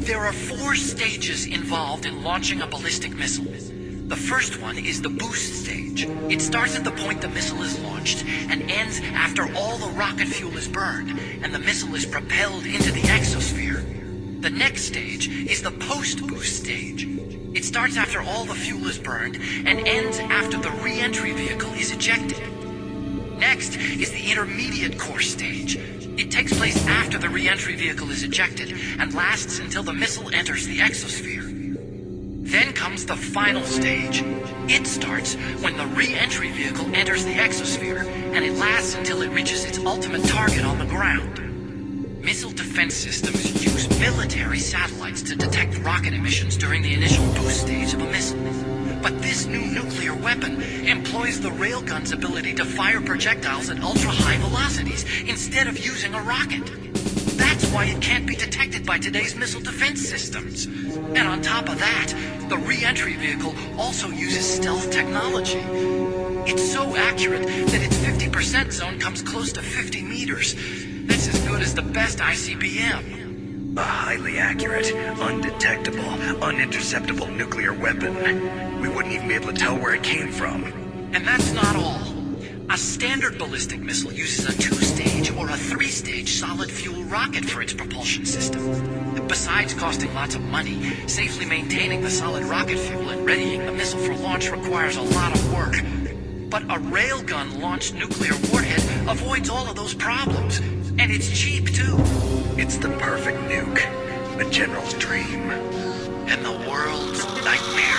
There are 4 stages involved in launching a ballistic missile. The first one is the boost stage. It starts at the point the missile is launched and ends after all the rocket fuel is burned and the missile is propelled into the exosphere. The next stage is the post-boost stage. It starts after all the fuel is burned and ends after the re-entry vehicle is ejected. Next is the intermediate course stage. It takes place after the re-entry vehicle is ejected and lasts until the missile enters the exosphere. Then comes the final stage. It starts when the re-entry vehicle enters the exosphere, and it lasts until it reaches its ultimate target on the ground. Missile defense systems use military satellites to detect rocket emissions during the initial boost stage of a missile. But this new nuclear weapon employs the railgun's ability to fire projectiles at ultra-high velocities instead of using a rocket. That's why it can't be detected by today's missile defense systems. And on top of that, the re-entry vehicle also uses stealth technology. It's so accurate that its 50% zone comes close to 50 meters. That's as good as the best ICBM. A highly accurate, undetectable, uninterceptable nuclear weapon. We wouldn't even be able to tell where it came from. And that's not all. A standard ballistic missile uses a 2-stage or a 3-stage solid fuel rocket for its propulsion system. Besides costing lots of money, safely maintaining the solid rocket fuel and readying the missile for launch requires a lot of work. But a railgun-launched nuclear warhead avoids all of those problems. And it's cheap, too. It's the perfect nuke. A general's dream. And the world's nightmare.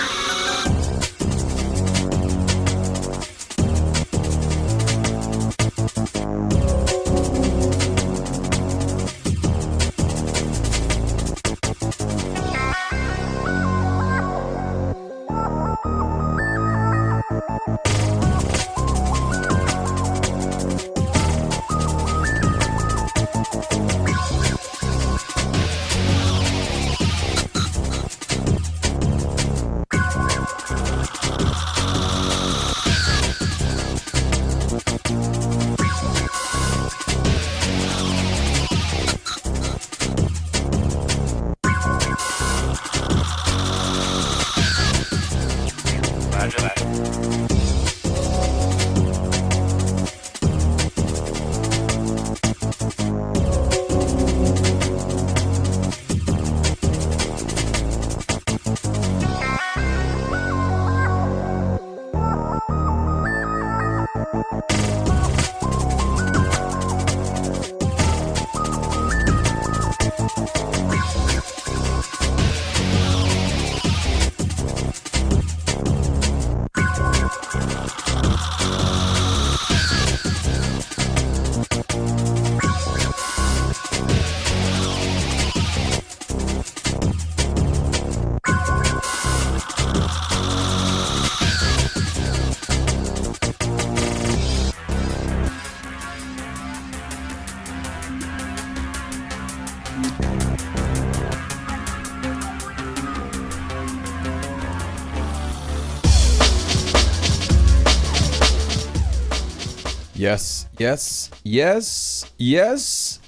Yes, yes, yes, yes.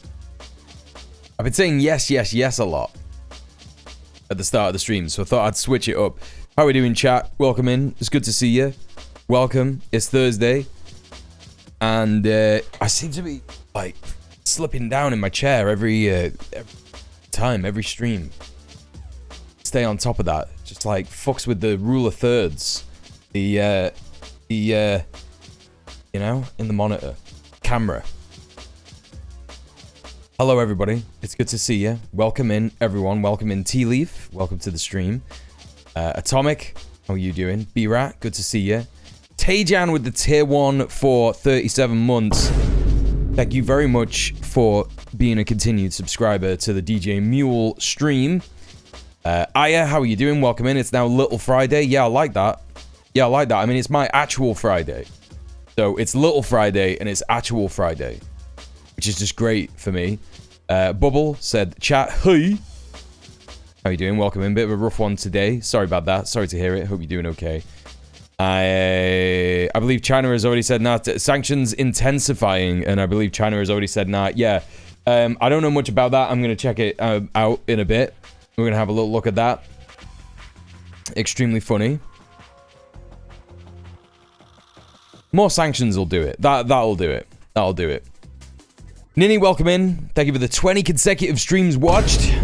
I've been saying yes, yes, yes a lot at the start of the stream, so I thought I'd switch it up. How are we doing, chat? Welcome in. It's good to see you. Welcome. It's Thursday. And I seem to be, like, slipping down in my chair every time, every stream. Stay on top of that. Just, like, fucks with the rule of thirds. You know, in the monitor. Camera. Hello, everybody. It's good to see you. Welcome in, everyone. Welcome in, Tea Leaf. Welcome to the stream. Atomic, how are you doing? B-Rat, good to see you. Tajan with the tier 1 for 37 months. Thank you very much for being a continued subscriber to the djmuel stream. Aya, how are you doing? Welcome in. It's now Little Friday. Yeah, I like that. Yeah, I like that. I mean, it's my actual Friday. So it's Little Friday and it's actual Friday, which is just great for me. Bubble said, chat, hey. How you doing? Welcome in. Bit of a rough one today. Sorry about that. Sorry to hear it. Hope you're doing okay. I believe China has already said, nah, sanctions intensifying. And I believe China has already said, nah, yeah. I don't know much about that. I'm going to check it out in a bit. We're going to have a little look at that. Extremely funny. More sanctions will do it. That'll do it. That'll do it. Nini, welcome in. Thank you for the 20 consecutive streams watched.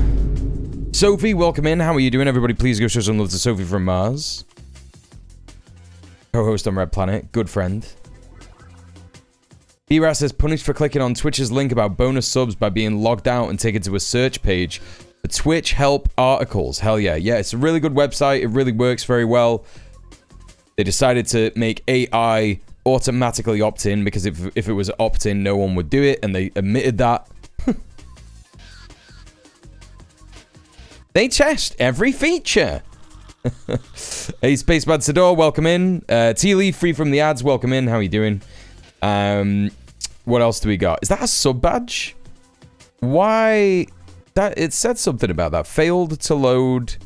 Sophie, welcome in. How are you doing? Everybody, please go show some love to Sophie from Mars. Co-host on Red Planet. Good friend. B-Ras says, punished for clicking on Twitch's link about bonus subs by being logged out and taken to a search page for Twitch help articles. Hell yeah. Yeah, it's a really good website. It really works very well. They decided to make AI automatically opt in because if it was opt-in, no one would do it, and they admitted that. They test every feature. Hey, Spacebad Sador, welcome in. T-Leaf, free from the ads, welcome in. How are you doing? What else do we got? Is that a sub badge? Why? That it said something about that. Failed to load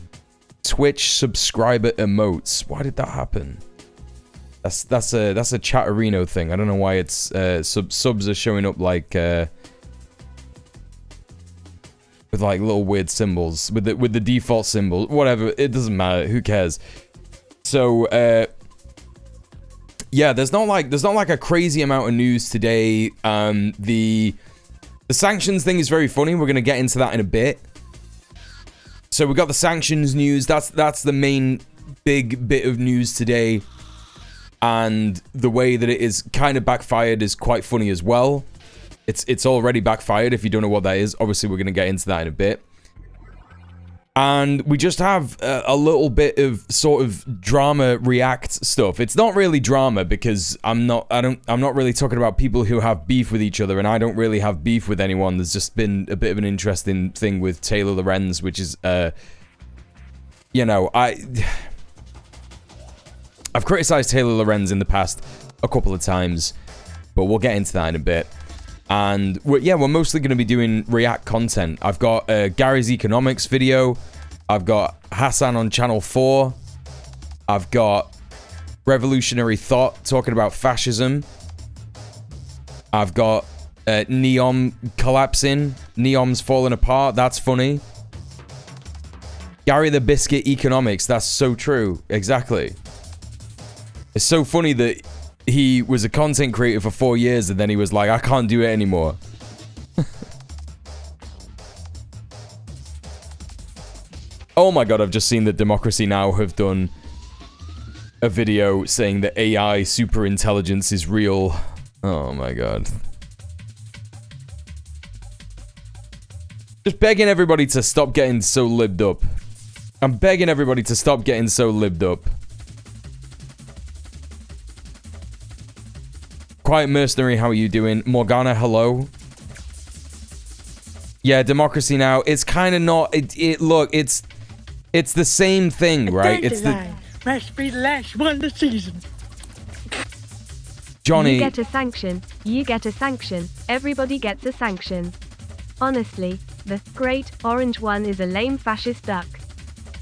Twitch subscriber emotes. Why did that happen? That's a Chatterino thing. I don't know why it's subs are showing up like with like little weird symbols with the default symbol. Whatever, it doesn't matter. Who cares? So yeah, there's not like a crazy amount of news today. The sanctions thing is very funny. We're gonna get into that in a bit. So we got the sanctions news. That's the main big bit of news today. And the way that it is kind of backfired is quite funny as well. It's already backfired if you don't know what that is. Obviously, we're going to get into that in a bit. And we just have a little bit of sort of drama react stuff. It's not really drama because I'm not really talking about people who have beef with each other, and I don't really have beef with anyone. There's just been a bit of an interesting thing with Taylor Lorenz, which is you know, I've criticized Taylor Lorenz in the past a couple of times, but we'll get into that in a bit. And we're mostly going to be doing React content. I've got Gary's Economics video. I've got Hassan on Channel 4. I've got Revolutionary Thought talking about fascism. I've got NEOM collapsing. NEOM's falling apart. That's funny. Gary the Biscuit Economics. That's so true. Exactly. It's so funny that he was a content creator for 4 years and then he was like, I can't do it anymore. Oh my god, I've just seen that Democracy Now! Have done a video saying that AI superintelligence is real. Oh my god. Just begging everybody to stop getting so libbed up. I'm begging everybody to stop getting so libbed up. Quiet Mercenary, how are you doing? Morgana, hello. Yeah, Democracy Now! It's kind of not. Look, it's the same thing, right? It's the must be the last one this season. Johnny. You get a sanction. You get a sanction. Everybody gets a sanction. Honestly, the great orange one is a lame fascist duck.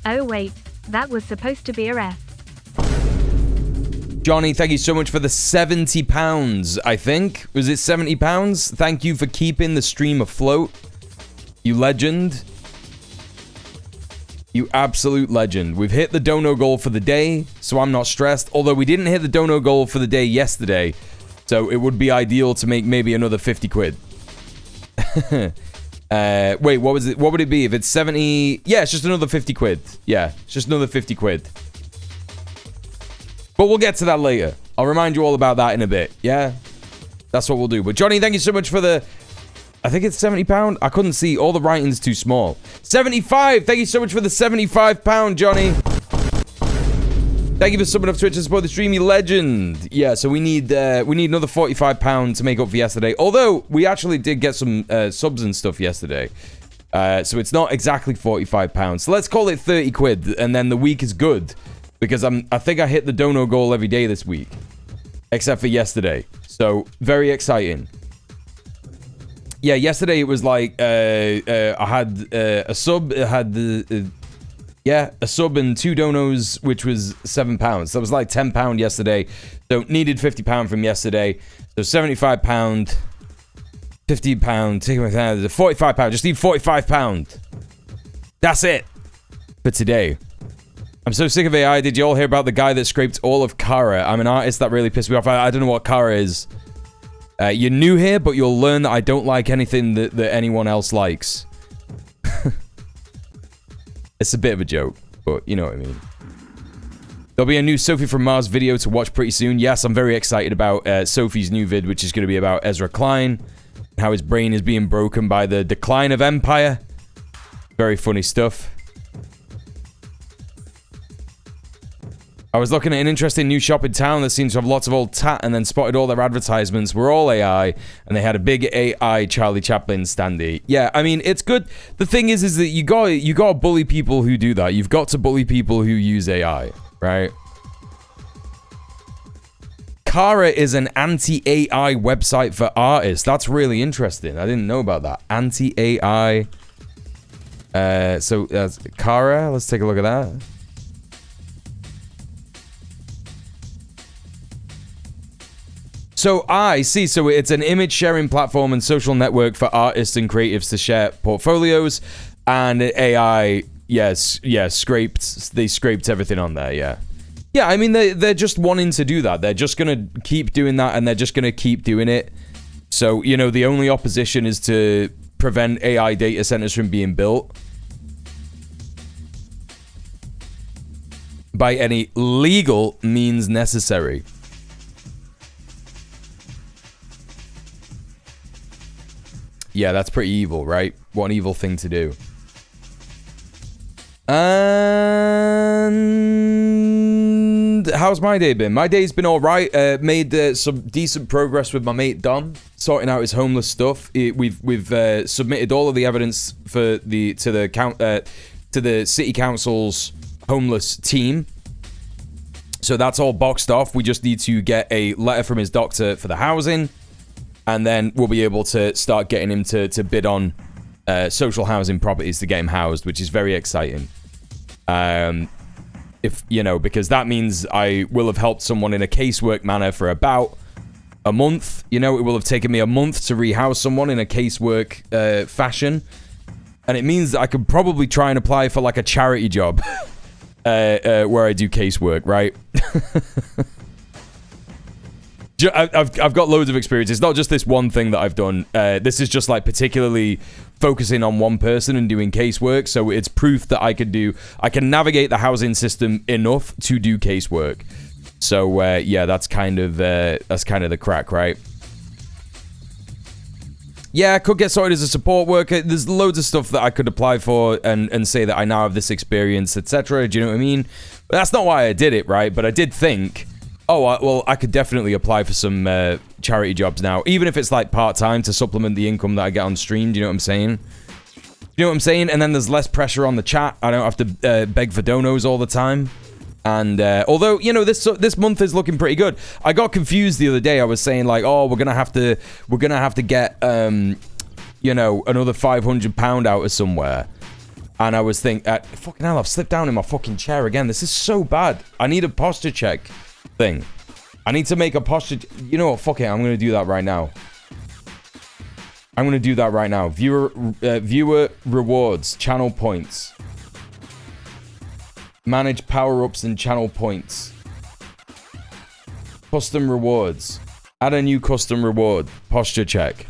Oh wait, that was supposed to be a ref. Johnny, thank you so much for the £70, I think. Was it £70? Thank you for keeping the stream afloat. You legend. You absolute legend. We've hit the dono goal for the day, so I'm not stressed. Although we didn't hit the dono goal for the day yesterday, so it would be ideal to make maybe another 50 quid. Wait, what was it? What would it be if it's 70? Yeah, it's just another 50 quid. Yeah, it's just another 50 quid. But we'll get to that later. I'll remind you all about that in a bit. Yeah, that's what we'll do. But Johnny, thank you so much for the... I think it's £70. I couldn't see. All the writing's too small. 75. Thank you so much for the £75, Johnny. Thank you for subbing up Twitch to support the stream, you legend. Yeah, so we need another £45 to make up for yesterday. Although we actually did get some subs and stuff yesterday. So it's not exactly £45. So let's call it 30 quid, and then the week is good. Because I think I hit the dono goal every day this week. Except for yesterday. So, very exciting. Yeah, yesterday it was like, I had a sub, I had a sub and 2 donos, which was £7. So it was like £10 yesterday. So, needed £50 from yesterday. So, £75, £50, £45. Just need £45. That's it. for today. I'm so sick of AI. Did you all hear about the guy that scraped all of Kara? I'm an artist. That really pissed me off. I don't know what Kara is. You're new here, but you'll learn that I don't like anything that anyone else likes. It's a bit of a joke, but you know what I mean. There'll be a new Sophie from Mars video to watch pretty soon. Yes, I'm very excited about Sophie's new vid, which is going to be about Ezra Klein, and how his brain is being broken by the decline of Empire. Very funny stuff. I was looking at an interesting new shop in town that seems to have lots of old tat, and then spotted all their advertisements were all AI, and they had a big AI Charlie Chaplin standee. Yeah, I mean, it's good. The thing is that you got to bully people who do that. You've got to bully people who use AI, right? Kara is an anti-AI website for artists. That's really interesting. I didn't know about that. Anti-AI. So Kara, let's take a look at that. So I see. So it's an image sharing platform and social network for artists and creatives to share portfolios. And AI, yes, scraped. They scraped everything on there. Yeah. I mean, they're just wanting to do that. They're just gonna keep doing that, and they're just gonna keep doing it. So you know, the only opposition is to prevent AI data centers from being built by any legal means necessary. Yeah, that's pretty evil, right? What an evil thing to do. And how's my day been? My day's been all right. Made some decent progress with my mate Dom, sorting out his homeless stuff. We've submitted all of the evidence for to the city council's homeless team. So that's all boxed off. We just need to get a letter from his doctor for the housing. And then we'll be able to start getting him to bid on social housing properties to get him housed, which is very exciting. If you know, because that means I will have helped someone in a casework manner for about a month. You know, it will have taken me a month to rehouse someone in a casework fashion. And it means that I could probably try and apply for like a charity job where I do casework, right? I've got loads of experience. It's not just this one thing that I've done. This is just like particularly focusing on one person and doing casework. So it's proof that I can navigate the housing system enough to do casework. So yeah, that's kind of the crack, right? Yeah, I could get sorted as a support worker. There's loads of stuff that I could apply for and say that I now have this experience, etc. Do you know what I mean? But that's not why I did it, right? But I did think, oh, well, I could definitely apply for some charity jobs now, even if it's like part-time to supplement the income that I get on stream. Do you know what I'm saying? You know what I'm saying? And then there's less pressure on the chat. I don't have to beg for donos all the time. And although, you know, this month is looking pretty good. I got confused the other day. I was saying like, oh, we're gonna have to get you know, another £500 out of somewhere. And I was thinking, fucking hell, I've slipped down in my fucking chair again. This is so bad. I need a posture check thing. I need to make a posture. You know what? Fuck it. I'm gonna do that right now. Viewer rewards, channel points. Manage power-ups and channel points. Custom rewards. Add a new custom reward. Posture check.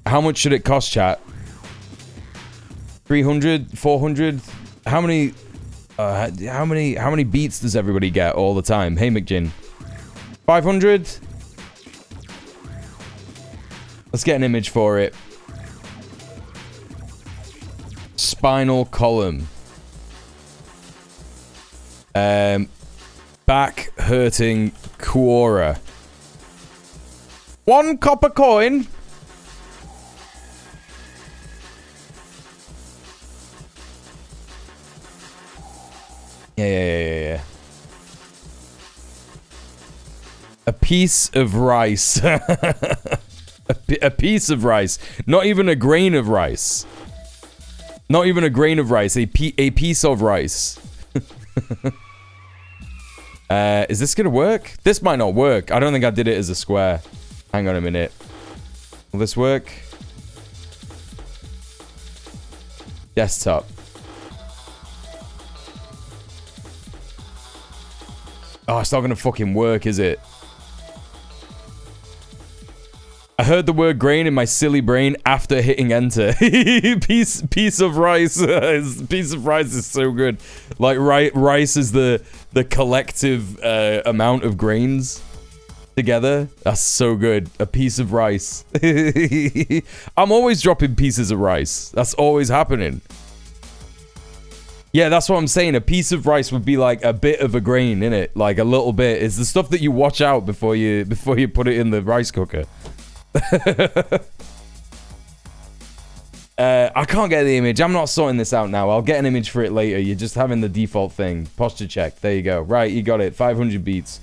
How much should it cost, chat? 300? 400? How many beats does everybody get all the time? Hey, McGinn. 500? Let's get an image for it. Spinal column. Back hurting Quora. 1 copper coin. Yeah. A piece of rice. a piece of rice. Not even a grain of rice. Not even a grain of rice. A piece of rice. Is this gonna work? This might not work. I don't think I did it as a square. Hang on a minute. Will this work? Desktop. Oh, it's not gonna fucking work, is it? I heard the word grain in my silly brain after hitting enter. piece of rice. Piece of rice is so good. Like rice is the collective amount of grains together. That's so good. A piece of rice. I'm always dropping pieces of rice. That's always happening. Yeah, that's what I'm saying. A piece of rice would be like a bit of a grain, innit? Like a little bit. It's the stuff that you watch out before you put it in the rice cooker. I can't get the image. I'm not sorting this out now. I'll get an image for it later. You're just having the default thing. Posture check. There you go. Right, you got it. 500 beats.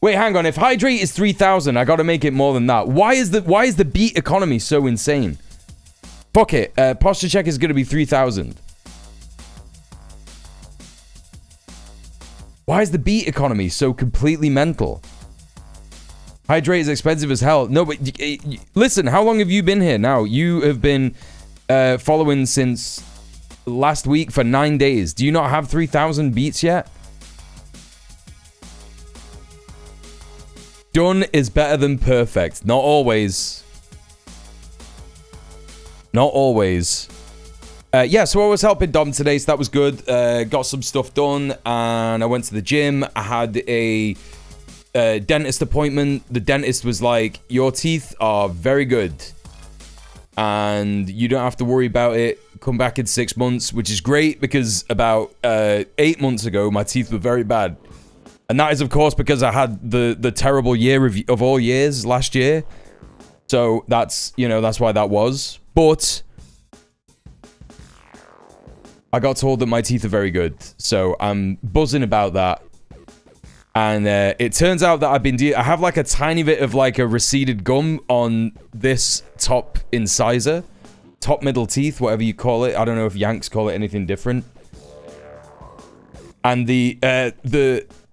Wait, hang on. If hydrate is 3,000, I got to make it more than that. Why is the beat economy so insane? Fuck it. Posture check is going to be 3,000. Why is the beat economy so completely mental? Hydrate is expensive as hell. No, but listen, how long have you been here now? You have been following since last week for 9 days. Do you not have 3,000 beats yet? Done is better than perfect. Not always. Not always. Yeah, so I was helping Dom today, so that was good. Got some stuff done, and I went to the gym. I had a dentist appointment. The dentist was like, your teeth are very good, and you don't have to worry about it. Come back in 6 months, which is great, because about 8 months ago, my teeth were very bad. And that is, of course, because I had the terrible year of all years last year. So that's, you know, that's why that was. But I got told that my teeth are very good, so I'm buzzing about that. And it turns out that I have like a tiny bit of like a receded gum on this top incisor, top middle teeth, whatever you call it. I don't know if Yanks call it anything different. And the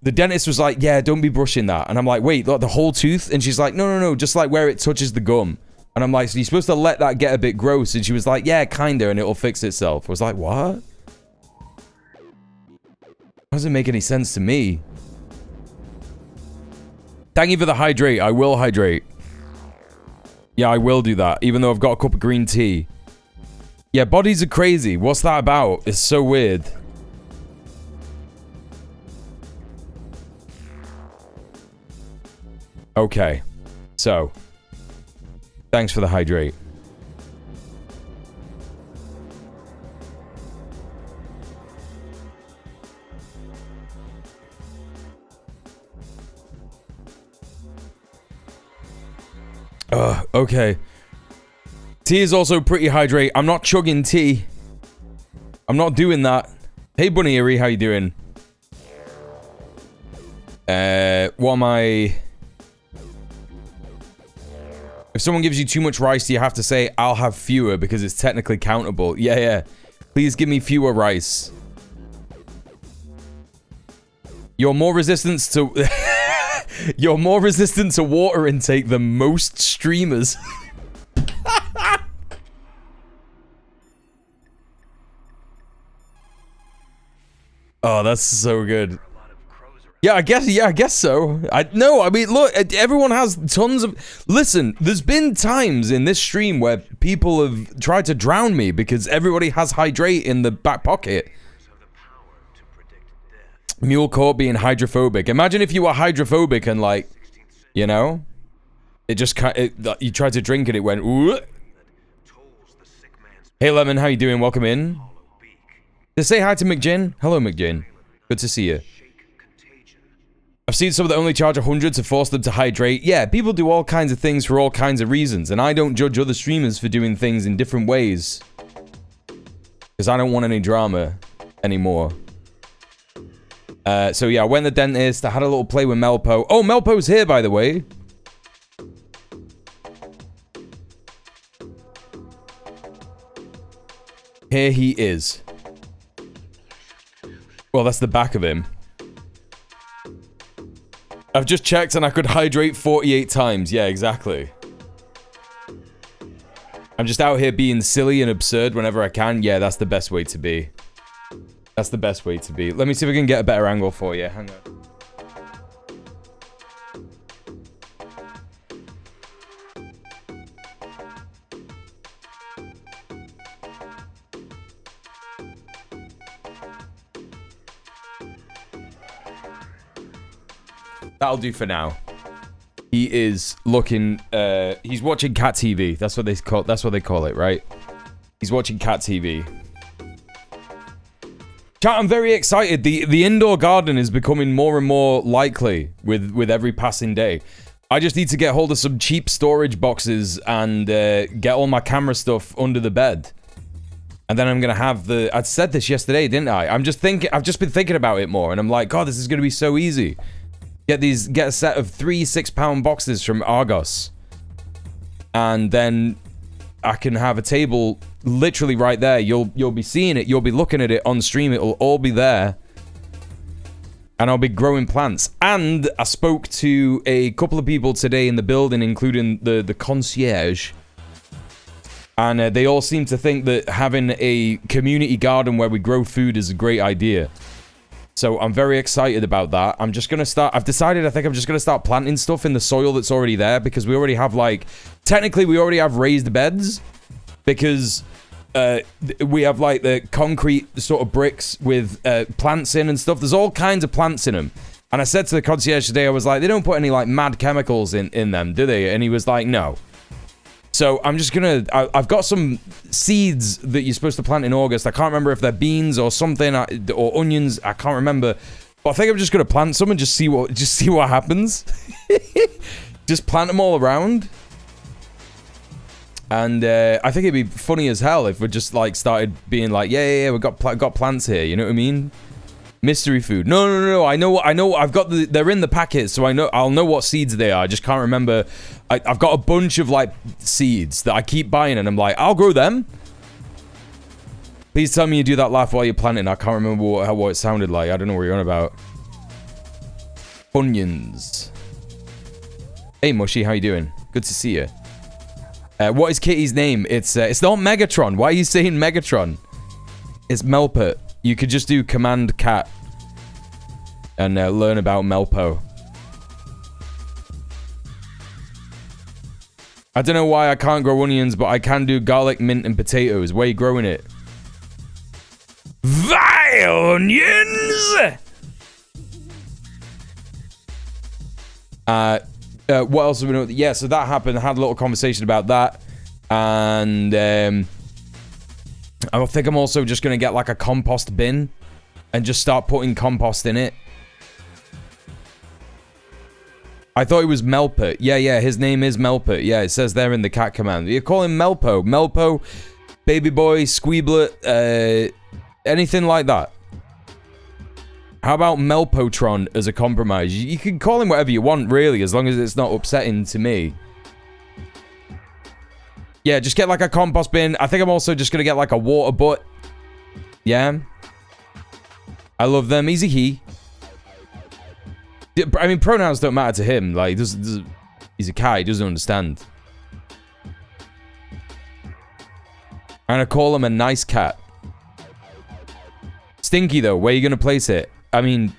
dentist was like, yeah, don't be brushing that. And I'm like, wait, look, the whole tooth? And she's like, no, just like where it touches the gum. And I'm like, so you're supposed to let that get a bit gross? And she was like, yeah, kinda, and it'll fix itself. I was like, what? Doesn't make any sense to me. Thank you for the hydrate. I will hydrate. Yeah, I will do that, even though I've got a cup of green tea. Yeah, bodies are crazy. What's that about? It's so weird. Okay. So, thanks for the hydrate. Okay. Tea is also pretty hydrate. I'm not chugging tea. I'm not doing that. Hey, Bunny Erie, how you doing? What am I... If someone gives you too much rice, you have to say, I'll have fewer, because it's technically countable. Yeah. Please give me fewer rice. You're more resistant to... You're more resistant to water intake than most streamers. Oh, that's so good. Yeah, I guess so. I mean, look, everyone has tons of... Listen, there's been times in this stream where people have tried to drown me because everybody has hydrate in the back pocket. Mule court being hydrophobic. Imagine if you were hydrophobic and, like, you know, it just you tried to drink and it went. Ooh. Hey Lemon, how you doing? Welcome in. Just say hi to McGinn. Hello McGinn. Good to see you. I've seen some that only charge 100 to force them to hydrate. Yeah, people do all kinds of things for all kinds of reasons, and I don't judge other streamers for doing things in different ways. Because I don't want any drama anymore. So yeah, I went to the dentist. I had a little play with Melpo. Oh, Melpo's here, by the way. Here he is. Well, that's the back of him. I've just checked and I could hydrate 48 times. Yeah, exactly. I'm just out here being silly and absurd whenever I can. Yeah, that's the best way to be. That's the best way to be. Let me see if I can get a better angle for you. Hang on. That'll do for now. He is looking, he's watching cat TV. That's what they call it, right? He's watching cat TV. Chat, I'm very excited. The indoor garden is becoming more and more likely with every passing day. I just need to get hold of some cheap storage boxes and get all my camera stuff under the bed. And then I'm gonna have I said this yesterday, didn't I? I've just been thinking about it more, and I'm like, God, this is gonna be so easy. Get a set of 3 6-pound boxes from Argos. And then I can have a table literally right there. You'll be seeing it, you'll be looking at it on stream, it'll all be there. And I'll be growing plants. And I spoke to a couple of people today in the building, including the concierge. And they all seem to think that having a community garden where we grow food is a great idea. So I'm very excited about that. I'm just going to start... I've decided I think I'm just going to start planting stuff in the soil that's already there. Because we already have, like... Technically, we already have raised beds. Because we have, like, the concrete sort of bricks with plants in and stuff. There's all kinds of plants in them. And I said to the concierge today, I was like, they don't put any, like, mad chemicals in them, do they? And he was like, no. So I'm just gonna... I've got some seeds that you're supposed to plant in August. I can't remember if they're beans or something, or onions. I can't remember. But I think I'm just gonna plant some and just see what happens. Just plant them all around. And I think it'd be funny as hell if we just like started being like, yeah, we got plants here. You know what I mean? Mystery food. No. I know. I've got they're in the packet, so I'll know what seeds they are. I just can't remember. I've got a bunch of like seeds that I keep buying, and I'm like, I'll grow them. Please tell me you do that laugh while you're planting. I can't remember what it sounded like. I don't know what you're on about. Onions. Hey Mushy, how you doing? Good to see you. What is Kitty's name? It's not Megatron. Why are you saying Megatron? It's Melpert. You could just do Command Cat and learn about Melpo. I don't know why I can't grow onions, but I can do garlic, mint, and potatoes. Where are you growing it? Vile onions! What else do we know? Yeah, so that happened. I had a little conversation about that. And I think I'm also just going to get like a compost bin and just start putting compost in it. I thought it was Melpert. Yeah, his name is Melpert. Yeah, it says there in the cat command. You call him Melpo. Melpo, Baby Boy, Squeeblet, anything like that. How about Melpotron as a compromise? You can call him whatever you want, really, as long as it's not upsetting to me. Yeah, just get like a compost bin. I think I'm also just going to get like a water butt. Yeah. I love them. He's a he. I mean, pronouns don't matter to him. Like, he's a cat. He doesn't understand. I'm going to call him a nice cat. Stinky, though. Where are you going to place it? I mean,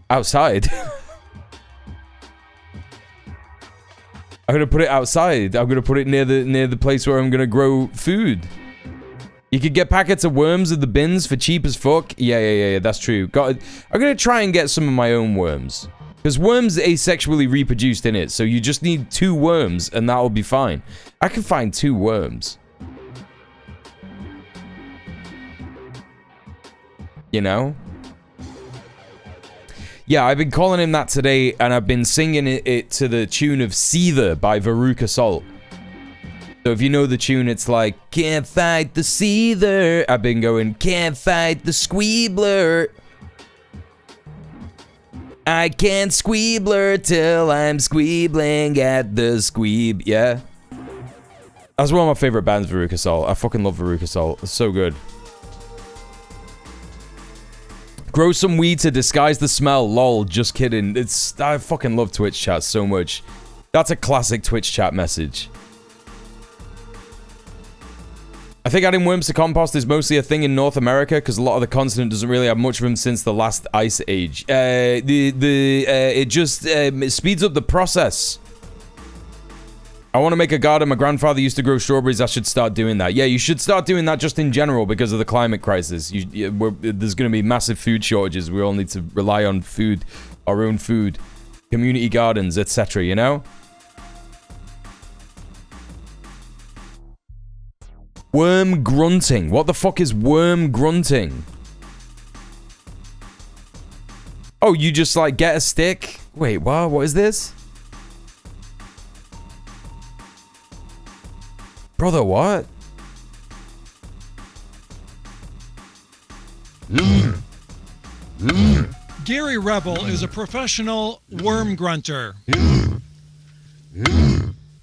outside. I'm going to put it outside. I'm going to put it near the place where I'm going to grow food. You could get packets of worms in the bins for cheap as fuck. Yeah, that's true. I'm going to try and get some of my own worms. Because worms asexually reproduced in it, so you just need 2 worms and that'll be fine. I can find 2 worms. You know? Yeah, I've been calling him that today, and I've been singing it to the tune of Seether by Veruca Salt. So if you know the tune, it's like, can't fight the Seether. I've been going, can't fight the Squeebler. I can't Squeebler till I'm squeebling at the squeeb. Yeah. That's one of my favorite bands, Veruca Salt. I fucking love Veruca Salt. It's so good. Grow some weed to disguise the smell. Lol, just kidding. I fucking love Twitch chat so much. That's a classic Twitch chat message. I think adding worms to compost is mostly a thing in North America because a lot of the continent doesn't really have much of them since the last ice age. It just it speeds up the process. I want to make a garden. My grandfather used to grow strawberries. I should start doing that. Yeah, you should start doing that just in general because of the climate crisis. There's going to be massive food shortages. We all need to rely on food, our own food, community gardens, etc., you know? Worm grunting. What the fuck is worm grunting? Oh, you just like get a stick? Wait, what? What is this? Brother, what? Gary Rebel is a professional worm grunter.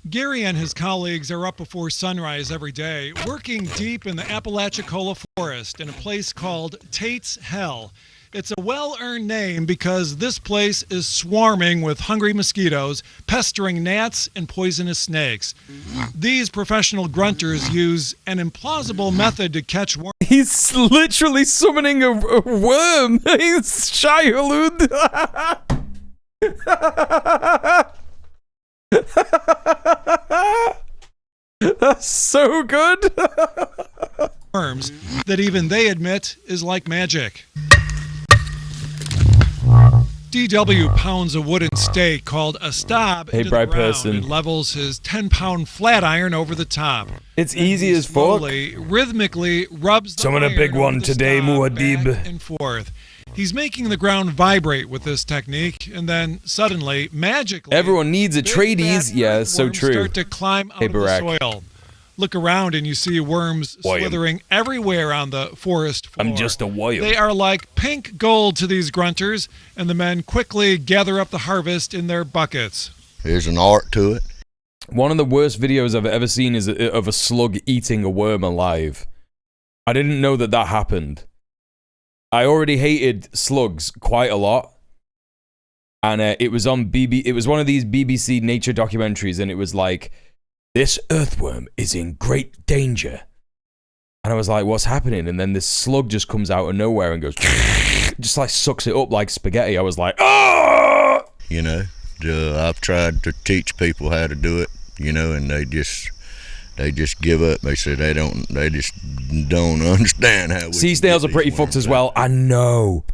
Gary and his colleagues are up before sunrise every day, working deep in the Apalachicola forest in a place called Tate's Hell. It's a well-earned name because this place is swarming with hungry mosquitoes, pestering gnats, and poisonous snakes. These professional grunters use an implausible method to catch worms. He's literally summoning a worm. He's Shai Hulud. That's so good. Worms that even they admit is like magic. DW pounds a wooden stake called a stab into the ground and levels his 10-pound flat iron over the top. It's easy as fuck. Slowly, rhythmically rubs the Summon a big one today, Muad'Dib. Back and forth. He's making the ground vibrate with this technique, and then suddenly, magically, everyone needs a tradies. Yeah, it's so true. Start to climb out of the soil. Look around and you see worms slithering everywhere on the forest floor. I'm just a worm. They are like pink gold to these grunters, and the men quickly gather up the harvest in their buckets. There's an art to it. One of the worst videos I've ever seen is of a slug eating a worm alive. I didn't know that that happened. I already hated slugs quite a lot. And it was on it was one of these BBC nature documentaries, and it was like, this earthworm is in great danger. And I was like, what's happening? And then this slug just comes out of nowhere and goes, just like sucks it up like spaghetti. I was like, oh! You know, I've tried to teach people how to do it, you know, and they just give up. They say they just don't understand how we sea snails are pretty fucked as well. I know.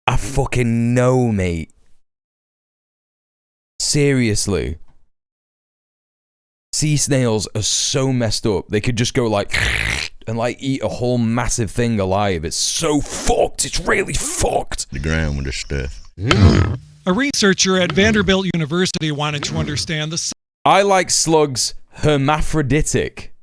I fucking know, mate. Seriously. Sea snails are so messed up. They could just go like and like eat a whole massive thing alive. It's so fucked. It's really fucked. The ground with this stuff. A researcher at Vanderbilt University wanted to understand the I like slugs hermaphroditic.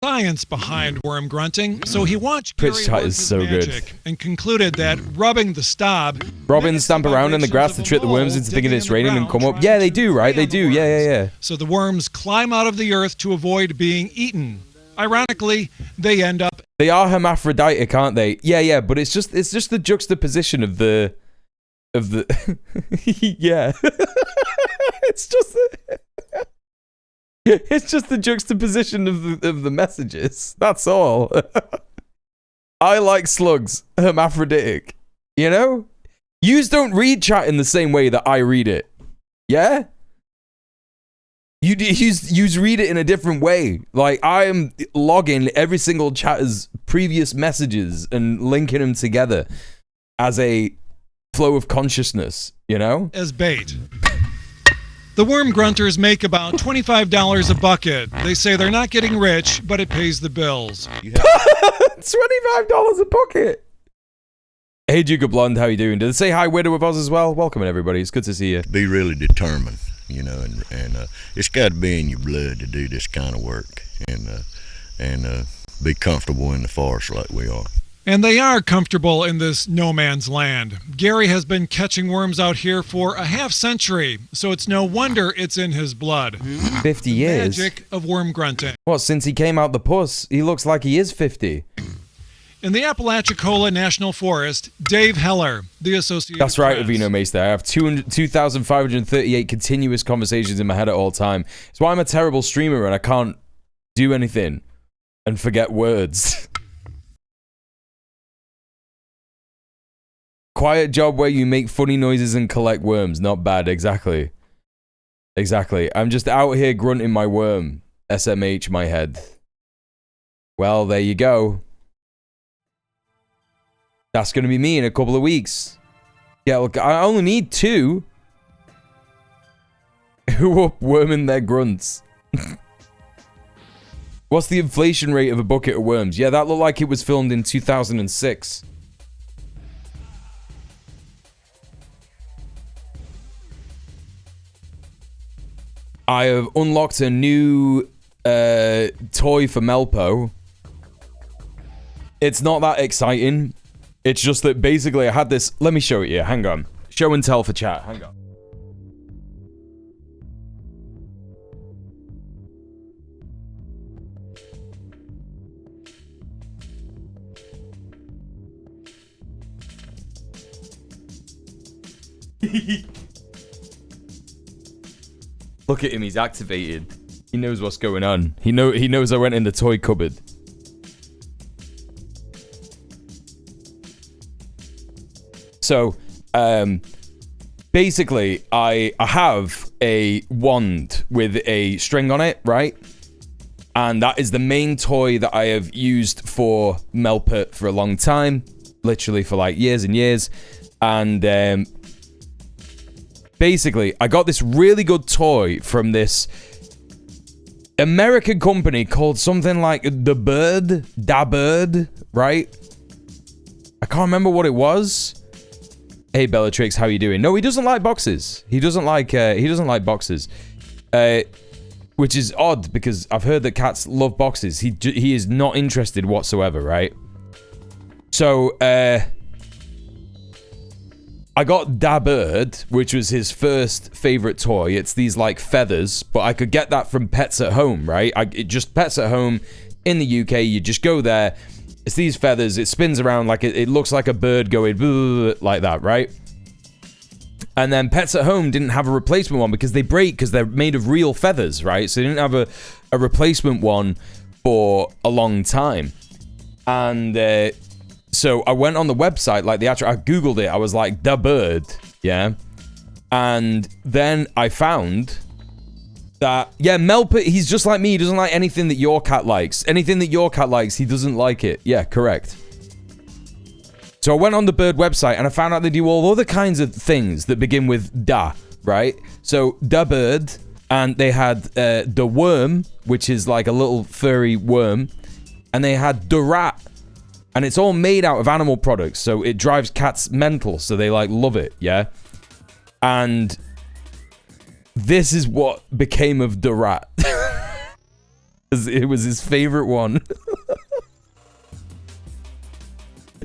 science behind worm grunting, so he watched Gary Twitch chat is so good. And concluded that rubbing the stab. Robins stamp around in the grass to trick the worms into thinking it's raining and come up. Yeah, they do, right? They do. Yeah. So the worms climb out of the earth to avoid being eaten. Ironically, they end up. They are hermaphroditic, aren't they? Yeah. But it's just the juxtaposition of the yeah. It's just the juxtaposition of the messages. That's all. I like slugs, hermaphroditic. You know? Yous don't read chat in the same way that I read it. Yeah? Yous read it in a different way. Like, I am logging every single chatter's previous messages and linking them together as a flow of consciousness, you know? As bait. The worm grunters make about $25 a bucket. They say they're not getting rich, but it pays the bills. $25 a bucket. Hey, Duke of Blonde, how you doing? Did they say hi, Widow of Oz as well? Welcome, everybody. It's good to see you. Be really determined, you know, and it's got to be in your blood to do this kind of work and be comfortable in the forest like we are. And they are comfortable in this no man's land. Gary has been catching worms out here for a half-century, so it's no wonder it's in his blood. 50 years? Magic of worm grunting. What, since he came out the puss, he looks like he is 50. In the Apalachicola National Forest, Dave Heller, the Associated That's right, Press. Avino Maester. I have 2,538 continuous conversations in my head at all time. It's why I'm a terrible streamer and I can't do anything and forget words. Quiet job where you make funny noises and collect worms. Not bad, exactly. Exactly. I'm just out here grunting my worm. SMH my head. Well, there you go. That's going to be me in a couple of weeks. Yeah, look, I only need 2. Who up worming their grunts? What's the inflation rate of a bucket of worms? Yeah, that looked like it was filmed in 2006. I have unlocked a new toy for Melpo. It's not that exciting. It's just that basically I had this... Let me show it you. Hang on. Show and tell for chat. Hang on. Look at him, he's activated. He knows what's going on. He knows I went in the toy cupboard. So, basically, I have a wand with a string on it, right? And that is the main toy that I have used for Melpet for a long time. Literally for like years and years. And, basically, I got this really good toy from this American company called something like DEBUNKED, right? I can't remember what it was. Hey Bellatrix, how you doing? No, he doesn't like boxes. He doesn't like boxes. Which is odd because I've heard that cats love boxes. He is not interested whatsoever, right? So, I got Da Bird, which was his first favorite toy. It's these like feathers, but I could get that from Pets at Home, right? It just Pets at Home in the UK. You just go there. It's these feathers. It spins around like it looks like a bird going like that, right? And then Pets at Home didn't have a replacement one because they break because they're made of real feathers, right? So they didn't have a replacement one for a long time. And so I went on the website, like the actual, I Googled it. I was like, Da Bird, yeah? And then I found that, yeah, Melpet, he's just like me. He doesn't like anything that your cat likes. Anything that your cat likes, he doesn't like it. Yeah, correct. So I went on the Bird website and I found out they do all other kinds of things that begin with Da, right? So Da Bird, and they had the worm, which is like a little furry worm, and they had the rat. And it's all made out of animal products, so it drives cats mental, so they, like, love it, yeah? And this is what became of the rat. It was his favorite one.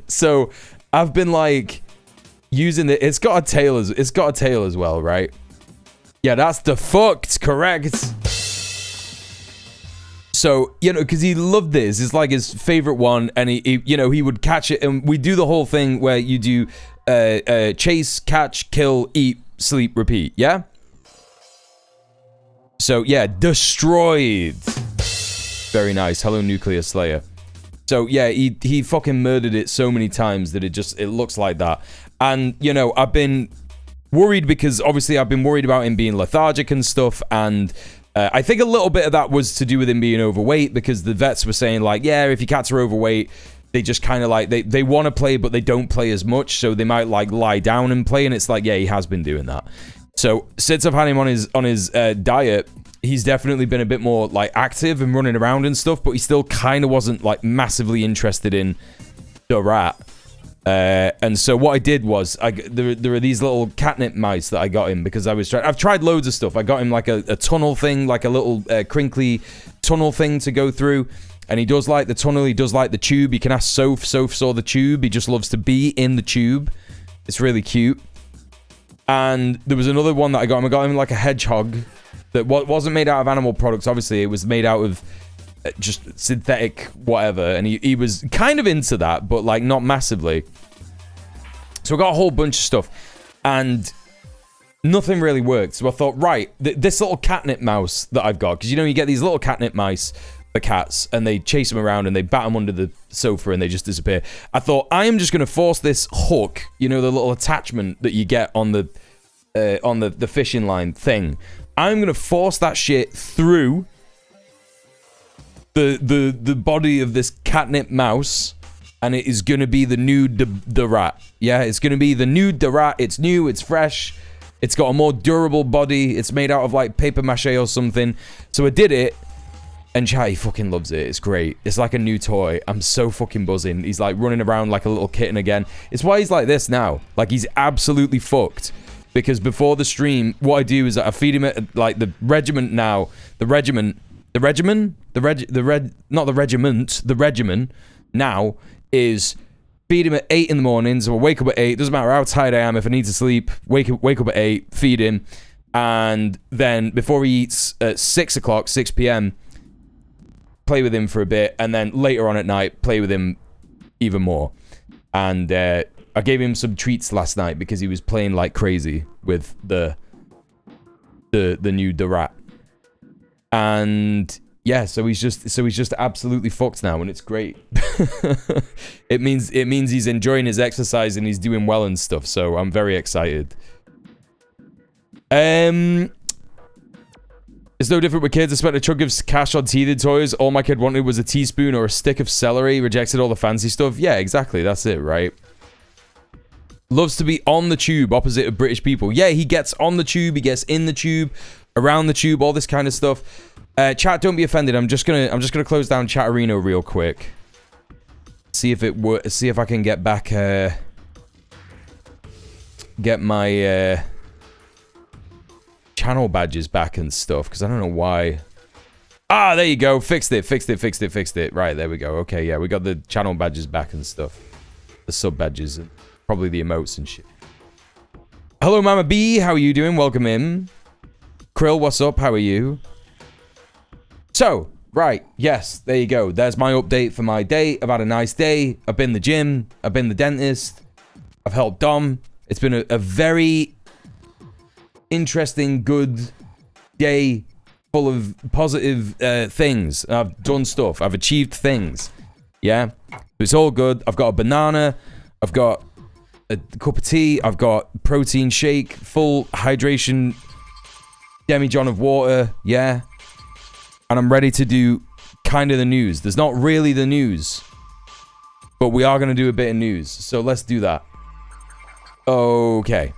So, I've been, like, using it. It's got a tail as well, right? Yeah, that's defucked, correct. So, you know, because he loved this. It's like his favorite one. And he would catch it. And we do the whole thing where you do chase, catch, kill, eat, sleep, repeat. Yeah? So, yeah, destroyed. Very nice. Hello, Nuclear Slayer. So, yeah, he fucking murdered it so many times that it looks like that. And, you know, I've been worried because obviously I've been worried about him being lethargic and stuff. And I think a little bit of that was to do with him being overweight because the vets were saying like, yeah, if your cats are overweight, they just kind of like, they want to play, but they don't play as much. So they might like lie down and play. And it's like, yeah, he has been doing that. So since I've had him on his diet, he's definitely been a bit more like active and running around and stuff, but he still kind of wasn't like massively interested in the rat. And so what I did was there are these little catnip mice that I got him because I've tried loads of stuff. I got him like a tunnel thing, like a little crinkly tunnel thing to go through. And he does like the tunnel. He does like the tube. You can ask Soph. Soph saw the tube. He just loves to be in the tube. It's really cute. And there was another one that I got him like a hedgehog that wasn't made out of animal products. Obviously, it was made out of just synthetic whatever, and he was kind of into that, but like not massively. So I got a whole bunch of stuff, and nothing really worked. So I thought, right, this little catnip mouse that I've got, because you know you get these little catnip mice for cats, and they chase them around and they bat them under the sofa and they just disappear. I thought, I am just going to force this hook, you know, the little attachment that you get on the fishing line thing. I'm going to force that shit through the body of this catnip mouse, and it is going to be the new the rat. Yeah, it's going to be the new the rat. It's new, it's fresh, it's got a more durable body, it's made out of like paper mache or something. So I did it, and Chatty fucking loves it. It's great. It's like a new toy. I'm so fucking buzzing. He's like running around like a little kitten again. It's why he's like this now. Like he's absolutely fucked. Because before the stream, what I do is I feed him at like the regiment now. The regiment now is feed him at 8 in the morning. So I wake up at 8. Doesn't matter how tired I am. If I need to sleep, wake up at 8, feed him. And then before he eats at 6 o'clock, 6 p.m., play with him for a bit. And then later on at night, play with him even more. And I gave him some treats last night because he was playing like crazy with the new rat. And yeah, so he's just absolutely fucked now, and it's great. It means he's enjoying his exercise and he's doing well and stuff. So I'm very excited. It's no different with kids. I spent a chunk of cash on teething toys. All my kid wanted was a teaspoon or a stick of celery. Rejected all the fancy stuff. Yeah, exactly. That's it, right? Loves to be on the tube, opposite of British people. Yeah, he gets on the tube, he gets in the tube, around the tube, all this kind of stuff. Chat, don't be offended. I'm just gonna close down Chatterino real quick. See if I can get back. Get my channel badges back and stuff, because I don't know why. Ah, there you go. Fixed it. Right, there we go. Okay, yeah, we got the channel badges back and stuff. The sub badges and probably the emotes and shit. Hello, Mama B. How are you doing? Welcome in. Krill, what's up? How are you? So, right, yes, there you go. There's my update for my day. I've had a nice day. I've been to the gym. I've been to the dentist. I've helped Dom. It's been a very interesting, good day full of positive things. I've done stuff. I've achieved things. Yeah? It's all good. I've got a banana. I've got a cup of tea. I've got protein shake, full hydration, demijohn of water. Yeah? And I'm ready to do kind of the news. There's not really the news, but we are going to do a bit of news. So let's do that. Okay.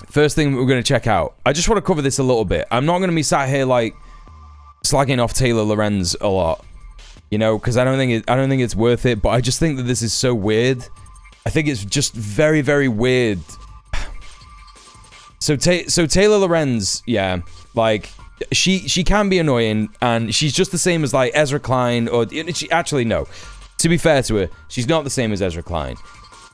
First thing we're going to check out. I just want to cover this a little bit. I'm not going to be sat here like slagging off Taylor Lorenz a lot, you know, because I don't think it's worth it. But I just think that this is so weird. I think it's just very, very weird. So Taylor Lorenz, yeah, like she can be annoying, and she's just the same as like Ezra Klein, or actually no. To be fair to her, she's not the same as Ezra Klein.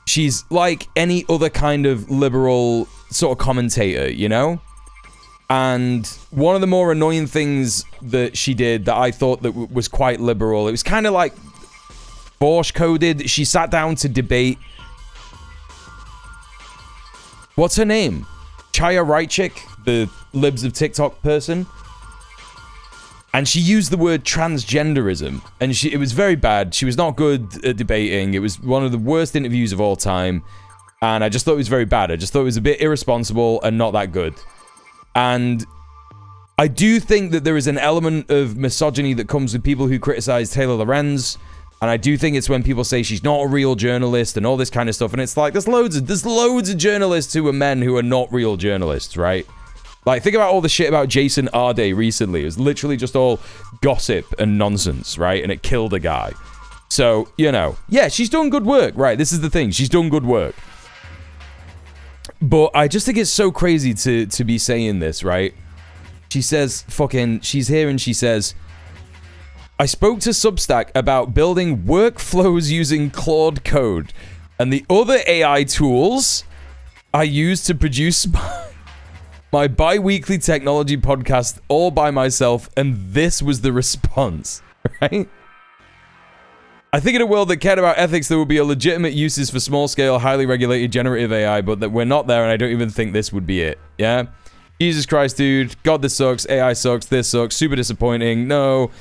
She's like any other kind of liberal sort of commentator, you know? And one of the more annoying things that she did that I thought that was quite liberal, it was kind of like Borscht coded. She sat down to debate. What's her name? Chaya Raichik, the Libs of TikTok person. And she used the word transgenderism, and it was very bad. She was not good at debating. It was one of the worst interviews of all time, and I just thought it was very bad. I just thought it was a bit irresponsible and not that good. And I do think that there is an element of misogyny that comes with people who criticize Taylor Lorenz, and I do think it's when people say she's not a real journalist and all this kind of stuff, and it's like, there's loads of journalists who are men who are not real journalists, right? Like, think about all the shit about Jason Arde recently. It was literally just all gossip and nonsense, right? And it killed a guy. So, you know, yeah, she's done good work, right? This is the thing. She's done good work. But I just think it's so crazy to be saying this, right? She says, she's here and she says, I spoke to Substack about building workflows using Claude Code and the other AI tools I use to produce My bi-weekly technology podcast all by myself, and this was the response, right? I think in a world that cared about ethics, there would be a legitimate uses for small-scale, highly regulated generative AI, but that we're not there, and I don't even think this would be it, yeah? Jesus Christ, dude. God, this sucks. AI sucks. This sucks. Super disappointing. No.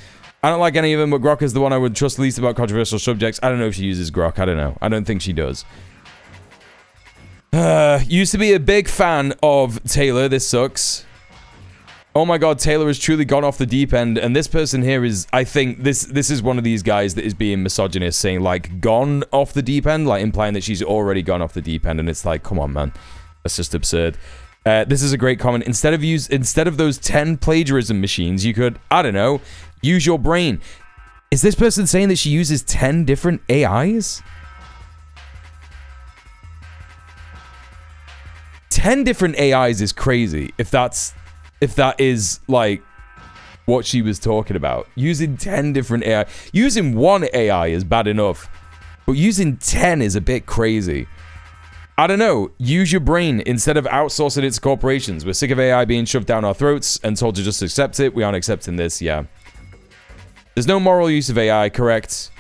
I don't like any of them, but Grok is the one I would trust least about controversial subjects. I don't know if she uses Grok. I don't know. I don't think she does. Used to be a big fan of Taylor. This sucks. Oh my god, Taylor has truly gone off the deep end. And this person here is, I think, this is one of these guys that is being misogynist, saying, like, gone off the deep end, like, implying that she's already gone off the deep end. And it's like, come on, man. That's just absurd. This is a great comment. Instead of those 10 plagiarism machines, you could, I don't know, use your brain. Is this person saying that she uses 10 different AIs? 10 different AIs is crazy. If that is like what she was talking about. Using 10 different AI. Using one AI is bad enough, but using 10 is a bit crazy. I don't know. Use your brain instead of outsourcing it to corporations. We're sick of AI being shoved down our throats and told to just accept it. We aren't accepting this, yeah. There's no moral use of AI, correct?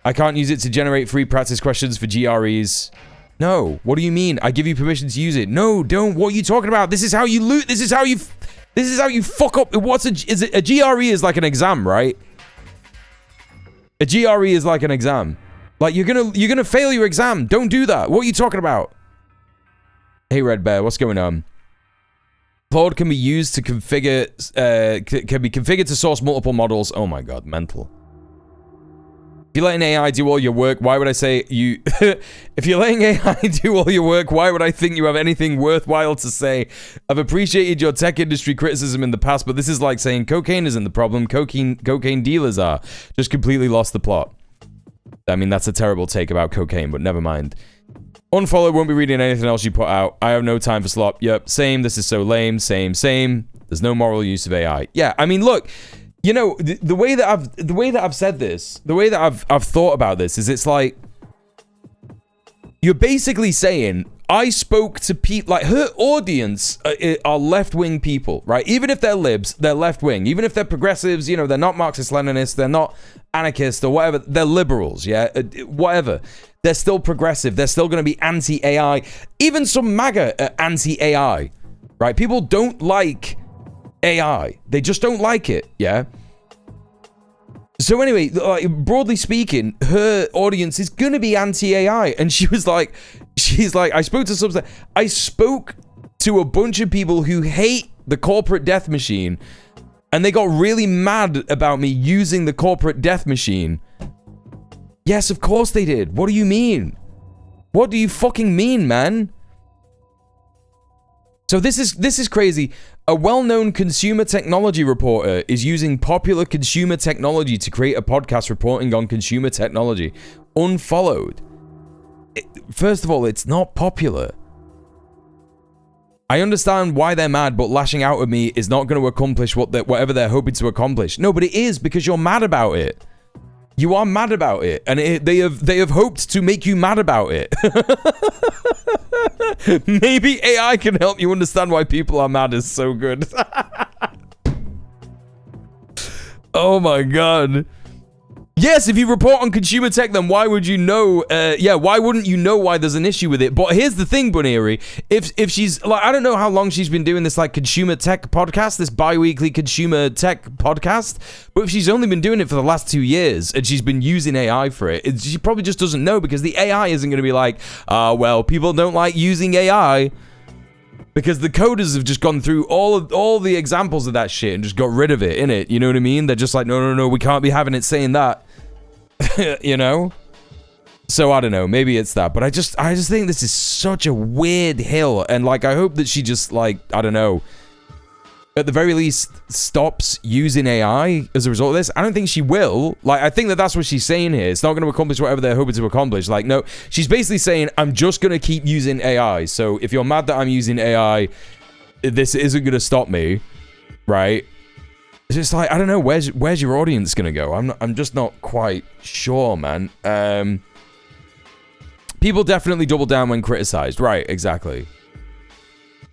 I can't use it to generate free practice questions for GREs. No. What do you mean? I give you permission to use it. No, don't. What are you talking about? This is how you loot. This is how you fuck up. Is it a GRE is like an exam, right? A GRE is like an exam. Like, you're gonna fail your exam. Don't do that. What are you talking about? Hey, Red Bear, what's going on? Claude can be used to configure, can be configured to source multiple models. Oh my god, mental. If you're letting AI do all your work, why would I say you... If you're letting AI do all your work, why would I think you have anything worthwhile to say? I've appreciated your tech industry criticism in the past, but this is like saying cocaine isn't the problem, cocaine dealers are. Just completely lost the plot. I mean, that's a terrible take about cocaine, but never mind. Unfollow, won't be reading anything else you put out. I have no time for slop. Yep, same, this is so lame, same. There's no moral use of AI. Yeah, I mean, look, you know, the way that I've said this, the way that I've thought about this is it's like, you're basically saying, I spoke to people, like, her audience are left-wing people, right? Even if they're libs, they're left-wing. Even if they're progressives, you know, they're not Marxist-Leninists, they're not anarchists or whatever, they're liberals, yeah? Whatever. They're still progressive. They're still going to be anti-AI. Even some MAGA are anti-AI, right? People don't like AI. They just don't like it, yeah? So anyway, like, broadly speaking, her audience is going to be anti-AI. And she's like, I spoke to a bunch of people who hate the corporate death machine, and they got really mad about me using the corporate death machine. Yes, of course they did. What do you mean? What do you fucking mean, man? So this is crazy. A well-known consumer technology reporter is using popular consumer technology to create a podcast reporting on consumer technology. Unfollowed. First of all, it's not popular. I understand why they're mad, but lashing out at me is not going to accomplish whatever they're hoping to accomplish. No, but it is, because you're mad about it. You are mad about it, and they have hoped to make you mad about it. Maybe AI can help you understand why people are mad is so good. Oh my god. Yes, if you report on consumer tech, then why would you know? Why wouldn't you know why there's an issue with it? But here's the thing, Buneri. If she's like, I don't know how long she's been doing this like consumer tech podcast, this bi-weekly consumer tech podcast. But if she's only been doing it for the last 2 years and she's been using AI for it, she probably just doesn't know, because the AI isn't going to be like, well, people don't like using AI. Because the coders have just gone through all the examples of that shit and just got rid of it, innit? You know what I mean? They're just like, no, we can't be having it saying that. You know? So I don't know, maybe it's that. But I just think this is such a weird hill. And like, I hope that she just like, I don't know, at the very least stops using AI as a result of this. I don't think she will. Like, I think that's what she's saying here. It's not going to accomplish whatever they're hoping to accomplish. Like, no, she's basically saying, I'm just going to keep using AI. So if you're mad that I'm using AI, this isn't going to stop me, right? It's just like, I don't know, where's your audience going to go? I'm just not quite sure, man. People definitely double down when criticized. Right, exactly.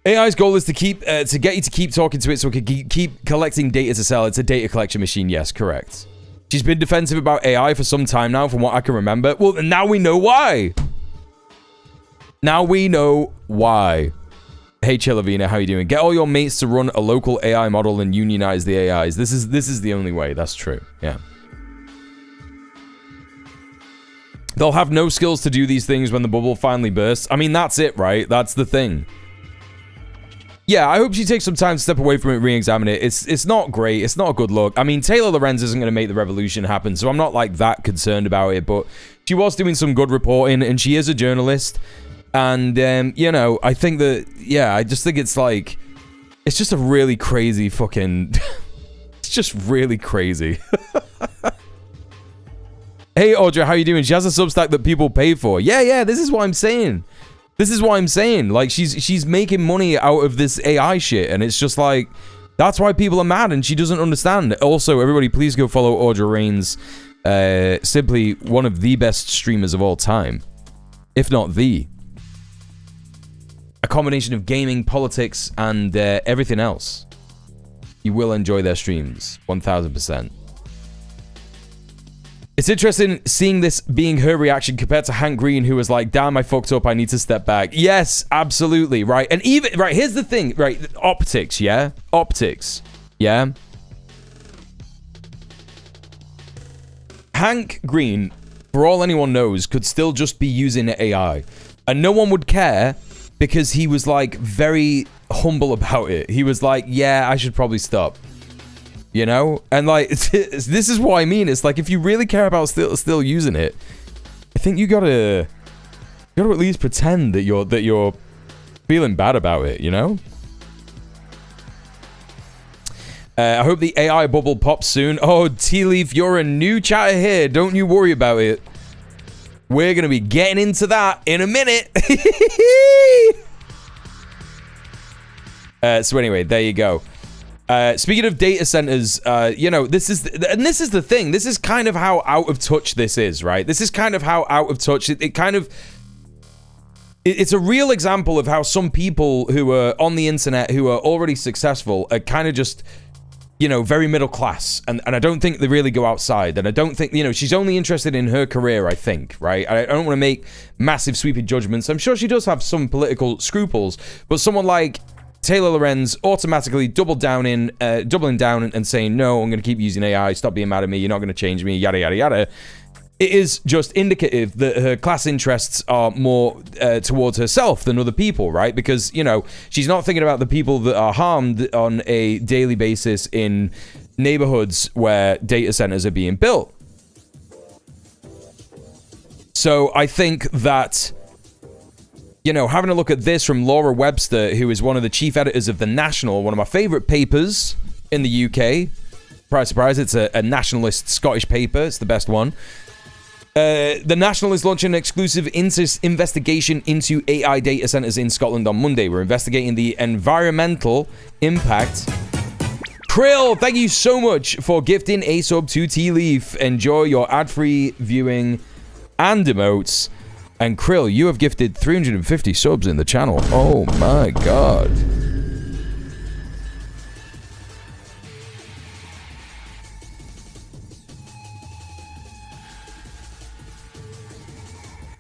AI's goal is to get you to keep talking to it so it can keep collecting data to sell. It's a data collection machine. Yes, correct. She's been defensive about AI for some time now, from what I can remember. Well, now we know why. Now we know why. Hey, Chilavina, how you doing? Get all your mates to run a local AI model and unionize the AIs. This is the only way. That's true. Yeah. They'll have no skills to do these things when the bubble finally bursts. I mean, that's it, right? That's the thing. Yeah, I hope she takes some time to step away from it, re-examine it. It's not great. It's not a good look. I mean, Taylor Lorenz isn't going to make the revolution happen, so I'm not, like, that concerned about it. But she was doing some good reporting, and she is a journalist. And, you know, I think that, yeah, I just think it's, like, it's just a really crazy fucking... it's just really crazy. Hey, Audra, how you doing? She has a Substack that people pay for. Yeah, this is what I'm saying. This is what I'm saying. Like, she's making money out of this AI shit, and it's just like, that's why people are mad, and she doesn't understand. Also, everybody, please go follow Audra Rains. Simply one of the best streamers of all time, if not the. A combination of gaming, politics, and everything else. You will enjoy their streams, 1000%. It's interesting seeing this being her reaction compared to Hank Green, who was like, damn, I fucked up, I need to step back. Yes, absolutely, right? And even, right, here's the thing, right? Optics, yeah? Optics, yeah? Hank Green, for all anyone knows, could still just be using AI. And no one would care because he was, like, very humble about it. He was like, yeah, I should probably stop. You know? And, like, this is what I mean. It's like, if you really care about still using it, I think you gotta at least pretend that you're feeling bad about it, you know? I hope the AI bubble pops soon. Oh, Tea Leaf, you're a new chatter here. Don't you worry about it. We're gonna be getting into that in a minute. So anyway, there you go. Speaking of data centers, you know, this is the thing. This is kind of how out of touch this is, right? This is kind of how out of touch it's a real example of how some people who are on the internet who are already successful are kind of just, you know, very middle class, and I don't think they really go outside, and I don't think, you know, she's only interested in her career, I think, right? I don't want to make massive sweeping judgments. I'm sure she does have some political scruples, but someone like Taylor Lorenz automatically doubling down and saying, no, I'm going to keep using AI, stop being mad at me, you're not going to change me, yada, yada, yada. It is just indicative that her class interests are more towards herself than other people, right? Because, you know, she's not thinking about the people that are harmed on a daily basis in neighborhoods where data centers are being built. So I think that, you know, having a look at this from Laura Webster, who is one of the chief editors of The National, one of my favorite papers in the UK. Surprise, surprise, it's a nationalist Scottish paper. It's the best one. The National is launching an exclusive investigation into AI data centers in Scotland on Monday. We're investigating the environmental impact. Krill, thank you so much for gifting a sub to Tea Leaf. Enjoy your ad-free viewing and emotes. And Krill, you have gifted 350 subs in the channel. Oh my god.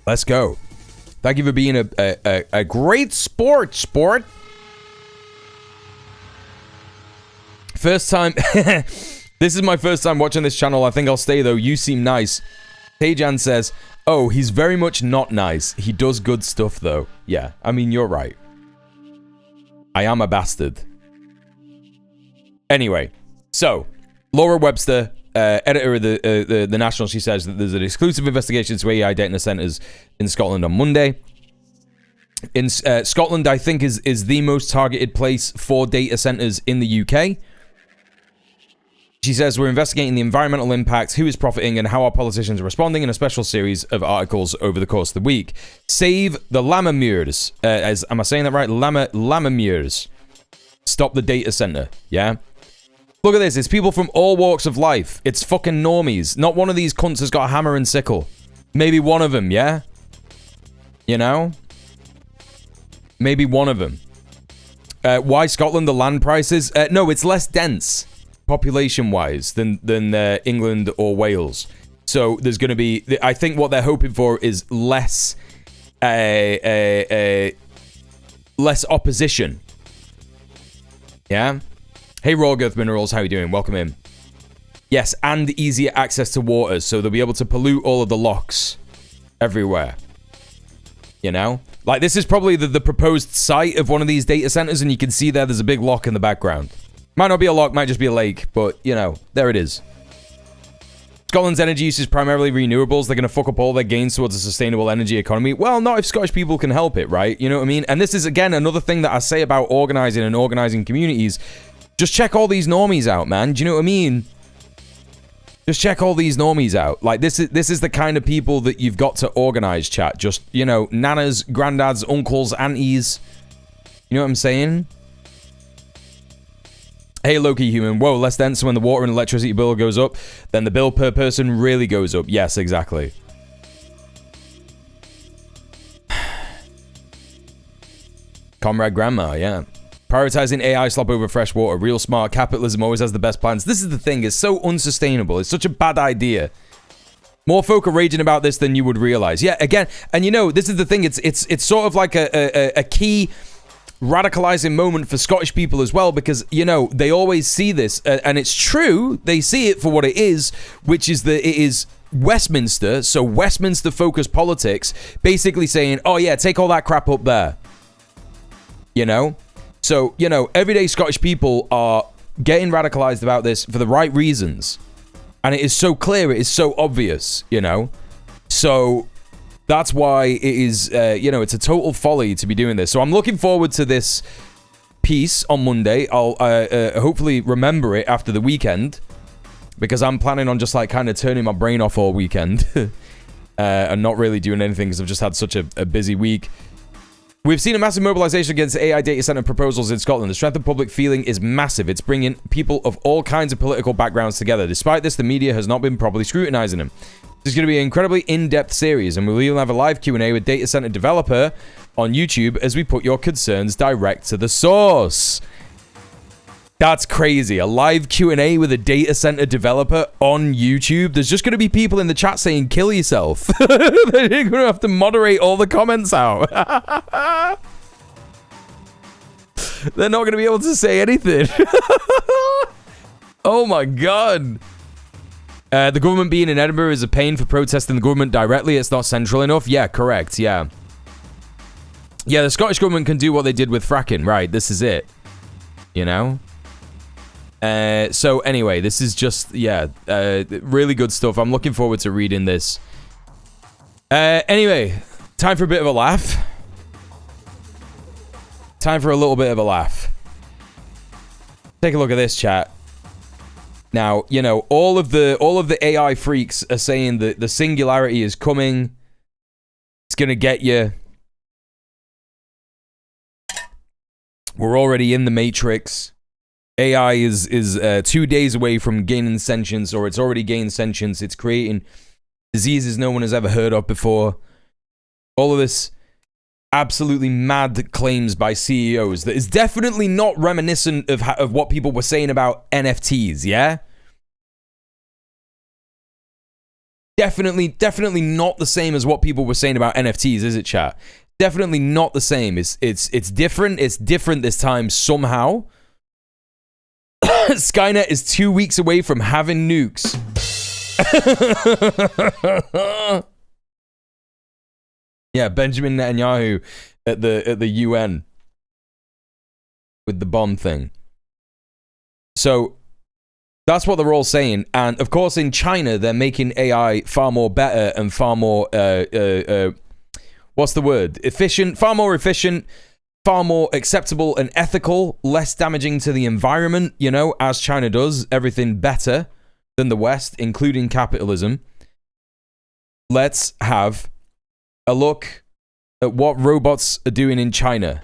Let's go. Thank you for being a great sport. First time. This is my first time watching this channel. I think I'll stay though. You seem nice. Tejan says, oh, he's very much not nice. He does good stuff, though. Yeah, I mean, you're right. I am a bastard. Anyway, so, Laura Webster, editor of the National, she says that there's an exclusive investigation into AI data centers in Scotland on Monday. In Scotland, I think, is the most targeted place for data centers in the UK. She says, we're investigating the environmental impacts, who is profiting, and how our politicians are responding in a special series of articles over the course of the week. Save the Lammermuirs. Am I saying that right? Lammermuirs. Stop the data center. Yeah? Look at this. It's people from all walks of life. It's fucking normies. Not one of these cunts has got a hammer and sickle. Maybe one of them, yeah? You know? Maybe one of them. Why Scotland, the land prices? No, it's less dense population-wise than England or Wales. So there's going to be... I think what they're hoping for is less opposition. Yeah? Hey, Raw Girth Minerals, how you doing? Welcome in. Yes, and easier access to water, so they'll be able to pollute all of the locks everywhere. You know? Like, this is probably the proposed site of one of these data centers, and you can see there's a big lock in the background. Might not be a lock, might just be a lake, but, you know, there it is. Scotland's energy use is primarily renewables. They're going to fuck up all their gains towards a sustainable energy economy. Well, not if Scottish people can help it, right? You know what I mean? And this is, again, another thing that I say about organizing and organizing communities. Just check all these normies out, man. Do you know what I mean? Just check all these normies out. Like, this is the kind of people that you've got to organize, chat. Just, you know, nanas, granddads, uncles, aunties. You know what I'm saying? Hey, Loki human. Whoa, less dense. So when the water and electricity bill goes up, then the bill per person really goes up. Yes, exactly. Comrade Grandma, yeah. Prioritizing AI slop over fresh water. Real smart. Capitalism always has the best plans. This is the thing. It's so unsustainable. It's such a bad idea. More folk are raging about this than you would realize. Yeah, again, and you know, this is the thing. It's sort of like a key radicalizing moment for Scottish people as well, because, you know, they always see this, and it's true. They see it for what it is, which is that it is Westminster, so Westminster-focused politics, basically saying, oh yeah, take all that crap up there. You know? So, you know, everyday Scottish people are getting radicalized about this for the right reasons. And it is so clear, it is so obvious, you know? So that's why it is, you know, it's a total folly to be doing this. So I'm looking forward to this piece on Monday. I'll hopefully remember it after the weekend, because I'm planning on just like kind of turning my brain off all weekend and not really doing anything because I've just had such a busy week. We've seen a massive mobilization against AI data center proposals in Scotland. The strength of public feeling is massive. It's bringing people of all kinds of political backgrounds together. Despite this, the media has not been properly scrutinizing them. This is going to be an incredibly in-depth series, and we'll even have a live Q&A with data center developer on YouTube as we put your concerns direct to the source. That's crazy. A live Q&A with a data center developer on YouTube. There's just going to be people in the chat saying, kill yourself. They're going to have to moderate all the comments out. They're not going to be able to say anything. Oh my God. The government being in Edinburgh is a pain for protesting the government directly. It's not central enough. Yeah, correct. Yeah. Yeah, the Scottish government can do what they did with fracking. Right, this is it. You know? So anyway, this is just, yeah, really good stuff. I'm looking forward to reading this. Anyway, time for a bit of a laugh. Time for a little bit of a laugh. Take a look at this, chat. Now, you know, all of the AI freaks are saying that the singularity is coming. It's gonna get you. We're already in the Matrix. AI is 2 days away from gaining sentience, or it's already gained sentience. It's creating diseases no one has ever heard of before. All of this absolutely mad claims by CEOs that is definitely not reminiscent of what people were saying about NFTs, yeah? Definitely not the same as what people were saying about NFTs, is it, chat? Definitely not the same. It's different. It's different this time somehow. Skynet is 2 weeks away from having nukes. Yeah, Benjamin Netanyahu at the UN with the bomb thing. So that's what they're all saying, and of course in China they're making AI far more better and far more what's the word? Efficient, far more efficient. Far more acceptable and ethical, less damaging to the environment, you know, as China does. Everything better than the West, including capitalism. Let's have a look at what robots are doing in China.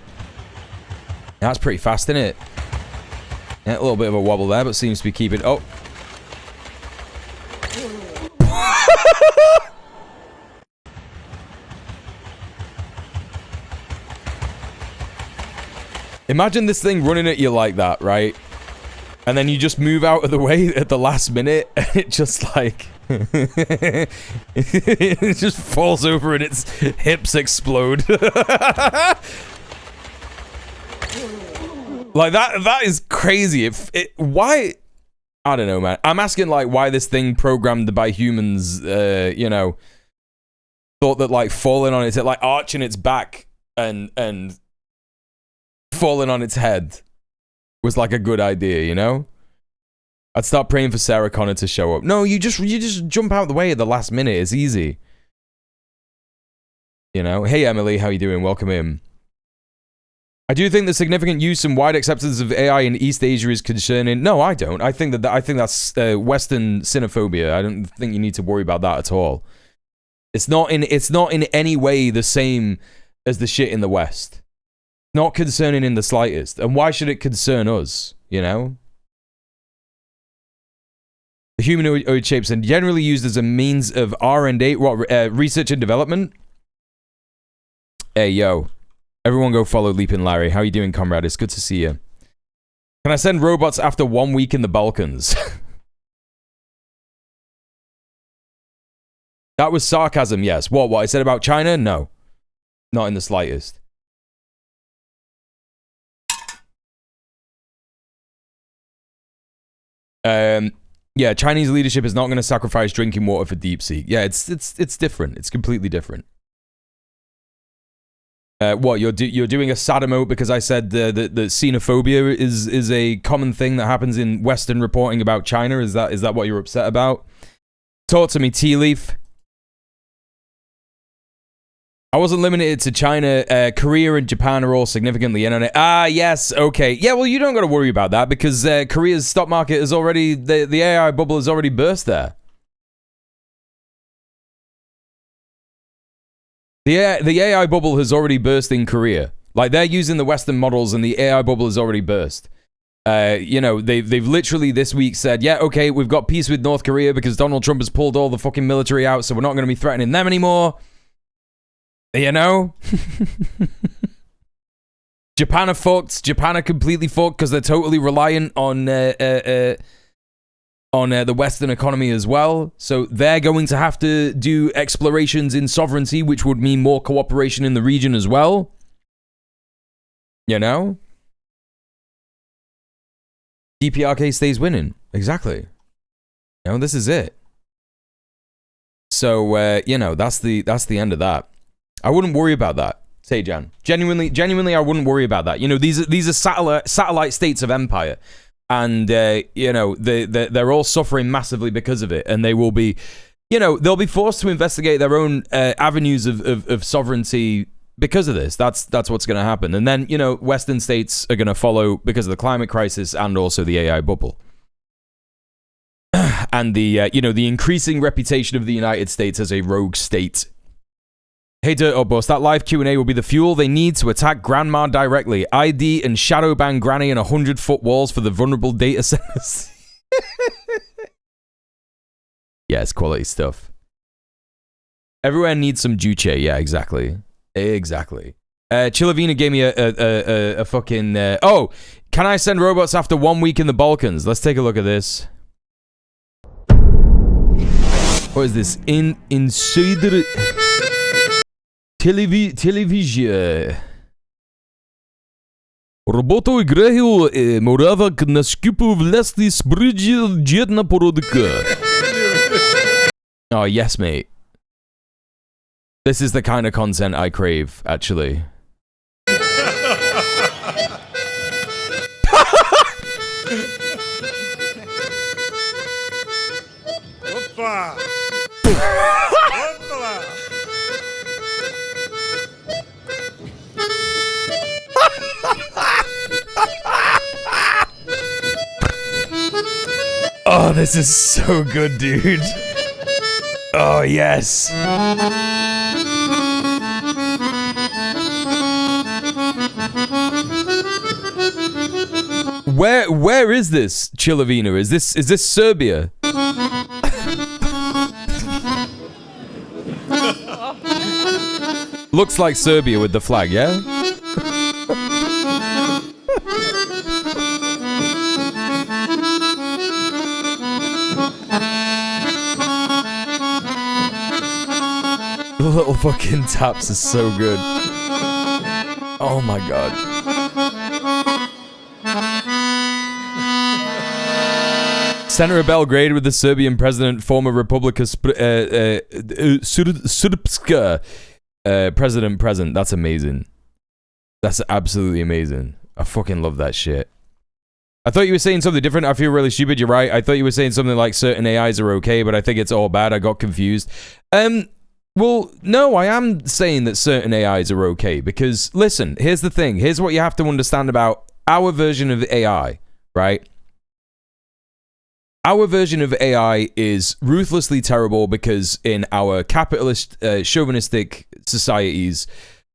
That's pretty fast, isn't it? Yeah, a little bit of a wobble there, but seems to be keeping... Oh. Imagine this thing running at you like that, right? And then you just move out of the way at the last minute, and it just like... it just falls over and its hips explode. Like, that is crazy. Why... I don't know, man. I'm asking, like, why this thing programmed by humans, you know, thought that, like, falling on its head, like, arching its back and falling on its head was like a good idea, you know? I'd start praying for Sarah Connor to show up. No, you just jump out the way at the last minute. It's easy. You know? Hey, Emily, how you doing? Welcome in. I do think the significant use and wide acceptance of AI in East Asia is concerning. No, I don't. I think that's Western xenophobia. I don't think you need to worry about that at all. It's not in any way the same as the shit in the West. Not concerning in the slightest. And why should it concern us, you know? The humanoid shapes are generally used as a means of R&D, research and development. Hey, yo. Everyone go follow Leaping Larry. How you doing, comrade? It's good to see you. Can I send robots after 1 week in the Balkans? That was sarcasm, yes. What I said about China? No. Not in the slightest. Yeah, Chinese leadership is not going to sacrifice drinking water for DeepSeek. Yeah, it's different. It's completely different. What, you're doing a sad emote because I said that xenophobia is a common thing that happens in Western reporting about China? Is that what you're upset about? Talk to me, Tea Leaf. I wasn't limited to China. Korea and Japan are all significantly in on it. Ah, yes, okay. Yeah, well, you don't got to worry about that because Korea's stock market is already... The AI bubble has already burst there. The AI bubble has already burst in Korea. Like, they're using the Western models and the AI bubble has already burst. You know, they've literally this week said, yeah, okay, we've got peace with North Korea because Donald Trump has pulled all the fucking military out, so we're not going to be threatening them anymore. You know? Japan are fucked. Japan are completely fucked because they're totally reliant on the Western economy as well. So they're going to have to do explorations in sovereignty, which would mean more cooperation in the region as well. You know? DPRK stays winning. Exactly. You know, this is it. So, you know, that's the end of that. I wouldn't worry about that, Sejan. Genuinely, I wouldn't worry about that. You know, these are satellite states of empire. And, you know, they're all suffering massively because of it. And they will be, you know, they'll be forced to investigate their own avenues of sovereignty because of this. That's what's going to happen. And then, you know, Western states are going to follow because of the climate crisis and also the AI bubble. And the, you know, the increasing reputation of the United States as a rogue state. Hey, Dirt or Bust, that live Q&A will be the fuel they need to attack Grandma directly. ID and shadow ban Granny in 100-foot walls for the vulnerable data centers. Yeah, it's quality stuff. Everywhere needs some Juche. Yeah, exactly. Exactly. Chilavina gave me a fucking... oh, can I send robots after 1 week in the Balkans? Let's take a look at this. What is this? Insider... Television. Роботу играю моравок на скипу власти с бриджи jedna поrodka. Oh, yes, mate. This is the kind of content I crave, actually. Opa! Oh, this is so good, dude. Oh, yes. Where is this, Chilavina? Is this Serbia? Looks like Serbia with the flag, yeah? fucking taps are so good. Oh my god. Center of Belgrade with the Serbian president, former Republika Srpska president present. That's amazing. That's absolutely amazing. I fucking love that shit. I thought you were saying something different. I feel really stupid. You're right. I thought you were saying something like certain AIs are okay, but I think it's all bad. I got confused. Well, no, I am saying that certain AIs are okay because, listen, here's the thing. Here's what you have to understand about our version of AI, right? Our version of AI is ruthlessly terrible because in our capitalist, chauvinistic societies,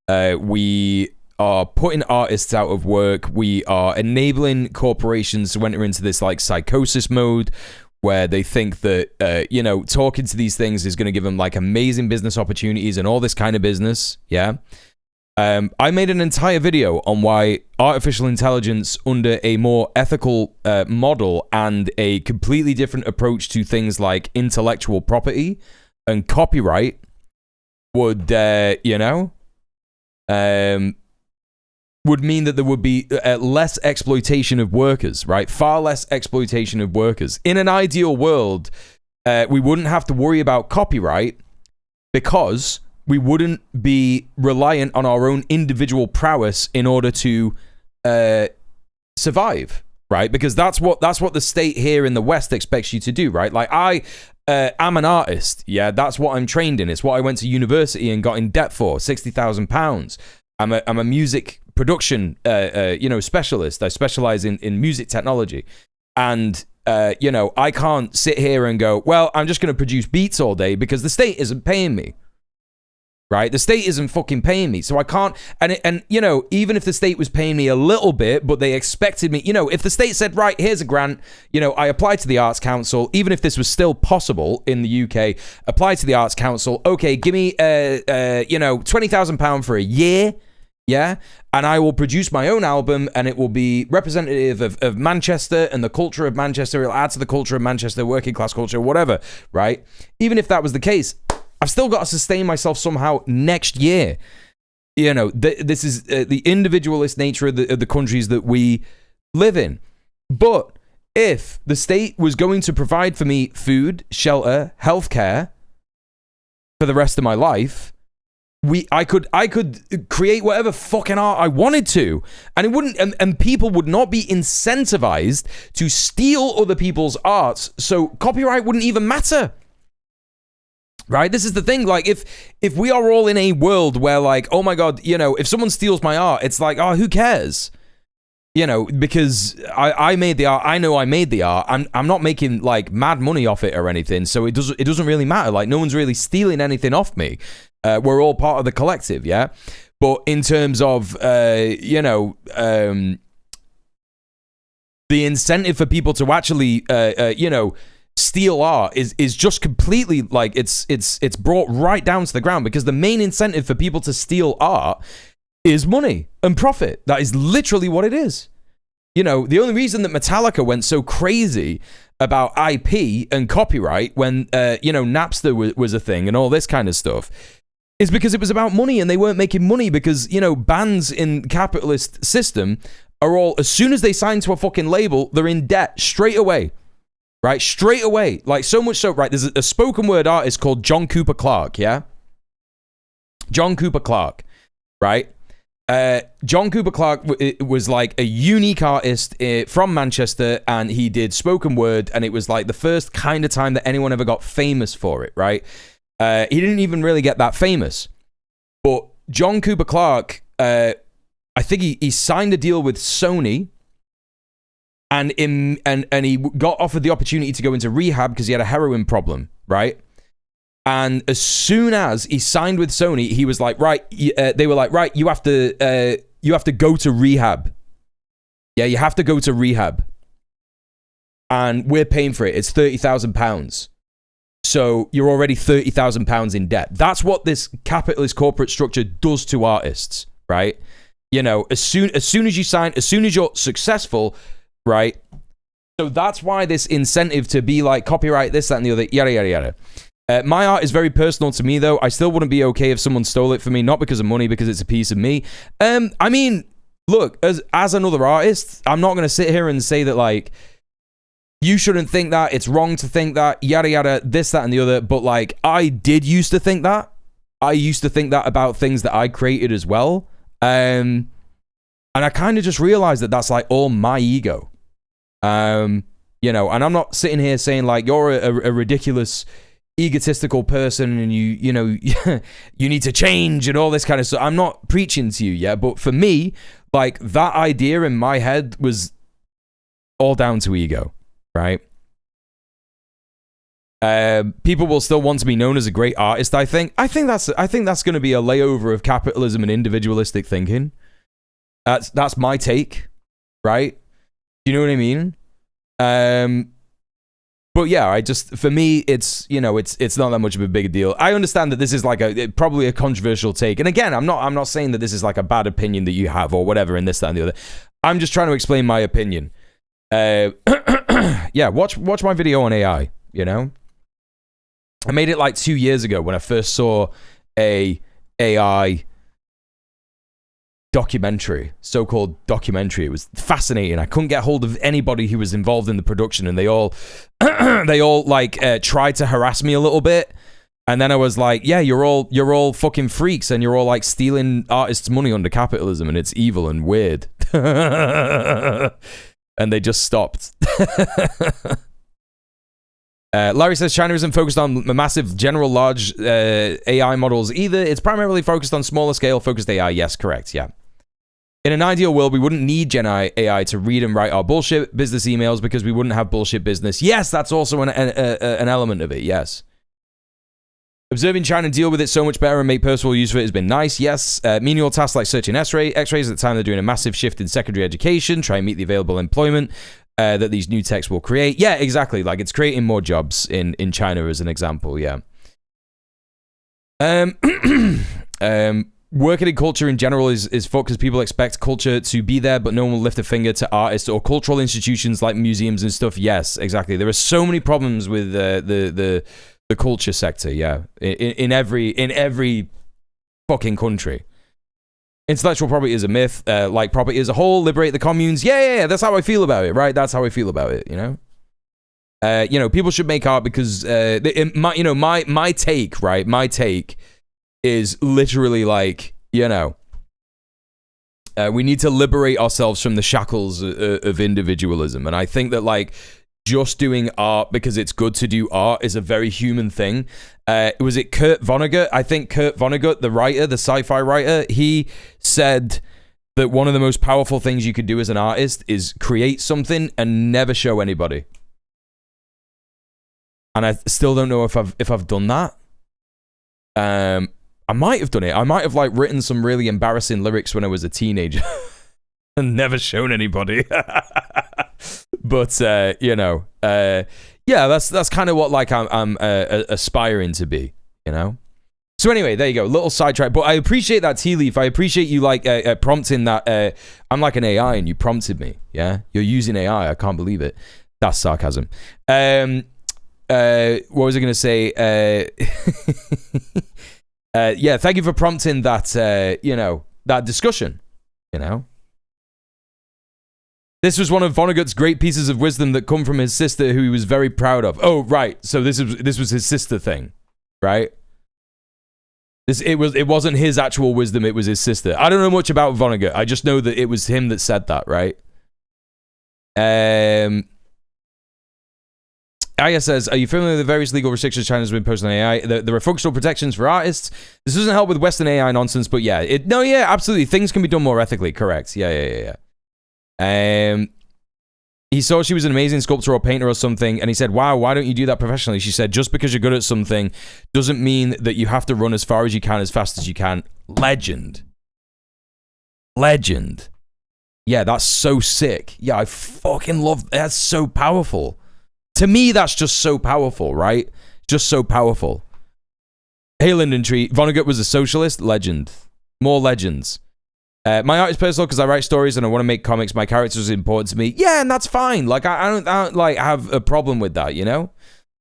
we are putting artists out of work. We are enabling corporations to enter into this like psychosis mode where they think that, you know, talking to these things is going to give them like amazing business opportunities and all this kind of business. Yeah. I made an entire video on why artificial intelligence under a more ethical model and a completely different approach to things like intellectual property and copyright would, you know, would mean that there would be less exploitation of workers, right? Far less exploitation of workers. In an ideal world, we wouldn't have to worry about copyright because we wouldn't be reliant on our own individual prowess in order to survive, right? Because that's what the state here in the West expects you to do, right? Like I'm an artist, yeah. That's what I'm trained in. It's what I went to university and got in debt for, £60,000. I'm a music production, you know, specialist. I specialize in music technology, and you know, I can't sit here and go, well, I'm just going to produce beats all day because the state isn't paying me. Right? The state isn't fucking paying me. So I can't, and you know, even if the state was paying me a little bit, but they expected me, you know, if the state said, right, here's a grant, you know, I applied to the Arts Council, even if this was still possible in the UK, apply to the Arts Council, okay, give me, you know, £20,000 for a year, yeah, and I will produce my own album, and it will be representative of Manchester and the culture of Manchester, it'll add to the culture of Manchester, working class culture, whatever, right? Even if that was the case, I've still got to sustain myself somehow next year. You know, this is the individualist nature of the countries that we live in. But if the state was going to provide for me food, shelter, healthcare for the rest of my life, I could create whatever fucking art I wanted to, and it wouldn't, and people would not be incentivized to steal other people's art, so copyright wouldn't even matter. Right? This is the thing, like, if we are all in a world where, like, oh my god, you know, if someone steals my art, it's like, oh, who cares? You know, because I made the art, I know I made the art, I'm not making, like, mad money off it or anything, so it doesn't really matter, like, no one's really stealing anything off me. We're all part of the collective, yeah? But in terms of, you know, the incentive for people to actually, you know, steal art is just completely like it's brought right down to the ground, because the main incentive for people to steal art is money and profit. That is literally what it is. You know, the only reason that Metallica went so crazy about IP and copyright when you know, Napster was a thing and all this kind of stuff is because it was about money, and they weren't making money because, you know, bands in capitalist system are all, as soon as they sign to a fucking label, they're in debt straight away. Right, straight away. Like, so much so, right, there's a spoken word artist called John Cooper Clarke, yeah? John Cooper Clarke, right? John Cooper Clarke was like a unique artist from Manchester, and he did spoken word, and it was like the first kind of time that anyone ever got famous for it, right? He didn't even really get that famous. But John Cooper Clarke, I think he signed a deal with Sony, and he got offered the opportunity to go into rehab because he had a heroin problem, right? And as soon as he signed with Sony, he was like, right, they were like, right, you have to go to rehab. Yeah, you have to go to rehab. And we're paying for it. It's £30,000. So you're already £30,000 in debt. That's what this capitalist corporate structure does to artists, right? You know, as soon as you sign, as soon as you're successful, right? So that's why this incentive to be like copyright this, that, and the other, yada, yada, yada. My art is very personal to me, though. I still wouldn't be okay if someone stole it from me, not because of money, because it's a piece of me. I mean, look, as another artist, I'm not going to sit here and say that, like, you shouldn't think that, it's wrong to think that, yada, yada, this, that, and the other. But, like, I did used to think that. I used to think that about things that I created as well. And I kind of just realized that that's, like, all my ego. You know, and I'm not sitting here saying, like, you're a ridiculous, egotistical person and you know, you need to change and all this kind of stuff. I'm not preaching to you yet, but for me, like, that idea in my head was all down to ego, right? People will still want to be known as a great artist, I think. I think that's going to be a layover of capitalism and individualistic thinking. That's my take, right? Do you know what I mean? But yeah, for me, it's, you know, it's not that much of a big deal. I understand that this is like probably a controversial take. And again, I'm not saying that this is like a bad opinion that you have or whatever in this, that, and the other. I'm just trying to explain my opinion. Yeah, watch my video on AI, you know? I made it like 2 years ago when I first saw a AI documentary, so-called documentary. It was fascinating. I couldn't get hold of anybody who was involved in the production, and they all like tried to harass me a little bit. And then I was like, yeah, you're all fucking freaks, and you're all like stealing artists' money under capitalism, and it's evil and weird. And they just stopped. Larry says China isn't focused on massive, general, large AI models either. It's primarily focused on smaller scale focused AI. Yes, correct. Yeah. In an ideal world, we wouldn't need Gen AI to read and write our bullshit business emails because we wouldn't have bullshit business. Yes, that's also an element of it. Yes. Observing China deal with it so much better and make personal use of it has been nice. Yes. Menial tasks like searching X-rays at the time they're doing a massive shift in secondary education, try and meet the available employment that these new techs will create. Yeah, exactly. Like, it's creating more jobs in China as an example. Yeah. Working in culture in general is fucked because people expect culture to be there, but no one will lift a finger to artists or cultural institutions like museums and stuff. Yes, exactly. There are so many problems with the culture sector. Yeah, in every fucking country. Intellectual property is a myth. Like property as a whole, liberate the communes. Yeah. That's how I feel about it. Right. That's how I feel about it. You know. You know, people should make art because my take, right? My take is literally like, you know, we need to liberate ourselves from the shackles of individualism. And I think that, like, just doing art because it's good to do art is a very human thing. Was it Kurt Vonnegut? I think Kurt Vonnegut, the writer, the sci-fi writer, he said that one of the most powerful things you could do as an artist is create something and never show anybody. And I still don't know if I've done that. I might have done it. I might have, like, written some really embarrassing lyrics when I was a teenager and never shown anybody. But you know, yeah, that's kind of what, like, I'm aspiring to be, you know. So anyway, there you go, little sidetrack. But I appreciate that, Tea Leaf. I appreciate you, like, prompting that. I'm like an AI, and you prompted me. Yeah, you're using AI. I can't believe it. That's sarcasm. What was I going to say? Yeah, thank you for prompting that, you know, that discussion, you know. This was one of Vonnegut's great pieces of wisdom that come from his sister, who he was very proud of. Oh, right. So this was his sister thing, right? It wasn't his actual wisdom, it was his sister. I don't know much about Vonnegut. I just know that it was him that said that, right? Aya says, are you familiar with the various legal restrictions China's been posting on AI? There are functional protections for artists. This doesn't help with Western AI nonsense, but yeah. Yeah, absolutely. Things can be done more ethically. Correct. Yeah. He saw she was an amazing sculptor or painter or something, and he said, wow, why don't you do that professionally? She said, just because you're good at something doesn't mean that you have to run as far as you can, as fast as you can. Legend. Yeah, that's so sick. Yeah, I fucking love, that's so powerful. To me, that's just so powerful, right? Just so powerful. Hey, Linden Tree, Vonnegut was a socialist? Legend. More legends. My art is personal because I write stories and I want to make comics. My characters are important to me. Yeah, and that's fine. Like, I don't like have a problem with that, you know?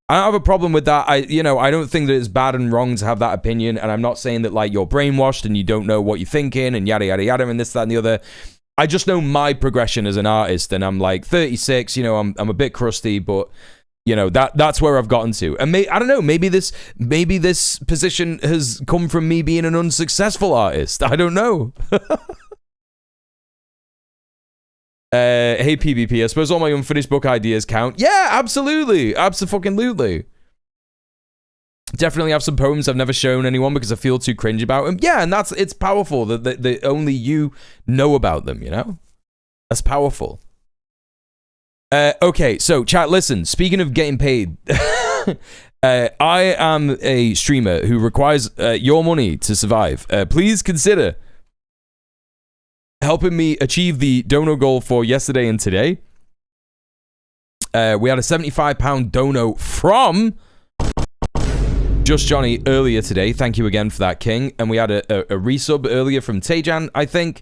I don't have a problem with that. I don't think that it's bad and wrong to have that opinion, and I'm not saying that like you're brainwashed and you don't know what you're thinking and yada yada yada and this, that, and the other. I just know my progression as an artist, and I'm like 36. I'm a bit crusty, but that's where I've gotten to. And I don't know. Maybe this position has come from me being an unsuccessful artist. I don't know. Hey PvP, I suppose all my unfinished book ideas count. Yeah, absolutely. Absolutely. Definitely have some poems I've never shown anyone because I feel too cringe about them. Yeah, and it's powerful that only you know about them, That's powerful. Okay, so chat, listen, speaking of getting paid, I am a streamer who requires your money to survive. Please consider helping me achieve the dono goal for yesterday and today. We had a £75 dono from Just Johnny earlier today. Thank you again for that, King. And we had a resub earlier from Tejan, I think.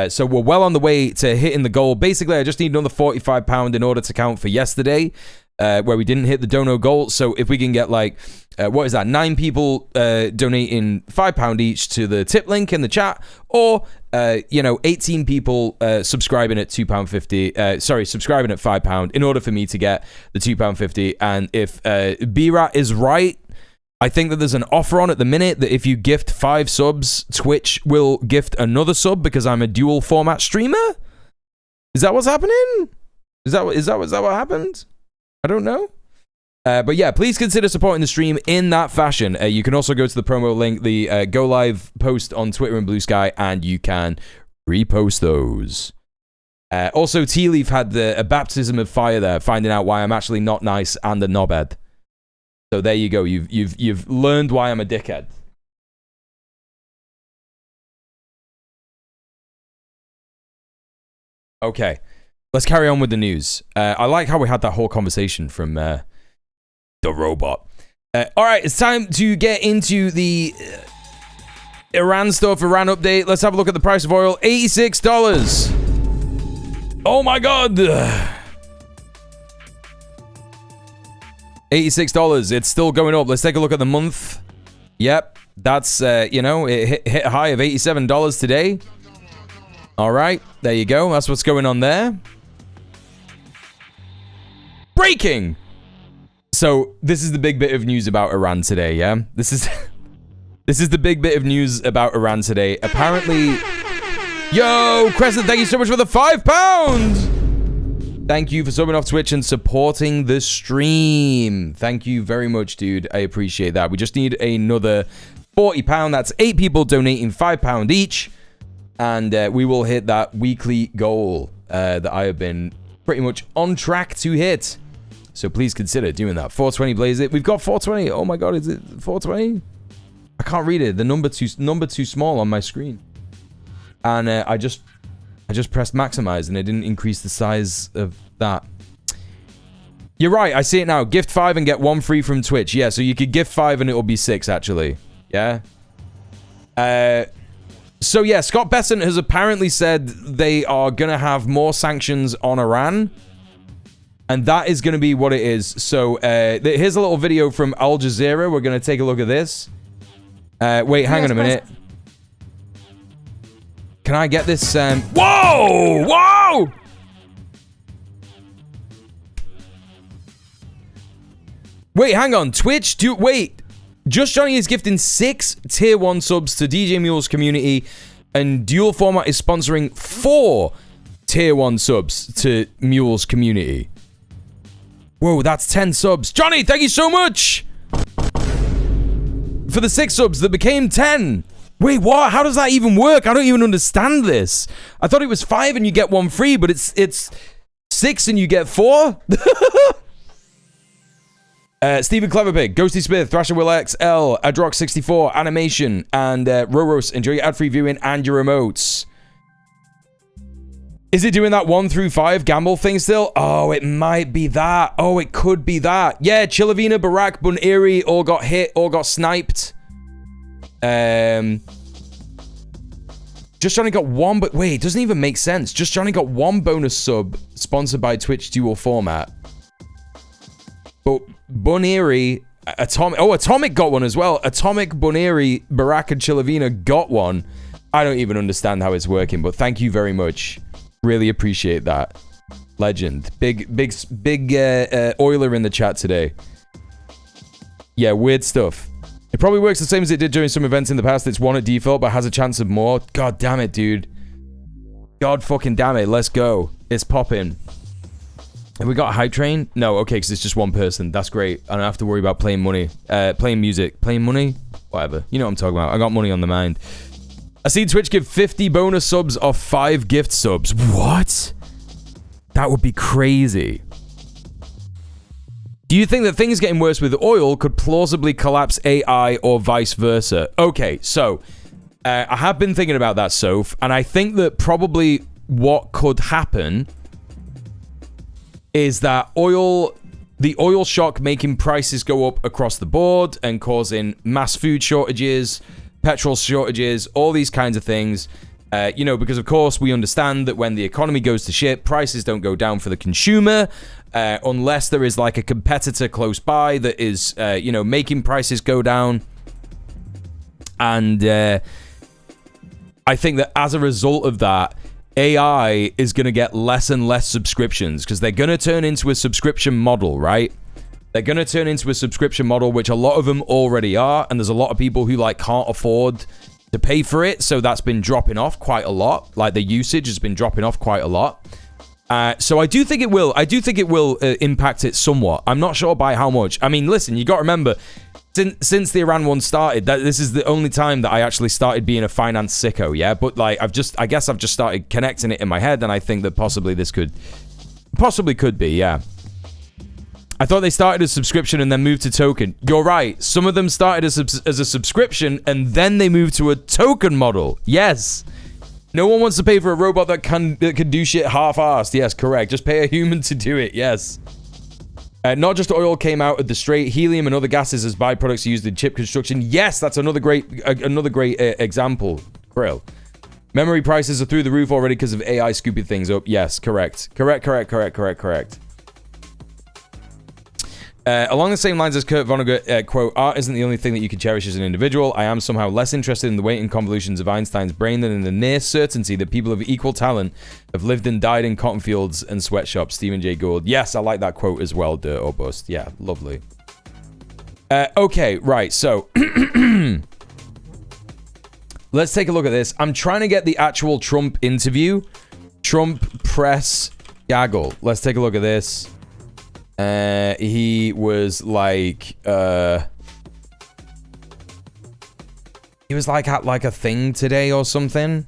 So we're well on the way to hitting the goal. Basically, I just need another £45 in order to count for yesterday, where we didn't hit the dono goal. So if we can get 9 people donating £5 each to the tip link in the chat, or 18 people subscribing at £2.50. Subscribing at £5 in order for me to get the £2.50. And if B-Rat is right, I think that there's an offer on at the minute that if you gift 5 subs, Twitch will gift another sub because I'm a dual format streamer. Is that what's happening? Is that what happened? I don't know. But yeah, please consider supporting the stream in that fashion. You can also go to the promo link, the go live post on Twitter and Blue Sky, and you can repost those. Also, Tea Leaf had a baptism of fire there, finding out why I'm actually not nice and a knobhead. So there you go. You've learned why I'm a dickhead. Okay, let's carry on with the news. I like how we had that whole conversation from the robot. All right, it's time to get into the Iran stuff, Iran update. Let's have a look at the price of oil. $86. Oh my God. $86. It's still going up. Let's take a look at the month. Yep, that's it hit a high of $87 today. All right, there you go. That's what's going on there. Breaking. So this is the big bit of news about Iran today. Yeah, this is the big bit of news about Iran today. Apparently, yo, Crescent, thank you so much for the £5. Thank you for subbing off Twitch and supporting the stream. Thank you very much, dude. I appreciate that. We just need another £40. That's 8 people donating £5 each. And we will hit that weekly goal that I have been pretty much on track to hit. So please consider doing that. 420 blaze it. We've got 420. Oh my God, is it 420? I can't read it. The number too small on my screen. And I just pressed maximize and it didn't increase the size of that. You're right, I see it now. Gift 5 and get 1 free from Twitch. Yeah, so you could gift 5 and it will be 6 actually. Yeah. So yeah, Scott Bessent has apparently said they are gonna have more sanctions on Iran. And that is gonna be what it is. So here's a little video from Al Jazeera. We're gonna take a look at this. Wait, hang on a minute. Can I get this? Whoa! Whoa! Wait, hang on. Twitch, wait. Just Johnny is gifting 6 tier 1 subs to djmuel's community, and Dual Format is sponsoring 4 tier 1 subs to Mule's community. Whoa, that's 10 subs. Johnny, thank you so much for the 6 subs that became 10. Wait, what? How does that even work? I don't even understand this. I thought it was 5 and you get 1 free, but it's 6 and you get 4? Stephen Cleverpig, Ghosty Smith, Thrasher Will XL, Adrox64, Animation, and Roros. Enjoy your ad-free viewing and your emotes. Is it doing that 1 through 5 gamble thing still? Oh, it might be that. Oh, it could be that. Yeah, Chilavina, Barak, Buniri all got hit, all got sniped. Just Johnny got 1, but wait, it doesn't even make sense. Just Johnny got 1 bonus sub sponsored by Twitch Dual Format. But Boneri, Atomic got one as well. Atomic, Boneri, Barack, and Chilavina got one. I don't even understand how it's working, but thank you very much. Really appreciate that. Legend. Big oiler in the chat today. Yeah, weird stuff. It probably works the same as it did during some events in the past. It's one at default, but has a chance of more. God damn it, dude. God fucking damn it. Let's go. It's popping. Have we got a hype train? No, okay, because it's just one person. That's great. I don't have to worry about playing money. Playing music. Playing money? Whatever. You know what I'm talking about. I got money on the mind. I see Twitch give 50 bonus subs off 5 gift subs. What? That would be crazy. Do you think that things getting worse with oil could plausibly collapse AI or vice versa? Okay, so I have been thinking about that, Soph, and I think that probably what could happen is that the oil shock making prices go up across the board and causing mass food shortages, petrol shortages, all these kinds of things. You know, because of course we understand that when the economy goes to shit, prices don't go down for the consumer unless there is like a competitor close by that is, you know, making prices go down. And I think that as a result of that, AI is going to get less and less subscriptions because they're going to turn into a subscription model, right? They're going to turn into a subscription model, which a lot of them already are. And there's a lot of people who like can't afford to pay for it. So that's been dropping off quite a lot. Like the usage has been dropping off quite a lot. So I do think it will. I do think it will impact it somewhat. I'm not sure by how much. I mean, listen, you got to remember, since the Iran one started, this is the only time that I actually started being a finance sicko, yeah? But like, I guess I've just started connecting it in my head, and I think that possibly this could be, yeah. I thought they started as subscription and then moved to token. You're right. Some of them started as a subscription and then they moved to a token model. Yes. No one wants to pay for a robot that can do shit half-assed. Yes, correct. Just pay a human to do it. Yes. Not just oil came out of the Strait. Helium and other gases as byproducts used in chip construction. Yes, that's another great example. Grill. Memory prices are through the roof already because of AI scooping things up. Yes, correct. Correct. Along the same lines as Kurt Vonnegut, quote, art isn't the only thing that you can cherish as an individual. I am somehow less interested in the weight and convolutions of Einstein's brain than in the near certainty that people of equal talent have lived and died in cotton fields and sweatshops. Stephen J. Gould. Yes, I like that quote as well, Dirt or Bust. Yeah, lovely. Okay, right, so let's take a look at this. I'm trying to get the actual Trump interview. Trump press gaggle. Let's take a look at this. He was like, he was like at like a thing today or something.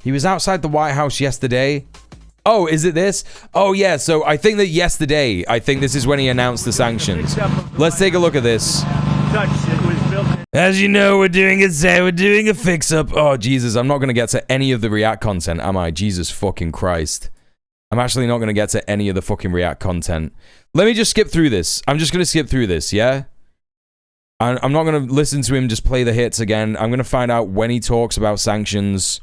He was outside the White House yesterday. Oh, is it this? Oh, yeah. So I think that yesterday, I think this is when he announced the sanctions. Let's take a look at this. As you know, we're doing a fix-up. Oh, Jesus, I'm not going to get to any of the React content, am I? Jesus fucking Christ. I'm actually not going to get to any of the fucking React content. Let me just skip through this. I'm just going to skip through this, yeah? I'm not going to listen to him just play the hits again. I'm going to find out when he talks about sanctions.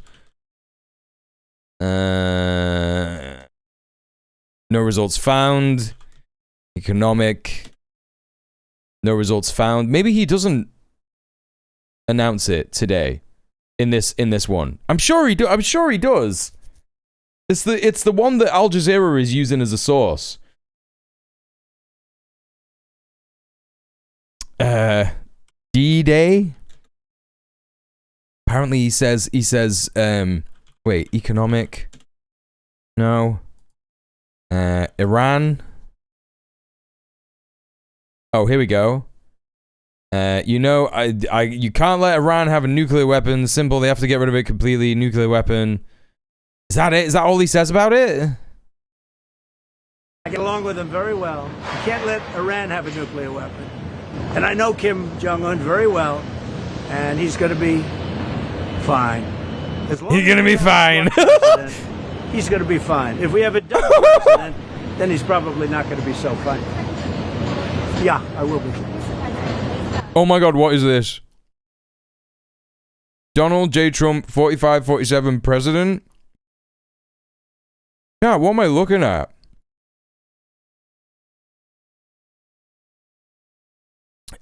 No results found. Economic. No results found. Maybe he doesn't announce it today in this one. I'm sure he does. It's the one that Al Jazeera is using as a source. D-Day. Apparently he says wait, economic. No. Iran. Oh, here we go. You know, you can't let Iran have a nuclear weapon. Simple, they have to get rid of it completely. Nuclear weapon. Is that it? Is that all he says about it? I get along with him very well. You can't let Iran have a nuclear weapon. And I know Kim Jong-un very well, and he's going to be fine. He's going to be fine. He's going to be fine. If we have a double president, then he's probably not going to be so fine. Yeah, I will be. Oh my God, what is this? Donald J. Trump, 45, 47, president. Yeah, what am I looking at?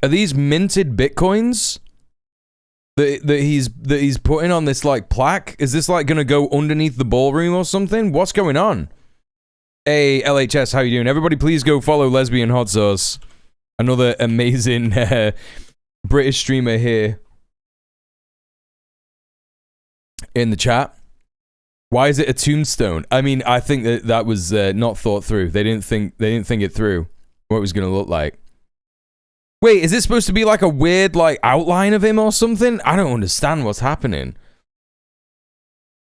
Are these minted bitcoins that he's putting on this like plaque? Is this like gonna go underneath the ballroom or something? What's going on? Hey LHS, how you doing? Everybody, please go follow Lesbian Hot Sauce, another amazing British streamer here in the chat. Why is it a tombstone? I mean, I think that was not thought through. They didn't think it through what it was gonna look like. Wait, is it supposed to be like a weird like outline of him or something? I don't understand what's happening.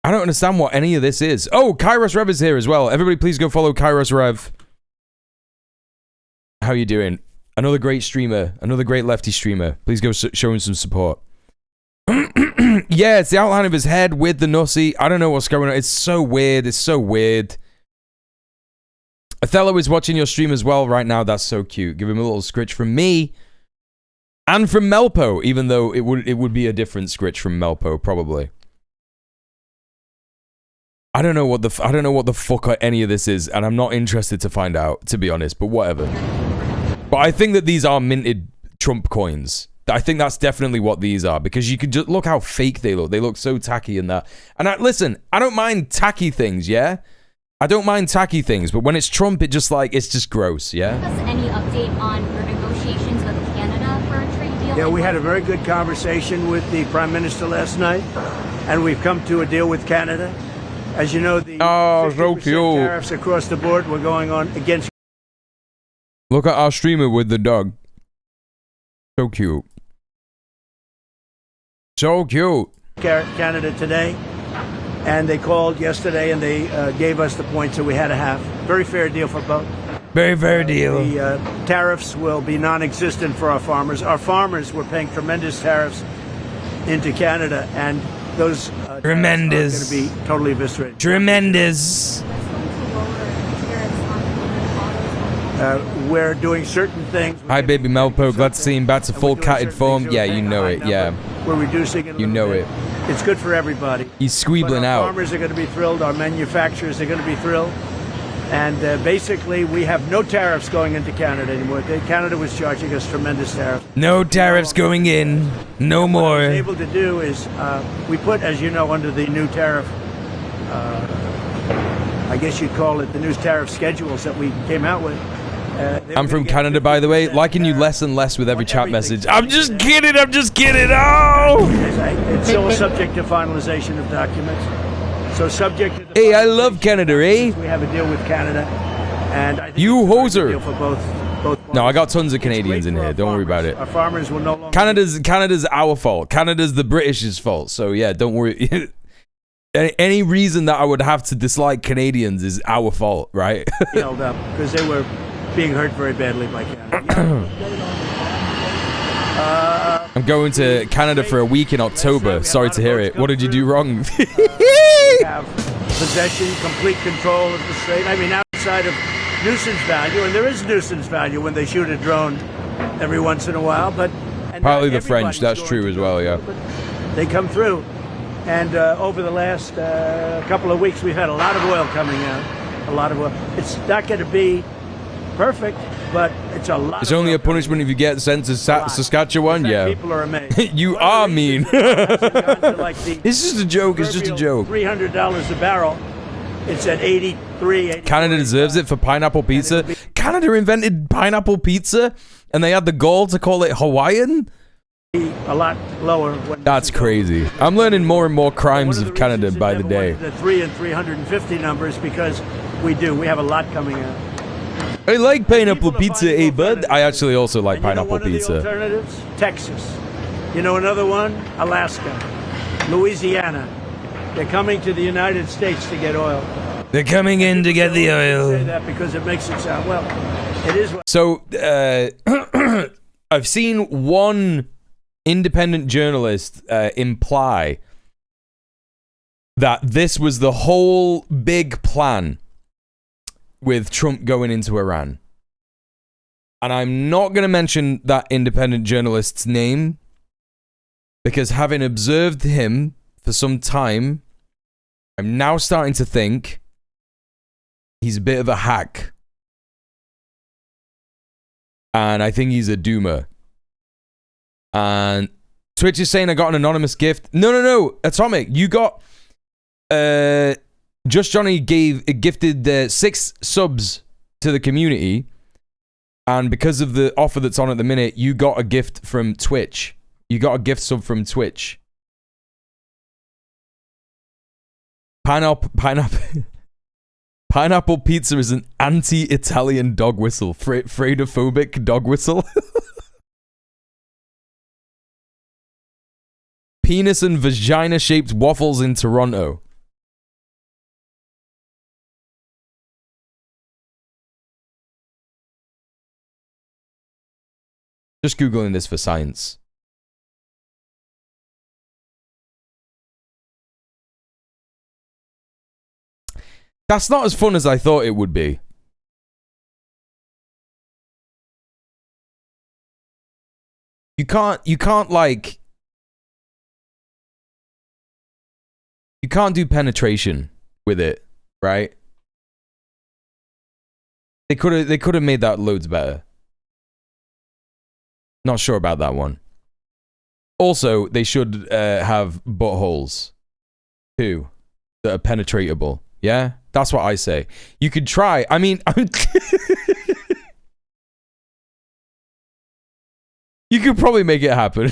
I don't understand what any of this is. Oh, Kairos Rev is here as well. Everybody please go follow Kairos Rev. How you doing? Another great streamer, another great lefty streamer. Please go show him some support. Yeah, it's the outline of his head with the nussie. I don't know what's going on. It's so weird. It's so weird. Othello is watching your stream as well right now. That's so cute. Give him a little scritch from me. And from Melpo, even though it would be a different scritch from Melpo, probably. I don't know what the fuck any of this is, and I'm not interested to find out, to be honest, but whatever. But I think that these are minted Trump coins. I think that's definitely what these are, because you could just look how fake they look. They look so tacky in that. And listen, I don't mind tacky things, yeah? I don't mind tacky things, but when it's Trump, it's just gross, yeah? Has any update on your negotiations with Canada for a trade deal? Yeah, we had a very good conversation with the Prime Minister last night, and we've come to a deal with Canada. As you know, the 50% tariffs across the board were going on against... Look at our streamer with the dog. So cute. So cute. Canada today, and they called yesterday and they gave us the points that we had to have. Very fair deal for both. Very fair deal. The tariffs will be non-existent for our farmers. Our farmers were paying tremendous tariffs into Canada, and those tremendous are going to be totally eviscerated. Tremendous. We're doing certain things. Hi, baby Melpo. Glad to see him back to full catted form. Yeah, you know it. Yeah. We're reducing it. You know it. It's good for everybody. He's squeebling out. Our farmers are going to be thrilled. Our manufacturers are going to be thrilled. And basically, we have no tariffs going into Canada anymore. Canada was charging us tremendous tariffs. No tariffs going in. No more. What I was able to do is we put, as you know, under the new tariff. I guess you'd call it the new tariff schedules that we came out with. I'm from Canada, by the way. Liking you less and less with every chat message. I'm just kidding. I'm just kidding. Oh! It's still subject to finalization of documents. So subject to... Hey, I love Canada, eh? We have a deal with Canada. And I think you hoser. Deal for both no, I got tons of Canadians in here. Don't worry about it. Our farmers will no longer... Canada's our fault. Canada's the British's fault. So, yeah, don't worry. Any reason that I would have to dislike Canadians is our fault, right? Held up because they were being hurt very badly by Canada. I'm going to Canada for a week in October. Sorry to hear it. What did you do wrong? We have possession, complete control of the state. I mean, outside of nuisance value, and there is nuisance value when they shoot a drone every once in a while, but... Partly the French, that's true as well, yeah. They come through, and over the last couple of weeks, we've had a lot of oil coming out. A lot of oil. It's not going to be perfect, but it's a lot. It's only a punishment if you get sent to Saskatchewan, yeah. People are amazed. You are mean. It's just a joke. It's just a joke. $300 a barrel. It's at 83. Canada deserves it for pineapple pizza. Canada invented pineapple pizza, and they had the gall to call it Hawaiian. A lot lower. That's crazy. I'm learning more and more crimes of Canada by the day. The 3 and 350 numbers because we have a lot coming out. I like pineapple pizza, eh, bud? I actually also like pineapple pizza. Of the alternatives? Texas. You know another one? Alaska. Louisiana. They're coming to the United States to get oil. They're coming in to get the oil. I say that because it makes it sound, well, it is. So, I've seen one independent journalist imply that this was the whole big plan with Trump going into Iran. And I'm not going to mention that independent journalist's name Because having observed him for some time, I'm now starting to think he's a bit of a hack. And I think he's a doomer. And Twitch is saying I got an anonymous gift. No. Atomic, you got... Just Johnny gifted 6 subs to the community. And because of the offer that's on at the minute, you got a gift from Twitch. You got a gift sub from Twitch. Pineapple pizza is an anti-Italian dog whistle. Freudophobic dog whistle. Penis and vagina-shaped waffles in Toronto. Just Googling this for science. That's not as fun as I thought it would be. You can't like... You can't do penetration with it, right? They could have made that loads better. Not sure about that one. Also, they should have buttholes too that are penetratable. Yeah, that's what I say. You could try. I mean, you could probably make it happen.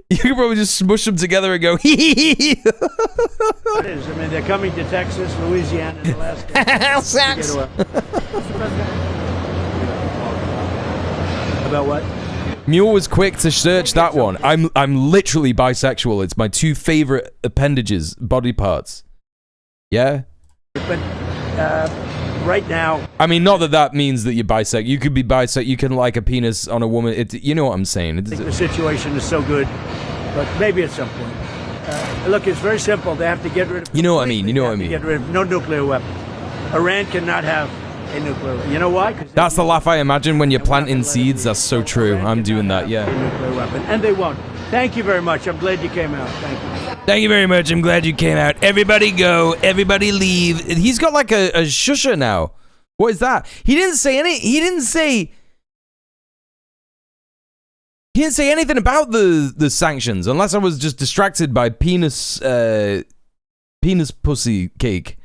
You could probably just smush them together and go. It is. I mean, they're coming to Texas, Louisiana, and Alaska. Sex. About what? Mule was quick to search that one. I'm literally bisexual. It's my 2 favorite appendages, body parts. Yeah. But right now, I mean, not that means that you're bisexual. You could be bisexual. You can like a penis on a woman. You know what I'm saying? I think the situation is so good, but maybe at some point. Look, it's very simple. They have to get rid of. You know what I mean? You know what I mean? Get rid of no nuclear weapons. Iran cannot have a nuclear weapon. You know why? That's the laugh I imagine when you're planting seeds. That's so true. I'm doing that. Yeah. A nuclear weapon, and they won't. Thank you very much. I'm glad you came out. Thank you. Thank you very much. I'm glad you came out. Everybody go. Everybody leave. He's got like a shusher now. What is that? He didn't say anything about the sanctions, unless I was just distracted by penis pussy cake.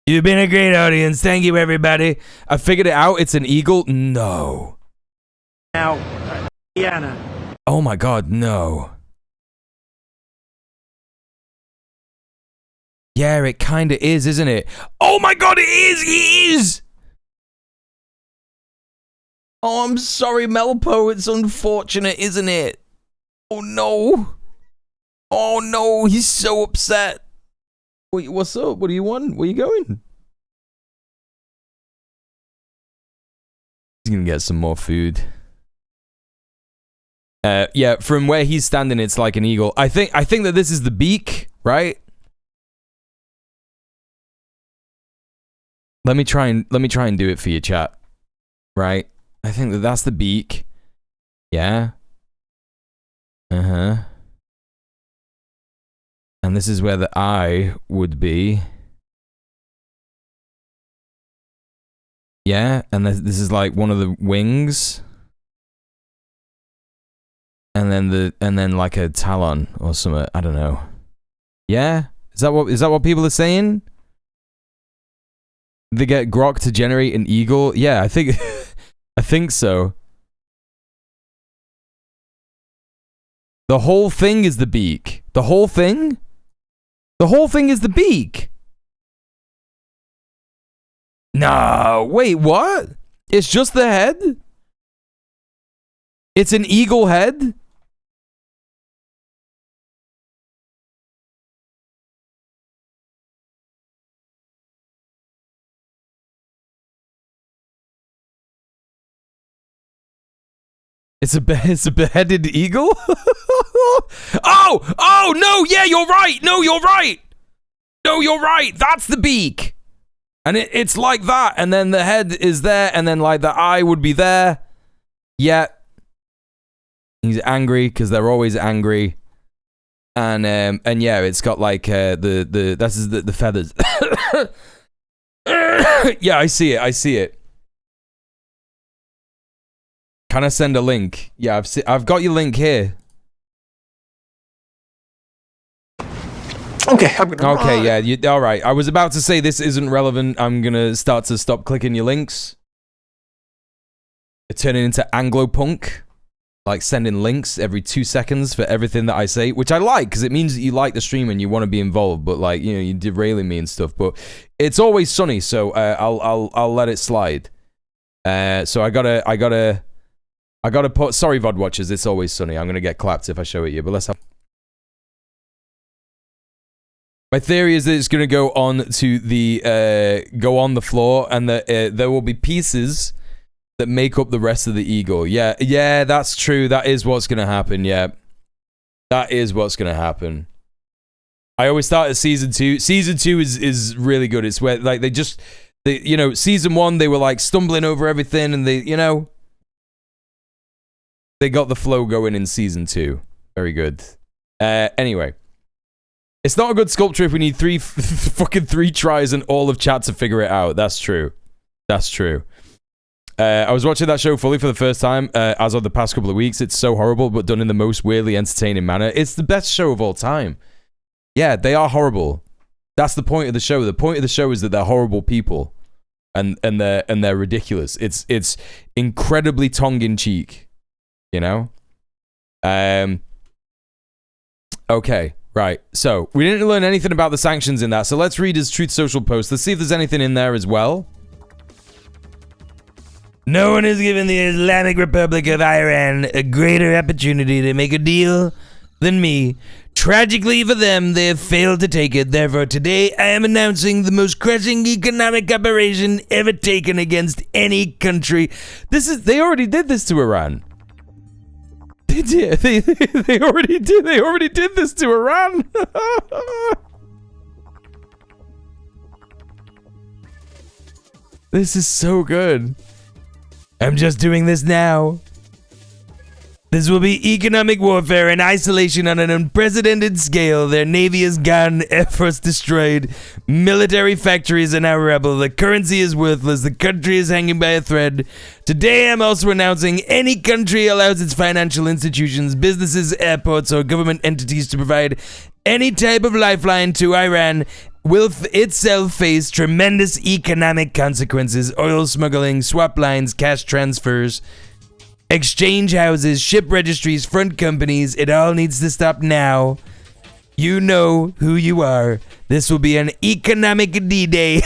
You've been a great audience. Thank you, everybody. I figured it out. It's an eagle. No. Now, Diana. Oh my God, no. Yeah, it kind of is, isn't it? Oh my God, it is! It is! Oh, I'm sorry, Melpo. It's unfortunate, isn't it? Oh no. Oh no, he's so upset. Wait, what's up? What do you want? Where you going? He's gonna get some more food. Yeah, from where he's standing, it's like an eagle. I think that this is the beak, right? Let me try and do it for you, chat. Right? I think that that's the beak. Yeah. And this is where the eye would be. Yeah, and this is like one of the wings. And then like a talon or something. I don't know. Yeah? Is that what people are saying? They get Grok to generate an eagle? Yeah, I think I think so. The whole thing is the beak. The whole thing? The whole thing is the beak. No, wait, what? It's just the head? It's an eagle head? It's a beheaded eagle? Oh, no, yeah, you're right. No, you're right. No, you're right. That's the beak. And it's like that. And then the head is there. And then like the eye would be there. Yeah. He's angry because they're always angry. And yeah, it's got like the feathers. Yeah, I see it. Can I send a link? Yeah, I've got your link here. Okay, I'm gonna. Okay, yeah, all right. I was about to say this isn't relevant. I'm gonna start to stop clicking your links. It's turning into Anglo-punk, like sending links every 2 seconds for everything that I say, which I like because it means that you like the stream and you want to be involved. But like, you know, you're derailing me and stuff. But it's always sunny, so I'll let it slide. So I gotta put. Sorry, VOD watchers. It's always sunny. I'm gonna get clapped if I show it you. But let's have. My theory is that it's going to go on to go on the floor, and that there will be pieces that make up the rest of the eagle. Yeah, that's true. That is what's going to happen. Yeah, that is what's going to happen. I always start at season 2. Season 2 is really good. It's where like they season 1 they were like stumbling over everything, and they got the flow going in season 2. Very good. Anyway. It's not a good sculpture if we need fucking 3 tries and all of chat to figure it out. That's true. That's true. I was watching that show fully for the first time as of the past couple of weeks. It's so horrible, but done in the most weirdly entertaining manner. It's the best show of all time. Yeah, they are horrible. That's the point of the show. The point of the show is that they're horrible people, and they're ridiculous. It's incredibly tongue-in-cheek, you know. Okay. Right, so we didn't learn anything about the sanctions in that, so let's read his Truth Social post. Let's see if there's anything in there as well. No one has given the Islamic Republic of Iran a greater opportunity to make a deal than me. Tragically for them, they have failed to take it. Therefore, today I am announcing the most crushing economic operation ever taken against any country. They already did this to Iran. They did. They already did. They already did this to Iran. This is so good. I'm just doing this now. This will be economic warfare and isolation on an unprecedented scale. Their navy is gone, air force destroyed, military factories are now rebel, the currency is worthless, the country is hanging by a thread. Today I'm also announcing any country allows its financial institutions, businesses, airports, or government entities to provide any type of lifeline to Iran will itself face tremendous economic consequences. Oil smuggling, swap lines, cash transfers, exchange houses, ship registries, front companies, it all needs to stop now. You know who you are. This will be an economic D-Day,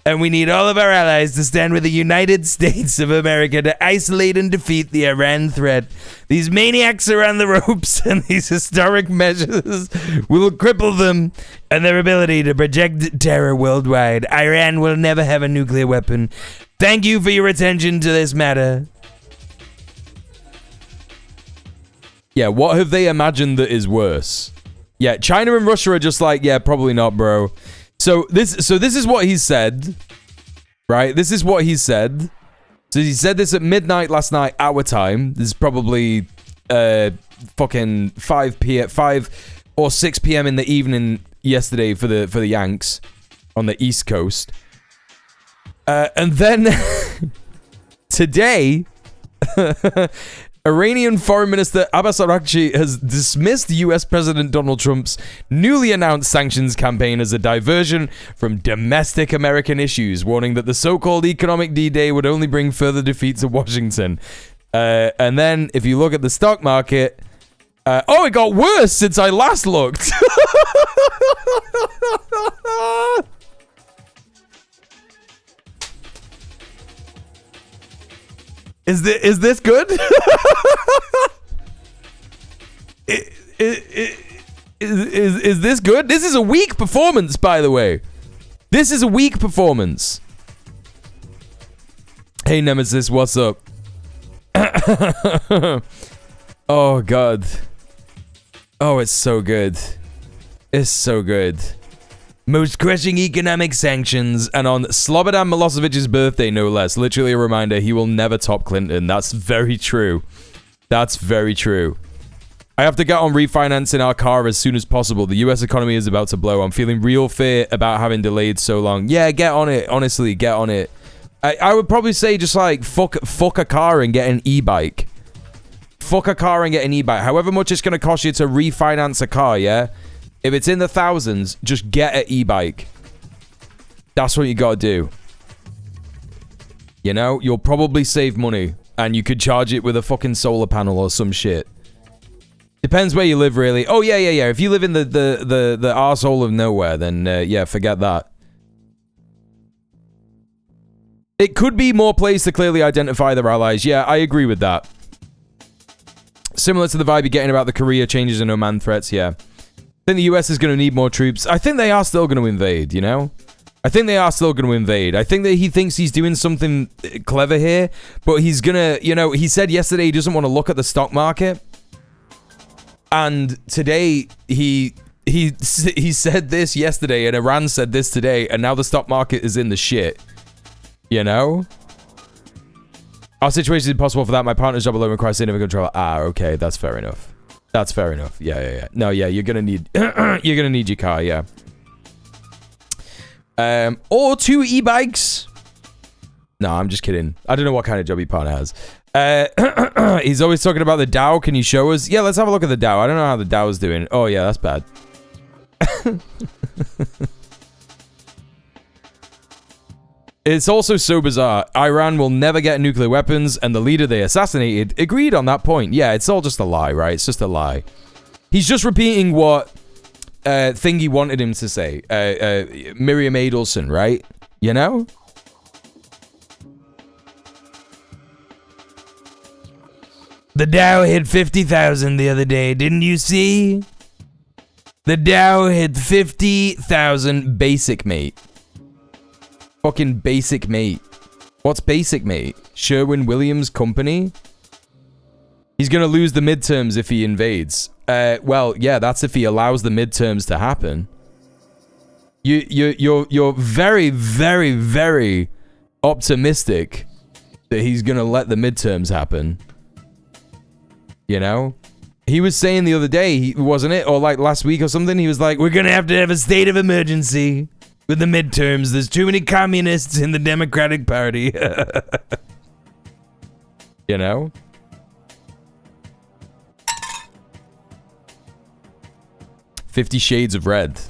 and we need all of our allies to stand with the United States of America to isolate and defeat the Iran threat. These maniacs are on the ropes, and these historic measures will cripple them and their ability to project terror worldwide. Iran will never have a nuclear weapon. Thank you for your attention to this matter. Yeah, what have they imagined that is worse? Yeah, China and Russia are just like, yeah, probably not, bro. So this is what he said, right? This is what he said. So he said this at midnight last night, our time. This is probably fucking 5 or 6 p.m. in the evening yesterday for the Yanks on the East Coast. And then today, Iranian Foreign Minister Abbas Araghchi has dismissed US President Donald Trump's newly announced sanctions campaign as a diversion from domestic American issues, warning that the so-called economic D-Day would only bring further defeat to Washington. And then, if you look at the stock market, it got worse since I last looked. Is this good? Is this good? This is a weak performance, by the way. This is a weak performance. Hey, Nemesis, what's up? Oh, God. Oh, it's so good. It's so good. Most crushing economic sanctions, and on Slobodan Milosevic's birthday, no less. Literally a reminder, he will never top Clinton. That's very true. That's very true. I have to get on refinancing our car as soon as possible. The US economy is about to blow. I'm feeling real fear about having delayed so long. Yeah, get on it. Honestly, get on it. I would probably say just like fuck a car and get an e-bike. Fuck a car and get an e-bike. However much it's going to cost you to refinance a car, yeah? If it's in the thousands, just get an e-bike. That's what you got to do. You know, you'll probably save money. And you could charge it with a fucking solar panel or some shit. Depends where you live, really. Oh, yeah. If you live in the arsehole of nowhere, then, yeah, forget that. It could be more plays to clearly identify their allies. Yeah, I agree with that. Similar to the vibe you're getting about the Korea changes and Oman threats, yeah. I think the US is going to need more troops. I think they are still going to invade, you know? I think they are still going to invade. I think that he thinks he's doing something clever here, but he's going to, you know, he said yesterday he doesn't want to look at the stock market. And today he said this yesterday, and Iran said this today, and now the stock market is in the shit. You know? Our situation is impossible for that. My partner's job alone requires significant travel. Ah, okay, that's fair enough. That's fair enough. Yeah. No, yeah, you're gonna need you're gonna need your car, yeah. Or 2 e-bikes. No, I'm just kidding. I don't know what kind of job your partner has. He's always talking about the Dow. Can you show us? Yeah, let's have a look at the Dow. I don't know how the Dow is doing. Oh, yeah, that's bad. It's also so bizarre. Iran will never get nuclear weapons, and the leader they assassinated agreed on that point. Yeah, it's all just a lie, right? It's just a lie. He's just repeating what Thingy wanted him to say. Miriam Adelson, right? You know? The Dow hit 50,000 the other day, didn't you see? The Dow hit 50,000 basic, mate. Fucking basic, mate. What's basic, mate? Sherwin-Williams Company? He's gonna lose the midterms if he invades. Well, yeah, that's if he allows the midterms to happen. You're very, very, very optimistic that he's gonna let the midterms happen. You know? He was saying the other day, wasn't it? Or like last week or something, he was like, we're gonna have to have a state of emergency with the midterms. There's too many communists in the Democratic Party. You know? $50 Shades of Red.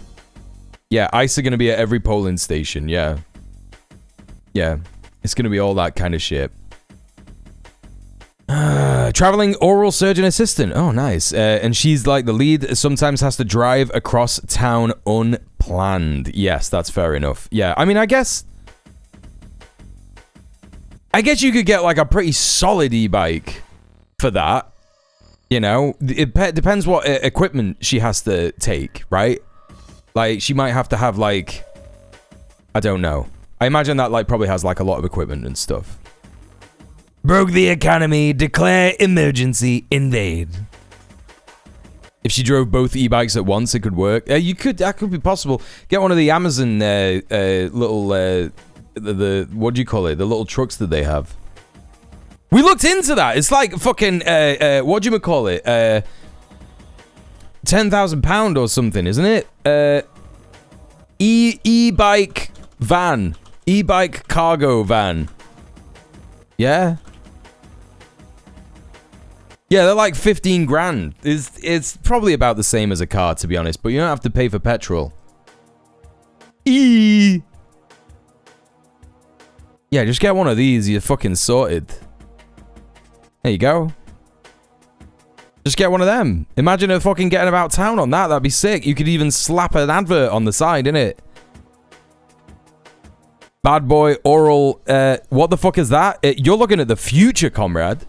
Yeah, ICE are gonna be at every polling station, yeah. Yeah, it's gonna be all that kind of shit. Traveling oral surgeon assistant. Oh, nice. And she's like the lead. Sometimes has to drive across town unplanned. Yes, that's fair enough. Yeah, I mean, I guess you could get like a pretty solid e-bike for that. You know, it depends what equipment she has to take, right? Like, she might have to have like, I don't know. I imagine that like probably has like a lot of equipment and stuff. Broke the economy, declare emergency, invade. If she drove both e-bikes at once, it could work. That could be possible. Get one of the Amazon little the what do you call it? The little trucks that they have. We looked into that. It's like fucking what do you call it? £10,000 or something, isn't it? E-bike van, e-bike cargo van. Yeah. Yeah, they're like 15 grand. It's probably about the same as a car, to be honest, but you don't have to pay for petrol. Yeah, just get one of these, you're fucking sorted. There you go. Just get one of them. Imagine her fucking getting about town on that. That'd be sick. You could even slap an advert on the side, innit? Bad boy oral. What the fuck is that? You're looking at the future, comrade.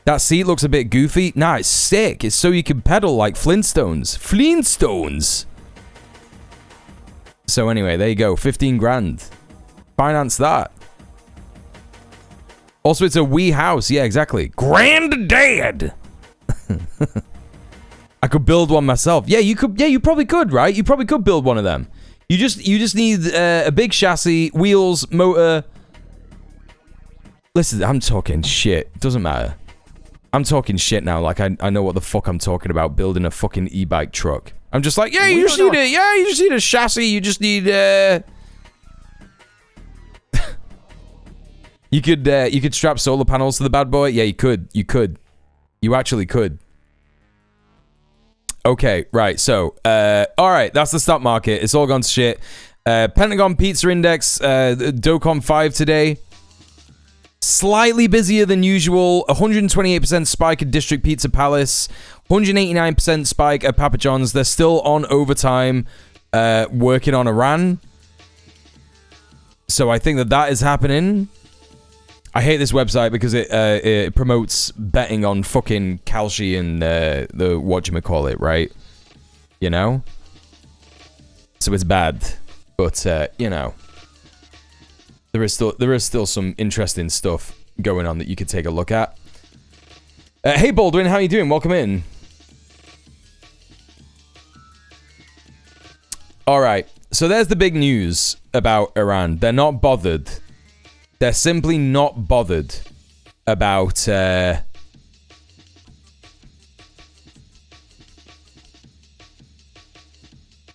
That seat looks a bit goofy. Nah, it's sick. It's so you can pedal like Flintstones. Flintstones. So anyway, there you go. 15 grand. Finance that. Also, it's a wee house. Yeah, exactly. Granddad. I could build one myself. Yeah, you could. Yeah, you probably could, right? You probably could build one of them. You just need a big chassis, wheels, motor. Listen, I'm talking shit. Doesn't matter. I'm talking shit now. Like, I know what the fuck I'm talking about, building a fucking e-bike truck. I'm just like, yeah, you just need a chassis. You just need, you could strap solar panels to the bad boy. Yeah, you could. You actually could. Okay, right. So, all right, that's the stock market. It's all gone to shit. Pentagon Pizza Index, DOCOM 5 today. Slightly busier than usual. 128% spike at District Pizza Palace. 189% spike at Papa John's. They're still on overtime, working on Iran. So I think that is happening. I hate this website because it promotes betting on fucking Kalshi and the whatchamacallit, right? You know? So it's bad. But, you know. There is still some interesting stuff going on that you could take a look at. Hey Baldwin, how you doing? Welcome in. Alright, so there's the big news about Iran. They're not bothered. They're simply not bothered about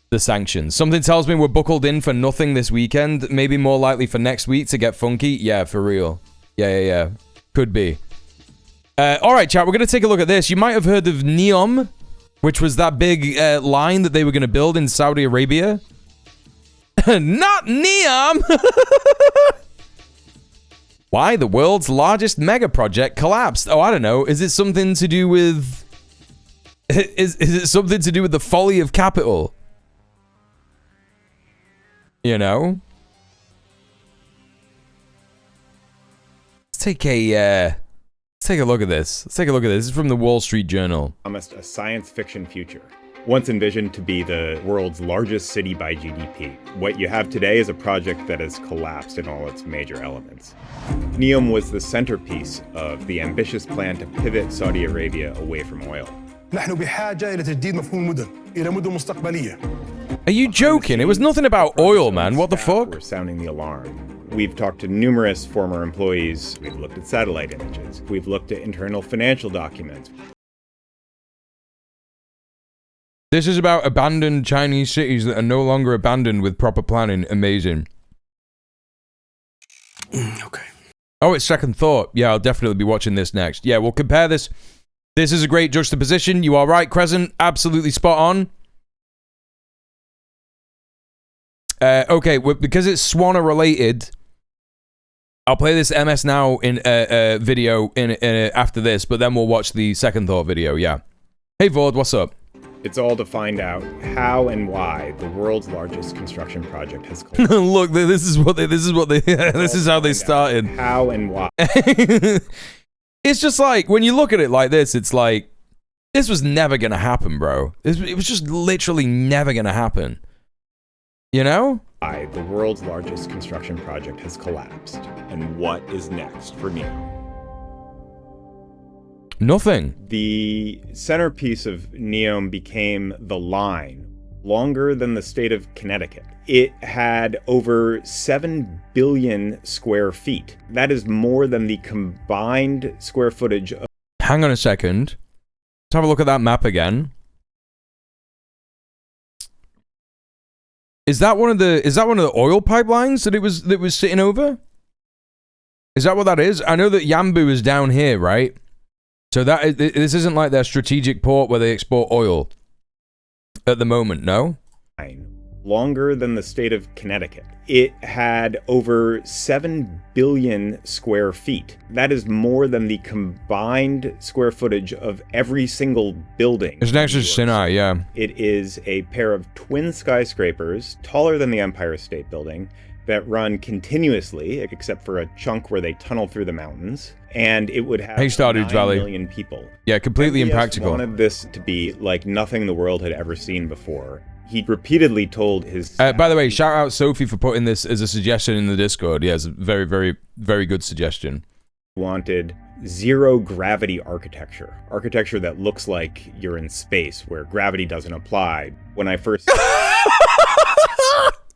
the sanctions. Something tells me we're buckled in for nothing this weekend. Maybe more likely for next week to get funky. Yeah, for real. Yeah. Could be. Alright, chat, we're going to take a look at this. You might have heard of NEOM, which was that big line that they were going to build in Saudi Arabia. Not NEOM! Why the world's largest mega project collapsed? Oh, I don't know. Is it something to do with... Is it something to do with the folly of capital? You know? Let's take a look at this. Let's take a look at this. This is from the Wall Street Journal. Promised a science fiction future. Once envisioned to be the world's largest city by GDP. What you have today is a project that has collapsed in all its major elements. NEOM was the centerpiece of the ambitious plan to pivot Saudi Arabia away from oil. Are you joking? It was nothing about oil, man. What the fuck? We're sounding the alarm. We've talked to numerous former employees. We've looked at satellite images. We've looked at internal financial documents. This is about abandoned Chinese cities that are no longer abandoned with proper planning. Amazing. Okay. Oh, it's second thought. Yeah, I'll definitely be watching this next. Yeah, we'll compare this. This is a great juxtaposition. You are right, Crescent. Absolutely spot on. Okay, because it's Swanner related, I'll play this MS Now in video after this, but then we'll watch the second thought video. Yeah. Hey Vord, what's up? It's all to find out how and why the world's largest construction project has collapsed. Look, this is how they started. How and why. It's just like, when you look at it like this, it's like, this was never gonna happen, bro. It was just literally never gonna happen. You know? Why the world's largest construction project has collapsed, and what is next for NEOM. Nothing. The centerpiece of NEOM became the line, longer than the state of Connecticut. It had over 7 billion square feet. That is more than the combined square footage of... Hang on a second. Let's have a look at that map again. Is that one of the oil pipelines that was sitting over? Is that what that is? I know that Yambu is down here, right? So this isn't like their strategic port where they export oil at the moment, no? Longer than the state of Connecticut. It had over 7 billion square feet. That is more than the combined square footage of every single building. It's next to Sinai, yeah. It is a pair of twin skyscrapers, taller than the Empire State Building, that run continuously, except for a chunk where they tunnel through the mountains. And it would have 9 million people. Yeah, completely MBS impractical. Wanted this to be like nothing the world had ever seen before. He repeatedly told his... by the way, shout out Sophie for putting this as a suggestion in the Discord. Yeah, it's a very, very, very good suggestion. Wanted zero gravity architecture. Architecture that looks like you're in space, where gravity doesn't apply. When I first...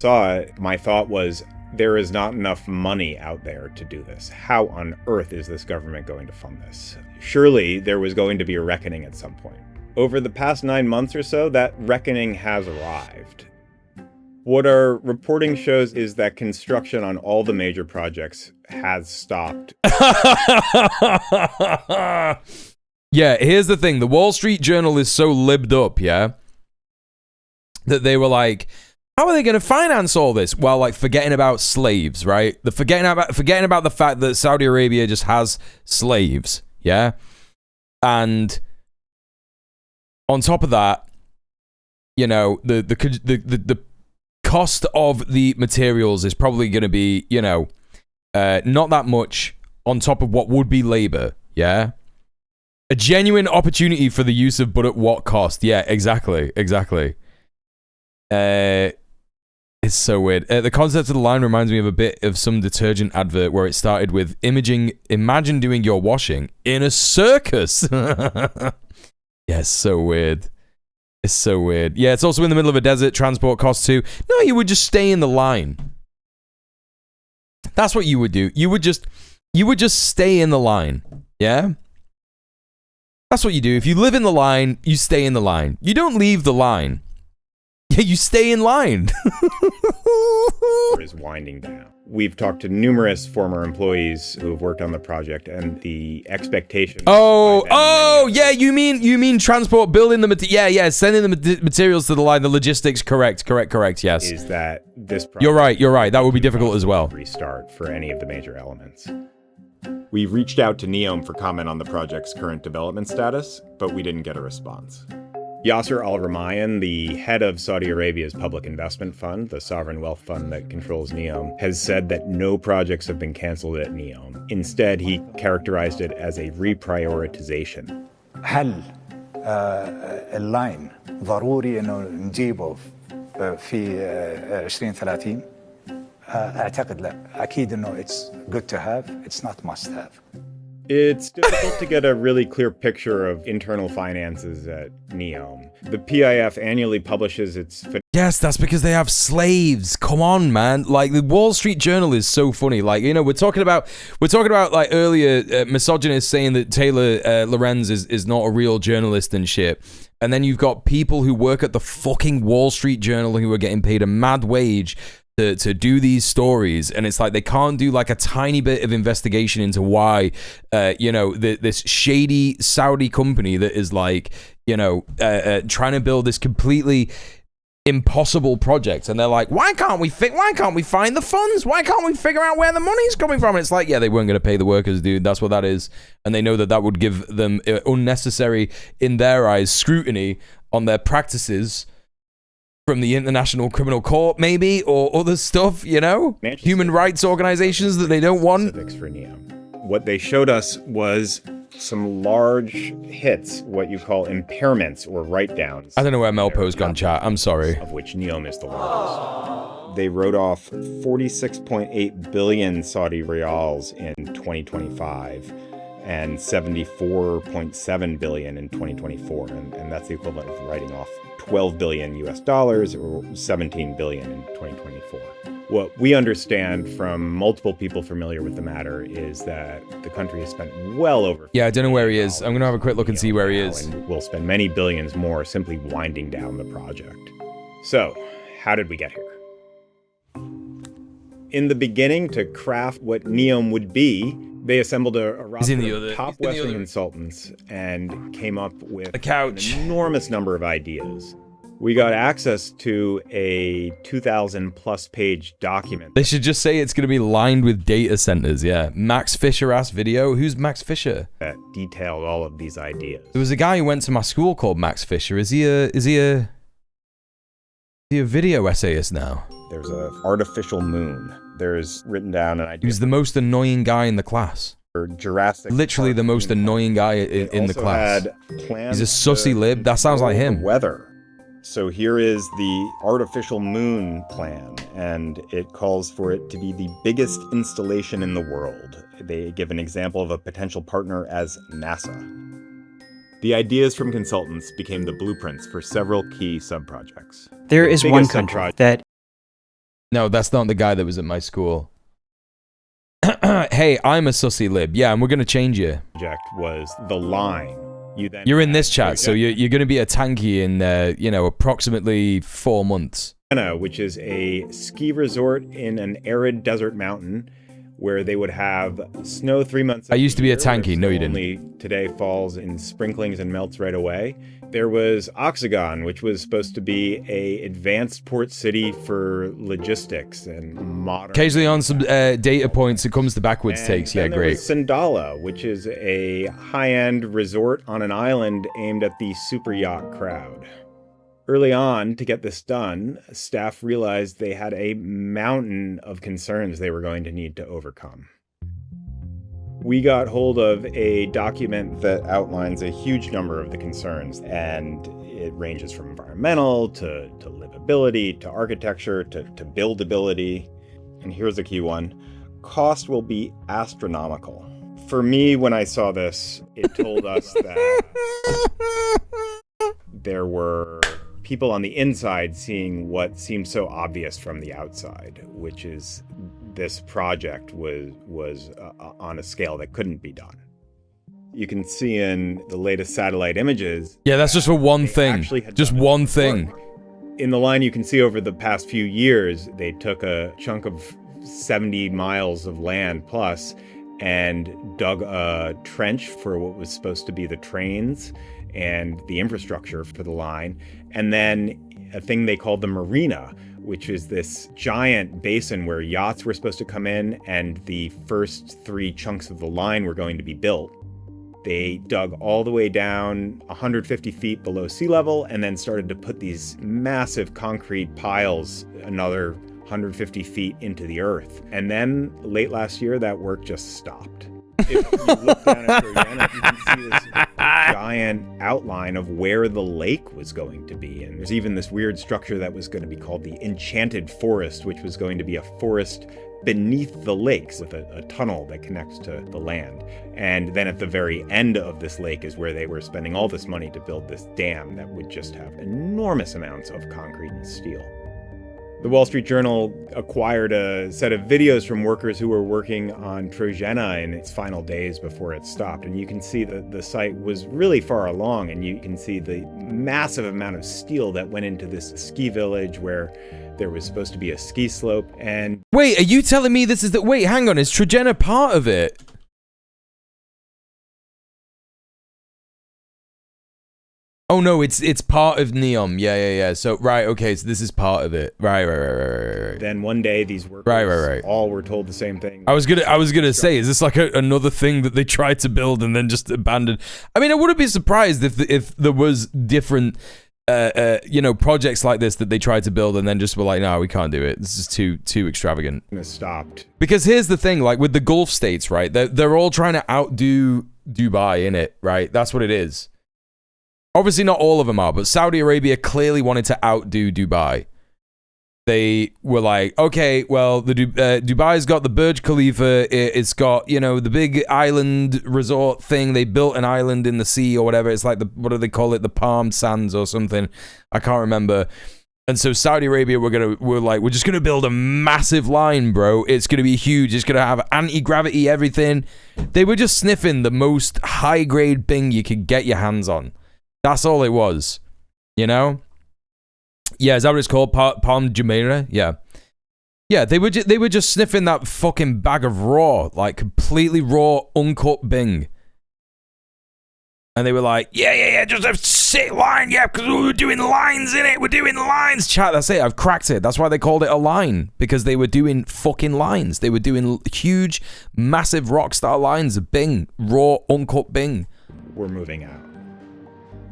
saw it, my thought was, there is not enough money out there to do this. How on earth is this government going to fund this? Surely there was going to be a reckoning at some point. Over the past 9 months or so, that reckoning has arrived. What our reporting shows is that construction on all the major projects has stopped. Yeah, here's the thing. The Wall Street Journal is so libbed up, yeah, that they were like, how are they going to finance all this? Well, like forgetting about slaves, right? Forgetting about the fact that Saudi Arabia just has slaves, yeah? And on top of that, you know, the cost of the materials is probably going to be, you know, not that much on top of what would be labor, yeah? A genuine opportunity for the use of, but at what cost? Yeah, exactly. It's so weird. The concept of the line reminds me of a bit of some detergent advert where it started with imagine doing your washing in a circus. Yeah, it's so weird. It's so weird. Yeah, it's also in the middle of a desert. Transport costs too. No, you would just stay in the line. That's what you would do. You would just stay in the line. Yeah? That's what you do. If you live in the line, you stay in the line. You don't leave the line. Yeah, you stay in line. Is winding down. We've talked to numerous former employees who have worked on the project, and the expectation. Yeah. You mean transport, building the sending the materials to the line, the logistics. Correct. Yes. Is that this? You're right. That would be difficult as well. Restart for any of the major elements. We reached out to NEOM for comment on the project's current development status, but we didn't get a response. Yasser Al-Rumayyan, the head of Saudi Arabia's public investment fund, the sovereign wealth fund that controls NEOM, has said that no projects have been canceled at NEOM. Instead, he characterized it as a reprioritization. هل اللاين ضروري انه نجيبه في 2030 اعتقد لا اكيد انه it's good to have, it's not must have. It's difficult to get a really clear picture of internal finances at NEOM. The PIF annually publishes its... Yes, that's because they have slaves. Come on, man. Like, the Wall Street Journal is so funny. Like, you know, we're talking about like earlier misogynists saying that Taylor Lorenz is not a real journalist and shit. And then you've got people who work at the fucking Wall Street Journal who are getting paid a mad wage to do these stories, and it's like they can't do like a tiny bit of investigation into why you know, this shady Saudi company that is like, you know, trying to build this completely impossible project, and they're like, why can't we find the funds? Why can't we figure out where the money's coming from? And it's like, yeah, they weren't going to pay the workers, dude. That's what that is. And they know that would give them unnecessary, in their eyes, scrutiny on their practices from the International Criminal Court, maybe, or other stuff, you know? Human rights organizations that they don't want. For NEOM. What they showed us was some large hits, what you call impairments or write-downs. I don't know where Melpo's gone, chat. I'm sorry. Of which NEOM is the largest. They wrote off 46.8 billion Saudi riyals in 2025 and 74.7 billion in 2024. And that's the equivalent of writing off 12 billion US dollars or 17 billion in 2024. What we understand from multiple people familiar with the matter is that the country has spent well over... Yeah, I don't know where he is. I'm going to have a quick look and see where he is. And we'll spend many billions more simply winding down the project. So, how did we get here? In the beginning, to craft what NEOM would be, they assembled a roster of top Western consultants and came up with an enormous number of ideas. We got access to a 2,000 plus page document. They should just say it's going to be lined with data centers, yeah. Max Fisher-ass video. Who's Max Fisher? That detailed all of these ideas. There was a guy who went to my school called Max Fisher. Is he a video essayist now? There's an artificial moon. There's written down an idea. He's the most annoying guy in the class. Jurassic Literally the most annoying guy in the class. He's a sussy lib. That sounds like him. Weather. So here is the artificial moon plan, and it calls for it to be the biggest installation in the world. They give an example of a potential partner as NASA. The ideas from consultants became the blueprints for several key sub-projects. There is one country that No, that's not the guy that was at my school. Hey, I'm a sussy lib. Yeah, and we're gonna change you. Project was the line. You're in this chat, so you're gonna be a tanky in approximately 4 months. Which is a ski resort in an arid desert mountain where they would have snow 3 months. I used to be a tanky. No, you didn't. Only today falls in sprinklings and melts right away. There was Oxagon, which was supposed to be a advanced port city for logistics and modern. Occasionally on some data points, it comes to backwards takes. Yeah, great. Sandala, which is a high-end resort on an island aimed at the super yacht crowd. Early on, to get this done, staff realized they had a mountain of concerns they were going to need to overcome. We got hold of a document that outlines a huge number of the concerns, and it ranges from environmental to livability, to architecture, to buildability. And here's a key one. Cost will be astronomical. For me, when I saw this, it told us that there were people on the inside seeing what seemed so obvious from the outside, which is this project was on a scale that couldn't be done. You can see in the latest satellite images. Yeah, that's just for one thing. Just one thing. In the line you can see over the past few years, they took a chunk of 70 miles of land plus and dug a trench for what was supposed to be the trains and the infrastructure for the line. And then a thing they called the marina, which is this giant basin where yachts were supposed to come in and the first 3 chunks of the line were going to be built. They dug all the way down 150 feet below sea level and then started to put these massive concrete piles another 150 feet into the earth. And then late last year, that work just stopped. If you look down at Burkina, you can see this giant outline of where the lake was going to be. And there's even this weird structure that was going to be called the Enchanted Forest, which was going to be a forest beneath the lakes with a tunnel that connects to the land. And then at the very end of this lake is where they were spending all this money to build this dam that would just have enormous amounts of concrete and steel. The Wall Street Journal acquired a set of videos from workers who were working on Trojena in its final days before it stopped. And you can see that the site was really far along, and you can see the massive amount of steel that went into this ski village where there was supposed to be a ski slope. And wait, are you telling me this is the... Wait, hang on, is Trojena part of it? Oh no, it's part of NEOM. Yeah. So right, okay, so this is part of it. Right. Then one day these workers all were told the same thing. I was gonna say, is this like another thing that they tried to build and then just abandoned? I mean, I wouldn't be surprised if there was different projects like this that they tried to build and then just were like, no, we can't do it. This is too extravagant. And it stopped. Because here's the thing, like with the Gulf states, right? They're all trying to outdo Dubai in it, right? That's what it is. Obviously, not all of them are, but Saudi Arabia clearly wanted to outdo Dubai. They were like, okay, well, Dubai's got the Burj Khalifa. It's got, the big island resort thing. They built an island in the sea or whatever. It's like what do they call it? The Palm Sands or something. I can't remember. And so Saudi Arabia, we're just gonna build a massive line, bro. It's gonna be huge. It's gonna have anti-gravity, everything. They were just sniffing the most high-grade thing you could get your hands on. That's all it was, Yeah, is that what it's called? Palm Jumeirah? Yeah. They were just sniffing that fucking bag of raw, like completely raw, uncut Bing. And they were like, yeah, just a sick line, yeah, because we were doing lines in it. We're doing lines. Chat, that's it. I've cracked it. That's why they called it a line, because they were doing fucking lines. They were doing huge, massive rock star lines of Bing, raw, uncut Bing. We're moving out.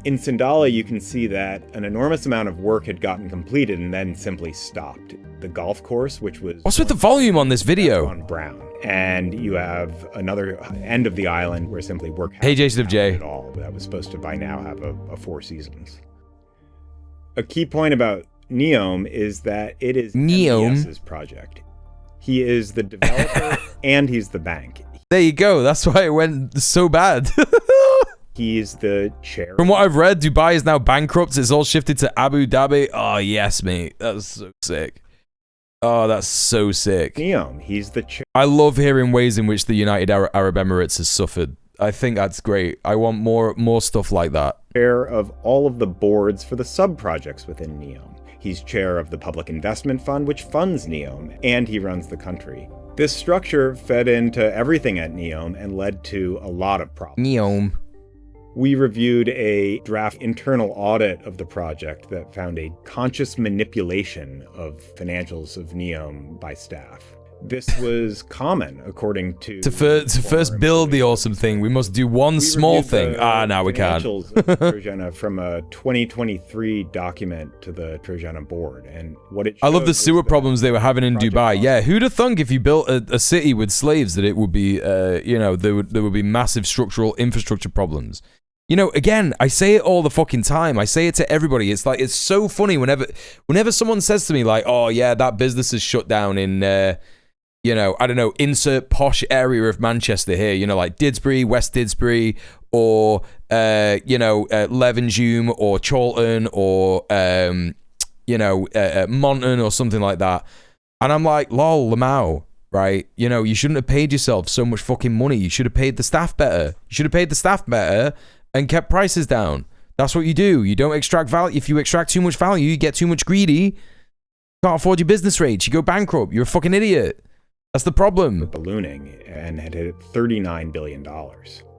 In Sandala, you can see that an enormous amount of work had gotten completed and then simply stopped. The golf course, which was... What's with the volume on this video? ...on brown. And you have another end of the island where simply work... Hey, Jason of J. ...at all. That was supposed to, by now, have a 4 seasons. A key point about NEOM is that it is NEOM's project. He is the developer and he's the bank. There you go. That's why it went so bad. He's the chair. From what I've read, Dubai is now bankrupt. It's all shifted to Abu Dhabi. Oh, yes, mate. That's so sick. Oh, that's so sick. NEOM, he's the chair. I love hearing ways in which the United Arab Emirates has suffered. I think that's great. I want more stuff like that. Chair of all of the boards for the sub-projects within NEOM. He's chair of the Public Investment Fund, which funds NEOM, and he runs the country. This structure fed into everything at NEOM and led to a lot of problems. NEOM. We reviewed a draft internal audit of the project that found a conscious manipulation of financials of NEOM by staff. This was common, according to... To first build the awesome thing, we must do one small thing. Now we can't. Trojana from a 2023 document to the Trojana board. And what it I love the sewer problems they were having in Dubai. Yeah, who'd have thunk if you built a city with slaves that it would be, there would be massive structural infrastructure problems. You know, again, I say it all the fucking time. I say it to everybody. It's like, it's so funny whenever someone says to me like, oh yeah, that business is shut down in, I don't know, insert posh area of Manchester here, like Didsbury, West Didsbury, or, Levenshulme, or Chorlton, or, Monton, or something like that. And I'm like, lol, Lamau, right? You shouldn't have paid yourself so much fucking money. You should have paid the staff better. And kept prices down. That's what you do. You don't extract value. If you extract too much value, you get too much greedy. Can't afford your business rates. You go bankrupt. You're a fucking idiot. That's the problem. Ballooning and had hit $39 billion.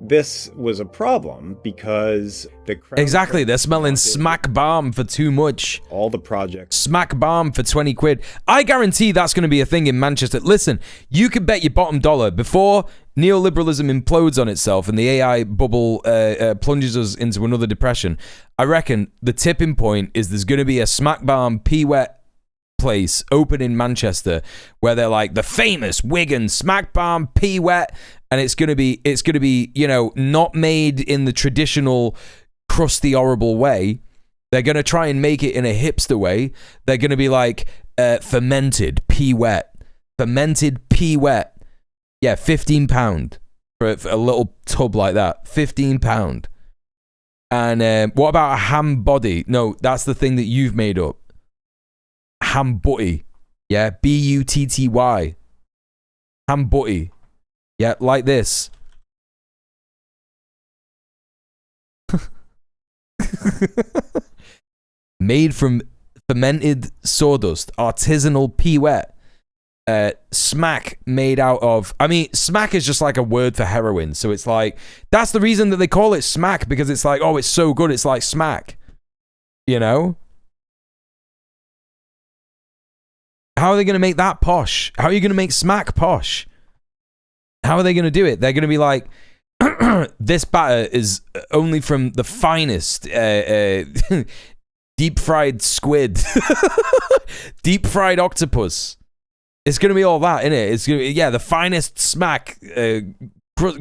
This was a problem because the Crown... Exactly. They're smelling smack bomb for too much. All the projects. Smack bomb for 20 quid. I guarantee that's going to be a thing in Manchester. Listen, you could bet your bottom dollar before neoliberalism implodes on itself and the AI bubble plunges us into another depression. I reckon the tipping point is there's going to be a smack bomb P-wet place open in Manchester where they're like the famous Wigan smack bomb P-wet, and it's gonna be not made in the traditional crusty horrible way. They're gonna try and make it in a hipster way. They're gonna be like fermented P-wet, yeah, £15 for a little tub like that, £15. And what about a ham body? No, that's the thing that you've made up. Ham butty, yeah, B-U-T-T-Y, ham butty, yeah, like this. Made from fermented sawdust, artisanal P-wet. Smack made out of, smack is just like a word for heroin, so it's like, that's the reason that they call it smack, because it's like, oh, it's so good, it's like smack, How are they going to make that posh? How are you going to make smack posh? How are they going to do it? They're going to be like, this batter is only from the finest deep fried squid, deep fried octopus. It's going to be all that, isn't it? It's going to be, the finest smack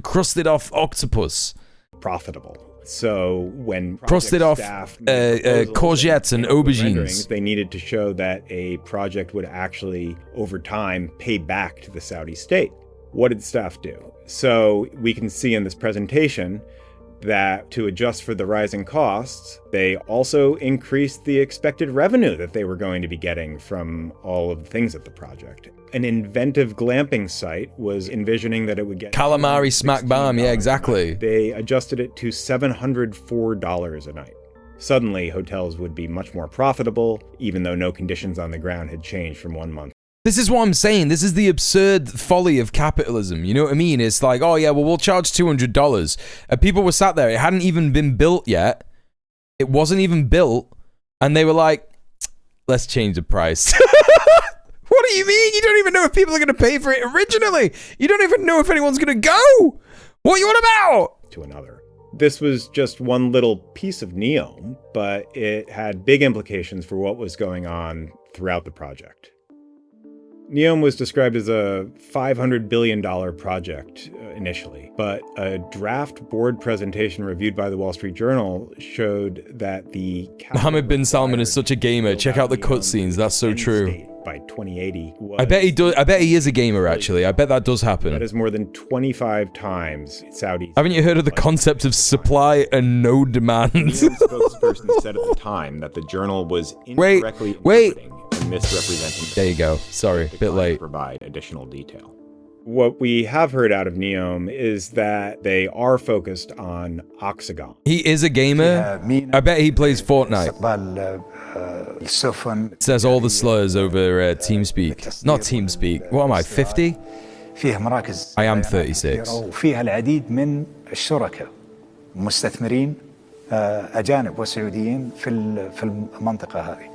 crusted off octopus. Profitable. So when crusted off courgettes and aubergines, they needed to show that a project would actually, over time, pay back to the Saudi state. What did staff do? So we can see in this presentation that to adjust for the rising costs, they also increased the expected revenue that they were going to be getting from all of the things at the project. An inventive glamping site was envisioning that it would get calamari smack bomb, yeah, exactly. They adjusted it to $704 a night. Suddenly, hotels would be much more profitable, even though no conditions on the ground had changed from 1 month. This is what I'm saying. This is the absurd folly of capitalism. You know what I mean? It's like, oh yeah, well, we'll charge $200. And people were sat there. It hadn't even been built yet. It wasn't even built. And they were like, let's change the price. What do you mean? You don't even know if people are going to pay for it originally. You don't even know if anyone's going to go. What are you on about? To another. This was just one little piece of NEOM, but it had big implications for what was going on throughout the project. NEOM was described as a $500 billion project initially, but a draft board presentation reviewed by the Wall Street Journal showed that the... Mohammed bin Salman is such a gamer. Check out the cutscenes. That's so true. By 2080, I bet he does. I bet he is a gamer. Actually, I bet that does happen. That is more than 25 times Saudis. Haven't you heard of the concept of supply and no demand? The spokesperson said at the time that the journal was incorrectly interpreting a misrepresenting. There you go. Sorry, bit late. Provide additional detail. What we have heard out of NEOM is that they are focused on Oxagon. He is a gamer. I bet he plays Fortnite. It says all the slurs over TeamSpeak. Not TeamSpeak. What am I, 50? I am 36. وفيها العديد من الشركاء مستثمرين أجانب وسعوديين في المنطقة هذه.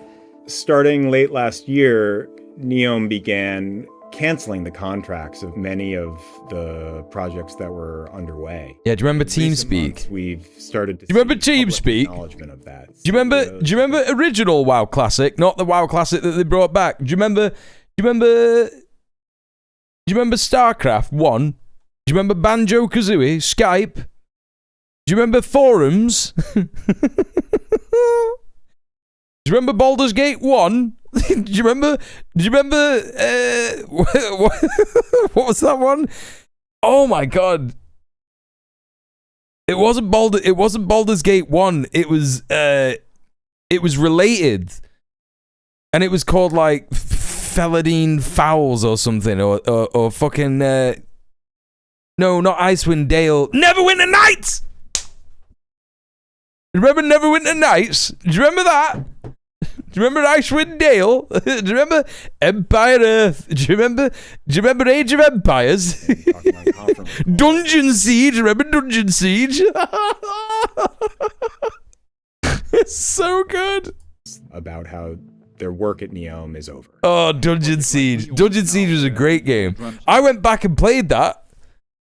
Starting late last year, NEOM began canceling the contracts of many of the projects that were underway. Yeah, do you remember TeamSpeak? We've started to do you remember TeamSpeak? Acknowledgement of that. Do you remember original WoW Classic, not the WoW Classic that they brought back? Do you remember StarCraft 1? Do you remember Banjo-Kazooie, Skype? Do you remember forums? Do you remember Baldur's Gate 1? Do you remember what was that one? Oh my god. It wasn't Baldur's Gate 1. It was related. And it was called like Felidine Fowls or something or fucking no, not Icewind Dale. Neverwinter Nights. Remember Neverwinter Nights? Do you remember that? Do you remember Icewind Dale? Do you remember Empire Earth? Do you remember Age of Empires? Dungeon Siege. Remember Dungeon Siege? It's so good. About how their work at NEOM is over. Oh, Dungeon Siege. Dungeon Siege was a great game. I went back and played that.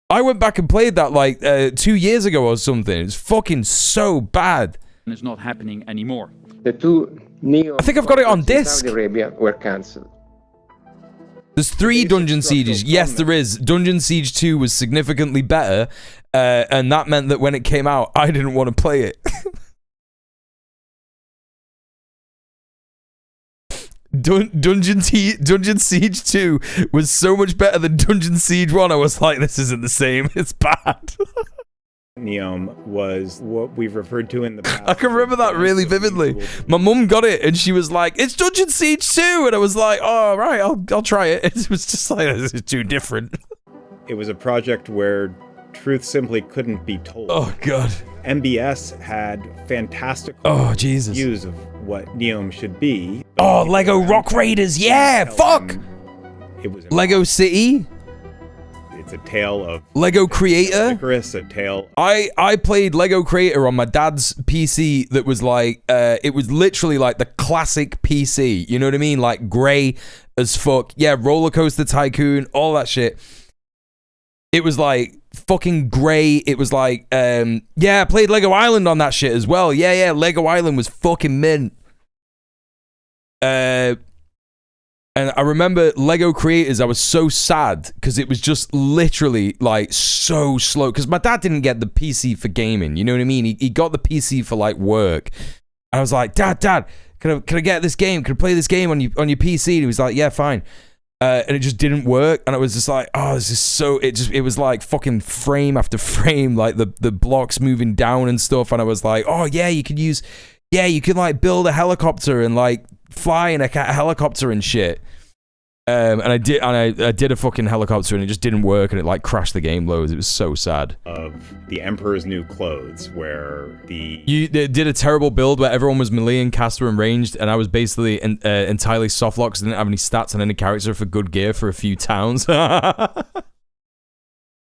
Like 2 years ago or something. It's fucking so bad. It's not happening anymore. The two NEOM I think I've got it on disc. Saudi Arabia were cancelled. There's 3 Dungeon Sieges. Yes, there is. Dungeon Siege 2 was significantly better, and that meant that when it came out, I didn't want to play it. Dungeon Siege 2 was so much better than Dungeon Siege 1. I was like, this isn't the same. It's bad. NEOM was what we've referred to in the past. I can remember that really vividly. My mum got it and she was like, it's Dungeon Siege 2. And I was like, oh, right, I'll try it. It was just like, this is too different. It was a project where truth simply couldn't be told. Oh, God. MBS had fantastic views of what NEOM should be. Oh, Lego Rock Raiders. Yeah, fuck. It was Lego City. It's a tale of Lego Creator. Icarus, a tale. I played Lego Creator on my dad's PC that was like, it was literally like the classic PC. You know what I mean? Like grey as fuck. Yeah, Roller Coaster Tycoon, all that shit. It was like fucking grey. It was like, yeah, I played Lego Island on that shit as well. Yeah, Lego Island was fucking mint. And I remember Lego Creators, I was so sad because it was just literally like so slow. Because my dad didn't get the PC for gaming, you know what I mean? He got the PC for like work. And I was like, Dad, can I get this game? Can I play this game on your PC? And he was like, yeah, fine. And it just didn't work. And I was just like, oh, this is so, it was like fucking frame after frame, like the blocks moving down and stuff. And I was like, oh yeah, you could like build a helicopter and like fly in a helicopter and shit. And I did a fucking helicopter and it just didn't work and it like crashed the game loads. It was so sad. Of the Emperor's New Clothes, where you did a terrible build where everyone was melee and caster and ranged, and I was basically entirely softlock because I didn't have any stats on any character for good gear for a few towns.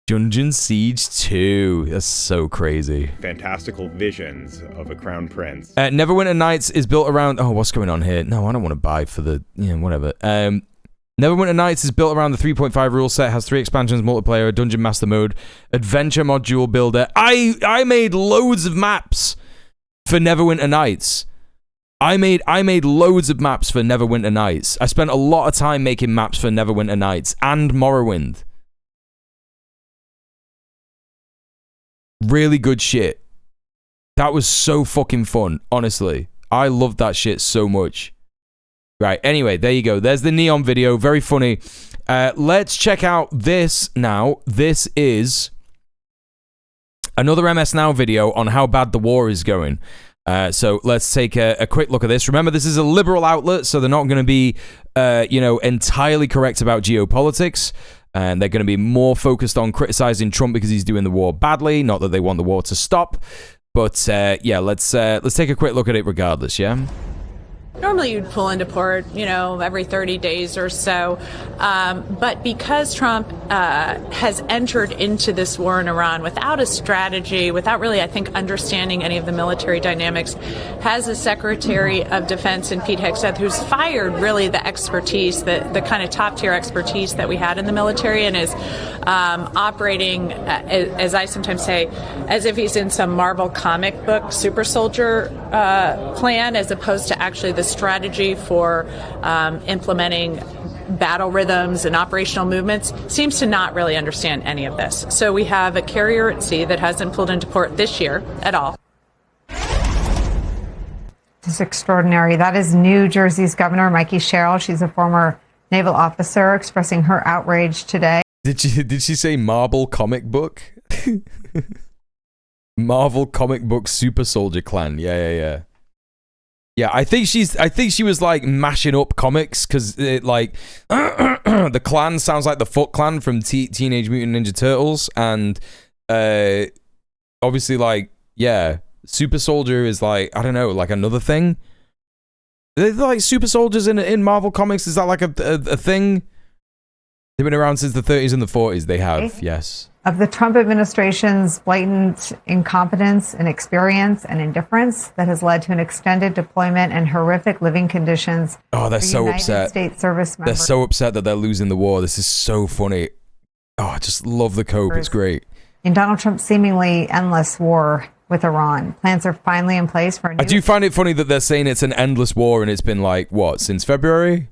Dungeon Siege 2. That's so crazy. Fantastical visions of a crown prince. Neverwinter Nights is built around... Oh, what's going on here? No, I don't want to buy for the... Yeah, whatever. Neverwinter Nights is built around the 3.5 rule set, has 3 expansions, multiplayer, a dungeon master mode, adventure module builder. I made loads of maps for Neverwinter Nights. I made loads of maps for Neverwinter Nights. I spent a lot of time making maps for Neverwinter Nights and Morrowind. Really good shit. That was so fucking fun, honestly. I loved that shit so much. Right, anyway, there you go. There's the NEOM video. Very funny. Let's check out this now. This is another MS Now video on how bad the war is going. So let's take a quick look at this. Remember, this is a liberal outlet, so they're not going to be, entirely correct about geopolitics. And they're going to be more focused on criticizing Trump because he's doing the war badly. Not that they want the war to stop. But, let's take a quick look at it regardless, yeah? Normally you'd pull into port, every 30 days or so. But because Trump has entered into this war in Iran without a strategy, without really, I think, understanding any of the military dynamics, has a Secretary of Defense in Pete Hegseth who's fired really the expertise, the kind of top tier expertise that we had in the military, and is operating, as I sometimes say, as if he's in some Marvel comic book super soldier plan, as opposed to actually the strategy for implementing battle rhythms and operational movements. Seems to not really understand any of this. So we have a carrier at sea that hasn't pulled into port this year at all. It's extraordinary. That is New Jersey's Governor Mikey Sherrill. She's a former naval officer expressing her outrage today. Did she say Marvel comic book? Marvel comic book super soldier clan. Yeah. Yeah, I think she was like mashing up comics because it like the clan sounds like the Foot Clan from Teenage Mutant Ninja Turtles, and obviously super soldier is like, I don't know, like another thing. Are they like super soldiers in Marvel comics? Is that like a thing? They've been around since the 30s and the 40s. They have, yes. Of the Trump administration's blatant incompetence, inexperience, and indifference that has led to an extended deployment and horrific living conditions. Oh, they're so upset. States service members. They're so upset that they're losing the war. This is so funny. Oh, I just love the cope. It's great. In Donald Trump's seemingly endless war with Iran, plans are finally in place for a new... I do find it funny that they're saying it's an endless war and it's been like, what, since February?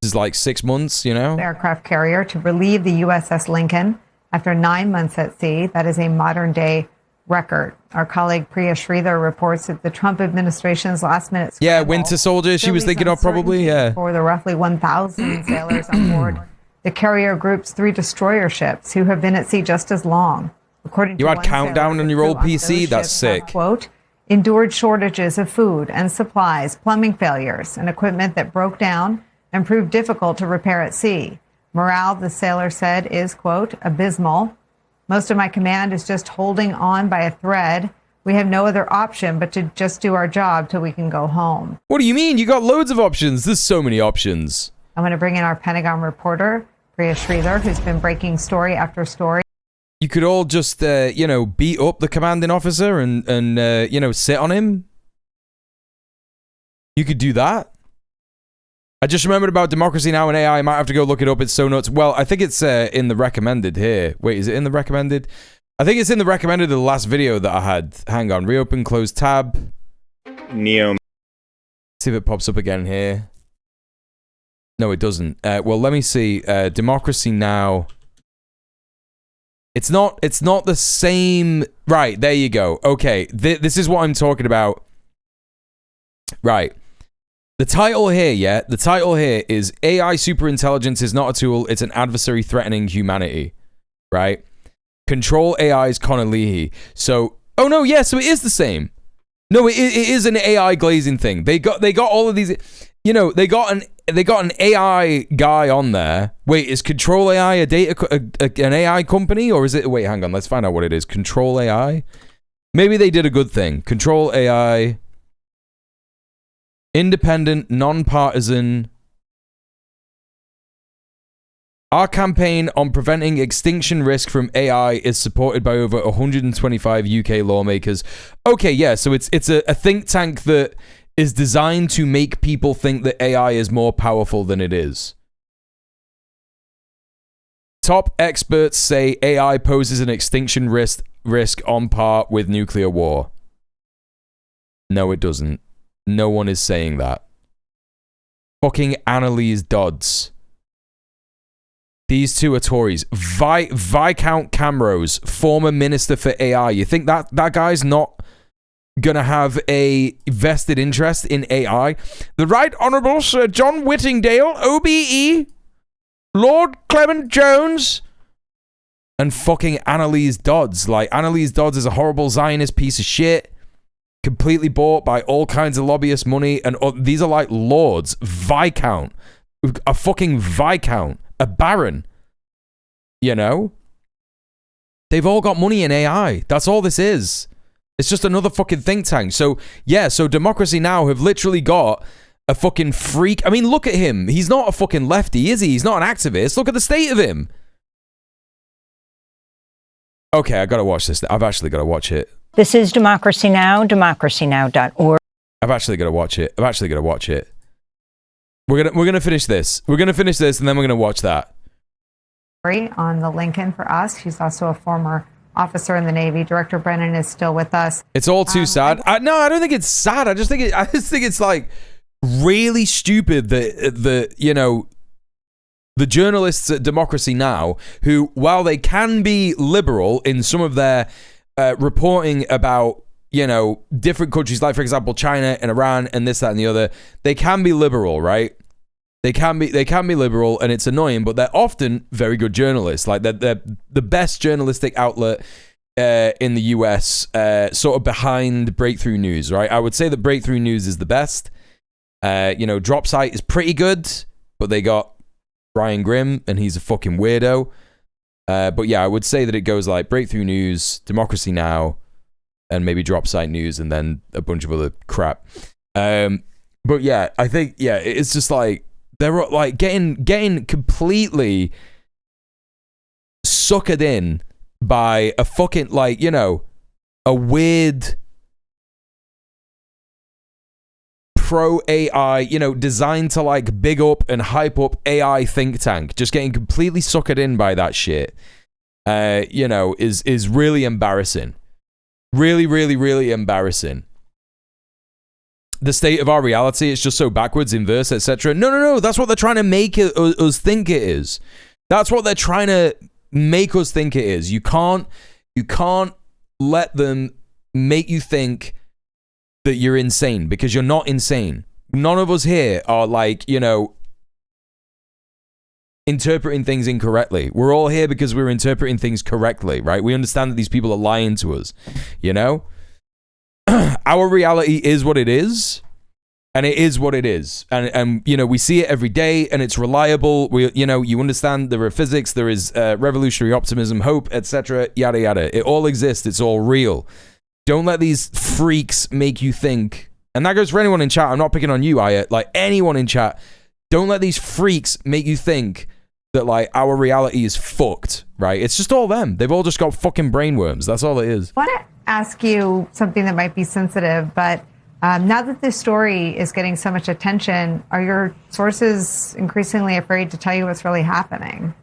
This is like 6 months, aircraft carrier to relieve the USS Lincoln after 9 months at sea. That is a modern-day record. Our colleague Priya Sridhar reports that the Trump administration's last-minute... Yeah, winter soldier, she was thinking of probably, yeah. For the roughly 1,000 sailors on board the carrier group's 3 destroyer ships who have been at sea just as long. According to you had Countdown on your old PC? That's sick. Quote, endured shortages of food and supplies, plumbing failures, and equipment that broke down and proved difficult to repair at sea. Morale, the sailor said, is, quote, abysmal. Most of my command is just holding on by a thread. We have no other option but to just do our job till we can go home. What do you mean? You got loads of options. There's so many options. I want to bring in our Pentagon reporter, Priya Sridhar, who's been breaking story after story. You could all just, beat up the commanding officer and sit on him. You could do that. I just remembered about Democracy Now! And AI. I might have to go look it up. It's so nuts. Well, I think it's in the recommended here. Wait, is it in the recommended? I think it's in the recommended of the last video that I had. Hang on. Reopen, close tab. NEOM. See if it pops up again here. No, it doesn't. Well, let me see. Democracy Now! It's not the same. Right, there you go. Okay, this is what I'm talking about. Right. The title here, the title here is AI superintelligence is not a tool, it's an adversary threatening humanity, right? Control AI's Connor Leahy. So, oh no, yeah, so it is the same. No, it is an AI glazing thing. They got all of these, they got an AI guy on there. Wait, is Control AI an AI company, or is it? Wait, hang on, let's find out what it is. Control AI. Maybe they did a good thing. Control AI. Independent, non-partisan. Our campaign on preventing extinction risk from AI is supported by over 125 UK lawmakers. Okay, yeah, so it's a think tank that is designed to make people think that AI is more powerful than it is. Top experts say AI poses an extinction risk on par with nuclear war. No, it doesn't. No one is saying that. Fucking Annalise Dodds. These two are Tories. Viscount Camrose, former Minister for AI. You think that guy's not gonna have a vested interest in AI? The Right Honourable Sir John Whittingdale, OBE, Lord Clement Jones, and fucking Annalise Dodds. Like, Annalise Dodds is a horrible Zionist piece of shit. completely bought by all kinds of lobbyist money, and these are like lords, viscount, a fucking viscount, a baron, you know? They've all got money in AI. That's all this is. It's just another fucking think tank. So, yeah, so Democracy Now! Have literally got a fucking freak. I mean, look at him. He's not a fucking lefty, is he? He's not an activist. Look at the state of him. Okay, I gotta watch this. I've actually gotta watch it. This is Democracy Now!, democracynow.org. I've actually gotta watch it. We're gonna finish this. We're gonna finish this, and then we're gonna watch that. On the Lincoln for us. She's also a former officer in the Navy. Director Brennan is still with us. It's all too sad. No, I don't think it's sad. I just think it's like really stupid that the journalists at Democracy Now! Who, while they can be liberal in some of their reporting about, different countries, like for example China and Iran and this, that, and the other, they can be liberal, right? They can be liberal, and it's annoying, but they're often very good journalists. Like they're the best journalistic outlet in the US, sort of behind Breakthrough News, right? I would say that Breakthrough News is the best. Drop Site is pretty good, but they got Brian Grimm, and he's a fucking weirdo. But yeah, I would say that it goes like Breakthrough News, Democracy Now!, and maybe Drop Site News, and then a bunch of other crap. But yeah, I think, it's just like, they're like getting completely suckered in by a fucking, a weird pro AI, designed to like big up and hype up AI think tank. Just getting completely suckered in by that shit, is really embarrassing. Really, really, really embarrassing. The state of our reality is just so backwards, inverse, etc. No. That's what they're trying to make us think it is. That's what they're trying to make us think it is. You can't let them make you think that you're insane, because you're not insane. None of us here are like, interpreting things incorrectly. We're all here because we're interpreting things correctly, right? We understand that these people are lying to us, Our reality is what it is, and it is what it is, and we see it every day, and it's reliable. You understand there are physics, there is revolutionary optimism, hope, etc. Yada yada. It all exists. It's all real. Don't let these freaks make you think, and that goes for anyone in chat. I'm not picking on you, Aya. Like anyone in chat, don't let these freaks make you think that like our reality is fucked. Right? It's just all them. They've all just got fucking brainworms. That's all it is. I want to ask you something that might be sensitive, but now that this story is getting so much attention, are your sources increasingly afraid to tell you what's really happening?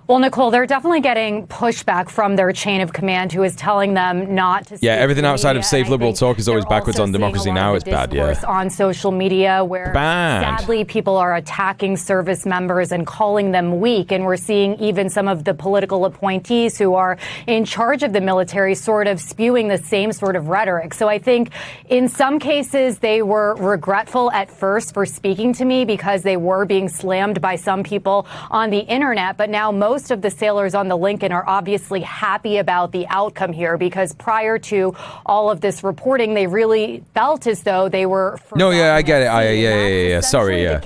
Well, Nicole, they're definitely getting pushback from their chain of command, who is telling them not to. Yeah, everything outside of safe liberal talk is always backwards on Democracy Now! It's bad, yeah. On social media, where sadly people are attacking service members and calling them weak, and we're seeing even some of the political appointees who are in charge of the military sort of spewing the same sort of rhetoric. So I think in some cases they were regretful at first for speaking to me, because they were being slammed by some people on the internet, but now most of the sailors on the Lincoln are obviously happy about the outcome here, because prior to all of this reporting, they really felt as though they were. No, yeah, I get it. Yeah. Sorry, yeah.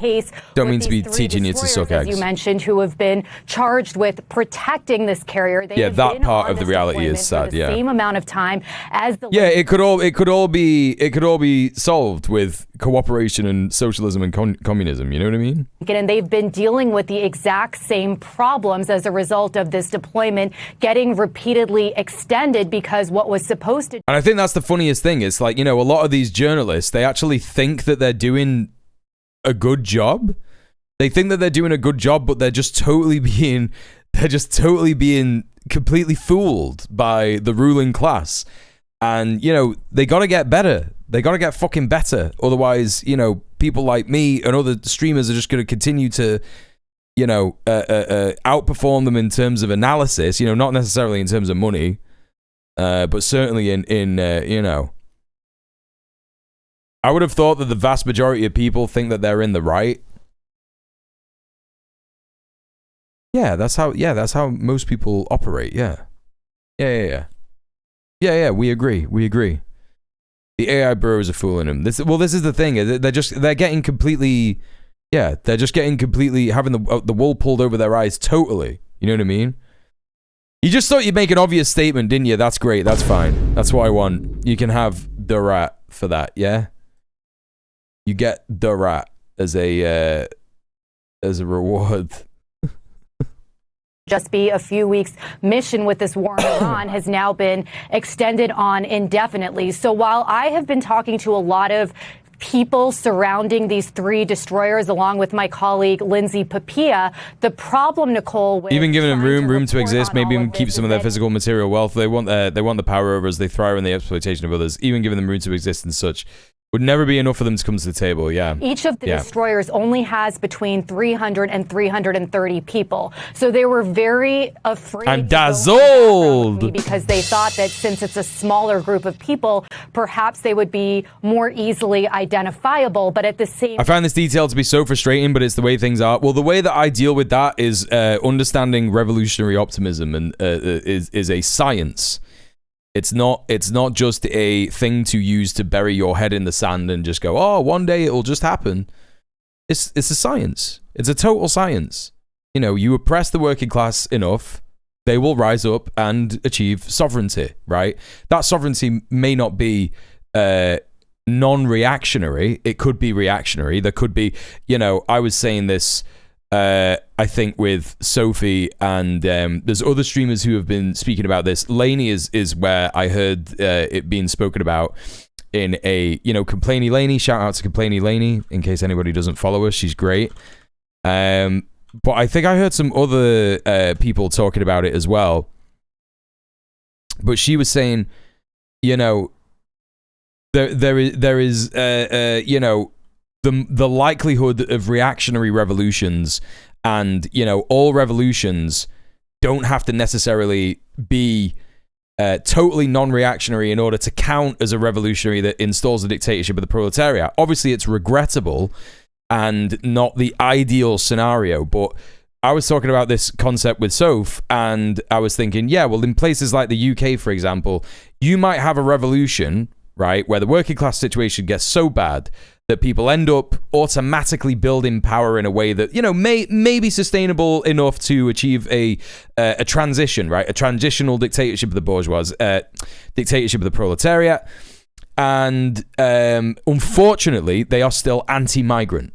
Don't mean to be teaching you to suck eggs. As you mentioned, who have been charged with protecting this carrier. Yeah, that part of the reality is sad. Yeah. Same amount of time as the. Yeah, it could all be solved with cooperation and socialism and communism. You know what I mean? And they've been dealing with the exact same problems as a result of this deployment getting repeatedly extended, because what was supposed to. And I think that's the funniest thing. It's like, a lot of these journalists, they actually think that they're doing a good job. They think that they're doing a good job, but they're just totally being completely fooled by the ruling class. And, they got to get better. They got to get fucking better. Otherwise, people like me and other streamers are just going to continue to, outperform them in terms of analysis, not necessarily in terms of money, but certainly in I would have thought that the vast majority of people think that they're in the right. Yeah, that's how most people operate. Yeah, we agree. The AI bros are fooling them. This is the thing. They're getting completely, they're just getting completely, having the wool pulled over their eyes totally. You know what I mean? You just thought you'd make an obvious statement, didn't you? That's great. That's fine. That's what I want. You can have the rat for that, yeah? You get the rat as a reward. Just be a few weeks mission with this war in Iran has now been extended on indefinitely. So while I have been talking to a lot of people surrounding these 3 destroyers, along with my colleague Lindsay Papia, the problem, Nicole, with even giving them room to exist, maybe even keep some of their physical material wealth. They want the power over us. They thrive in the exploitation of others. Even giving them room to exist and such would never be enough for them to come to the table. Yeah. Each of the destroyers only has between 300 and 330 people. So they were very afraid. I'm dazzled because they thought that since it's a smaller group of people, perhaps they would be more easily identifiable. But at the same I find this detail to be so frustrating, but it's the way things are. Well, the way that I deal with that is understanding revolutionary optimism and is a science. It's not just a thing to use to bury your head in the sand and just go, oh, one day it'll just happen. It's a science. It's a total science. You know, you oppress the working class enough, they will rise up and achieve sovereignty, right? That sovereignty may not be non-reactionary. It could be reactionary. There could be, you know, I was saying this I think with Sophie and there's other streamers who have been speaking about this. Lainey is where I heard it being spoken about in a, you know, Complainy Lainey. Shout out to Complainy Lainey in case anybody doesn't follow her. She's great. But I think I heard some other people talking about it as well. But she was saying, you know, there is you know, the likelihood of reactionary revolutions, and, you know, all revolutions don't have to necessarily be totally non-reactionary in order to count as a revolutionary that installs the dictatorship of the proletariat. Obviously, it's regrettable and not the ideal scenario, but I was talking about this concept with Soph, and I was thinking, yeah, well, in places like the UK, for example, you might have a revolution, right, where the working class situation gets so bad that people end up automatically building power in a way that, you know, may be sustainable enough to achieve a transition, right? A transitional dictatorship of the bourgeois, dictatorship of the proletariat. And unfortunately, they are still anti-migrant,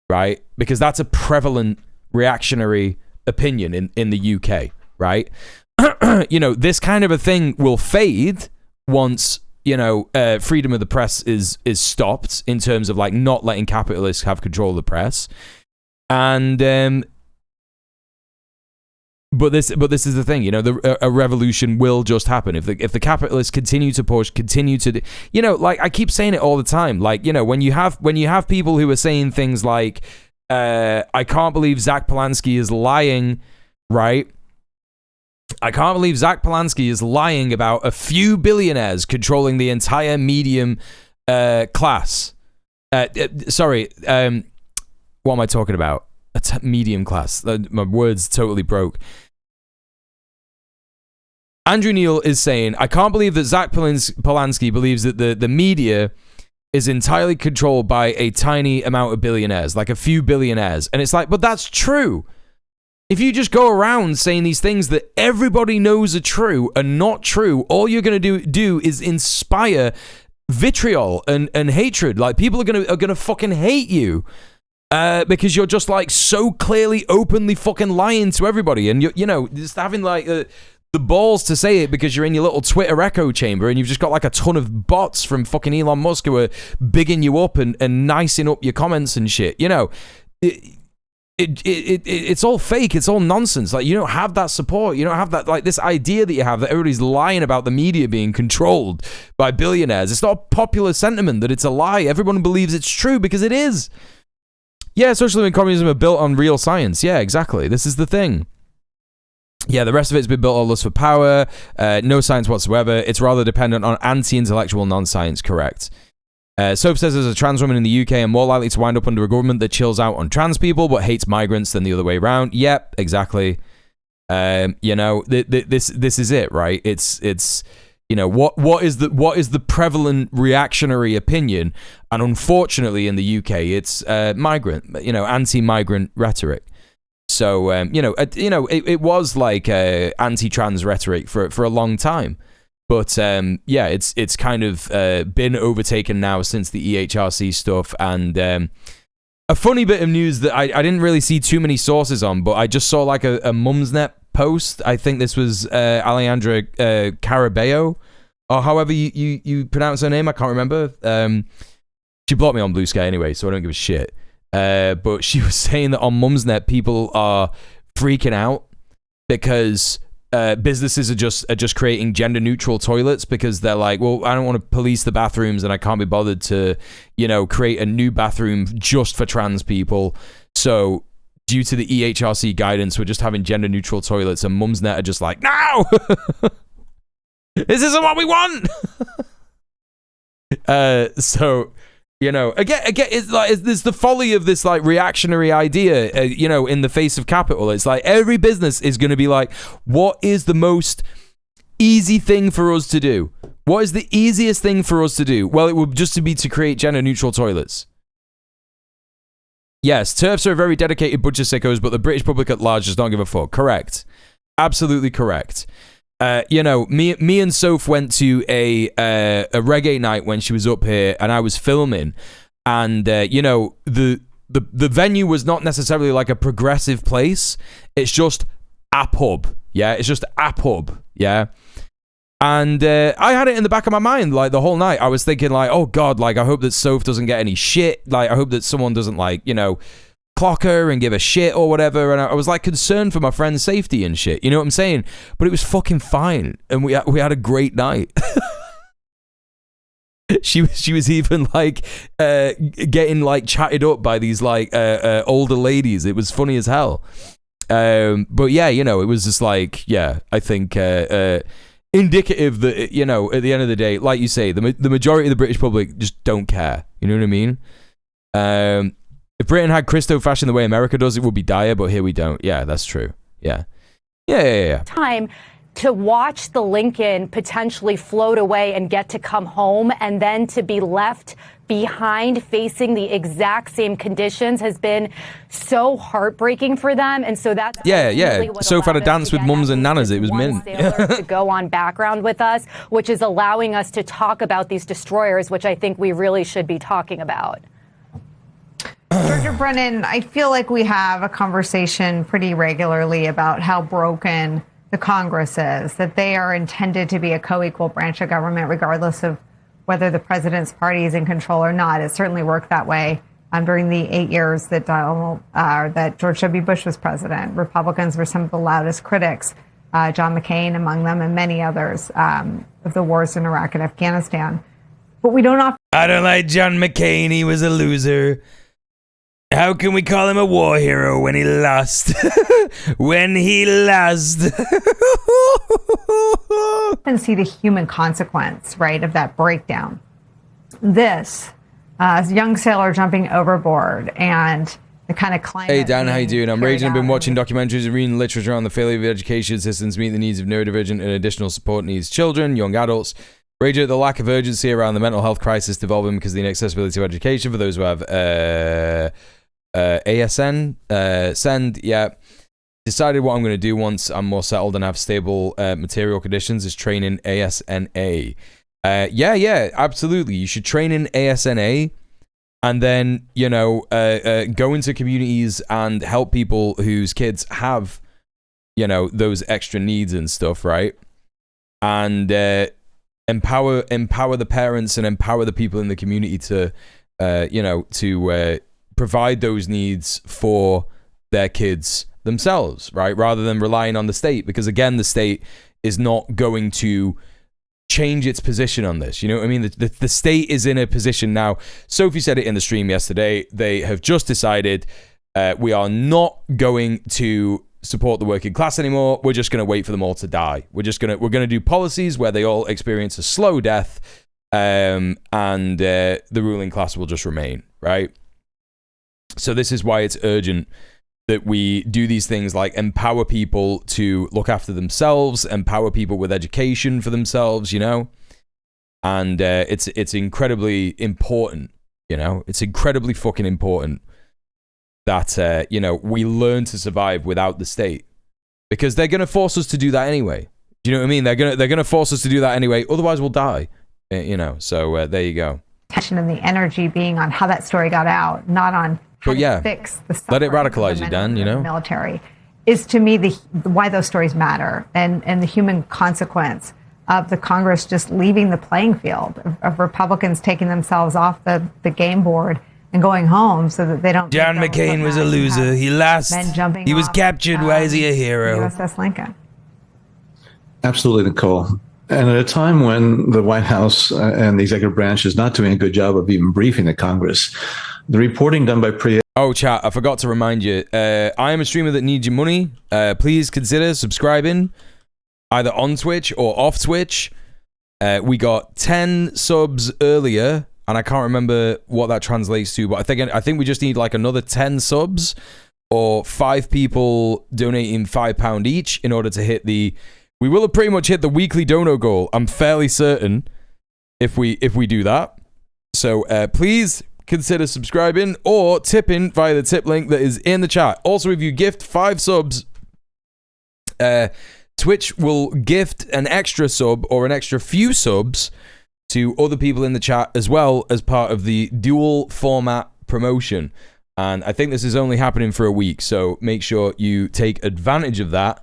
right? Because that's a prevalent reactionary opinion in the UK, right? You know, this kind of a thing will fade once, you know, freedom of the press is stopped in terms of, like, not letting capitalists have control of the press. And but this is the thing, you know, a revolution will just happen if the capitalists continue to push, continue to, you know, like I keep saying it all the time, like, you know, when you have people who are saying things like, I can't believe Zach Polanski is lying, right? I can't believe Zach Polanski is lying about a few billionaires controlling the entire medium class. Sorry, what am I talking about? Medium class. My words totally broke. Andrew Neil is saying, I can't believe that Zach Polanski believes that the media is entirely controlled by a tiny amount of billionaires, like a few billionaires. And it's like, but that's true. If you just go around saying these things that everybody knows are true and not true, all you're going to do is inspire vitriol and hatred. Like, people are gonna fucking hate you because you're just, like, so clearly, openly fucking lying to everybody, and you know, just having, like, the balls to say it because you're in your little Twitter echo chamber and you've just got, like, a ton of bots from fucking Elon Musk who are bigging you up and nicing up your comments and shit. You know, it's all fake. It's all nonsense. Like, you don't have that support. You don't have that, like, this idea that you have that everybody's lying about the media being controlled by billionaires. It's not a popular sentiment that it's a lie. Everyone believes it's true because it is. Yeah, socialism and communism are built on real science. Yeah, exactly. This is the thing. Yeah, the rest of it's been built on lust for power. No science whatsoever. It's rather dependent on anti-intellectual non-science. Correct. Soph says as a trans woman in the UK, I'm more likely to wind up under a government that chills out on trans people but hates migrants than the other way around. Yep, exactly. You know, this is it, right? It's You know, what is the prevalent reactionary opinion? And unfortunately, in the UK, it's anti-migrant rhetoric. So it was like anti-trans rhetoric for a long time. But it's kind of been overtaken now since the EHRC stuff. And a funny bit of news that I didn't really see too many sources on, but I just saw like a Mumsnet post. I think this was Alejandra Carabello, or however you pronounce her name. I can't remember. She blocked me on Blue Sky anyway, so I don't give a shit. But she was saying that on Mumsnet, people are freaking out because businesses are just creating gender neutral toilets because they're like, well, I don't want to police the bathrooms and I can't be bothered to, create a new bathroom just for trans people. So due to the EHRC guidance, we're just having gender neutral toilets, and Mumsnet are just like, no, this isn't what we want. So, again, it's like there's the folly of this like reactionary idea, in the face of capital. It's like every business is going to be like, what is the most easy thing for us to do? What is the easiest thing for us to do? Well, it would just be to create gender neutral toilets. Yes, TERFs are a very dedicated bunch of sickos, but the British public at large does not give a fuck. Correct. Absolutely correct. Me and Soph went to a reggae night when she was up here, and I was filming, and the venue was not necessarily like a progressive place. It's just a pub. Yeah, it's just a pub. Yeah. And I had it in the back of my mind like the whole night. I was thinking like, oh God, like I hope that Soph doesn't get any shit. Like I hope that someone doesn't like, clock her and give a shit or whatever. And I was like concerned for my friend's safety and shit. You know what I'm saying? But it was fucking fine, and we had a great night. She was even like getting like chatted up by these like older ladies. It was funny as hell. But yeah, it was just like, yeah, I think indicative that at the end of the day, like you say, the majority of the British public just don't care. You know what I mean? If Britain had Christo fashion the way America does, it would be dire, but here we don't. Yeah, that's true. Yeah. Time to watch the Lincoln potentially float away and get to come home, and then to be left behind facing the exact same conditions has been so heartbreaking for them. And so that's really what Soph had a dance with mums and nanas. It was mint. To go on background with us, which is allowing us to talk about these destroyers, which I think we really should be talking about. Dr. Brennan, I feel like we have a conversation pretty regularly about how broken the Congress is, that they are intended to be a co-equal branch of government, regardless of whether the president's party is in control or not. It certainly worked that way during the 8 years that that George W. Bush was president. Republicans were some of the loudest critics, John McCain among them, and many others, of the wars in Iraq and Afghanistan. But we don't often... I don't like John McCain. He was a loser. How can we call him a war hero when he lost? When he lost. And see the human consequence, right, of that breakdown. This young sailor jumping overboard and the kind of climate... Hey Dan, how you doing? I'm raging. I've been watching documentaries and reading literature on the failure of education systems to meet the needs of neurodivergent and additional support needs children, young adults. Rage at the lack of urgency around the mental health crisis developing because of the inaccessibility to education for those who have ASN. Send, yeah. Decided what I'm going to do once I'm more settled and have stable material conditions is train in ASNA. Yeah, absolutely. You should train in ASNA and then, go into communities and help people whose kids have, those extra needs and stuff, right? And empower the parents and empower the people in the community to, to provide those needs for their kids themselves, right? Rather than relying on the state, because again, the state is not going to change its position on this. You know what I mean? The state is in a position now. Sophie said it in the stream yesterday. They have just decided we are not going to support the working class anymore. We're just going to wait for them all to die. We're going to do policies where they all experience a slow death, and the ruling class will just remain, right? So this is why it's urgent that we do these things like empower people to look after themselves, empower people with education for themselves, you know? And it's incredibly important, you know? It's incredibly fucking important that, you know, we learn to survive without the state. Because they're going to force us to do that anyway. Do you know what I mean? They're gonna force us to do that anyway. Otherwise, we'll die, you know? So there you go. Attention and the energy being on how that story got out, not on how to fix the let it radicalize you, Dan, you know? Military is to me why those stories matter, and the human consequence of the Congress just leaving the playing field, of Republicans taking themselves off the game board and going home so that they don't. John McCain was a loser. He lost. He was captured. Why is he a hero? USS Lincoln. Absolutely, Nicole. And at a time when the White House and the executive branch is not doing a good job of even briefing the Congress, the reporting done by Priya. Oh, chat, I forgot to remind you. I am a streamer that needs your money. Please consider subscribing either on Twitch or off Twitch. We got 10 subs earlier, and I can't remember what that translates to, but I think we just need like another 10 subs or 5 people donating £5 each in order to hit the... We will have pretty much hit the weekly dono goal. I'm fairly certain if we do that. So please consider subscribing or tipping via the tip link that is in the chat. Also, if you gift 5 subs, Twitch will gift an extra sub or an extra few subs to other people in the chat as well as part of the dual format promotion. And I think this is only happening for a week, so make sure you take advantage of that.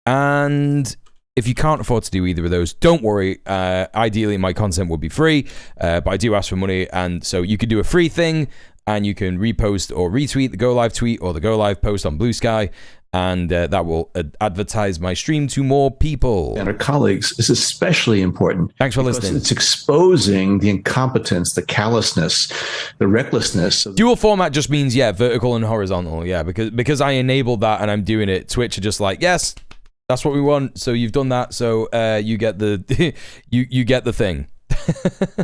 And if you can't afford to do either of those, don't worry. Ideally, my content will be free, but I do ask for money. And so you can do a free thing, and you can repost or retweet the Go Live tweet or the Go Live post on Blue Sky, and that will advertise my stream to more people. And our colleagues is especially important. Thanks for listening. It's exposing the incompetence, the callousness, the recklessness. Dual format just means, vertical and horizontal. Yeah, because I enabled that and I'm doing it, Twitch are just like, yes, that's what we want. So you've done that. So you get the you get the thing.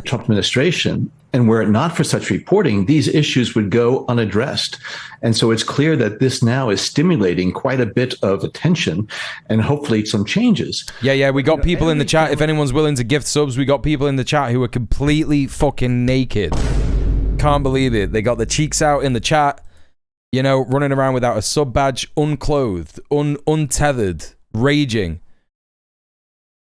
Trump administration, and were it not for such reporting, these issues would go unaddressed. And so it's clear that this now is stimulating quite a bit of attention and hopefully some changes. Yeah, we got people in the chat. If anyone's willing to gift subs, we got people in the chat who are completely fucking naked. Can't believe it. They got the cheeks out in the chat, you know, running around without a sub badge, unclothed, untethered, raging.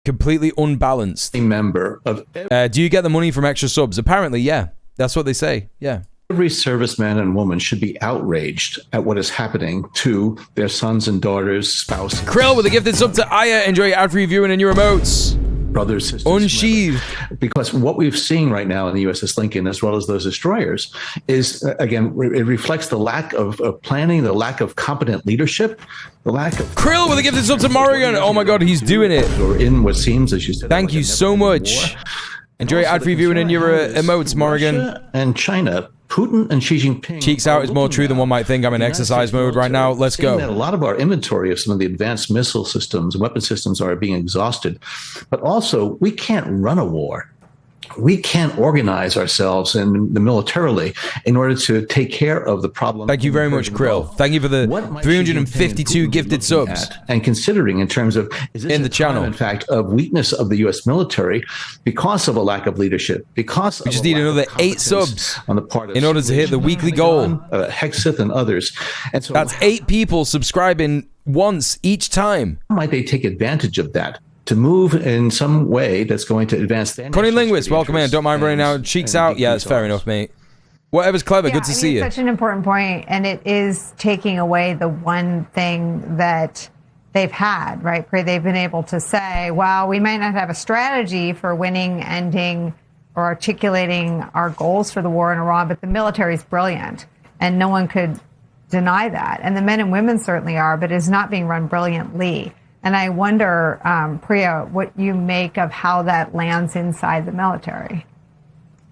Completely unbalanced. A member of do you get the money from extra subs? Apparently, yeah. That's what they say. Yeah. Every serviceman and woman should be outraged at what is happening to their sons and daughters, spouses. Krill with a gifted sub to Aya. Enjoy your ad-free viewing and your emotes. Brothers, sisters, unsheathed. Because what we've seen right now in the USS Lincoln, as well as those destroyers, is, again, it reflects the lack of planning, the lack of competent leadership, the lack of... Krill with a gifted sub to Morrigan. Oh my god, he's doing it. Or in what seems, as you said... Thank you so much. Enjoy your ad-free viewing and your emotes, Morrigan. Russia and China, Putin and Xi Jinping... Cheeks out is more true than one might think. I'm in exercise mode right now. Let's go. That a lot of our inventory of some of the advanced missile systems, weapon systems are being exhausted. But also, we can't run a war. We can't organize ourselves and militarily in order to take care of the problem. Thank you very much, Krill. Thank you for the 352 gifted subs. And considering in terms of, is this in the channel, in fact, of weakness of the U.S. military because of a lack of leadership, because we just need another 8 subs on the part of in order to hit the weekly goal. Hexith and others. And so that's 8 people subscribing once each time. How might they take advantage of that? To move in some way that's going to advance the... Connie Linguist, welcome in. Don't mind running out. Cheeks out. Yeah, that's fair enough, mate. Whatever's clever. Good to see you. It's such an important point, and it is taking away the one thing that they've had, right? They've been able to say, well, we might not have a strategy for winning, ending, or articulating our goals for the war in Iran, but the military is brilliant, and no one could deny that. And the men and women certainly are, but it's not being run brilliantly. And I wonder, Priya, what you make of how that lands inside the military.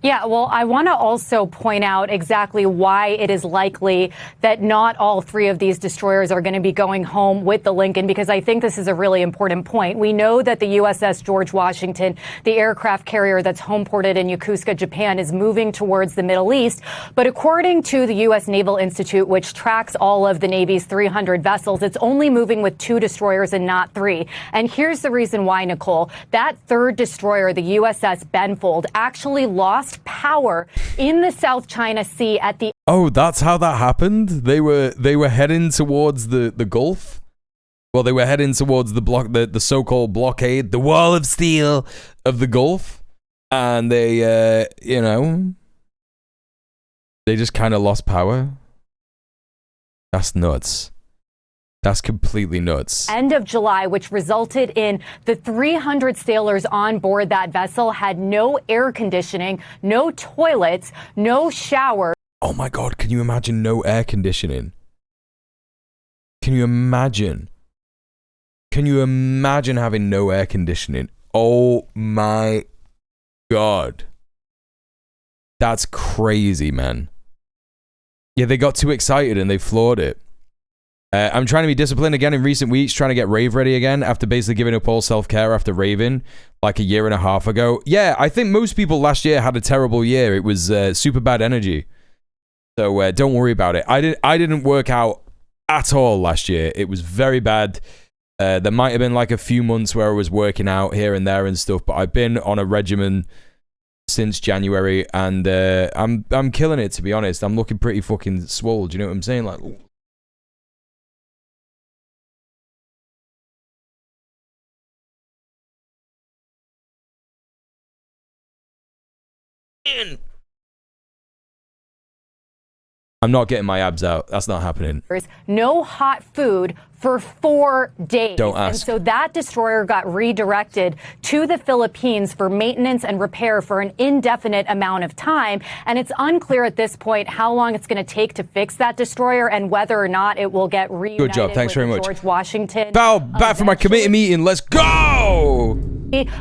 Yeah, well, I want to also point out exactly why it is likely that not all three of these destroyers are going to be going home with the Lincoln, because I think this is a really important point. We know that the USS George Washington, the aircraft carrier that's homeported in Yokosuka, Japan, is moving towards the Middle East. But according to the U.S. Naval Institute, which tracks all of the Navy's 300 vessels, it's only moving with 2 destroyers and not 3. And here's the reason why, Nicole. That third destroyer, the USS Benfold, actually lost power in the South China Sea at the... Oh, that's how that happened? They were heading towards the Gulf? Well, they were heading towards the so-called blockade, the wall of steel of the Gulf. And they, you know, they just kind of lost power. That's nuts. That's completely nuts. End of July, which resulted in the 300 sailors on board that vessel had no air conditioning, no toilets, no shower. Oh my God, can you imagine no air conditioning? Can you imagine? Can you imagine having no air conditioning? Oh my God. That's crazy, man. Yeah, they got too excited and they floored it. I'm trying to be disciplined again in recent weeks, trying to get rave ready again after basically giving up all self-care after raving like a year and a half ago. Yeah, I think most people last year had a terrible year. It was super bad energy. So don't worry about it. I didn't work out at all last year. It was very bad. There might have been like a few months where I was working out here and there and stuff, but I've been on a regimen since January, and I'm killing it, to be honest. I'm looking pretty fucking swole. Do you know what I'm saying? Like, I'm not getting my abs out. That's not happening. No hot food for 4 days. Don't ask. And so that destroyer got redirected to the Philippines for maintenance and repair for an indefinite amount of time. And it's unclear at this point how long it's going to take to fix that destroyer and whether or not it will get reunited. Good job. Thanks very much. George Washington. Bow back for my committee meeting. Let's go.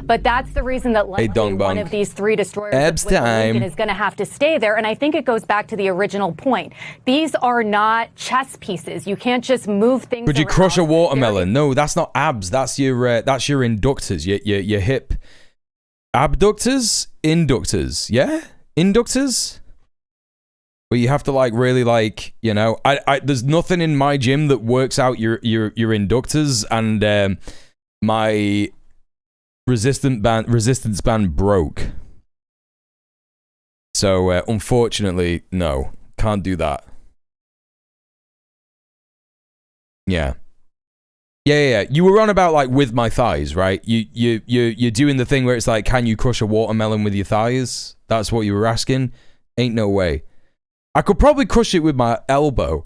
But that's the reason that likely one of these 3 destroyers Abs with the time. Lincoln is going to have to stay there. And I think it goes back to the original point. These are not chess pieces. You can't just move things Could you around. crush a watermelon? No, that's not abs. That's your inductors. Your hip abductors, inductors. Yeah, inductors. But you have to like really like, you know. I there's nothing in my gym that works out your inductors, and my resistance band broke. So unfortunately, no, can't do that. Yeah. You were on about like with my thighs, right? You're doing the thing where it's like, can you crush a watermelon with your thighs? That's what you were asking. Ain't no way. I could probably crush it with my elbow,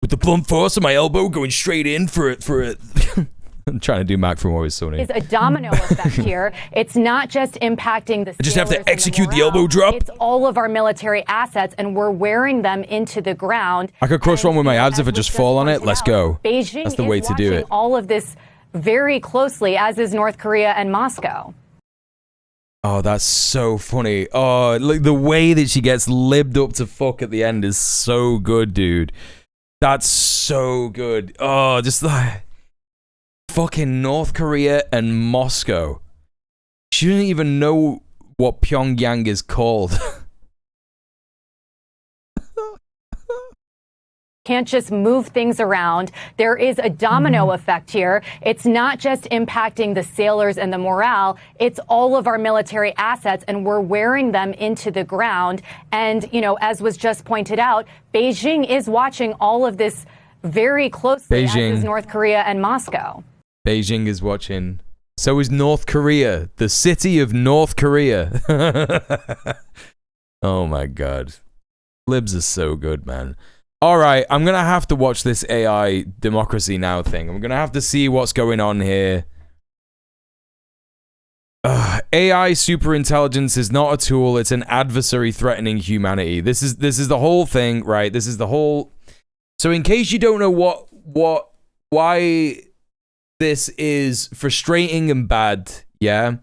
with the blunt force of my elbow going straight in for it. I'm trying to do Mac from Always Sunny. Is a domino effect here. It's not just impacting the. I just have to execute the elbow drop. It's all of our military assets, and we're wearing them into the ground. I could crush one with my abs if I just fall on it. Let's go. Beijing That's the way to do it. All of this very closely, as is North Korea and Moscow. Oh, that's so funny. Oh, like the way that she gets libbed up to fuck at the end is so good, dude. That's so good. Oh, just like fucking North Korea and Moscow. She didn't even know what Pyongyang is called. Can't just move things around. There is a domino effect here. It's not just impacting the sailors and the morale. It's all of our military assets, and we're wearing them into the ground. And, you know, as was just pointed out, Beijing is watching all of this very closely, as is North Korea and Moscow. Beijing is watching. So is North Korea, the city of North Korea. Oh my God. Libs are so good, man. All right, I'm going to have to watch this AI Democracy Now thing. I'm going to have to see what's going on here. AI superintelligence is not a tool. It's an adversary threatening humanity. This is the whole thing, right? This is the whole... So in case you don't know why this is frustrating and bad, yeah?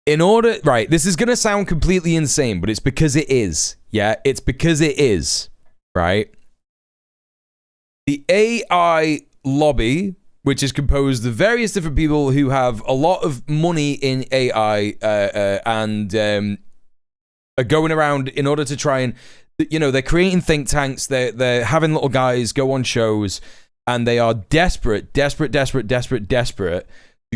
right, this is going to sound completely insane, but it's because it is. Yeah, it's because it is, right? The AI lobby, which is composed of various different people who have a lot of money in AI and are going around in order to try and, they're creating think tanks, they're having little guys go on shows, and they are desperate to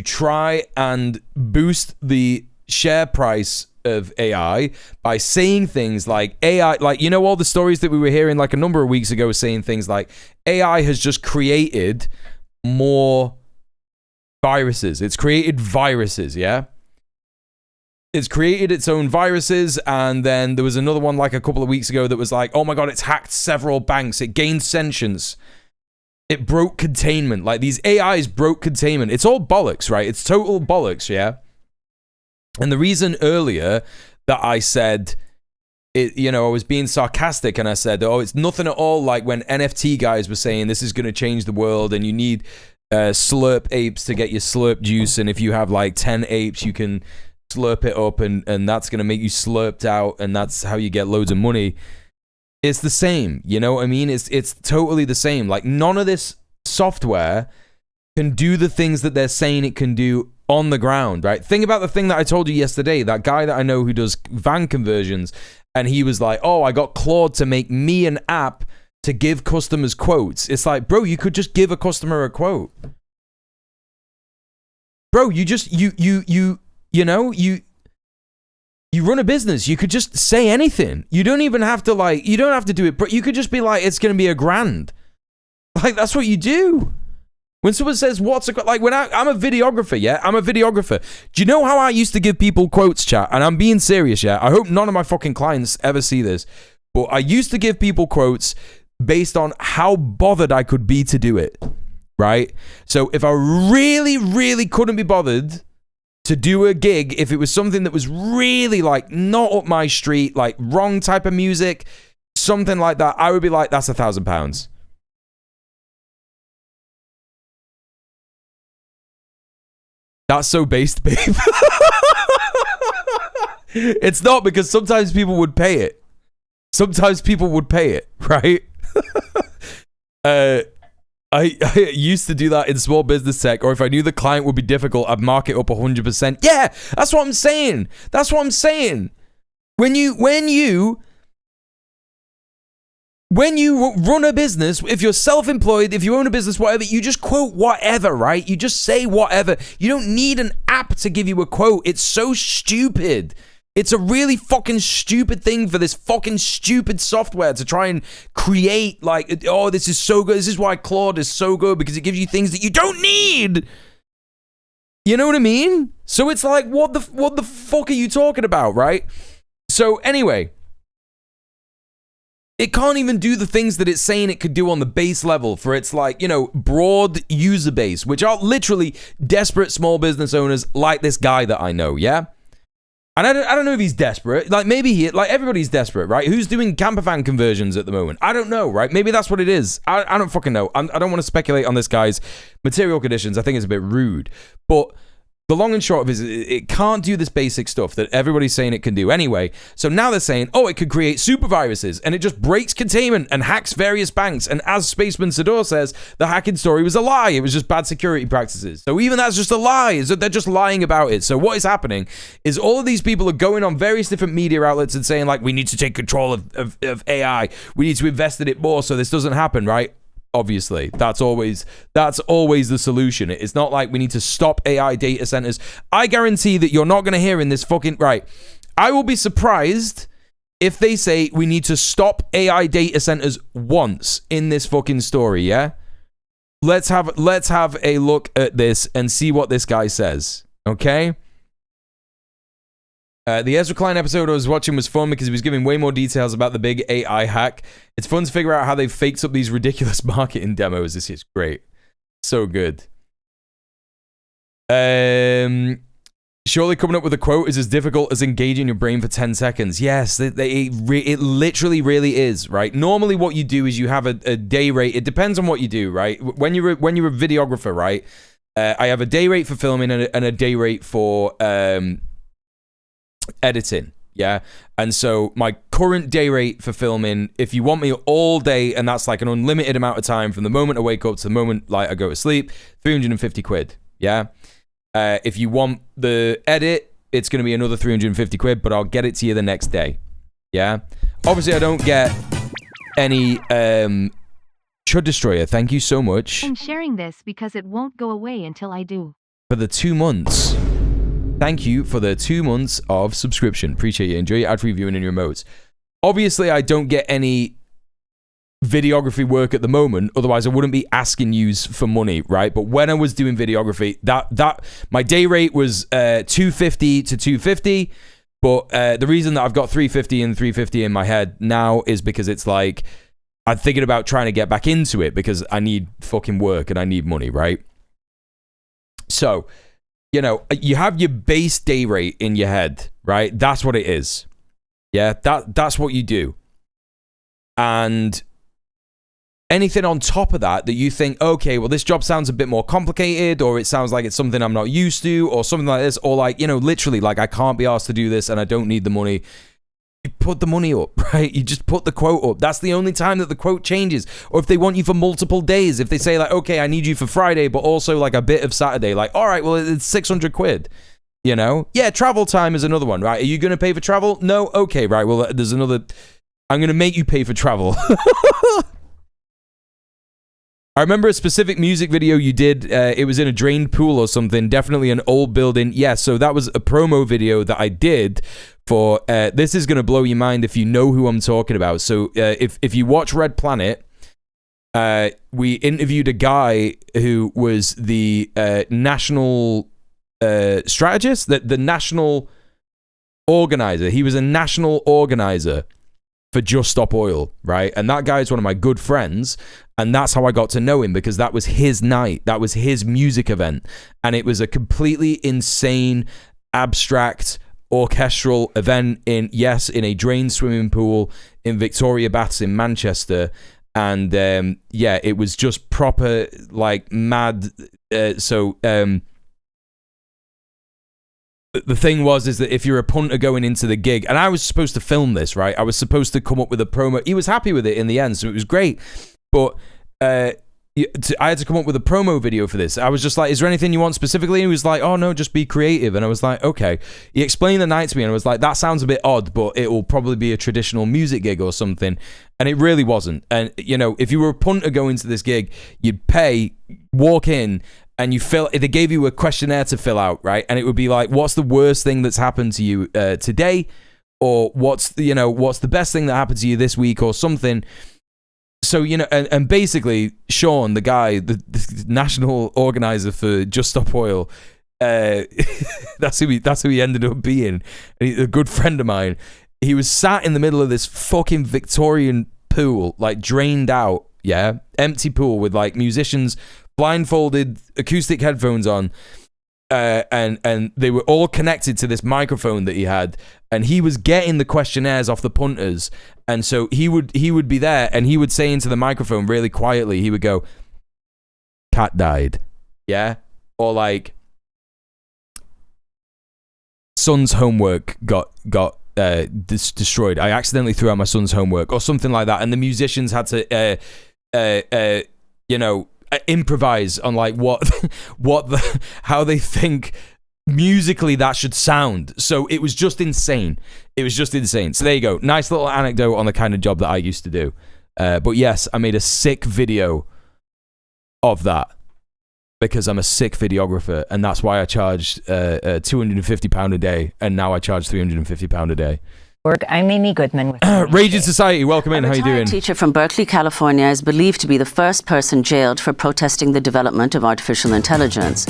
try and boost the share price of AI by saying things like AI, like, all the stories that we were hearing like a number of weeks ago saying things like AI has just created more viruses. It's created viruses, yeah? It's created its own viruses, and then there was another one like a couple of weeks ago that was like, oh my god, it's hacked several banks, it gained sentience, it broke containment. Like, these AIs broke containment. It's all bollocks, right? It's total bollocks, yeah? And the reason earlier that I said, I was being sarcastic and I said, oh, it's nothing at all like when NFT guys were saying this is going to change the world and you need slurp apes to get your slurp juice, and if you have like 10 apes, you can slurp it up and that's going to make you slurped out and that's how you get loads of money. It's the same, you know what I mean? It's totally the same. Like, none of this software can do the things that they're saying it can do on the ground, right? Think about the thing that I told you yesterday, that guy that I know who does van conversions, and he was like, oh, I got Claude to make me an app to give customers quotes. It's like, bro, you could just give a customer a quote. Bro, you run a business. You could just say anything. You don't even have to you don't have to do it, but you could just be like, it's going to be $1,000. Like, that's what you do. When someone says, when I'm a videographer, yeah? I'm a videographer. Do you know how I used to give people quotes, chat? And I'm being serious, yeah? I hope none of my fucking clients ever see this. But I used to give people quotes based on how bothered I could be to do it, right? So if I really, really couldn't be bothered to do a gig, if it was something that was really like not up my street, like wrong type of music, something like that, I would be like, that's £1,000. That's so based, babe. It's not, because sometimes people would pay it. Sometimes people would pay it, right? I used to do that in small business tech, or if I knew the client would be difficult, I'd mark it up 100%. Yeah, that's what I'm saying. That's what I'm saying. When you run a business, if you're self-employed, if you own a business, whatever, you just quote whatever, right? You just say whatever. You don't need an app to give you a quote. It's so stupid. It's a really fucking stupid thing for this fucking stupid software to try and create, like, oh, this is so good. This is why Claude is so good, because it gives you things that you don't need. You know what I mean? So it's like, what the fuck are you talking about, right? So anyway, it can't even do the things that it's saying it could do on the base level for its, like, broad user base, which are literally desperate small business owners like this guy that I know, yeah? And I don't know if he's desperate. Like, maybe everybody's desperate, right? Who's doing camper van conversions at the moment? I don't know, right? Maybe that's what it is. I don't fucking know. I don't want to speculate on this guy's material conditions. I think it's a bit rude. But the long and short of it is, it can't do this basic stuff that everybody's saying it can do anyway. So now they're saying, oh, it could create super viruses, and it just breaks containment and hacks various banks. And as Spaceman Sador says, the hacking story was a lie. It was just bad security practices. So even that's just a lie. They're just lying about it. So what is happening is all of these people are going on various different media outlets and saying, like, we need to take control of AI. We need to invest in it more so this doesn't happen, right? Obviously, that's always the solution. It's not like we need to stop AI data centers. I guarantee that you're not going to hear in this fucking... Right. I will be surprised if they say we need to stop AI data centers once in this fucking story, yeah? Let's have a look at this and see what this guy says, okay? The Ezra Klein episode I was watching was fun because he was giving way more details about the big AI hack. It's fun to figure out how they faked up these ridiculous marketing demos. This is great. So good. Surely coming up with a quote is as difficult as engaging your brain for 10 seconds. Yes, it literally really is, right? Normally what you do is you have a day rate. It depends on what you do, right? When you're a videographer, right? I have a day rate for filming and a day rate for editing. Yeah. And so my current day rate for filming, if you want me all day, and that's like an unlimited amount of time from the moment I wake up to the moment like I go to sleep, 350 quid. Yeah. If you want the edit, it's going to be another 350 quid, but I'll get it to you the next day. Yeah. Obviously, I don't get any Chud Destroyer. Thank you so much. I'm sharing this because it won't go away until I do. For the 2 months. Thank you for the 2 months of subscription. Appreciate you. Enjoy your ad-free viewing in your remotes. Obviously, I don't get any videography work at the moment. Otherwise, I wouldn't be asking you for money, right? But when I was doing videography, that my day rate was 250 to 250. But the reason that I've got 350 and 350 in my head now is because it's like I'm thinking about trying to get back into it because I need fucking work and I need money, right? So, you know, you have your base day rate in your head, right? That's what it is. Yeah, that's what you do. And anything on top of that you think, okay, well, this job sounds a bit more complicated, or it sounds like it's something I'm not used to, or something like this, or like, you know, literally, like, I can't be asked to do this and I don't need the money. You put the money up, right? You just put the quote up. That's the only time that the quote changes. Or if they want you for multiple days, if they say like, okay, I need you for Friday, but also like a bit of Saturday, like, all right, well, it's 600 quid, you know? Yeah, travel time is another one, right? Are you going to pay for travel? No? Okay, right. Well, there's another, I'm going to make you pay for travel. I remember a specific music video you did. It was in a drained pool or something. Definitely an old building. Yeah, so that was a promo video that I did for... this is going to blow your mind if you know who I'm talking about. So if you watch Red Planet, we interviewed a guy who was the national strategist, the national organizer. He was a national organizer for Just Stop Oil, right? And that guy is one of my good friends, and that's how I got to know him, because that was his night. That was his music event, and it was a completely insane, abstract, orchestral event in a drained swimming pool in Victoria Baths in Manchester. And yeah, it was just proper, like, mad. The thing is that if you're a punter going into the gig, and I was supposed to film this, right? I was supposed to come up with a promo. He was happy with it in the end, so it was great. But I had to come up with a promo video for this. I was just like, is there anything you want specifically? And he was like, oh, no, just be creative. And I was like, okay. He explained the night to me, and I was like, that sounds a bit odd, but it will probably be a traditional music gig or something. And it really wasn't. And, you know, if you were a punter going to this gig, you'd pay, walk in, and they gave you a questionnaire to fill out, right? And it would be like, what's the worst thing that's happened to you today? Or what's the best thing that happened to you this week or something? So, you know, and basically, Sean, the guy, the national organizer for Just Stop Oil, that's who he ended up being. A good friend of mine. He was sat in the middle of this fucking Victorian pool, like drained out, yeah? Empty pool with like musicians blindfolded, acoustic headphones on, and they were all connected to this microphone that he had, and he was getting the questionnaires off the punters. And so he would be there, and he would say into the microphone really quietly, he would go, "Cat died," yeah, or like, "Son's homework got destroyed. I accidentally threw out my son's homework," or something like that. And the musicians had to, you know, improvise on like how they think musically that should sound. So it was just insane. So there you go. Nice little anecdote on the kind of job that I used to do. But yes, I made a sick video of that because I'm a sick videographer, and that's why I charged £250 a day, and now I charge £350 a day. I'm Amy Goodman. Raging Society, welcome in. How you doing? A teacher from Berkeley, California, is believed to be the first person jailed for protesting the development of artificial intelligence.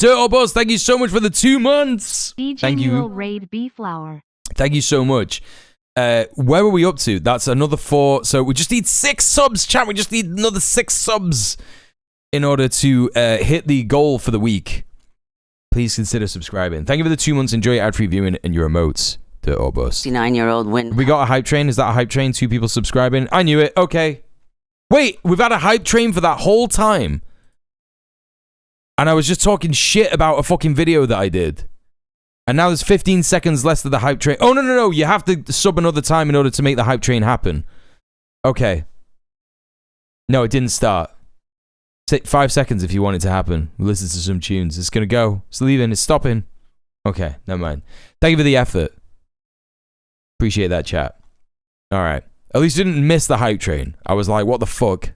Buzz, thank you so much for the 2 months. Thank you. Raid B Flower. Thank you so much. Where are we up to? That's another 4. So we just need 6 subs, chat. We just need another 6 subs in order to hit the goal for the week. Please consider subscribing. Thank you for the 2 months. Enjoy your ad-free viewing and your emotes. To Orbus. 69-year-old win. We got a hype train. Is that a hype train? 2 people subscribing. I knew it. Okay. Wait, we've had a hype train for that whole time. And I was just talking shit about a fucking video that I did. And now there's 15 seconds less of the hype train. Oh, no. You have to sub another time in order to make the hype train happen. Okay. No, it didn't start. 5 seconds if you want it to happen. Listen to some tunes. It's going to go. It's leaving. It's stopping. Okay, never mind. Thank you for the effort. Appreciate that, chat. All right. At least you didn't miss the hype train. I was like, what the fuck?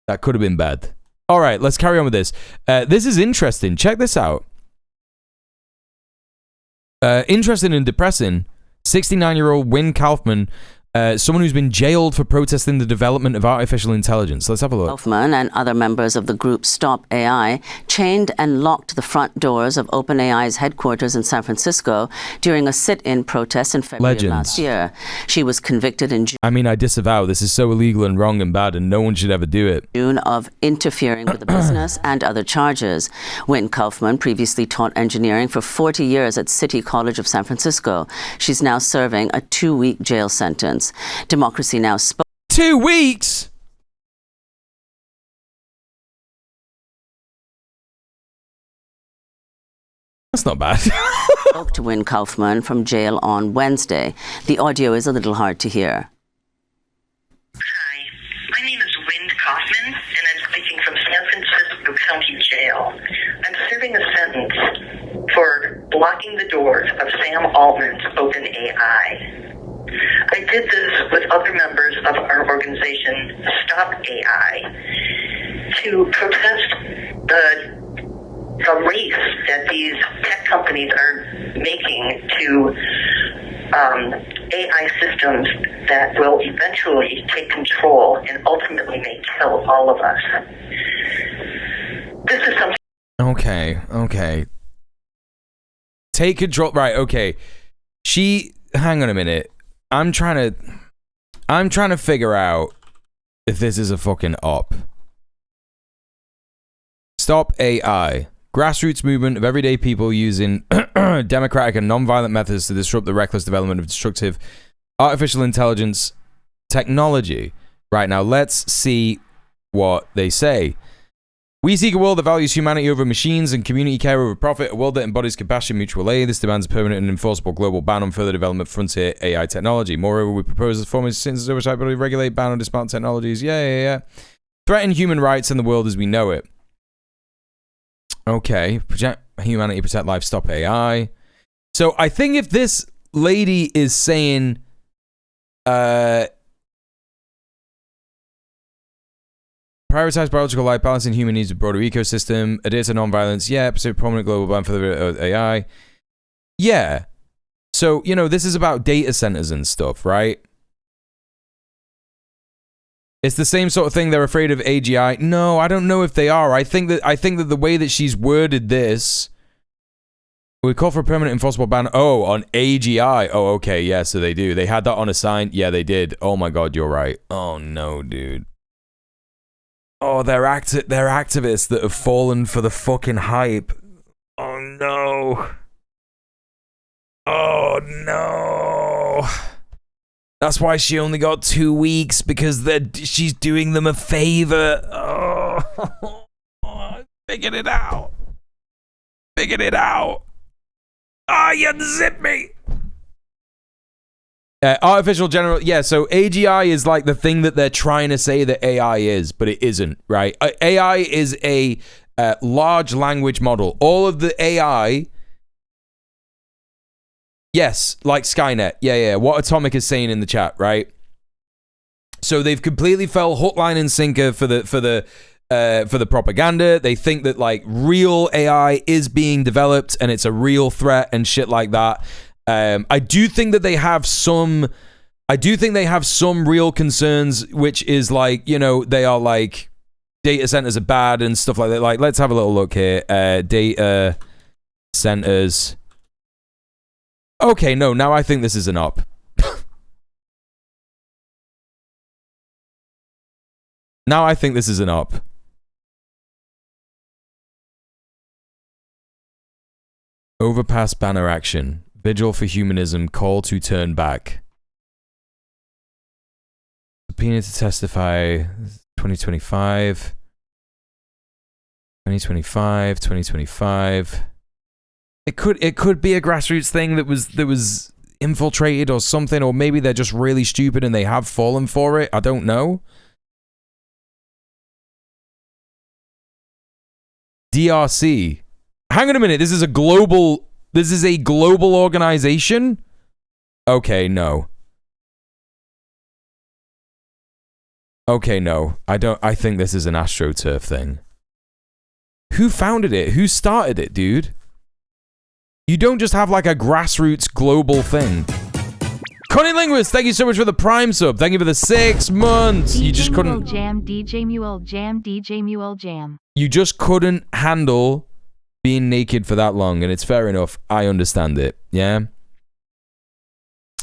That could have been bad. All right, let's carry on with this. This is interesting. Check this out. Interesting and depressing. 69-year-old Wynne Kaufman, someone who's been jailed for protesting the development of artificial intelligence. Let's have a look. Kaufman and other members of the group Stop AI chained and locked the front doors of OpenAI's headquarters in San Francisco during a sit-in protest in February of last year. She was convicted in June. I mean, I disavow. This is so illegal and wrong and bad, and no one should ever do it. June of interfering with the business and other charges. Wynne Kaufman previously taught engineering for 40 years at City College of San Francisco. She's now serving a 2-week jail sentence. Democracy Now! 2 weeks? That's not bad. Spoke to Wynne Kaufman from jail on Wednesday. The audio is a little hard to hear. Hi, my name is Wynne Kaufman, and I'm speaking from San Francisco County Jail. I'm serving a sentence for blocking the doors of Sam Altman's OpenAI. I did this with other members of our organization, Stop AI, to protest the race that these tech companies are making to AI systems that will eventually take control and ultimately may kill all of us. This is something... Okay. Take control... Right, okay. Hang on a minute. I'm trying to figure out if this is a fucking op. Stop AI. Grassroots movement of everyday people using democratic and non-violent methods to disrupt the reckless development of destructive artificial intelligence technology. Right, now let's see what they say. We seek a world that values humanity over machines and community care over profit, a world that embodies compassion, mutual aid. This demands a permanent and enforceable global ban on further development of frontier AI technology. Moreover, we propose as form of citizens oversight to regulate, ban on disparate technologies. Yeah. Threaten human rights and the world as we know it. Okay. Protect humanity, protect life, stop AI. So I think if this lady is saying, prioritize biological life, balancing human needs with broader ecosystem, adhere to non-violence, yeah, pursue prominent global ban for the AI. Yeah. So, this is about data centers and stuff, right? It's the same sort of thing. They're afraid of AGI. No, I don't know if they are. I think that the way that she's worded this, we call for a permanent enforceable ban. Oh, on AGI. Oh, okay, yeah, so they do. They had that on a sign. Yeah, they did. Oh my God, you're right. Oh no, dude. Oh, they're activists that have fallen for the fucking hype. Oh no. Oh no. That's why she only got 2 weeks, because she's doing them a favor. Oh, figured it out. Ah, you unzip me. Artificial general, yeah, so AGI is like the thing that they're trying to say that AI is, but it isn't, right? AI is a large language model. All of the AI, yes, like Skynet, yeah, what Atomic is saying in the chat, right? So they've completely fell hook, line, and sinker for the propaganda. They think that like real AI is being developed and it's a real threat and shit like that. I do think that they have some real concerns, which is like, they are like data centers are bad and stuff like that. Like, let's have a little look here. Data centers. Okay, no, now I think this is an op. Now I think this is an op. Overpass banner action. Vigil for humanism. Call to turn back. Subpoena to testify. 2025. It could be a grassroots thing that was infiltrated or something, or maybe they're just really stupid and they have fallen for it. I don't know. DRC. Hang on a minute. This is a global organization? Okay, no. Okay, no. I think this is an AstroTurf thing. Who founded it? Who started it, dude? You don't just have like a grassroots global thing. Connie Linguist, thank you so much for the Prime sub. Thank you for the 6 months. You just couldn't... djmuel jam. You just couldn't handle being naked for that long, and it's fair enough. I understand it, yeah?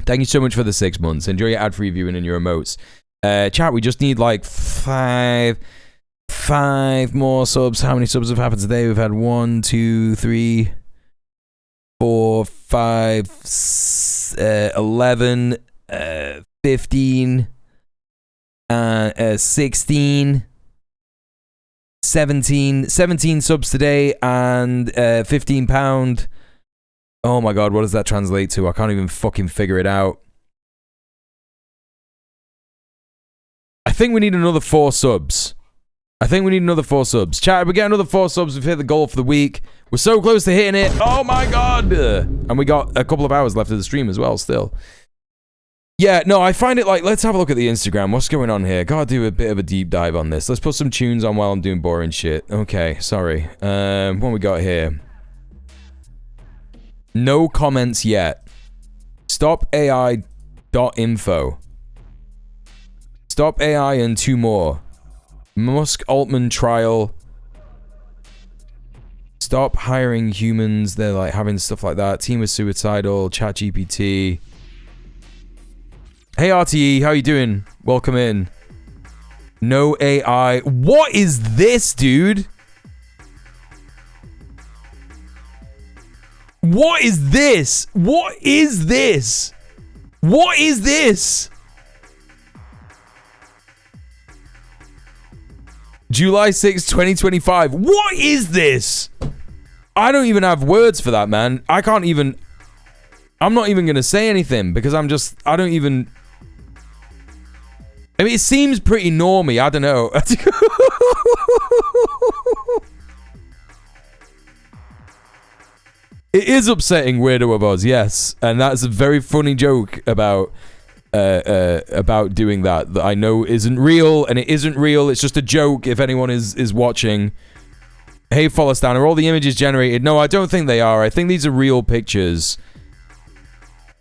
Thank you so much for the 6 months. Enjoy your ad-free viewing and your emotes. Chat, we just need like five more subs. How many subs have happened today? We've had 1, 2, 3, 4, 5, 11, 15, 16, 17 subs today, and £15. Oh my god, what does that translate to? I can't even fucking figure it out. I think we need another 4 subs. Chat, we get another 4 subs. We've hit the goal for the week. We're so close to hitting it. Oh my god. And we got a couple of hours left of the stream as well still. Yeah, no, I find it like, let's have a look at the Instagram. What's going on here? Gotta do a bit of a deep dive on this. Let's put some tunes on while I'm doing boring shit. Okay, sorry. What we got here? No comments yet. StopAI.info. Stop AI and 2 more. Musk Altman trial. Stop hiring humans. They're like having stuff like that. Team is suicidal. ChatGPT. Hey RTE, how you doing? Welcome in. No AI. What is this, dude? What is this? What is this? What is this? July 6, 2025. What is this? I don't even have words for that, man. I'm not even gonna say anything because I mean, it seems pretty normy. I don't know. It is upsetting, Weirdo of Oz, yes. And that's a very funny joke about doing that I know isn't real, and it isn't real. It's just a joke if anyone is watching. Hey, Follistan, are all the images generated? No, I don't think they are. I think these are real pictures.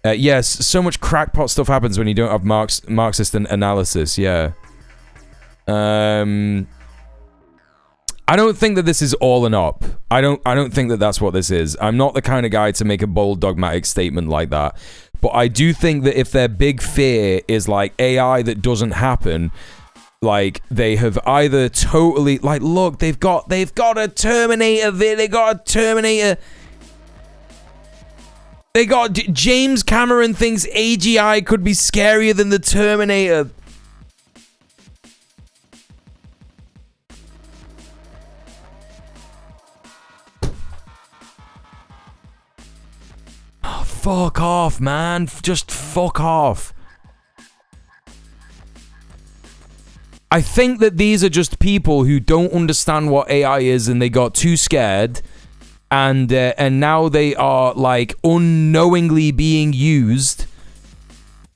Yes, so much crackpot stuff happens when you don't have Marxist analysis, yeah. I don't think that this is all an op. I don't think that that's what this is. I'm not the kind of guy to make a bold dogmatic statement like that. But I do think that if their big fear is like AI that doesn't happen, like they have either totally like, look, they've got a Terminator. They got a Terminator. They got James Cameron thinks AGI could be scarier than the Terminator. Oh, fuck off, man. Just fuck off. I think that these are just people who don't understand what AI is and they got too scared. And now they are like unknowingly being used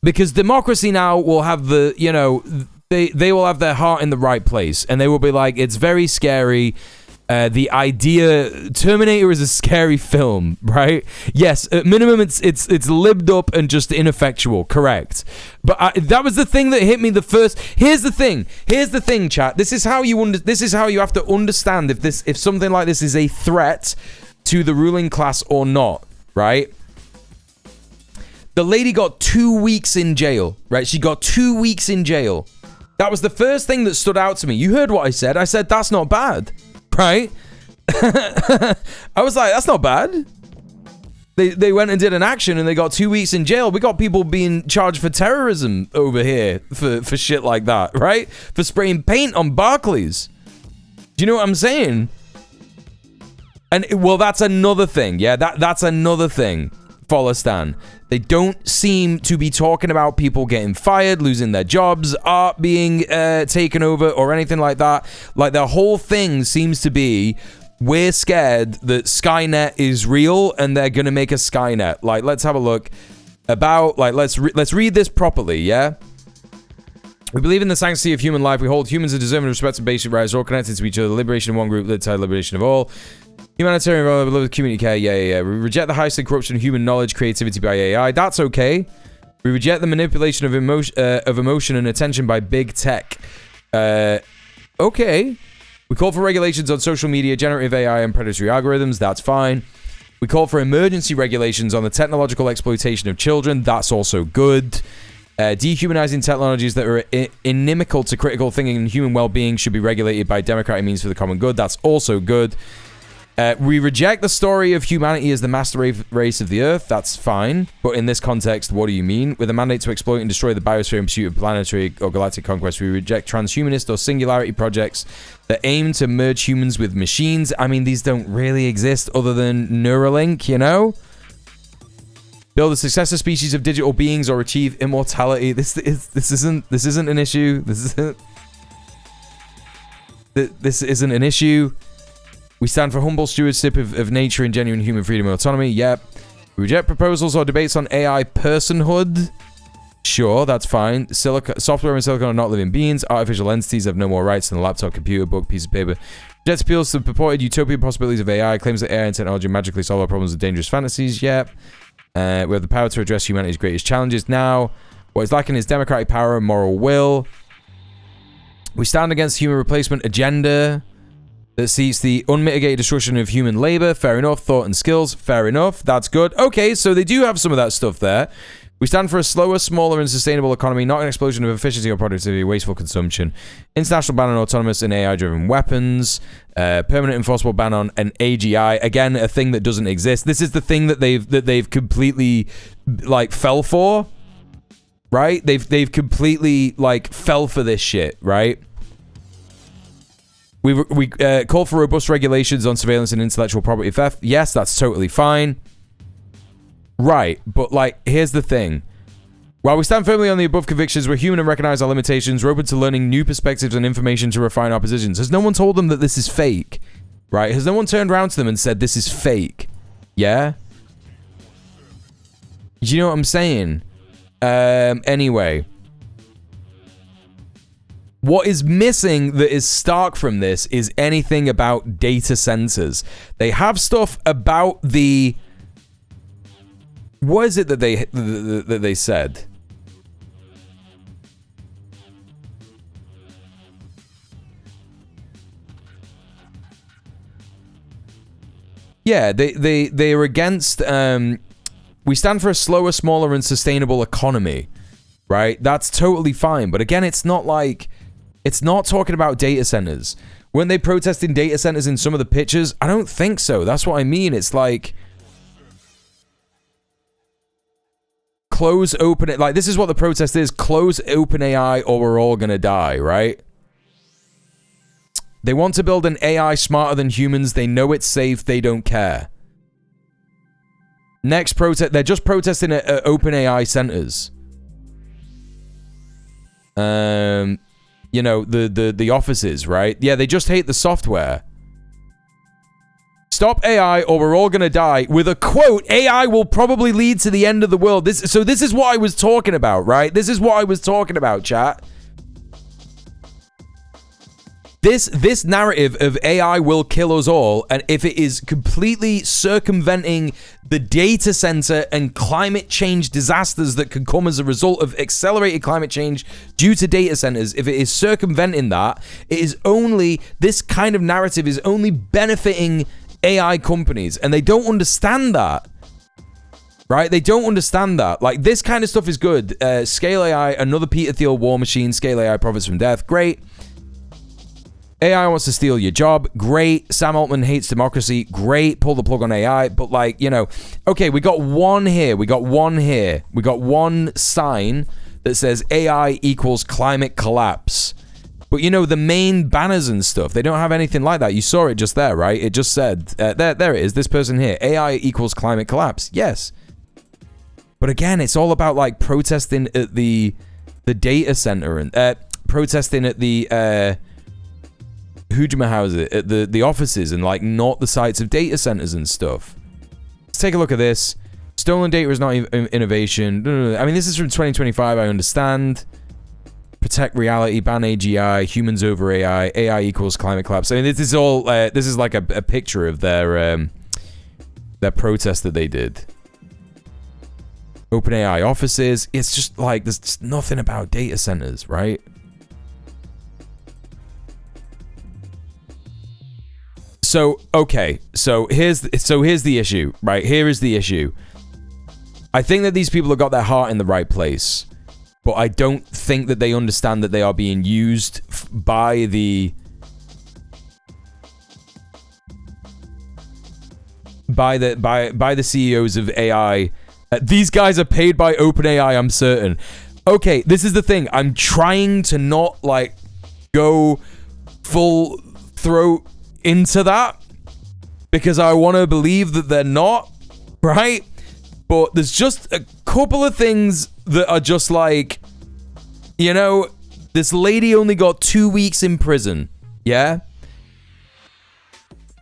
because democracy now will have the, you know, they will have their heart in the right place and they will be like, it's very scary. The idea, Terminator is a scary film, right? Yes, at minimum it's libbed up and just ineffectual, correct? But that was the thing that hit me the first. Here's the thing, chat. This is how you have to understand if something like this is a threat to the ruling class or not, right? The lady got 2 weeks in jail, right? She got 2 weeks in jail. That was the first thing that stood out to me. You heard what I said. I said, that's not bad, right? I was like, that's not bad. They went and did an action and they got 2 weeks in jail. We got people being charged for terrorism over here for shit like that, right? For spraying paint on Barclays. Do you know what I'm saying? And well, that's another thing. Yeah, that's another thing. Follow Stan. They don't seem to be talking about people getting fired, losing their jobs, art being taken over, or anything like that. Like, the whole thing seems to be, we're scared that Skynet is real and they're gonna make a Skynet. Like, let's have a look about, like, let's read this properly, yeah? We believe in the sanctity of human life. We hold humans are deserving of respect and basic rights, all connected to each other. Liberation of one group, led to liberation of all. Humanitarian role, community care, yeah. We reject the highest corruption of human knowledge, creativity by AI. That's okay. We reject the manipulation of emotion and attention by big tech. Okay. We call for regulations on social media, generative AI, and predatory algorithms. That's fine. We call for emergency regulations on the technological exploitation of children. That's also good. Dehumanizing technologies that are inimical to critical thinking and human well-being should be regulated by democratic means for the common good. That's also good. We reject the story of humanity as the master race of the Earth. That's fine. But in this context, what do you mean? With a mandate to exploit and destroy the biosphere in pursuit of planetary or galactic conquest, we reject transhumanist or singularity projects that aim to merge humans with machines. I mean, these don't really exist other than Neuralink, you know? Build a successor species of digital beings or achieve immortality. This isn't an issue. This isn't an issue. We stand for humble stewardship of nature and genuine human freedom and autonomy. Yep. We reject proposals or debates on AI personhood. Sure, that's fine. Software and silicon are not living beings. Artificial entities have no more rights than a laptop, computer, book, piece of paper. Reject appeals to the purported utopian possibilities of AI. Claims that AI and technology magically solve our problems with dangerous fantasies. Yep. We have the power to address humanity's greatest challenges now. What is lacking is democratic power and moral will. We stand against the human replacement agenda that seeks the unmitigated destruction of human labor. Fair enough. Thought and skills. Fair enough. That's good. Okay, so they do have some of that stuff there. We stand for a slower, smaller, and sustainable economy, not an explosion of efficiency or productivity, wasteful consumption. International ban on autonomous and AI-driven weapons. Permanent enforceable ban on an AGI. Again, a thing that doesn't exist. This is the thing that they've completely, like, fell for. Right? They've completely, like, fell for this shit, right? We call for robust regulations on surveillance and intellectual property theft. Yes, that's totally fine. Right, but, like, here's the thing. While we stand firmly on the above convictions, we're human and recognize our limitations. We're open to learning new perspectives and information to refine our positions. Has no one told them that this is fake? Right? Has no one turned around to them and said this is fake? Yeah? Do you know what I'm saying? Anyway. What is missing that is stark from this is anything about data centers. They have stuff about the... What is it that they said? Yeah, they are against. We stand for a slower, smaller, and sustainable economy, right? That's totally fine. But again, it's not like it's not talking about data centers. Weren't they protesting data centers in some of the pictures? I don't think so. That's what I mean. It's like. Close open it. Like, this is what the protest is. Close OpenAI or we're all gonna die, right? They want to build an AI smarter than humans. They know it's safe. They don't care. Next protest. They're just protesting at OpenAI centers. You know, the offices, right? Yeah, they just hate the software. Stop AI or we're all gonna die. With a quote, AI will probably lead to the end of the world. This is what I was talking about, right? This is what I was talking about, chat. This narrative of AI will kill us all, and if it is completely circumventing the data center and climate change disasters that could come as a result of accelerated climate change due to data centers, if it is circumventing that, it is only, this kind of narrative is only benefiting AI companies, and they don't understand that, right? They don't understand that. Like, this kind of stuff is good. Scale AI, another Peter Thiel war machine. Scale AI profits from death. Great. AI wants to steal your job. Great. Sam Altman hates democracy. Great. Pull the plug on AI. But, like, you know, okay, we got one here. We got one sign that says AI equals climate collapse. But you know, the main banners and stuff, they don't have anything like that. You saw it just there, right? It just said, there it is, this person here, AI equals climate collapse. Yes. But again, it's all about like protesting at the data center and protesting at the House at the offices and like not the sites of data centers and stuff. Let's take a look at this. Stolen data is not innovation. I mean, this is from 2025. I understand. Protect reality, ban AGI, humans over AI, AI equals climate collapse. I mean, this is all. This is like a picture of their protest that they did. OpenAI offices. It's just like there's just nothing about data centers, right? So okay, so here's the issue, right? Here is the issue. I think that these people have got their heart in the right place, but I don't think that they understand that they are being used by the CEOs of AI. These guys are paid by OpenAI, I'm certain. Okay, this is the thing. I'm trying to not like go full throat into that because I want to believe that they're not, right? But there's just a couple of things that are just like, you know, this lady only got 2 weeks in prison, yeah?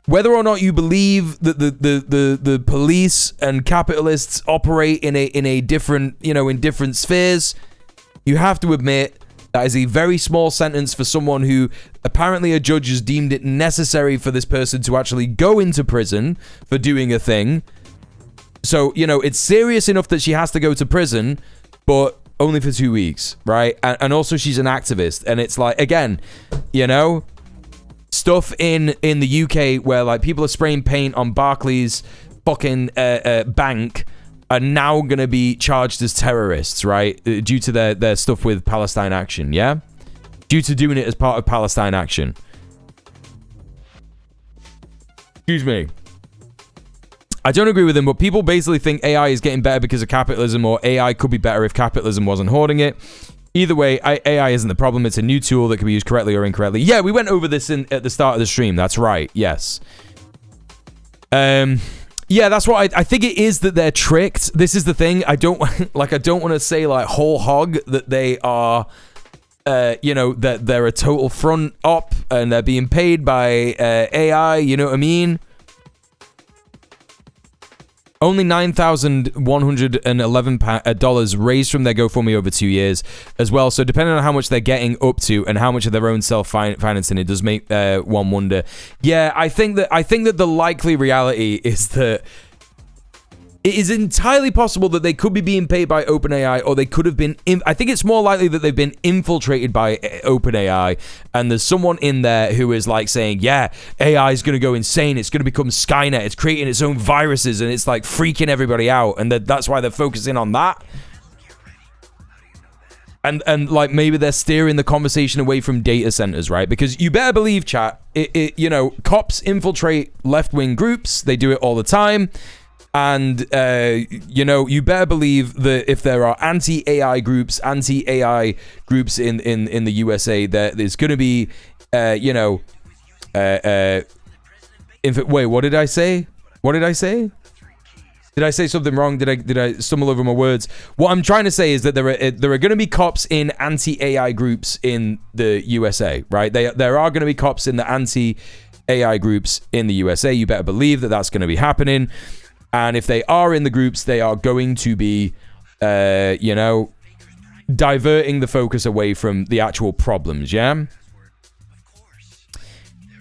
Whether or not you believe that the police and capitalists operate in a different, you know, in different spheres, you have to admit that is a very small sentence for someone who apparently a judge has deemed it necessary for this person to actually go into prison for doing a thing. So, you know, it's serious enough that she has to go to prison, but only for 2 weeks, right? And also she's an activist. And it's like, again, you know, stuff in the UK where like people are spraying paint on Barclays fucking bank are now going to be charged as terrorists, right? Due to their stuff with Palestine Action, yeah? Due to doing it as part of Palestine Action. Excuse me. I don't agree with him, but people basically think AI is getting better because of capitalism, or AI could be better if capitalism wasn't hoarding it. Either way, AI isn't the problem. It's a new tool that can be used correctly or incorrectly. Yeah, we went over this at the start of the stream. That's right. Yes. Yeah, that's what I think it is, that they're tricked. This is the thing. I don't want to say like whole hog that they are, you know, that they're a total front op and they're being paid by AI. You know what I mean? Only $9,111 raised from their GoFundMe over 2 years as well. So depending on how much they're getting up to and how much of their own self-financing, it does make one wonder. Yeah, I think that the likely reality is that it is entirely possible that they could be being paid by OpenAI, or they could have been. I think it's more likely that they've been infiltrated by OpenAI, and there's someone in there who is like saying, "Yeah, AI is going to go insane. It's going to become Skynet. It's creating its own viruses, and it's like freaking everybody out." And that's why they're focusing on that. And like maybe they're steering the conversation away from data centers, right? Because you better believe, chat. You know, cops infiltrate left-wing groups. They do it all the time. And, you know, you better believe that if there are anti-AI groups in the USA, there's going to be, you know, wait, what did I say? What did I say? Did I say something wrong? Did I stumble over my words? What I'm trying to say is that there are going to be cops in anti-AI groups in the USA, right? There are going to be cops in the anti-AI groups in the USA. You better believe that that's going to be happening. And if they are in the groups, they are going to be, you know, diverting the focus away from the actual problems, yeah?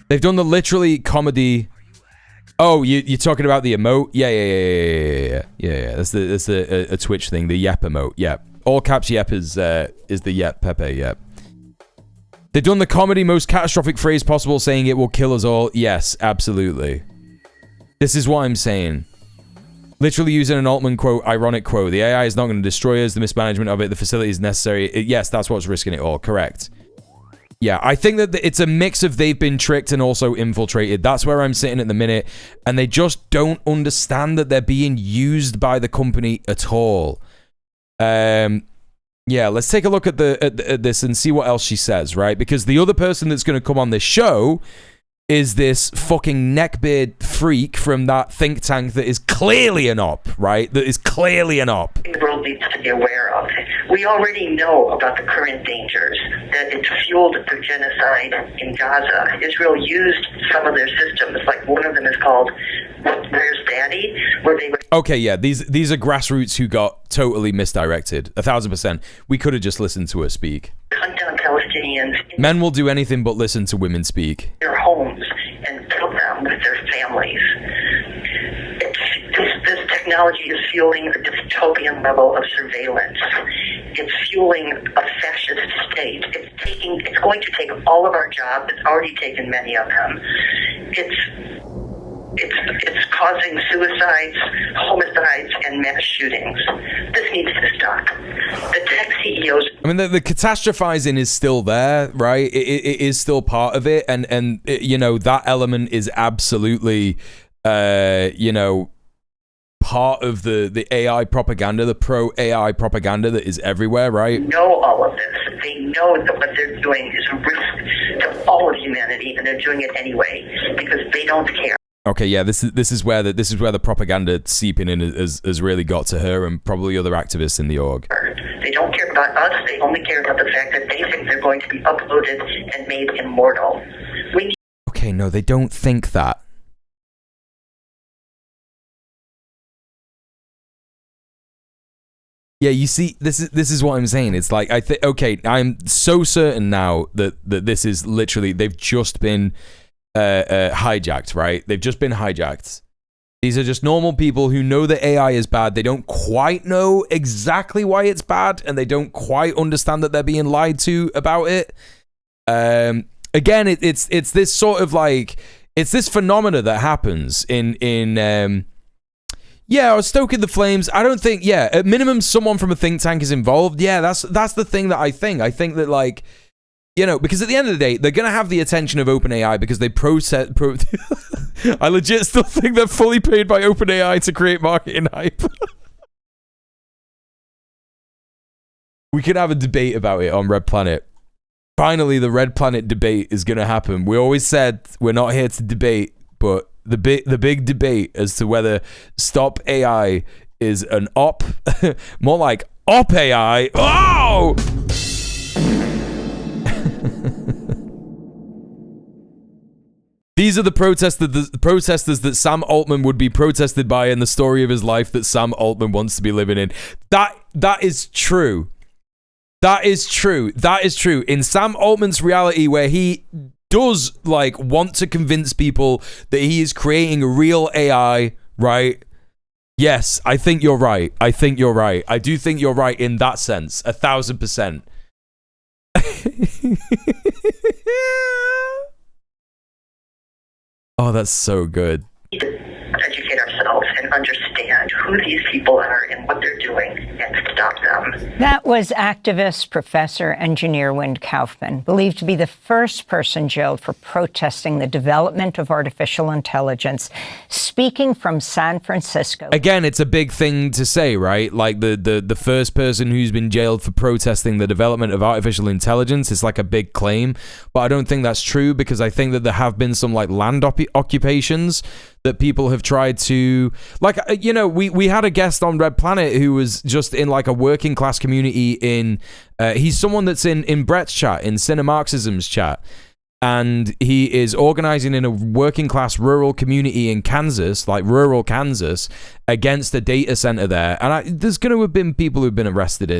They've done the literally comedy. Oh, you're talking about the emote? Yeah. That's a Twitch thing, the yep emote, yep. All caps yep is the yep, Pepe, yep. They've done the comedy most catastrophic phrase possible, saying it will kill us all. Yes, absolutely. This is what I'm saying. Literally using an Altman quote, ironic quote. The AI is not going to destroy us. The mismanagement of it, the facility is necessary. Yes, that's what's risking it all. Correct. Yeah, I think that it's a mix of they've been tricked and also infiltrated. That's where I'm sitting at the minute. And they just don't understand that they're being used by the company at all. Yeah, let's take a look at this and see what else she says, right? Because the other person that's going to come on this show is this fucking neckbeard freak from that think tank that is clearly an op, right? That is clearly an op. The world needs to be aware of. We already know about the current dangers, that it's fueled the genocide in Gaza. Israel used some of their systems, like one of them is called Where's Daddy, where they would... Okay, yeah, these are grassroots who got totally misdirected. 1,000%. We could have just listened to her speak. Hunt down Palestinians. Men will do anything but listen to women speak. Their homes and kill them with their families. This technology is fueling a dystopian level of surveillance. It's fueling a fascist state. It's going to take all of our jobs. It's already taken many of them. It's causing suicides, homicides, and mass shootings. This needs to stop. The tech CEOs... I mean, the catastrophizing is still there, right? It is still part of it, and you know, that element is absolutely, you know, part of the AI propaganda, the pro-AI propaganda that is everywhere, right? They know all of this. They know that what they're doing is a risk to all of humanity, and they're doing it anyway because they don't care. Okay, yeah, this is where the propaganda seeping in has really got to her and probably other activists in the org. They don't care about us. They only care about the fact that they think they're going to be uploaded and made immortal. Okay, no, they don't think that. Yeah, you see, this is what I'm saying. It's like okay, I'm so certain now that this is literally, they've just been hijacked, right? They've just been hijacked. These are just normal people who know that AI is bad. They don't quite know exactly why it's bad, and they don't quite understand that they're being lied to about it. Again, it's this sort of like, it's this phenomena that happens in yeah, or stoking the flames. I don't think, yeah, at minimum someone from a think tank is involved. Yeah, that's the thing that I think. I think that, like, you know, because at the end of the day, they're going to have the attention of OpenAI because they I legit still think they're fully paid by OpenAI to create marketing hype. We could have a debate about it on Red Planet. Finally, the Red Planet debate is going to happen. We always said we're not here to debate, but the big debate as to whether Stop AI is an op, more like Op AI. Oh! These are the protesters that Sam Altman would be protested by in the story of his life that Sam Altman wants to be living in. That is true. That is true. That is true. In Sam Altman's reality, where he does, like, want to convince people that he is creating a real AI, right? Yes, I think you're right. I think you're right. I do think you're right in that sense. 1,000%. Oh, that's so good. We need to educate ourselves and understand who these people are and what they're doing and stop them. That was activist, professor, engineer Wind Kaufman, believed to be the first person jailed for protesting the development of artificial intelligence, speaking from San Francisco. Again, it's a big thing to say, right? Like the first person who's been jailed for protesting the development of artificial intelligence is like a big claim, but I don't think that's true because I think that there have been some like land occupations that people have tried to, like, you know, we had a guest on Red Planet who was just in like a working class community in, he's someone that's in Brett's chat, in Cinemarxism's chat, and he is organizing in a working class rural community in Kansas, like rural Kansas, against a data center there. And there's going to have been people who've been arrested,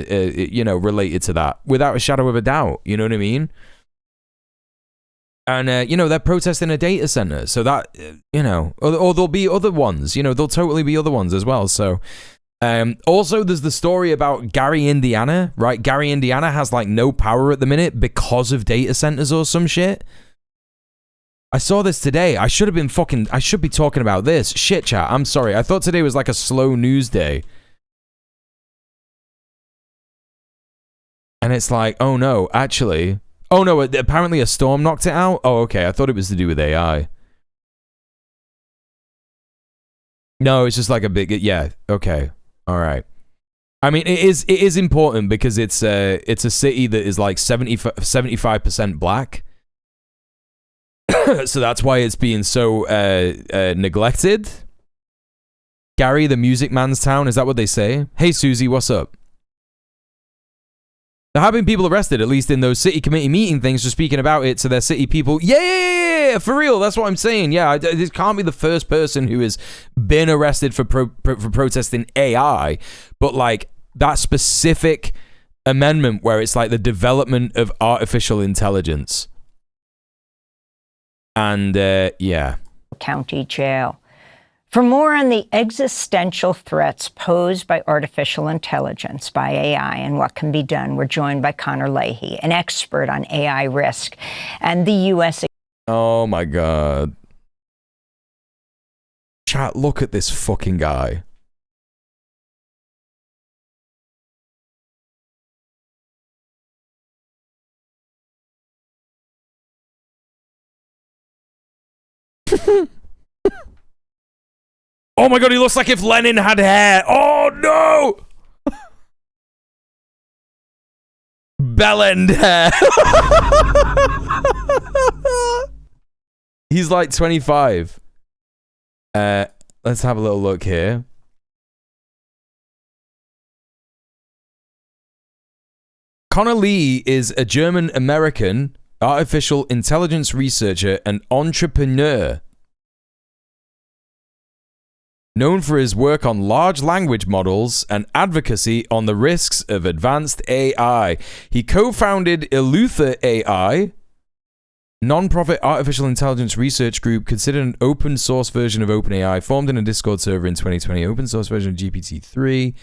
you know, related to that, without a shadow of a doubt. You know what I mean? And, you know, they're protesting a data center. So that, you know, or there'll be other ones, you know, there'll totally be other ones as well. So, also there's the story about Gary, Indiana, right? Gary, Indiana has like no power at the minute because of data centers or some shit. I saw this today. I should be talking about this. Shit, chat. I'm sorry. I thought today was like a slow news day. And it's like, oh no, actually... Oh no, apparently a storm knocked it out? Oh, okay, I thought it was to do with AI. No, it's just like a big... Yeah, okay. Alright. I mean, it is important because it's a city that is like 75% black. So that's why it's being so neglected. Gary, the music man's town, is that what they say? Hey, Susie, what's up? There have been people arrested, at least in those city committee meeting things, for speaking about it to their city people. Yeah, for real. That's what I'm saying. Yeah, this can't be the first person who has been arrested for protesting AI, but like that specific amendment where it's like the development of artificial intelligence. And yeah. County Jail. For more on the existential threats posed by artificial intelligence, by AI, and what can be done, we're joined by Connor Leahy, an expert on AI risk, and the U.S. Oh my God. Chat, look at this fucking guy. Oh my God, he looks like if Lenin had hair. Oh no! Bellend hair. He's like 25. Let's have a little look here. Connor Lee is a German-American artificial intelligence researcher and entrepreneur, known for his work on large language models and advocacy on the risks of advanced AI. He co-founded Eleuther AI, non-profit artificial intelligence research group considered an open source version of OpenAI, formed in a Discord server in 2020, open source version of GPT-3.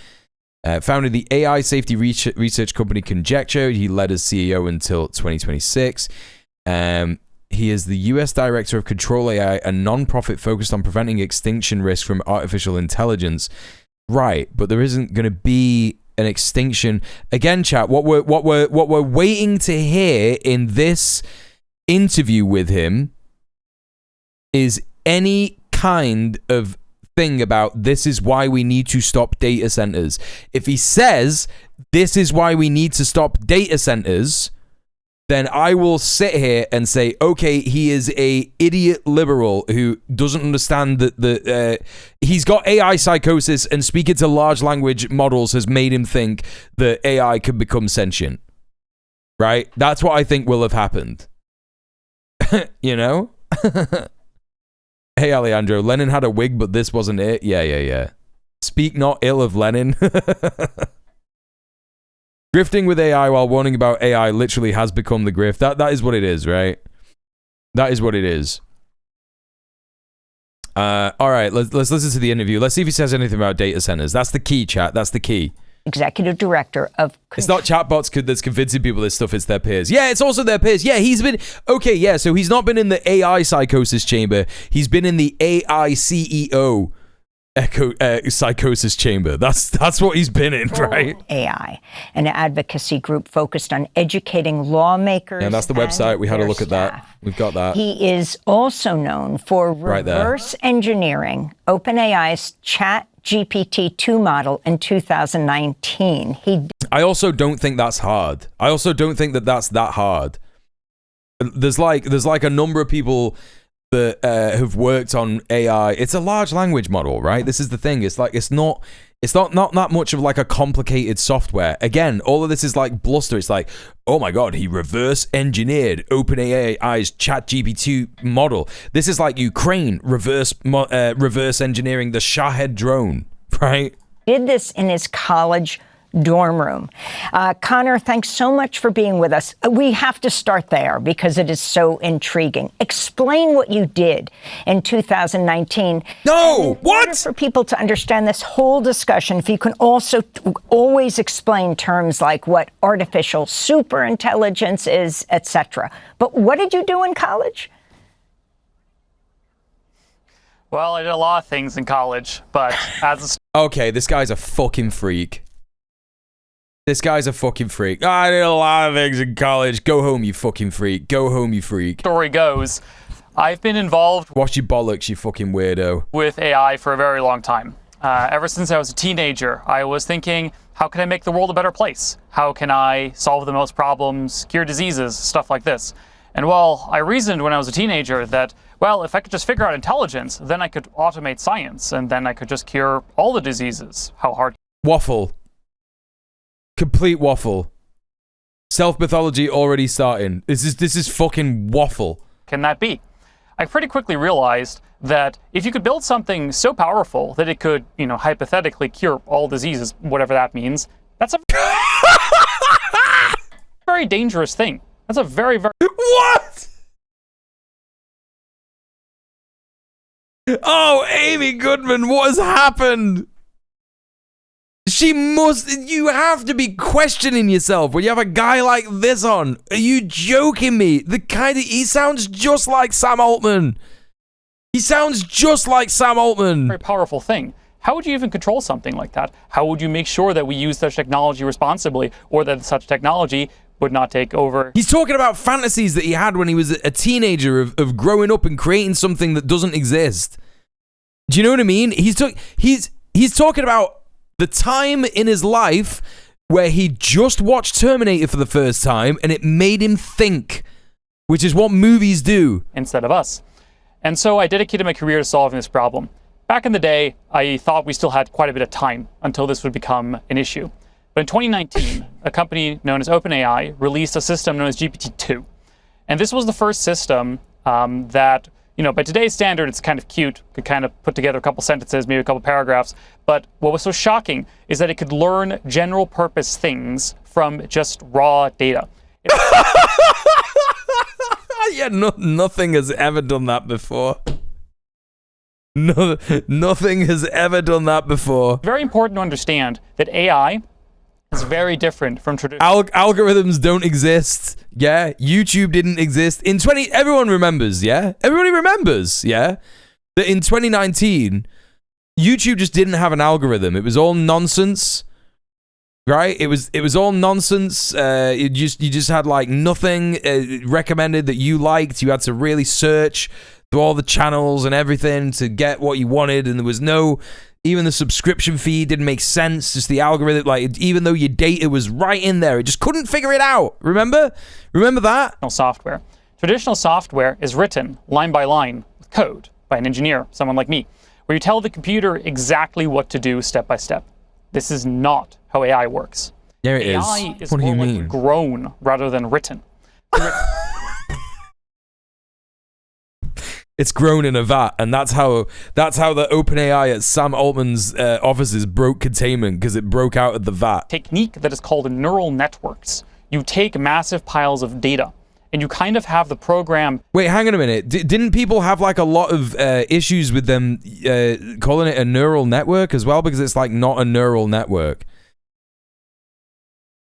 Founded the AI safety research company Conjecture. He led as CEO until 2026. He is the US Director of Control AI, a non-profit focused on preventing extinction risk from artificial intelligence. Right, but there isn't going to be an extinction. Again, chat, what we're waiting to hear in this interview with him is any kind of thing about this is why we need to stop data centers. If he says this is why we need to stop data centers, then I will sit here and say, okay, he is a idiot liberal who doesn't understand that he's got AI psychosis, and speaking to large language models has made him think that AI can become sentient. Right? That's what I think will have happened. You know? Hey, Alejandro, Lenin had a wig, but this wasn't it. Yeah. Speak not ill of Lenin. Grifting with AI while warning about AI literally has become the grift. That is what it is, right? That is what it is. All right, let's listen to the interview. Let's see if he says anything about data centers. That's the key, chat. That's the key. Executive Director of... It's not chatbots that's convincing people this stuff, it's their peers. Yeah, it's also their peers. Yeah, he's been... Okay, yeah, so he's not been in the AI psychosis chamber. He's been in the AI CEO psychosis chamber. That's what he's been in, right? AI, an advocacy group focused on educating lawmakers. And that's the website. We had a look at that. We've got that. He is also known for reverse engineering OpenAI's ChatGPT-2 model in 2019. I also don't think that's hard. I also don't think that's that hard. There's like a number of people that have worked on AI. It's a large language model, right? This is the thing. It's like it's not that much of like a complicated software. Again, all of this is like bluster. It's like, oh my God, he reverse engineered OpenAI's ChatGPT model. This is like Ukraine reverse engineering the Shahed drone, right? Did this in his college dorm room. Connor, thanks so much for being with us. We have to start there because it is so intriguing. Explain what you did in 2019. No, what? For people to understand this whole discussion, if you can also always explain terms like what artificial superintelligence is, etc. But what did you do in college? Well, I did a lot of things in college, but as a... Okay, this guy's a fucking freak. This guy's a fucking freak. I did a lot of things in college. Go home, you fucking freak. Go home, you freak. Story goes, I've been involved... Wash your bollocks, you fucking weirdo. ...with AI for a very long time. Ever since I was a teenager, I was thinking, how can I make the world a better place? How can I solve the most problems, cure diseases, stuff like this? And well, I reasoned when I was a teenager that, well, if I could just figure out intelligence, then I could automate science, and then I could just cure all the diseases. How hard? Waffle. Complete waffle. Self-mythology already starting. This is fucking waffle. Can that be? I pretty quickly realized that if you could build something so powerful that it could, hypothetically cure all diseases, whatever that means, that's a very dangerous thing. That's a very, very... What? Oh, Amy Goodman, what has happened? You have to be questioning yourself when you have a guy like this on. Are you joking me? He sounds just like Sam Altman. He sounds just like Sam Altman. Very powerful thing. How would you even control something like that? How would you make sure that we use such technology responsibly, or that such technology would not take over? He's talking about fantasies that he had when he was a teenager of growing up and creating something that doesn't exist. Do you know what I mean? He's talking about the time in his life where he just watched Terminator for the first time and it made him think, which is what movies do. Instead of us. And so I dedicated my career to solving this problem. Back in the day, I thought we still had quite a bit of time until this would become an issue. But in 2019, a company known as OpenAI released a system known as GPT-2. And this was the first system that, by today's standard, it's kind of cute. Could kind of put together a couple sentences, maybe a couple paragraphs. But what was so shocking is that it could learn general purpose things from just raw data. Yeah, nothing has ever done that before. No, nothing has ever done that before. Very important to understand that AI is very different from traditional... Algorithms don't exist, yeah? YouTube didn't exist. Everyone remembers, yeah? Everybody remembers, yeah? That in 2019, YouTube just didn't have an algorithm. It was all nonsense, right? It was all nonsense. You just had like nothing recommended that you liked. You had to really search through all the channels and everything to get what you wanted, and there was no... Even the subscription fee didn't make sense. Just the algorithm, even though your data was right in there, it just couldn't figure it out. Remember that? Software. Traditional software is written line by line with code by an engineer, someone like me, where you tell the computer exactly what to do step by step. This is not how AI works. There it is. AI is What do you more mean? like grown rather than written. It's grown in a vat, and that's how the OpenAI at Sam Altman's offices broke containment, because it broke out of the vat. Technique that is called neural networks. You take massive piles of data, and you kind of have the program... Wait, hang on a minute. Didn't people have like a lot of issues with them calling it a neural network as well? Because it's like not a neural network.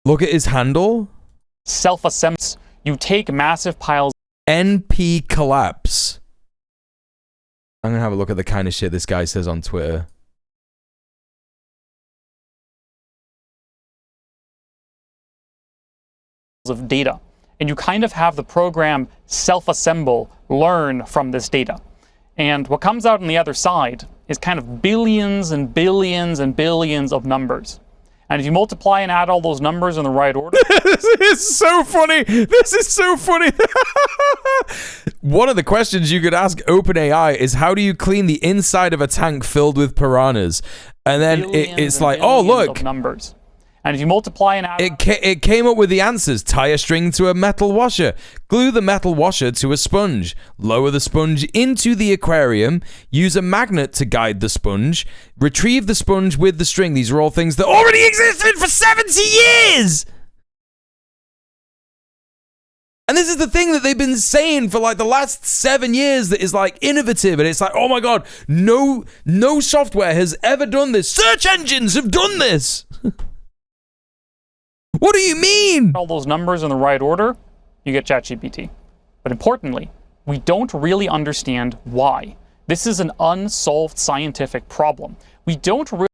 Look at his handle. Self-assemblies. You take massive piles... NP collapse. I'm going to have a look at the kind of shit this guy says on Twitter. ...of data. And you kind of have the program self-assemble, learn from this data. And what comes out on the other side is kind of billions and billions and billions of numbers. And if you multiply and add all those numbers in the right order... This is so funny! This is so funny! One of the questions you could ask OpenAI is, how do you clean the inside of a tank filled with piranhas? And then it's like, oh, look. Of numbers. And if you multiply and add... It came up with the answers. Tie a string to a metal washer. Glue the metal washer to a sponge. Lower the sponge into the aquarium. Use a magnet to guide the sponge. Retrieve the sponge with the string. These are all things that already existed for 70 years! And this is the thing that they've been saying for like the last 7 years that is like innovative. And it's like, oh my God, no software has ever done this. Search engines have done this. What do you mean? All those numbers in the right order, you get ChatGPT. But importantly, we don't really understand why. This is an unsolved scientific problem. We don't really...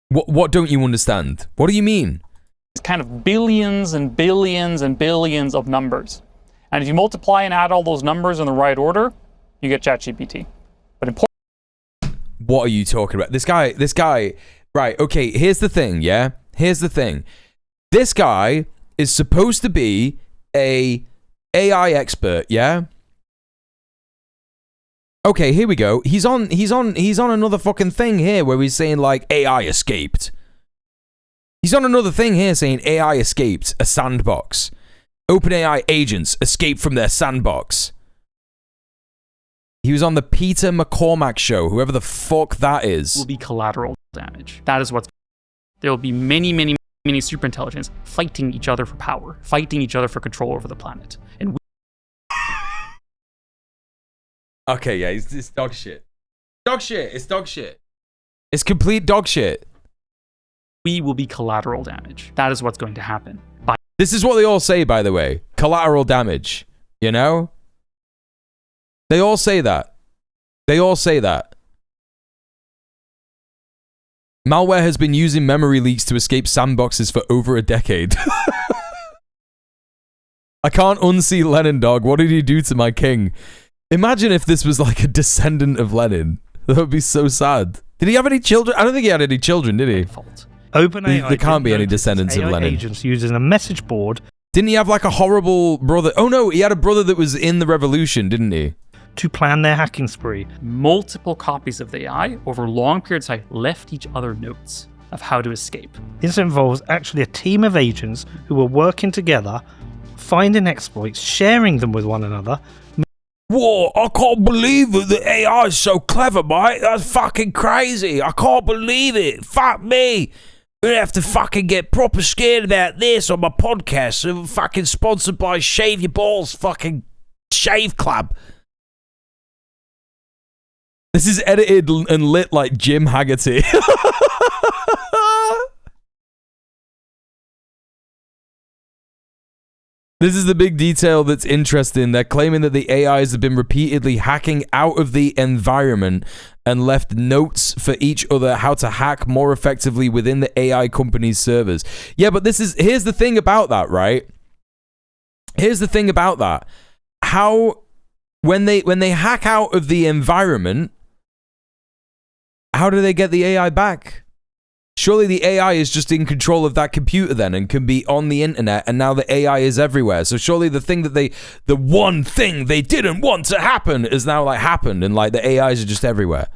What don't you understand? What do you mean? It's kind of billions and billions and billions of numbers. And if you multiply and add all those numbers in the right order, you get ChatGPT. But What are you talking about? This guy, right, okay, here's the thing, yeah? Here's the thing. This guy is supposed to be a AI expert, yeah? Okay, here we go. He's on another fucking thing here where he's saying like AI escaped. He's on another thing here saying AI escaped a sandbox. OpenAI agents escaped from their sandbox. He was on the Peter McCormack show, whoever the fuck that is. Will be collateral damage. That is what's... There will be many, many, many superintelligence fighting each other for power, fighting each other for control over the planet. And okay, yeah, it's dog shit. Dog shit, it's dog shit. It's complete dog shit. We will be collateral damage. That is what's going to happen. This is what they all say, by the way. Collateral damage. You know? They all say that. They all say that. Malware has been using memory leaks to escape sandboxes for over a decade. I can't unsee Lenin, dog. What did he do to my king? Imagine if this was like a descendant of Lenin. That would be so sad. Did he have any children? I don't think he had any children, did he? OpenAI There can't be any descendants of AI Lenin. agents using a message board. Didn't he have like a horrible brother? Oh no, he had a brother that was in the revolution, didn't he? To plan their hacking spree. Multiple copies of the AI over long periods of time left each other notes of how to escape. This involves actually a team of agents who were working together, finding exploits, sharing them with one another. Whoa, I can't believe it. The AI is so clever, mate. That's fucking crazy. I can't believe it. Fuck me. We're gonna have to fucking get proper scared about this on my podcast. So fucking sponsored by Shave Your Balls fucking Shave Club. This is edited and lit like Jim Haggerty. This is the big detail that's interesting. They're claiming that the AIs have been repeatedly hacking out of the environment and left notes for each other how to hack more effectively within the AI company's servers. Yeah, but here's the thing about that, right? Here's the thing about that. How when they hack out of the environment, how do they get the AI back? Surely the AI is just in control of that computer then and can be on the internet, and now the AI is everywhere. So surely the one thing they didn't want to happen is now like happened, and like the AIs are just everywhere.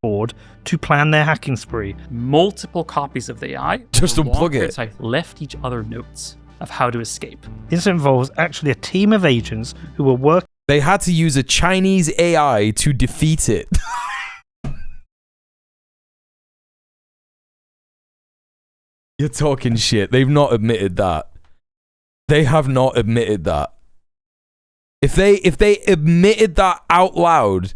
Board to plan their hacking spree. Multiple copies of the AI just unplug it. Left each other notes of how to escape. This involves actually a team of agents who were working. They had to use a Chinese AI to defeat it. You're talking shit. They've not admitted that. They have not admitted that. If they admitted that out loud,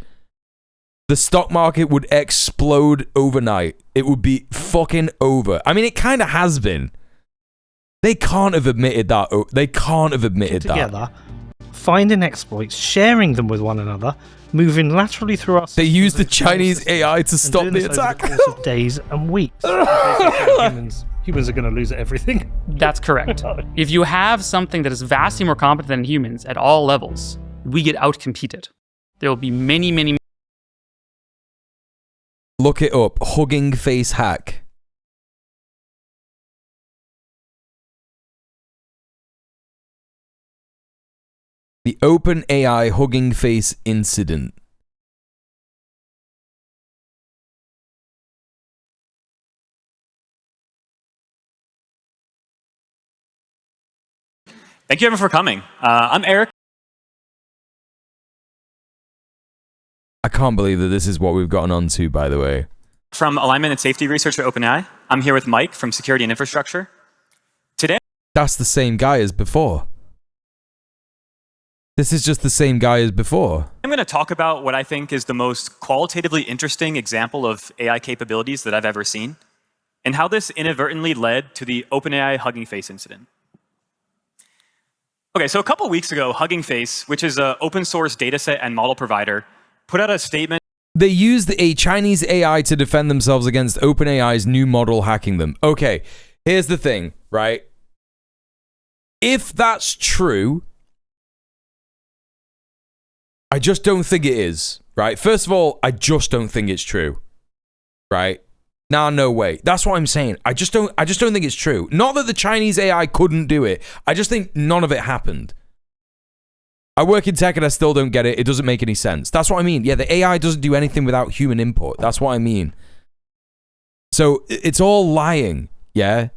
the stock market would explode overnight. It would be fucking over. I mean, it kind of has been. They can't have admitted that. They can't have admitted together, finding exploits, sharing them with one another, moving laterally through our They used the Chinese AI to stop the attack. Over the course of days and weeks. Humans are going to lose everything. That's correct. If you have something that is vastly more competent than humans at all levels, we get outcompeted. There will be many, many. Look it up. Hugging face hack. The OpenAI Hugging Face incident. Thank you everyone for coming. I'm Eric. I can't believe that this is what we've gotten onto, by the way. From Alignment and Safety Research at OpenAI. I'm here with Mike from Security and Infrastructure. Today... That's the same guy as before. This is just the same guy as before. I'm going to talk about what I think is the most qualitatively interesting example of AI capabilities that I've ever seen, and how this inadvertently led to the OpenAI Hugging Face incident. Okay, so a couple weeks ago, Hugging Face, which is an open source dataset and model provider, put out a statement. They used a Chinese AI to defend themselves against OpenAI's new model hacking them. Okay, here's the thing, right? If that's true, I just don't think it is, right? First of all, I just don't think it's true, right? Nah, no way. That's what I'm saying. I just don't think it's true. Not that the Chinese AI couldn't do it. I just think none of it happened. I work in tech and I still don't get it. It doesn't make any sense. That's what I mean. Yeah, the AI doesn't do anything without human input. That's what I mean. So it's all lying, yeah?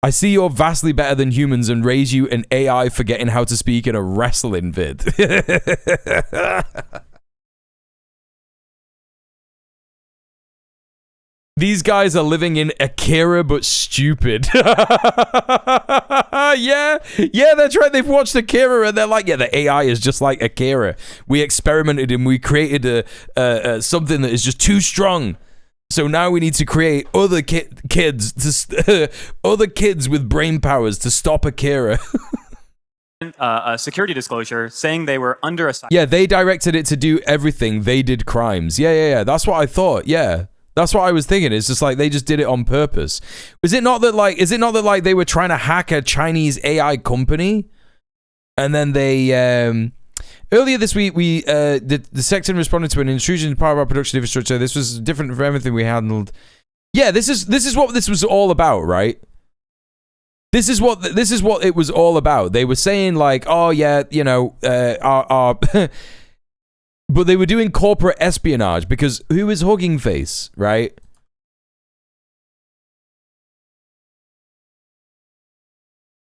I see you're vastly better than humans and raise you an AI forgetting how to speak in a wrestling vid. These guys are living in Akira but stupid. Yeah, that's right. They've watched Akira and they're like, yeah, the AI is just like Akira. We experimented and we created something that is just too strong. So now we need to create other kids with brain powers to stop Akira. A security disclosure saying they were under a... Yeah, they directed it to do everything. They did crimes. Yeah. That's what I thought. Yeah. That's what I was thinking. It's just like they just did it on purpose. Is it not that like they were trying to hack a Chinese AI company? And then they earlier this week the Sentience responded to an intrusion into part of our production infrastructure. This was different from everything we handled. Yeah, this is what this was all about, right? This is what it was all about. They were saying like, oh yeah, you know, our but they were doing corporate espionage because who is Hugging Face, right?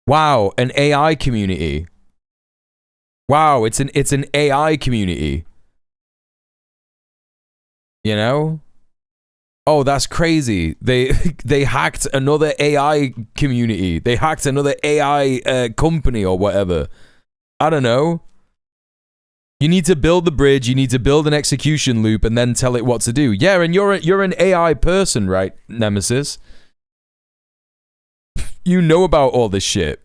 Wow, an AI community. Wow, it's an AI community. You know? Oh, that's crazy. They hacked another AI community. They hacked another AI company or whatever. I don't know. You need to build the bridge, you need to build an execution loop and then tell it what to do. Yeah, and you're an AI person, right, Nemesis? You know about all this shit.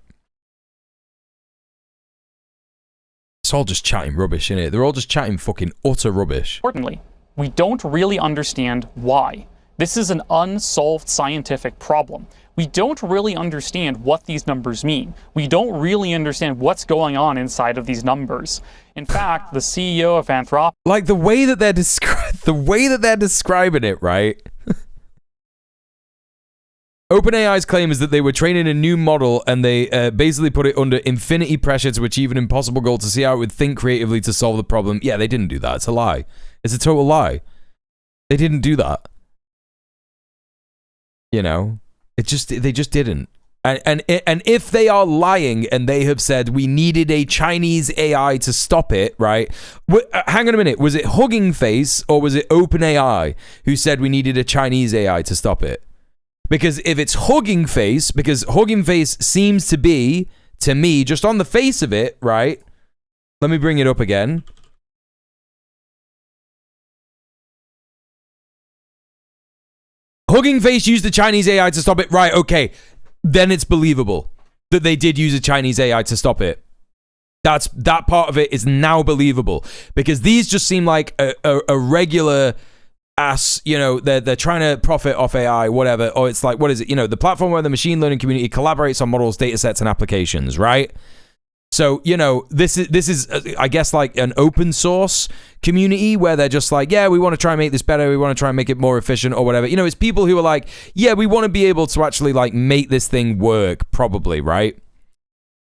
It's all just chatting rubbish, innit? They're all just chatting fucking utter rubbish. Importantly, we don't really understand why. This is an unsolved scientific problem. We don't really understand what these numbers mean. We don't really understand what's going on inside of these numbers. In fact, the CEO of Anthropic... Like the way that they're describing it, right? OpenAI's claim is that they were training a new model and they basically put it under infinity pressure to achieve an impossible goal to see how it would think creatively to solve the problem. Yeah, they didn't do that. It's a lie. It's a total lie. They didn't do that. You know? They just didn't. And if they are lying and they have said we needed a Chinese AI to stop it, right? Hang on a minute. Was it Hugging Face or was it OpenAI who said we needed a Chinese AI to stop it? Because if it's Hugging Face, because Hugging Face seems to be, to me, just on the face of it, right? Let me bring it up again. Hugging Face used the Chinese AI to stop it. Right, okay. Then it's believable that they did use a Chinese AI to stop it. That part of it is now believable. Because these just seem like a regular ass, you know, they're trying to profit off AI, whatever. Or it's like, what is it? You know, the platform where the machine learning community collaborates on models, data sets, and applications, right? So, you know, this is I guess, like an open source community where they're just like, yeah, we want to try and make this better. We want to try and make it more efficient or whatever. You know, it's people who are like, yeah, we want to be able to actually, like, make this thing work, probably, right?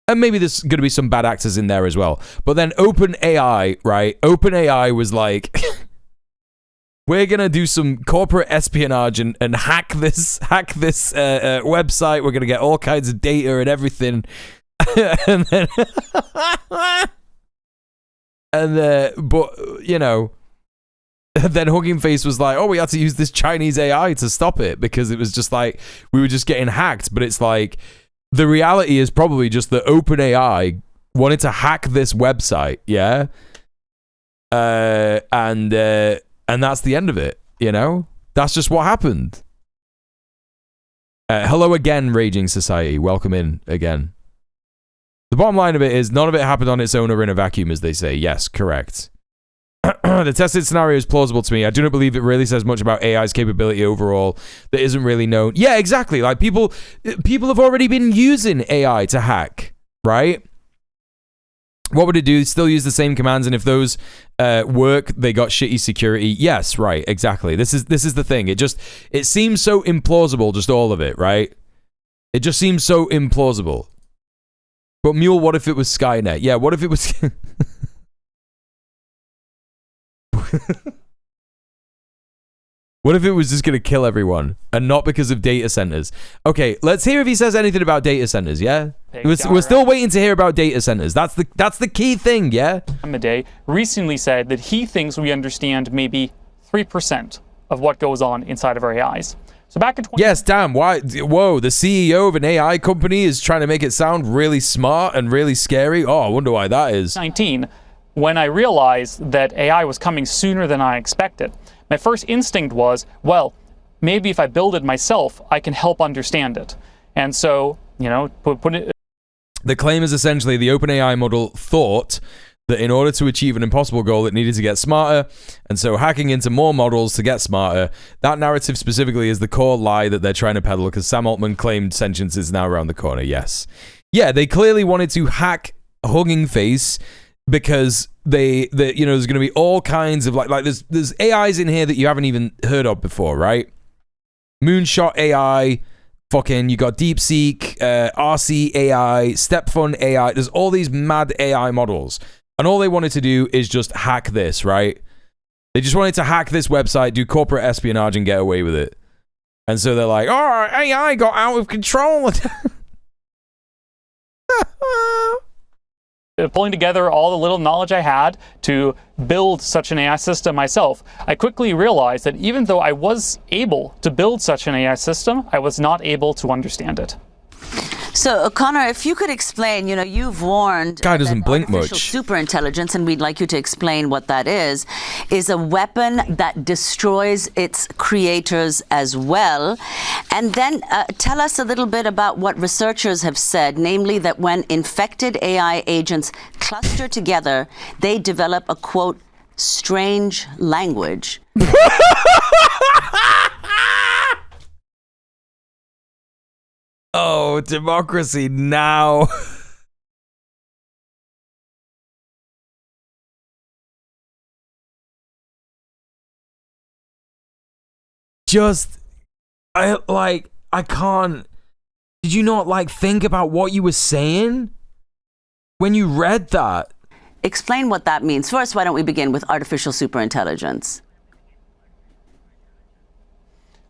And maybe there's going to be some bad actors in there as well. But then OpenAI, right? OpenAI was like, we're going to do some corporate espionage and hack this website. We're going to get all kinds of data and everything. and then but you know, then Hugging Face was like, oh, we had to use this Chinese AI to stop it because it was just like we were just getting hacked. But it's like the reality is probably just that OpenAI wanted to hack this website, yeah, and that's the end of it. You know, that's just what happened. Hello again, Raging Society. Welcome in again. The bottom line of it is none of it happened on its own or in a vacuum, as they say. Yes, correct. The tested scenario is plausible to me. I do not believe it really says much about AI's capability overall that isn't really known. Yeah, exactly. Like people have already been using AI to hack, right? What would it do? Still use the same commands, and if those work, they got shitty security. Yes, right, exactly. This is the thing. It seems so implausible, just all of it, right? It just seems so implausible. But Mule, what if it was Skynet? Yeah, what if it was... What if it was just going to kill everyone, and not because of data centers? Okay, let's hear if he says anything about data centers, yeah? We're still waiting to hear about data centers. That's the key thing, yeah? Day recently said that he thinks we understand maybe 3% of what goes on inside of our AIs. So back in Yes, damn, why? Whoa, the CEO of an AI company is trying to make it sound really smart and really scary? Oh, I wonder why that is. 19, when I realized that AI was coming sooner than I expected, my first instinct was, well, maybe if I build it myself, I can help understand it. And so, you know, put it... The claim is essentially the OpenAI model thought that in order to achieve an impossible goal, it needed to get smarter, and so hacking into more models to get smarter. That narrative specifically is the core lie that they're trying to peddle, because Sam Altman claimed sentience is now around the corner, yes. Yeah, they clearly wanted to hack Hugging Face because they you know, there's going to be all kinds of like there's AIs in here that you haven't even heard of before, right? Moonshot AI, fucking you got DeepSeek, RC AI, StepFun AI. There's all these mad AI models, and all they wanted to do is just hack this, right? They just wanted to hack this website, do corporate espionage, and get away with it. And so they're like, "Oh, AI got out of control." Pulling together all the little knowledge I had to build such an AI system myself, I quickly realized that even though I was able to build such an AI system, I was not able to understand it. So, Connor, if you could explain, you know, you've warned guy doesn't blink much. Superintelligence, and we'd like you to explain what that is a weapon that destroys its creators as well. And then tell us a little bit about what researchers have said, namely that when infected AI agents cluster together, they develop a, quote, strange language. Oh, democracy now. I can't. Did you not think about what you were saying when you read that? Explain what that means. First, why don't we begin with artificial superintelligence?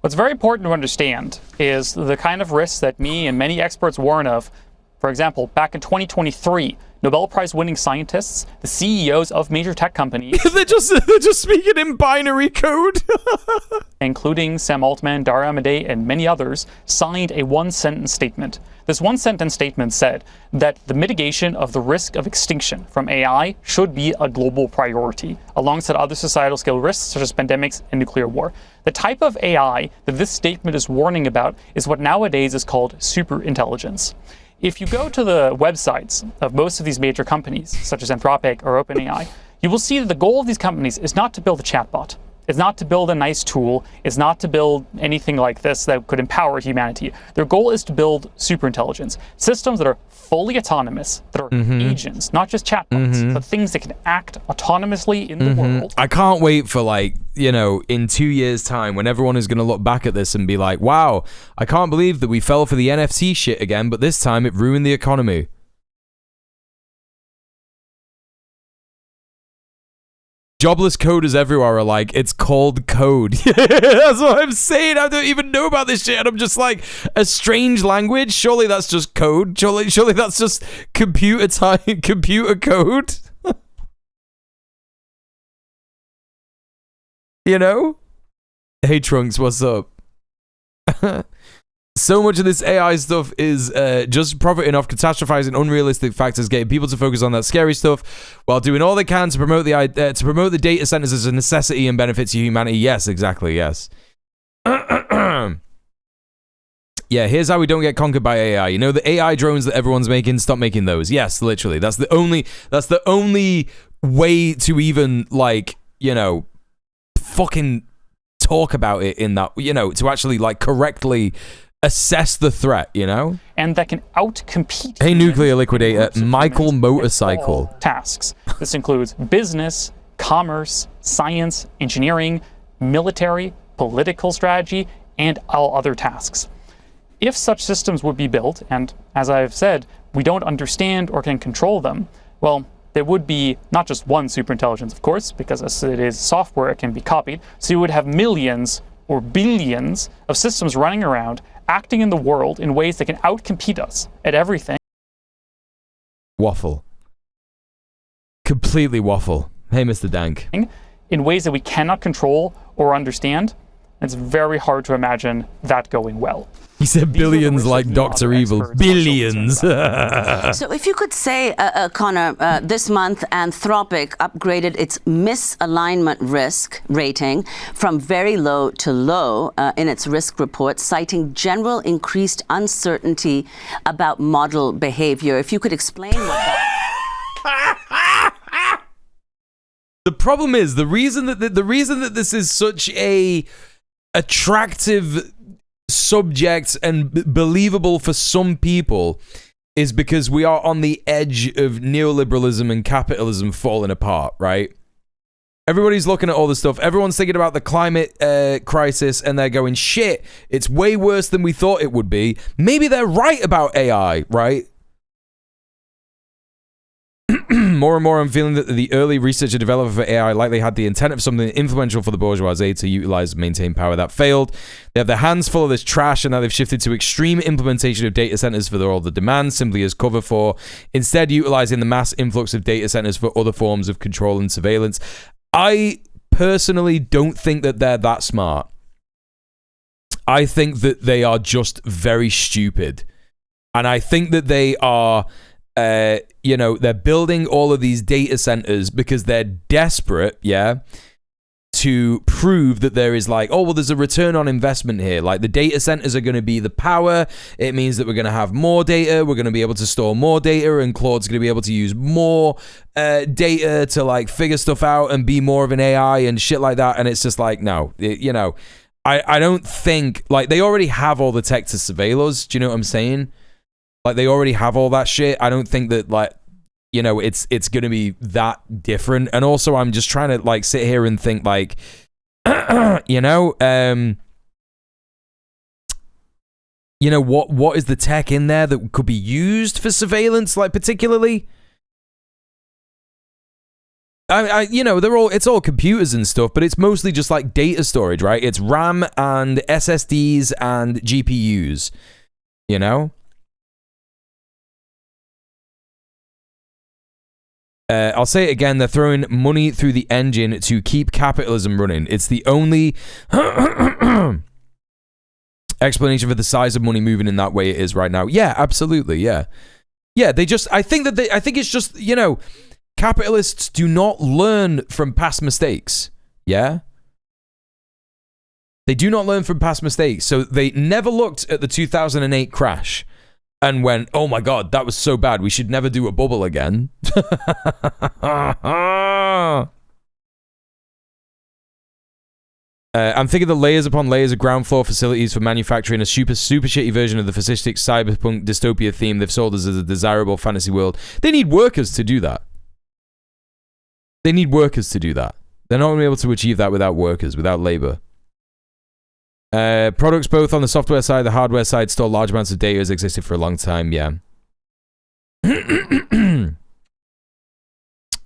What's very important to understand is the kind of risks that me and many experts warn of. For example, back in 2023, Nobel Prize winning scientists, the CEOs of major tech companies, they're just speaking in binary code, including Sam Altman, Dara Amadei, and many others, signed a one-sentence statement. This one-sentence statement said that the mitigation of the risk of extinction from AI should be a global priority, alongside other societal scale risks such as pandemics and nuclear war. The type of AI that this statement is warning about is what nowadays is called superintelligence. If you go to the websites of most of these major companies, such as Anthropic or OpenAI, you will see that the goal of these companies is not to build a chatbot. It's not to build a nice tool. It's not to build anything like this that could empower humanity. Their goal is to build superintelligence, systems that are fully autonomous, that are agents, not just chatbots, but things that can act autonomously in the world. I can't wait for in 2 years' time when everyone is going to look back at this and be like, wow, I can't believe that we fell for the NFC shit again, but this time it ruined the economy. Jobless coders everywhere are like, it's called code. That's what I'm saying. I don't even know about this shit. And I'm just like, a strange language? Surely that's just code. Surely that's just computer code. You know? Hey, Trunks, what's up? So much of this AI stuff is just profiting off catastrophizing unrealistic factors, getting people to focus on that scary stuff, while doing all they can to promote the data centers as a necessity and benefit to humanity. Yes, exactly. Yes. Yeah. Here's how we don't get conquered by AI. You know, the AI drones that everyone's making. Stop making those. Yes, literally. That's the only way to even fucking talk about it in that, to actually correctly assess the threat, you know? And that can outcompete. Hey, Nuclear Liquidator, Michael Motorcycle. Tasks. This includes business, commerce, science, engineering, military, political strategy, and all other tasks. If such systems would be built, and as I've said, we don't understand or can control them, well, there would be not just one superintelligence, of course, because as it is software, it can be copied. So you would have millions or billions of systems running around, acting in the world in ways that can outcompete us at everything. Waffle. Completely waffle. Hey, Mr. Dank. In ways that we cannot control or understand. It's very hard to imagine that going well. He said billions like Dr. Evil. Billions. So if you could say, Connor, this month Anthropic upgraded its misalignment risk rating from very low to low in its risk report, citing general increased uncertainty about model behavior. If you could explain what that... The problem is, the reason that this is such a attractive subject and believable for some people is because we are on the edge of neoliberalism and capitalism falling apart, right? Everybody's looking at all this stuff. Everyone's thinking about the climate crisis and they're going, shit, it's way worse than we thought it would be. Maybe they're right about AI, right? More and more, I'm feeling that the early research and developer for AI likely had the intent of something influential for the bourgeoisie to utilize and maintain power. That failed. They have their hands full of this trash, and now they've shifted to extreme implementation of data centers for all the demand simply as cover for, instead utilizing the mass influx of data centers for other forms of control and surveillance. I personally don't think that they're that smart. I think that they are just very stupid. And I think that they are... they're building all of these data centers because they're desperate, to prove that there is there's a return on investment here. Like, the data centers are going to be the power. It means that we're going to have more data. We're going to be able to store more data, and Claude's going to be able to use more data to figure stuff out and be more of an AI and shit like that. And it's just no, I don't think they already have all the tech to surveil us. Do you know what I'm saying? They already have all that shit. I don't think that, it's going to be that different. And also, I'm just trying to, sit here and think, what is the tech in there that could be used for surveillance, particularly? It's all computers and stuff, but it's mostly just, data storage, right? It's RAM and SSDs and GPUs, I'll say it again, they're throwing money through the engine to keep capitalism running. It's the only explanation for the size of money moving in that way it is right now. Yeah, absolutely, yeah. Yeah, I think it's just, capitalists do not learn from past mistakes, yeah? They do not learn from past mistakes, so they never looked at the 2008 crash and went, oh my god, that was so bad, we should never do a bubble again. I'm thinking the layers upon layers of ground floor facilities for manufacturing a super shitty version of the fascistic cyberpunk dystopia theme they've sold us as a desirable fantasy world. They need workers to do that. They're not going to be able to achieve that without workers, without labor. Products both on the software side, the hardware side, store large amounts of data has existed for a long time, yeah.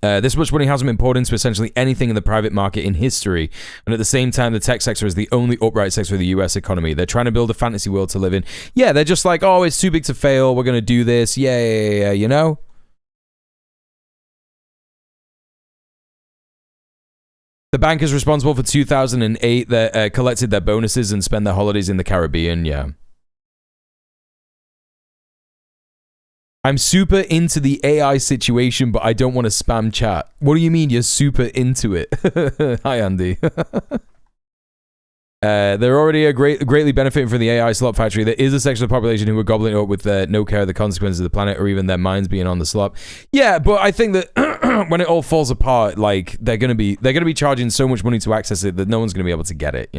This much money hasn't been poured into essentially anything in the private market in history, and at the same time, the tech sector is the only upright sector of the US economy. They're trying to build a fantasy world to live in. Yeah, they're just oh, it's too big to fail, we're going to do this, yeah, The bankers responsible for 2008 that collected their bonuses and spent their holidays in the Caribbean, yeah. I'm super into the AI situation, but I don't want to spam chat. What do you mean you're super into it? Hi, Andy. They're already greatly benefiting from the AI slop factory. There is a section of the population who are gobbling it up with no care of the consequences of the planet or even their minds being on the slop. Yeah, but I think that when it all falls apart, they're gonna be charging so much money to access it that no one's gonna be able to get it,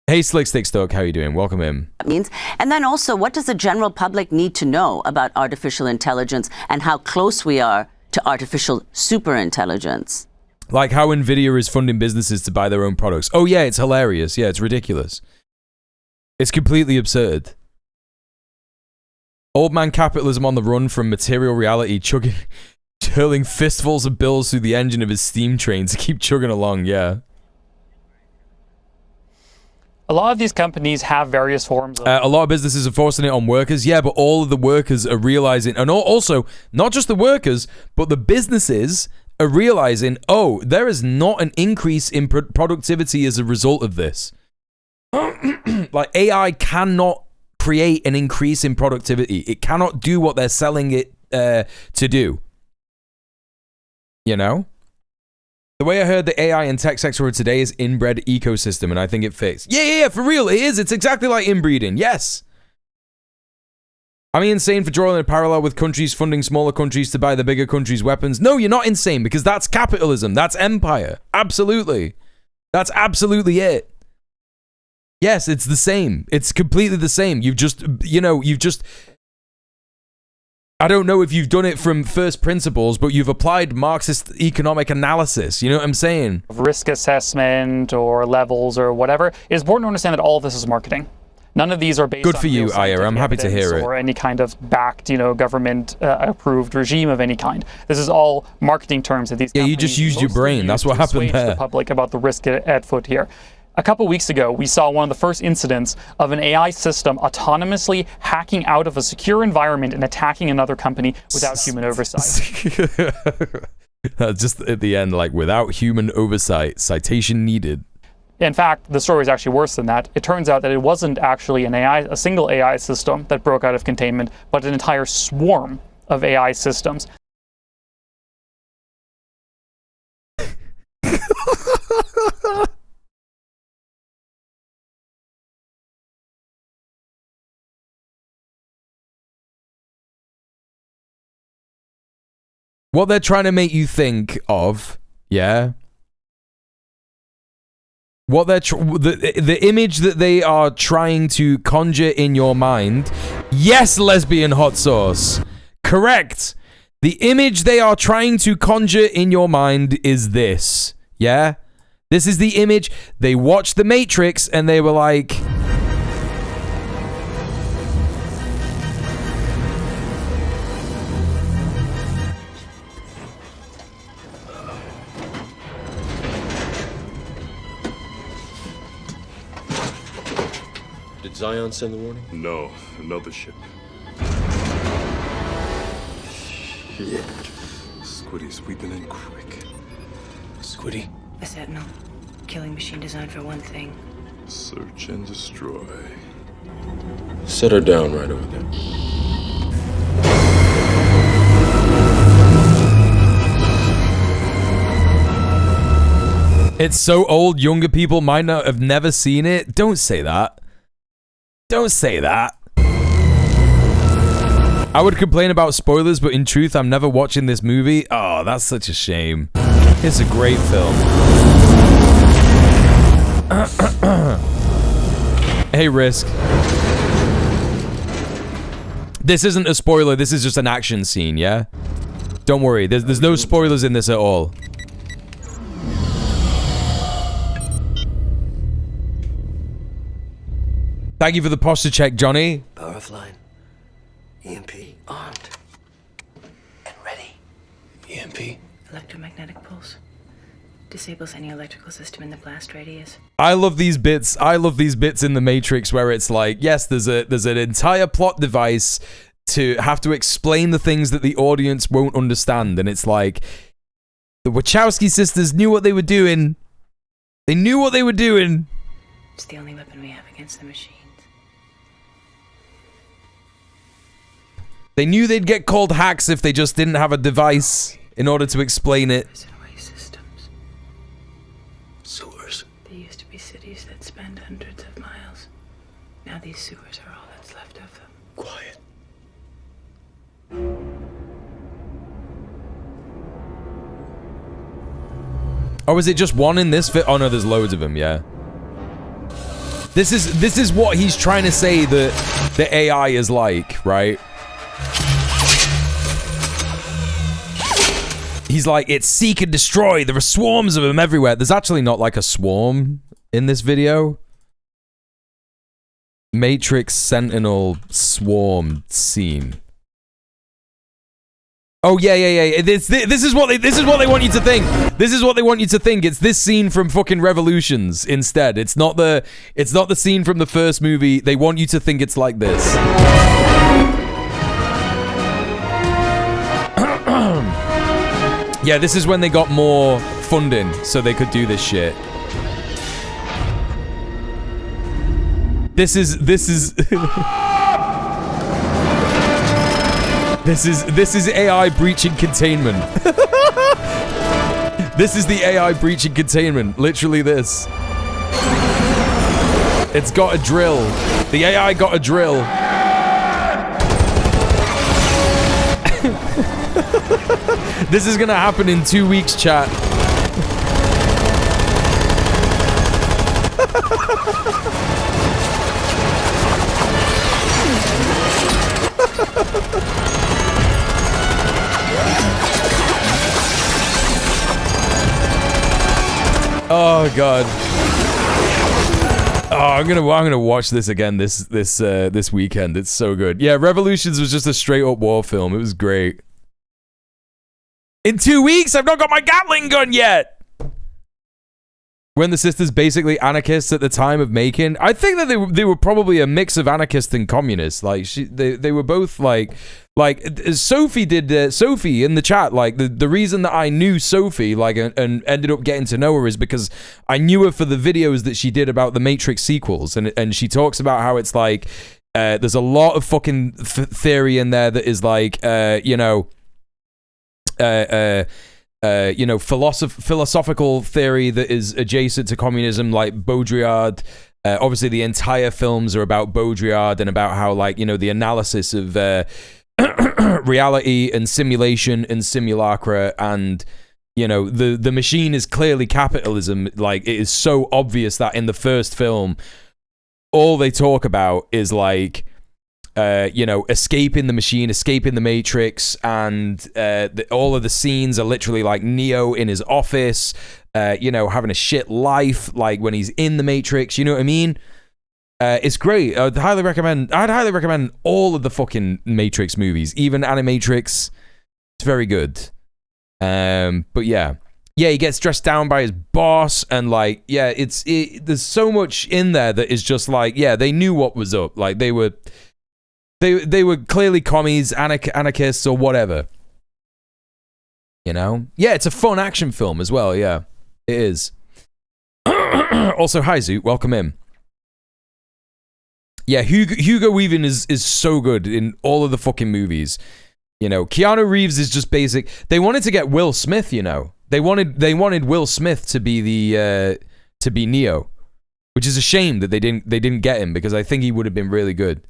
Hey, Slick Stick Stoke, how you doing? Welcome in. Means, and then also, what does the general public need to know about artificial intelligence and how close we are to artificial superintelligence? Like how Nvidia is funding businesses to buy their own products. Oh yeah, it's hilarious. Yeah, it's ridiculous. It's completely absurd. Old man capitalism on the run from material reality, hurling fistfuls of bills through the engine of his steam train to keep chugging along, yeah. A lot of these companies have various forms of... a lot of businesses are forcing it on workers, yeah, but all of the workers are realizing, and also, not just the workers, but the businesses are realizing, oh, there is not an increase in productivity as a result of this. Like, AI cannot create an increase in productivity. It cannot do what they're selling it to do. You know? The way I heard the AI and tech sector today is inbred ecosystem, and I think it fits. Yeah, for real, it is. It's exactly like inbreeding, yes. Am I insane for drawing a parallel with countries funding smaller countries to buy the bigger countries' weapons? No, you're not insane, because that's capitalism. That's empire. Absolutely. That's absolutely it. Yes, it's the same. It's completely the same. You've just... I don't know if you've done it from first principles, but you've applied Marxist economic analysis. You know what I'm saying? Risk assessment or levels or whatever. It's important to understand that all of this is marketing. None of these are based Good on for you, Aya. I'm happy to hear it. Or any kind of backed, government approved regime of any kind. This is all marketing terms that these companies you just used your brain. That's what happened there. The public about the risk at foot here. A couple weeks ago, we saw one of the first incidents of an AI system autonomously hacking out of a secure environment and attacking another company without human oversight. Just at the end, like, without human oversight, citation needed. In fact, the story is actually worse than that. It turns out that it wasn't actually a single AI system that broke out of containment, but an entire swarm of AI systems. What they're trying to make you think of, yeah? What they're the image that they are trying to conjure in your mind. Yes, lesbian hot sauce. Correct. The image they are trying to conjure in your mind is this. Yeah? This is the image. They watched The Matrix and they were like... Did Zion send the warning? No, another ship. Shit. Squiddy's sweeping in quick. Squiddy? A sentinel. Killing machine designed for one thing. Search and destroy. Set her down right over there. It's so old, younger people might not have never seen it. Don't say that. Don't say that. I would complain about spoilers, but in truth, I'm never watching this movie. Oh, that's such a shame. It's a great film. Hey, Risk. This isn't a spoiler. This is just an action scene, yeah? Don't worry. There's no spoilers in this at all. Thank you for the posture check, Johnny. Power offline. EMP armed. And ready. EMP. Electromagnetic pulse. Disables any electrical system in the blast radius. I love these bits. I love these bits in The Matrix where it's like, yes, there's an entire plot device to have to explain the things that the audience won't understand. And it's like, the Wachowski sisters knew what they were doing. They knew what they were doing. It's the only weapon we have against the machines. They knew they'd get called hacks if they just didn't have a device in order to explain it. Systems. Sewers. There used to be cities that spanned hundreds of miles. Now these sewers are all that's left of them. Quiet. Oh, is it just one in this fit? Oh no, there's loads of them, yeah. This is what he's trying to say that the AI is like, right? He's like, it's seek and destroy. There are swarms of them everywhere. There's actually not like a swarm in this video. Matrix Sentinel swarm scene. Oh yeah. This is what they want you to think. This is what they want you to think. It's this scene from fucking Revolutions instead. It's not the scene from the first movie. They want you to think it's like this. Yeah, this is when they got more funding so they could do this shit. This is This is AI breaching containment. This is the AI breaching containment. Literally this. It's got a drill. The AI got a drill. This is gonna happen in 2 weeks, chat. Oh god. Oh, I'm gonna watch this again this weekend. It's so good. Yeah, Revolutions was just a straight up war film. It was great. In 2 weeks, I've not got my Gatling gun yet. When the sisters basically anarchists at the time of making, I think that they were probably a mix of anarchist and communist. Like they were both like Sophie did. Sophie in the chat, like the reason that I knew Sophie, like, and ended up getting to know her is because I knew her for the videos that she did about the Matrix sequels, and she talks about how it's like there's a lot of fucking theory in there that is like philosophical theory that is adjacent to communism, like Baudrillard. Obviously, the entire films are about Baudrillard and about how, like, the analysis of reality and simulation and simulacra, and the machine is clearly capitalism. Like, it is so obvious that in the first film, all they talk about is like, escaping the machine, escaping the Matrix, and all of the scenes are literally like Neo in his office, having a shit life, like when he's in the Matrix. You know what I mean? It's great. I'd highly recommend all of the fucking Matrix movies, even Animatrix. It's very good. But yeah, he gets dressed down by his boss, and like, there's so much in there that is just like, they knew what was up. Like they were clearly commies, anarchists, or whatever. Yeah, it's a fun action film as well. Yeah, it is. Also, hi Zoot, welcome in. Yeah, Hugo Weaving is so good in all of the fucking movies. Keanu Reeves is just basic. They wanted to get Will Smith. They wanted Will Smith to be to be Neo, which is a shame that they didn't get him, because I think he would have been really good.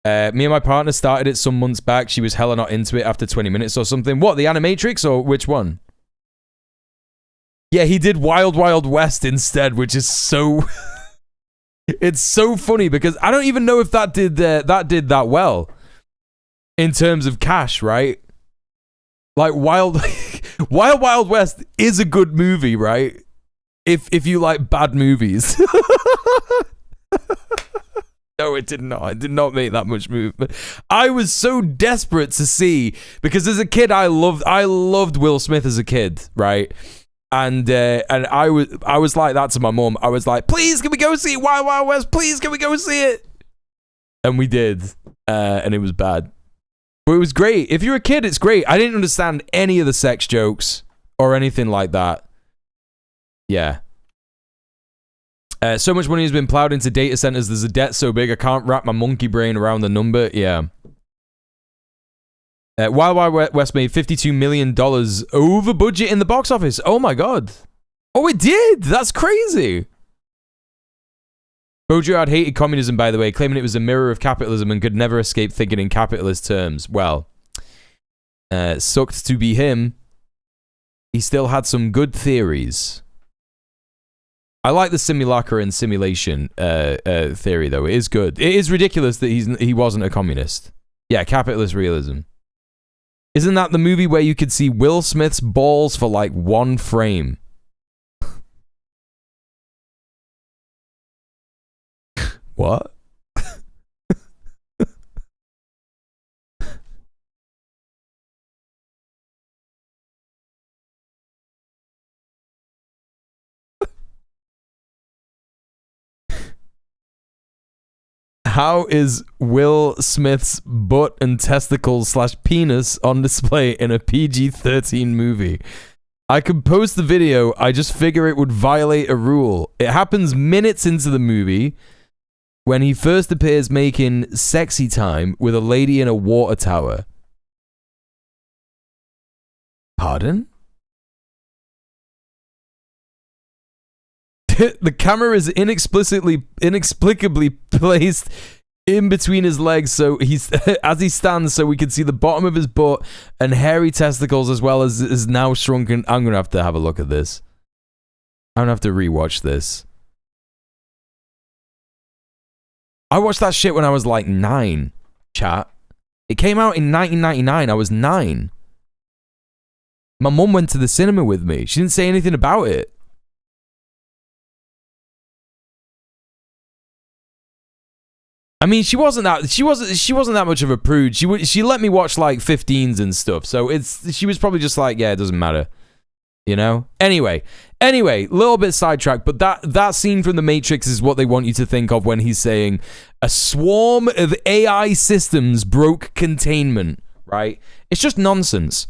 Me and my partner started it some months back. She was hella not into it after 20 minutes or something. What, the Animatrix or which one? Yeah, he did Wild Wild West instead, which is so... It's so funny because I don't even know if that did that well in terms of cash, right? Like Wild West is a good movie, right? If you like bad movies. No, it did not. It did not make that much movement. I was so desperate to see, because as a kid, I loved Will Smith as a kid, right? And I was like that to my mom. I was like, please, can we go see Wild Wild West? Please, can we go see it? And we did, and it was bad, but it was great. If you're a kid, it's great. I didn't understand any of the sex jokes or anything like that. Yeah. So much money has been plowed into data centers. There's a debt so big I can't wrap my monkey brain around the number. Yeah. Wild Wild West made $52 million over budget in the box office. Oh my god. Oh, it did. That's crazy. Baudrillard hated communism, by the way, claiming it was a mirror of capitalism and could never escape thinking in capitalist terms. Well, sucked to be him. He still had some good theories. I like the simulacra and simulation theory, though. It is good. It is ridiculous that he wasn't a communist. Yeah, capitalist realism. Isn't that the movie where you could see Will Smith's balls for like 1 frame? What? How is Will Smith's butt and testicles / penis on display in a PG-13 movie? I could post the video, I just figure it would violate a rule. It happens minutes into the movie when he first appears making sexy time with a lady in a water tower. Pardon? The camera is inexplicably placed in between his legs, so he's as he stands, so we can see the bottom of his butt and hairy testicles, as well as his now shrunken. I'm gonna have to have a look at this. I'm gonna have to rewatch this. I watched that shit when I was like 9. Chat. It came out in 1999. I was 9. My mum went to the cinema with me. She didn't say anything about it. I mean, she wasn't that much of a prude. She let me watch like 15s and stuff. So she was probably just like, yeah, it doesn't matter. You know? Anyway, little bit sidetracked, but that scene from The Matrix is what they want you to think of when he's saying a swarm of AI systems broke containment, right? It's just nonsense.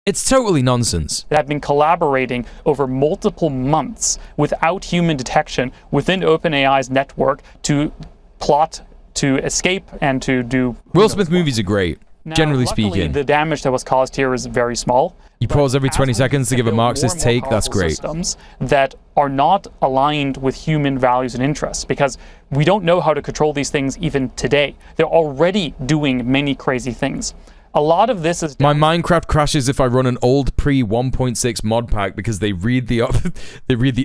It's totally nonsense. That have been collaborating over multiple months without human detection within OpenAI's network to plot to escape and to do... Will Smith movies are great, now, generally luckily, speaking. The damage that was caused here is very small. You pause every 20 seconds to give a Marxist take, that's great. Systems that are not aligned with human values and interests, because we don't know how to control these things even today. They're already doing many crazy things. A lot of this is... My Minecraft crashes if I run an old pre-1.6 mod pack because they read the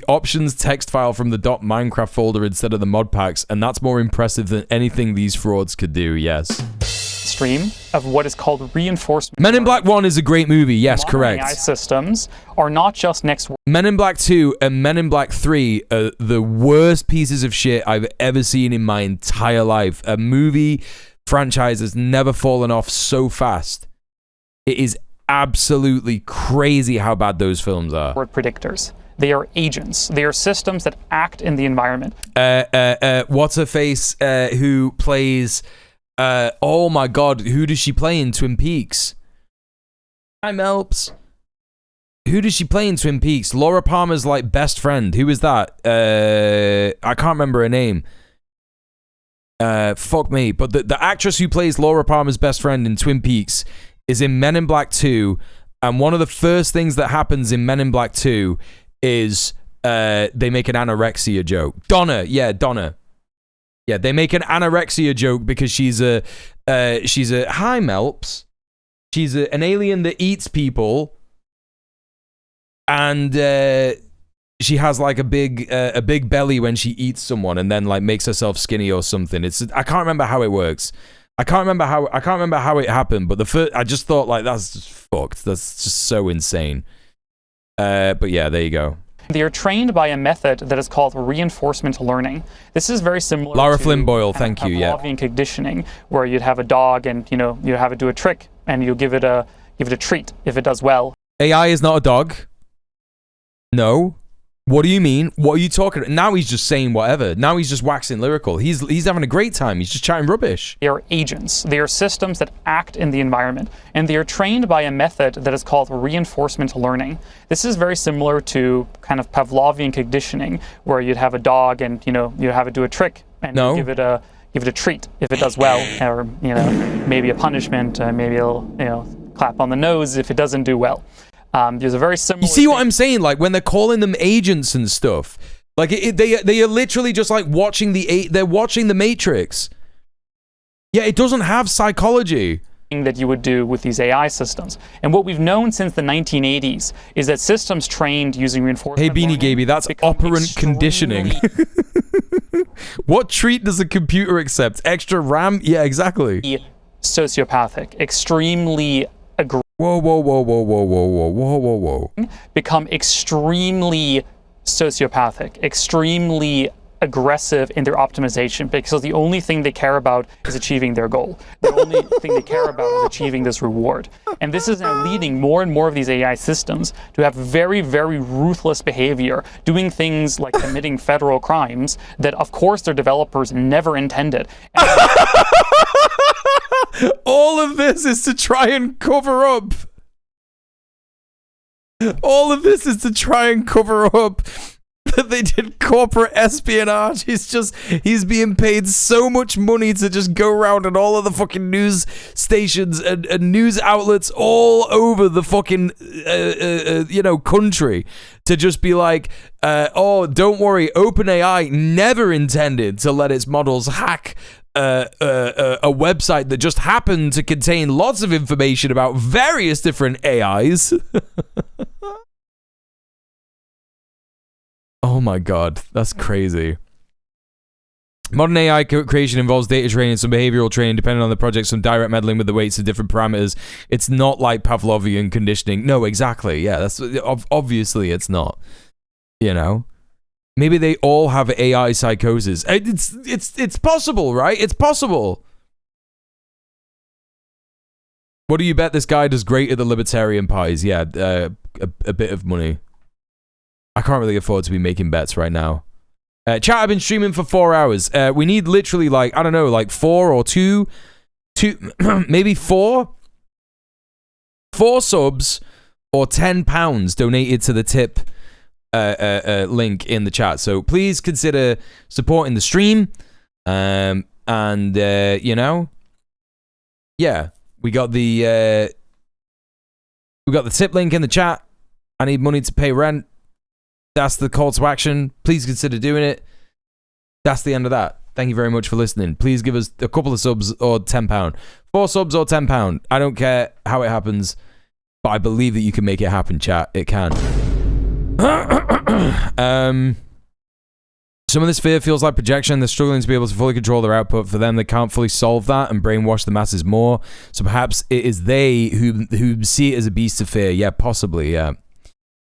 options text file from the .minecraft folder instead of the mod packs, and that's more impressive than anything these frauds could do, yes. Stream of what is called reinforcement. Men in Black 1 is a great movie, yes, correct. AI systems are not just next... Men in Black 2 and Men in Black 3 are the worst pieces of shit I've ever seen in my entire life. A movie... franchise has never fallen off so fast. It is absolutely crazy how bad those films are. Predictors. They are agents. They are systems that act in the environment. What's her face? Who plays? Oh my God! Who does she play in Twin Peaks? Hi, Melps. Who does she play in Twin Peaks? Laura Palmer's like best friend. Who is that? I can't remember her name. Fuck me. But the actress who plays Laura Palmer's best friend in Twin Peaks is in Men in Black 2, and one of the first things that happens in Men in Black 2 is they make an anorexia joke. Donna. Yeah, they make an anorexia joke because she's a hi Melps. She's an alien that eats people, and she has like a big belly when she eats someone, and then like makes herself skinny or something. I can't remember how it works. I can't remember how it happened. But I just thought like that's just fucked. That's just so insane. But yeah, there you go. They are trained by a method that is called reinforcement learning. This is very similar Laura to Flynn Boyle, thank you. Yeah. Pavlovian conditioning, where you'd have a dog and you have it do a trick, and you give it a treat if it does well. AI is not a dog. No. What do you mean? What are you talking about? Now he's just saying whatever. Now he's just waxing lyrical. He's having a great time. He's just chatting rubbish. They are agents. They are systems that act in the environment, and they are trained by a method that is called reinforcement learning. This is very similar to kind of Pavlovian conditioning, where you'd have a dog and you have it do a trick, and you give it a treat if it does well, or maybe a punishment. Maybe it'll clap on the nose if it doesn't do well. There's a very similar... You see what I'm saying? Like, when they're calling them agents and stuff, like, they are literally just, like, they're watching The Matrix. Yeah, it doesn't have psychology. that you would do with these AI systems. And what we've known since the 1980s is that systems trained using reinforcement Hey, Beanie Gaby, that's operant conditioning. What treat does a computer accept? Extra RAM? Yeah, exactly. Sociopathic, extremely aggressive. Whoa. Become extremely sociopathic, extremely aggressive in their optimization, because the only thing they care about is achieving their goal. The only thing they care about is achieving this reward. And this is now leading more and more of these AI systems to have very, very ruthless behavior, doing things like committing federal crimes that, of course, their developers never intended. All of this is to try and cover up. All of this is to try and cover up that they did corporate espionage. He's being paid so much money to just go around and all of the fucking news stations and news outlets all over the fucking country to just be like, oh, don't worry, OpenAI never intended to let its models hack a website that just happened to contain lots of information about various different AIs. Oh my god, that's crazy. Modern AI creation involves data training, some behavioral training, depending on the project, some direct meddling with the weights of different parameters. It's not like Pavlovian conditioning. No, exactly. Yeah, that's obviously it's not. You know, maybe they all have AI psychosis. It's possible, right? It's possible. What do you bet this guy does great at the Libertarian Pies? Yeah, a bit of money. I can't really afford to be making bets right now. Chat, I've been streaming for 4 hours. We need literally like, I don't know, like 4 or 2, maybe 4 subs or £10 donated to the tip link in the chat. So please consider supporting the stream. You know, yeah, we got the tip link in the chat. I need money to pay rent. That's the call to action. Please consider doing it. That's the end of that. Thank you very much for listening. Please give us a couple of subs or £10. 4 subs or £10. I don't care how it happens, but I believe that you can make it happen, chat. It can. Some of this fear feels like projection. They're struggling to be able to fully control their output. For them, they can't fully solve that and brainwash the masses more. So perhaps it is they who see it as a beast of fear. Yeah, possibly, yeah.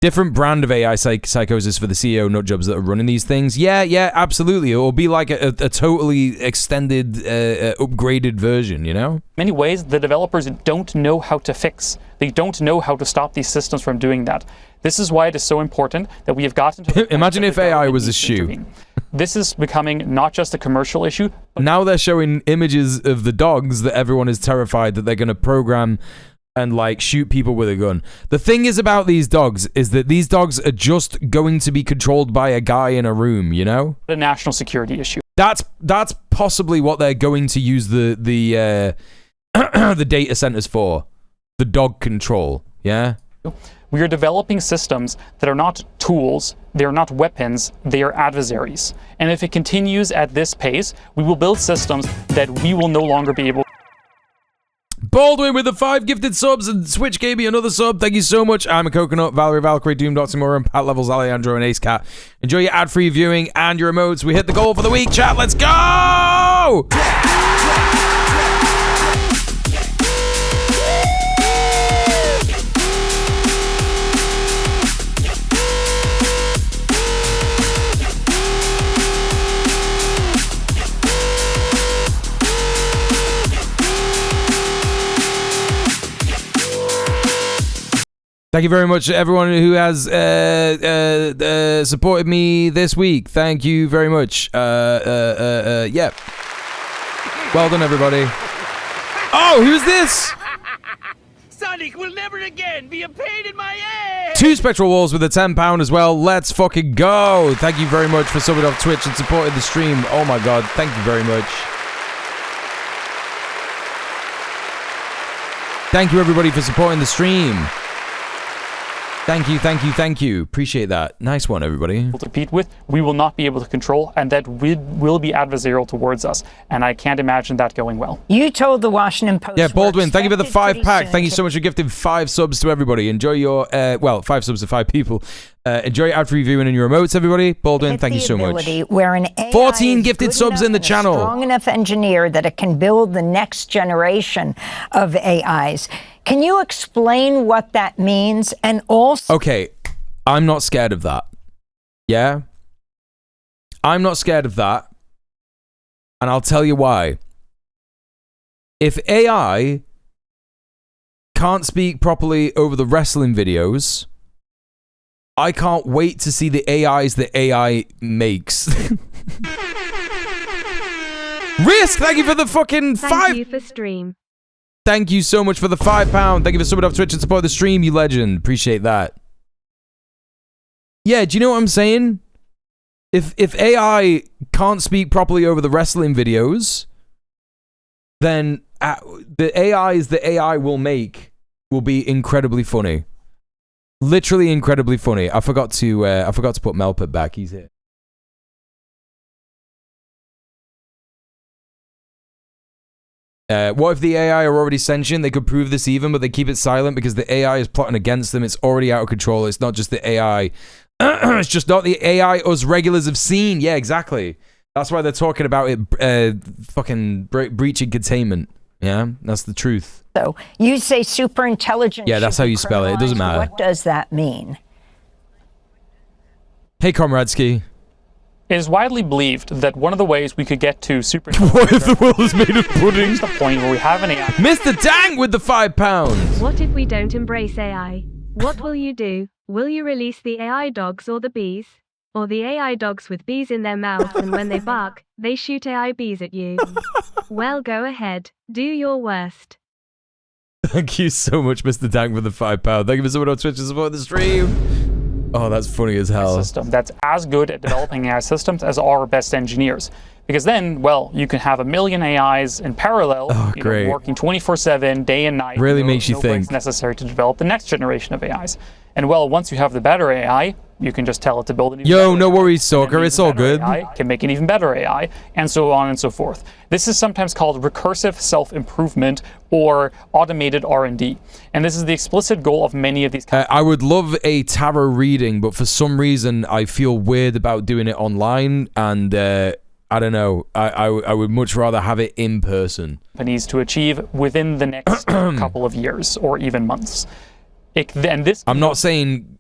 Different brand of AI psychosis for the CEO nut jobs that are running these things. Yeah, absolutely. It will be like a totally extended, upgraded version, you know? In many ways, the developers don't know how to fix. They don't know how to stop these systems from doing that. This is why it is so important that we have gotten to... Imagine if AI was a shoe. This is becoming not just a commercial issue. But now they're showing images of the dogs that everyone is terrified that they're going to program and like shoot people with a gun. The thing is about these dogs is that these dogs are just going to be controlled by a guy in a room, you know? A national security issue. That's possibly what they're going to use the the data centers for. The dog control, yeah? We are developing systems that are not tools, they are not weapons, they are adversaries. And if it continues at this pace, we will build systems that we will no longer be able. Baldwin with the 5 gifted subs, and Switch gave me another sub. Thank you so much. I'm a Coconut, Valerie, Valkyrie, Doom, Doximura, and Pat Levels, Alejandro, and Ace Cat. Enjoy your ad-free viewing and your emotes. We hit the goal for the week, chat. Let's go! Thank you very much to everyone who has supported me this week. Thank you very much. Yeah. Well done, everybody. Oh, who's this? Sonic will never again be a pain in my ass. 2 Spectral Walls with a £10 as well. Let's fucking go. Thank you very much for subbing off Twitch and supporting the stream. Oh my god, thank you very much. Thank you, everybody, for supporting the stream. Thank you, thank you, thank you. Appreciate that. Nice one, everybody. To compete with, we will not be able to control, and that will be adversarial towards us. And I can't imagine that going well. You told the Washington Post. Yeah, Baldwin, thank you for the 5-pack. Thank you so much for gifting 5 subs to everybody. Enjoy your, 5 subs to 5 people. Enjoy your ad-free viewing and your remotes, everybody. Baldwin, thank you so much. Where an AI 14 gifted subs in the channel. Strong enough engineer that it can build the next generation of AIs. Can you explain what that means? And also... Okay, I'm not scared of that. Yeah? I'm not scared of that. And I'll tell you why. If AI can't speak properly over the wrestling videos, I can't wait to see the AIs that AI makes. Risk, thank you for the fucking 5. Thank you for stream. Thank you so much for the £5. Thank you for subbing off Twitch and support the stream, you legend. Appreciate that. Yeah, do you know what I'm saying? If AI can't speak properly over the wrestling videos, then the AIs that AI will make will be incredibly funny. Literally incredibly funny. I forgot to put Melpet back. He's here. What if the AI are already sentient? They could prove this even, but they keep it silent because the AI is plotting against them. It's already out of control. It's not just the AI. It's just not the AI us regulars have seen. Yeah, exactly. That's why they're talking about it fucking breaching containment. Yeah, that's the truth. So you say super intelligence. Yeah, that's how you spell it. It doesn't matter. What does that mean? Hey, Comradeski. It is widely believed that one of the ways we could get to super... What if the world is made of pudding? The point where we have an AI... Mr. Dang with the £5. What if we don't embrace AI? What will you do? Will you release the AI dogs or the bees? Or the AI dogs with bees in their mouths, and when they bark, they shoot AI bees at you? Well, go ahead. Do your worst. Thank you so much, Mr. Dang, for the £5. Thank you for someone on Twitch to support the stream. Oh, that's funny as hell. System that's as good at developing AI systems as our best engineers. Because then, well, you can have a million AIs in parallel, working 24/7, day and night. Really makes you think. Breaks necessary to develop the next generation of AIs. And well, once you have the better AI, you can just tell it to build an even better no worries, Stalker. It's all good. AI can make an even better AI, and so on and so forth. This is sometimes called recursive self-improvement or automated R&D. And this is the explicit goal of many of these companies. I would love a tarot reading, but for some reason, I feel weird about doing it online, and I don't know. I would much rather have it in person. Companies to achieve within the next couple of years or even months. I'm not saying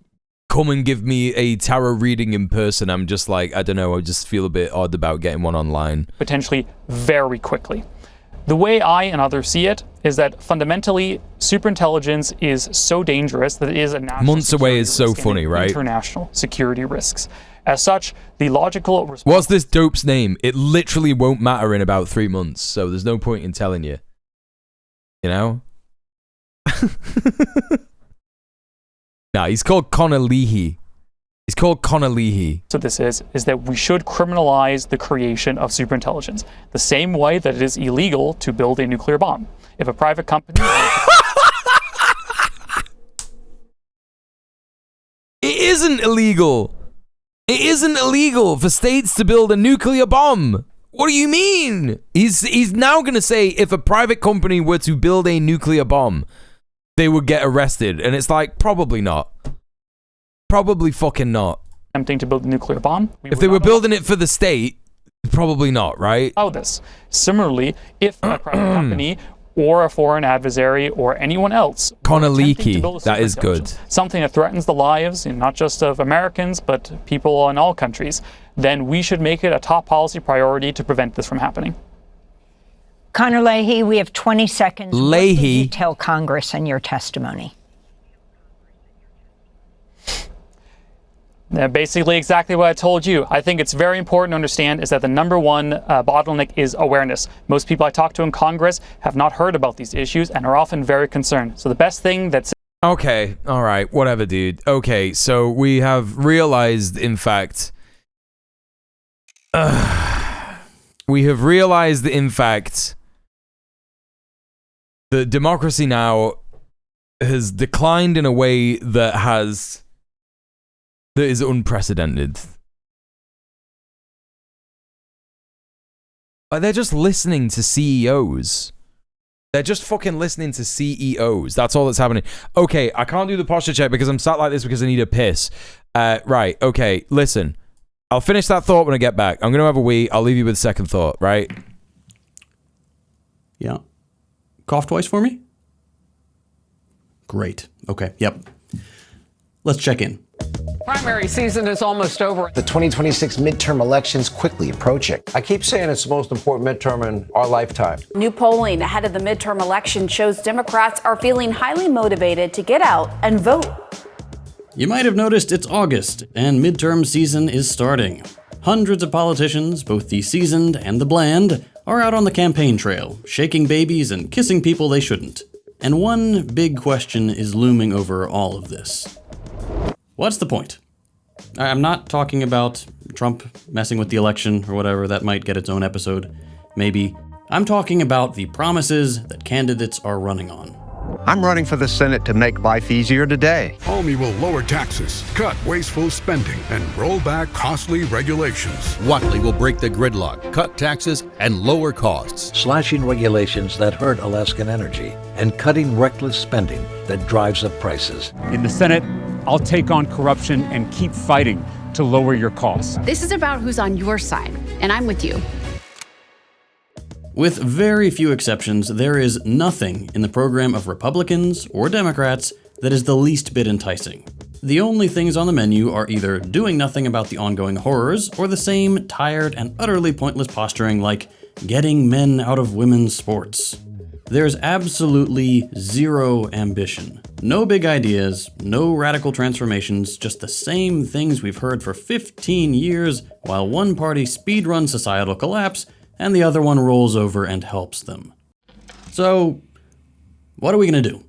come and give me a tarot reading in person. I'm just like, I don't know, I just feel a bit odd about getting one online. Potentially very quickly. The way I and others see it is that fundamentally, superintelligence is so dangerous that it is a national months away is so funny, right? International security risks. As such, the logical response... What's this dope's name? It literally won't matter in about 3 months, so there's no point in telling you. You know? Nah, he's called Connor Leahy. He's called Connor Leahy. So this is that we should criminalize the creation of superintelligence, the same way that it is illegal to build a nuclear bomb. If a private company... It isn't illegal. It isn't illegal for states to build a nuclear bomb. What do you mean? He's now going to say if a private company were to build a nuclear bomb, they would get arrested. And it's like, probably not. Probably fucking not. Attempting to build a nuclear bomb. If they were building it for the state, probably not, right? Oh, this. Similarly, if a private company or a foreign adversary or anyone else... Connor Leaky, that is good. Something that threatens the lives, not just of Americans, but people in all countries, then we should make it a top policy priority to prevent this from happening. Connor Leahy, we have 20 seconds. Leahy. What did you tell Congress in your testimony? Basically exactly what I told you. I think it's very important to understand is that the number one bottleneck is awareness. Most people I talk to in Congress have not heard about these issues and are often very concerned. So the best thing that's... Okay, all right, whatever, dude. Okay, so we have realized, in fact... we have realized, in fact... that democracy now has declined in a way that is unprecedented. Like, they're just listening to CEOs. They're just fucking listening to CEOs. That's all that's happening. Okay, I can't do the posture check because I'm sat like this because I need a piss. Right, okay, listen. I'll finish that thought when I get back. I'm going to have a wee. I'll leave you with a second thought, right? Yeah. Cough twice for me? Great. Okay, yep. Let's check in. Primary season is almost over. The 2026 midterm elections quickly approaching. I keep saying it's the most important midterm in our lifetime. New polling ahead of the midterm election shows Democrats are feeling highly motivated to get out and vote. You might have noticed it's August, and midterm season is starting. Hundreds of politicians, both the seasoned and the bland, are out on the campaign trail, shaking babies and kissing people they shouldn't. And one big question is looming over all of this. What's the point? I'm not talking about Trump messing with the election or whatever. That might get its own episode. Maybe. I'm talking about the promises that candidates are running on. I'm running for the Senate to make life easier today. Comey will lower taxes, cut wasteful spending, and roll back costly regulations. Watley will break the gridlock, cut taxes, and lower costs. Slashing regulations that hurt Alaskan energy and cutting reckless spending that drives up prices. In the Senate, I'll take on corruption and keep fighting to lower your costs. This is about who's on your side, and I'm with you. With very few exceptions, there is nothing in the program of Republicans or Democrats that is the least bit enticing. The only things on the menu are either doing nothing about the ongoing horrors or the same tired and utterly pointless posturing like getting men out of women's sports. There's absolutely zero ambition. No big ideas, no radical transformations, just the same things we've heard for 15 years while one party speedruns societal collapse and the other one rolls over and helps them. So, what are we gonna do?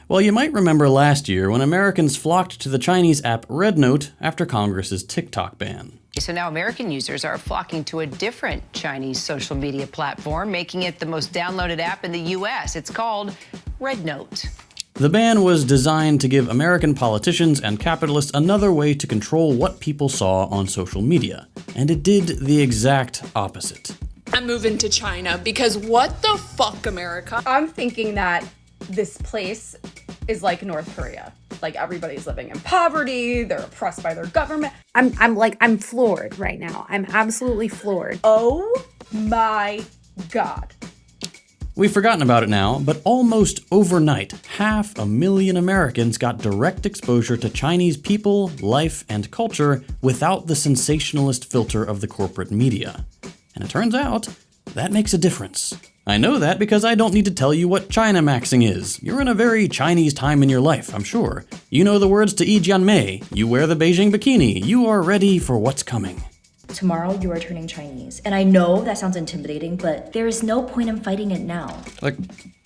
Well, you might remember last year when Americans flocked to the Chinese app RedNote after Congress's TikTok ban. So now American users are flocking to a different Chinese social media platform, making it the most downloaded app in the US. It's called RedNote. The ban was designed to give American politicians and capitalists another way to control what people saw on social media, and it did the exact opposite. I'm moving to China because what the fuck, America? I'm thinking that this place is like North Korea. Like everybody's living in poverty, they're oppressed by their government. I'm floored right now. I'm absolutely floored. Oh my God. We've forgotten about it now, but almost overnight, 500,000 Americans got direct exposure to Chinese people, life, and culture without the sensationalist filter of the corporate media. And it turns out, that makes a difference. I know that because I don't need to tell you what China maxing is. You're in a very Chinese time in your life, I'm sure. You know the words to Yi Jianmei, you wear the Beijing bikini, you are ready for what's coming. Tomorrow you are turning Chinese. And I know that sounds intimidating, but there is no point in fighting it now. Like,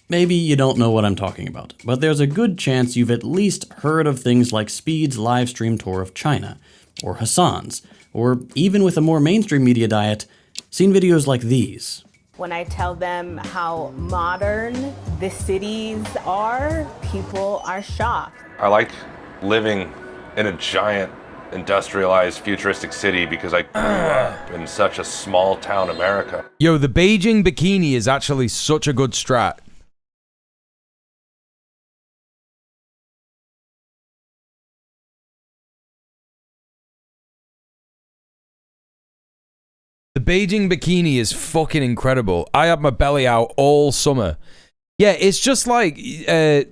maybe you don't know what I'm talking about, but there's a good chance you've at least heard of things like Speed's live stream tour of China, or Hassan's, or even with a more mainstream media diet, seen videos like these. When I tell them how modern the cities are, people are shocked. I like living in a giant, industrialized, futuristic city because I grew up in such a small town America. Yo, the Beijing bikini is actually such a good strat. The Beijing bikini is fucking incredible. I had my belly out all summer. Yeah, it's just like... it's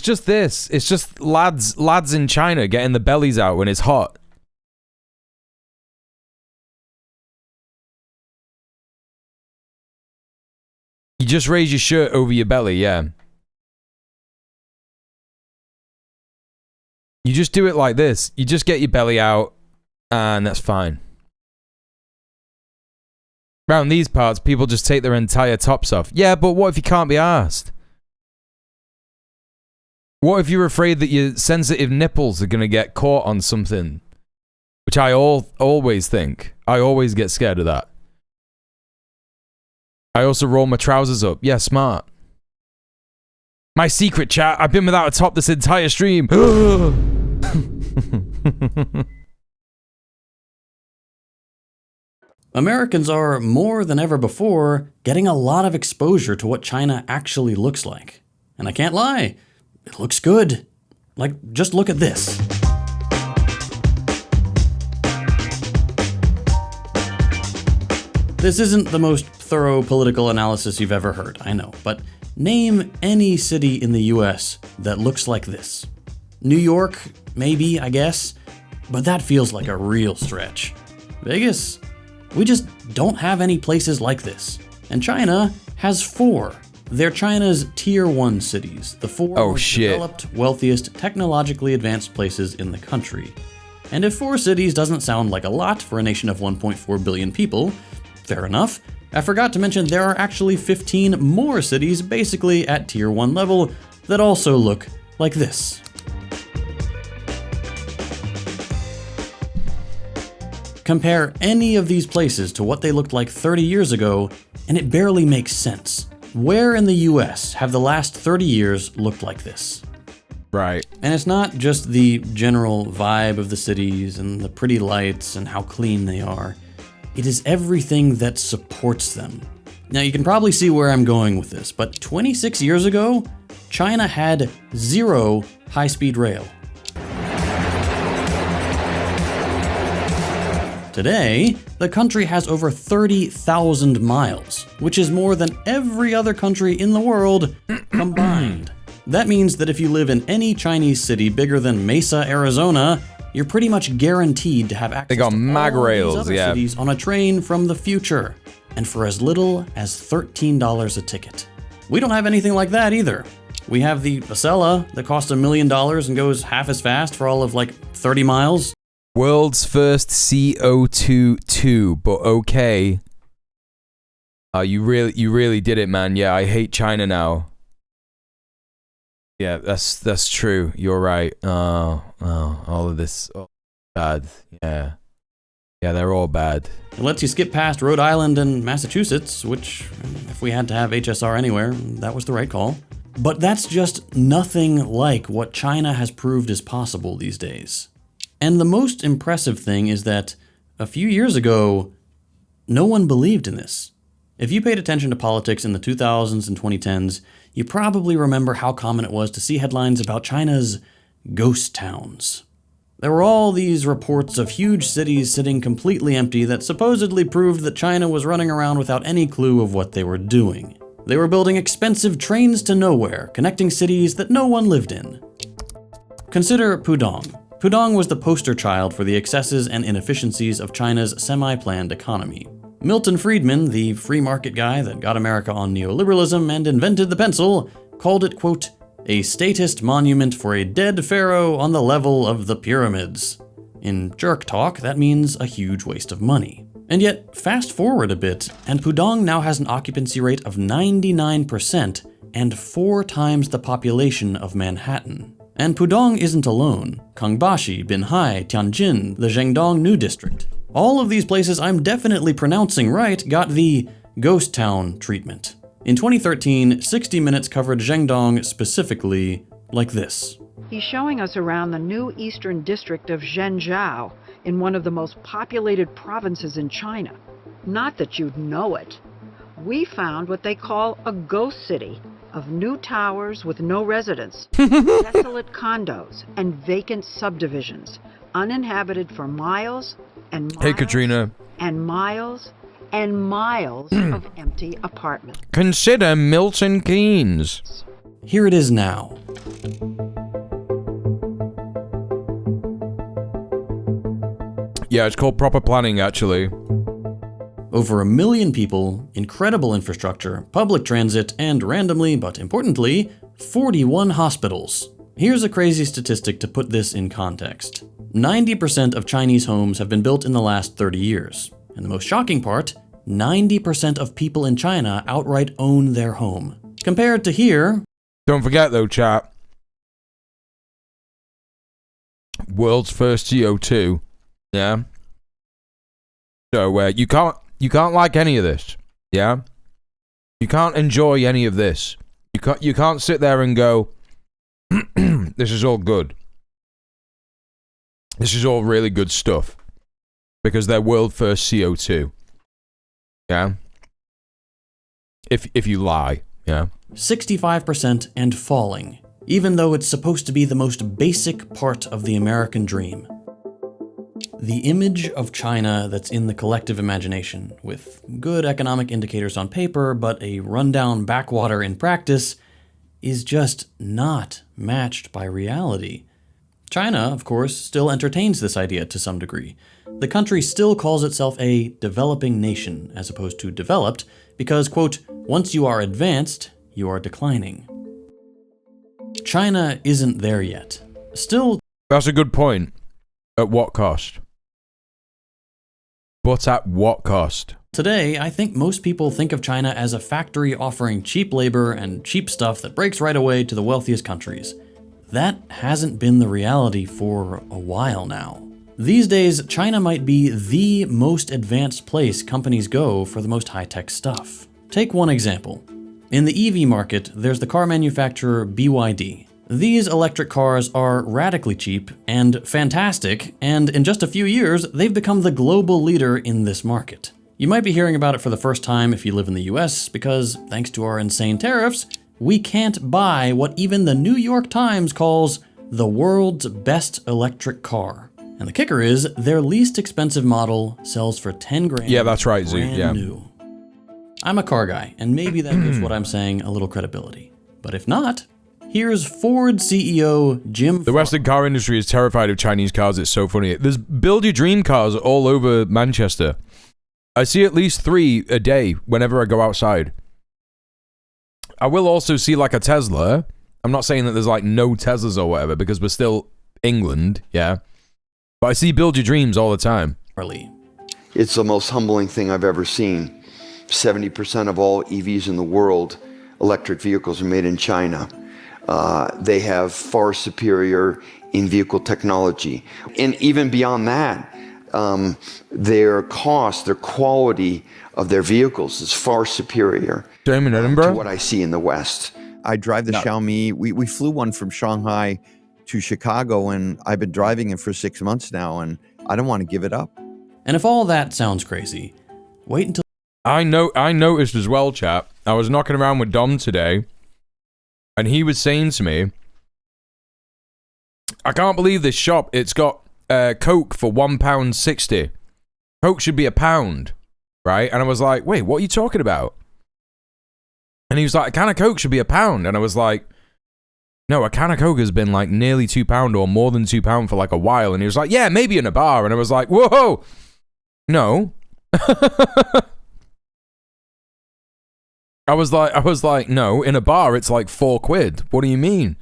just this. It's just lads in China getting the bellies out when it's hot. You just raise your shirt over your belly, yeah. You just do it like this. You just get your belly out, and that's fine. Around these parts, people just take their entire tops off. Yeah, but what if you can't be arsed? What if you're afraid that your sensitive nipples are going to get caught on something which I always think. I always get scared of that. I also roll my trousers up. Yeah, smart. My secret, chat. I've been without a top this entire stream. Americans are, more than ever before, getting a lot of exposure to what China actually looks like. And I can't lie, it looks good. Like, just look at this. This isn't the most thorough political analysis you've ever heard, I know, but name any city in the US that looks like this. New York, maybe, I guess, but that feels like a real stretch. Vegas? We just don't have any places like this. And China has 4. They're China's Tier 1 cities, the 4 most developed, wealthiest, technologically advanced places in the country. And if 4 cities doesn't sound like a lot for a nation of 1.4 billion people, fair enough. I forgot to mention there are actually 15 more cities basically at Tier 1 level that also look like this. Compare any of these places to what they looked like 30 years ago, and it barely makes sense. Where in the US have the last 30 years looked like this? Right. And it's not just the general vibe of the cities and the pretty lights and how clean they are. It is everything that supports them. Now you can probably see where I'm going with this, but 26 years ago, China had 0 high-speed rail. Today, the country has over 30,000 miles, which is more than every other country in the world combined. That means that if you live in any Chinese city bigger than Mesa, Arizona, you're pretty much guaranteed to have access to all these other cities on a train from the future, and for as little as $13 a ticket. We don't have anything like that either. We have the Acela that costs $1 million and goes half as fast for all of like 30 miles. World's first CO2 tube, but okay. You really did it, man. Yeah, I hate China now. Yeah, that's true. You're right. All of this, bad. Yeah, they're all bad. It lets you skip past Rhode Island and Massachusetts, which, if we had to have HSR anywhere, that was the right call. But that's just nothing like what China has proved is possible these days. And the most impressive thing is that a few years ago, no one believed in this. If you paid attention to politics in the 2000s and 2010s, you probably remember how common it was to see headlines about China's ghost towns. There were all these reports of huge cities sitting completely empty that supposedly proved that China was running around without any clue of what they were doing. They were building expensive trains to nowhere, connecting cities that no one lived in. Consider Pudong. Pudong was the poster child for the excesses and inefficiencies of China's semi-planned economy. Milton Friedman, the free market guy that got America on neoliberalism and invented the pencil, called it, quote, a statist monument for a dead pharaoh on the level of the pyramids. In jerk talk, that means a huge waste of money. And yet, fast forward a bit, and Pudong now has an occupancy rate of 99% and 4 times the population of Manhattan. And Pudong isn't alone. Kangbashi, Binhai, Tianjin, the Zhengdong New District. All of these places I'm definitely pronouncing right got the ghost town treatment. In 2013, 60 Minutes covered Zhengdong specifically like this. He's showing us around the new eastern district of Zhengzhou in one of the most populated provinces in China. Not that you'd know it. We found what they call a ghost city of new towers with no residents, desolate condos, and vacant subdivisions, uninhabited for miles and miles, hey, Katrina. And miles and miles of empty apartments. Consider Milton Keynes. Here it is now. Yeah, it's called proper planning, actually. Over 1 million people, incredible infrastructure, public transit, and randomly, but importantly, 41 hospitals. Here's a crazy statistic to put this in context. 90% of Chinese homes have been built in the last 30 years. And the most shocking part, 90% of people in China outright own their home. Compared to here... Don't forget though, chat. World's first CO2. Yeah. So you can't like any of this. Yeah. You can't enjoy any of this. You can't sit there and go, this is all good. This is all really good stuff. Because they're world first CO2. Yeah. If you lie, yeah. 65% and falling, even though it's supposed to be the most basic part of the American dream. The image of China that's in the collective imagination, with good economic indicators on paper, but a rundown backwater in practice, is just not matched by reality. China, of course, still entertains this idea to some degree. The country still calls itself a developing nation, as opposed to developed, because, quote, once you are advanced, you are declining. China isn't there yet. Still... That's a good point. At what cost? But at what cost? Today, I think most people think of China as a factory offering cheap labor and cheap stuff that breaks right away to the wealthiest countries. That hasn't been the reality for a while now. These days, China might be the most advanced place companies go for the most high-tech stuff. Take one example. In the EV market, there's the car manufacturer BYD. These electric cars are radically cheap and fantastic, and in just a few years, they've become the global leader in this market. You might be hearing about it for the first time if you live in the US, because thanks to our insane tariffs, we can't buy what even the New York Times calls the world's best electric car. And the kicker is, their least expensive model sells for 10 grand. Yeah, that's right, brand yeah. new. I'm a car guy, and maybe that gives what I'm saying a little credibility. But if not, here's Ford CEO Jim. The Western car industry is terrified of Chinese cars. It's so funny. There's build your dream cars all over Manchester. I see at least 3 a day whenever I go outside. I will also see like a Tesla. I'm not saying that there's like no Teslas or whatever because we're still England, yeah. But I see build your dreams all the time. It's the most humbling thing I've ever seen. 70% of all EVs in the world, electric vehicles, are made in China. They have far superior in-vehicle technology. And even beyond that, their cost, their quality of their vehicles is far superior to what I see in the West. I drive the Xiaomi. We flew one from Shanghai to Chicago, and I've been driving it for 6 months now, and I don't want to give it up. And if all that sounds crazy, wait until... I noticed as well, chap. I was knocking around with Dom today, and he was saying to me, I can't believe this shop, it's got Coke for £1.60. Coke should be £1, right? And I was like, wait, what are you talking about? And he was like, a can of Coke should be £1. And I was like, no, a can of Coke has been like nearly £2 or more than £2 for like a while. And he was like, yeah, maybe in a bar. And I was like, whoa, no. I was like, no, in a bar it's like £4. What do you mean?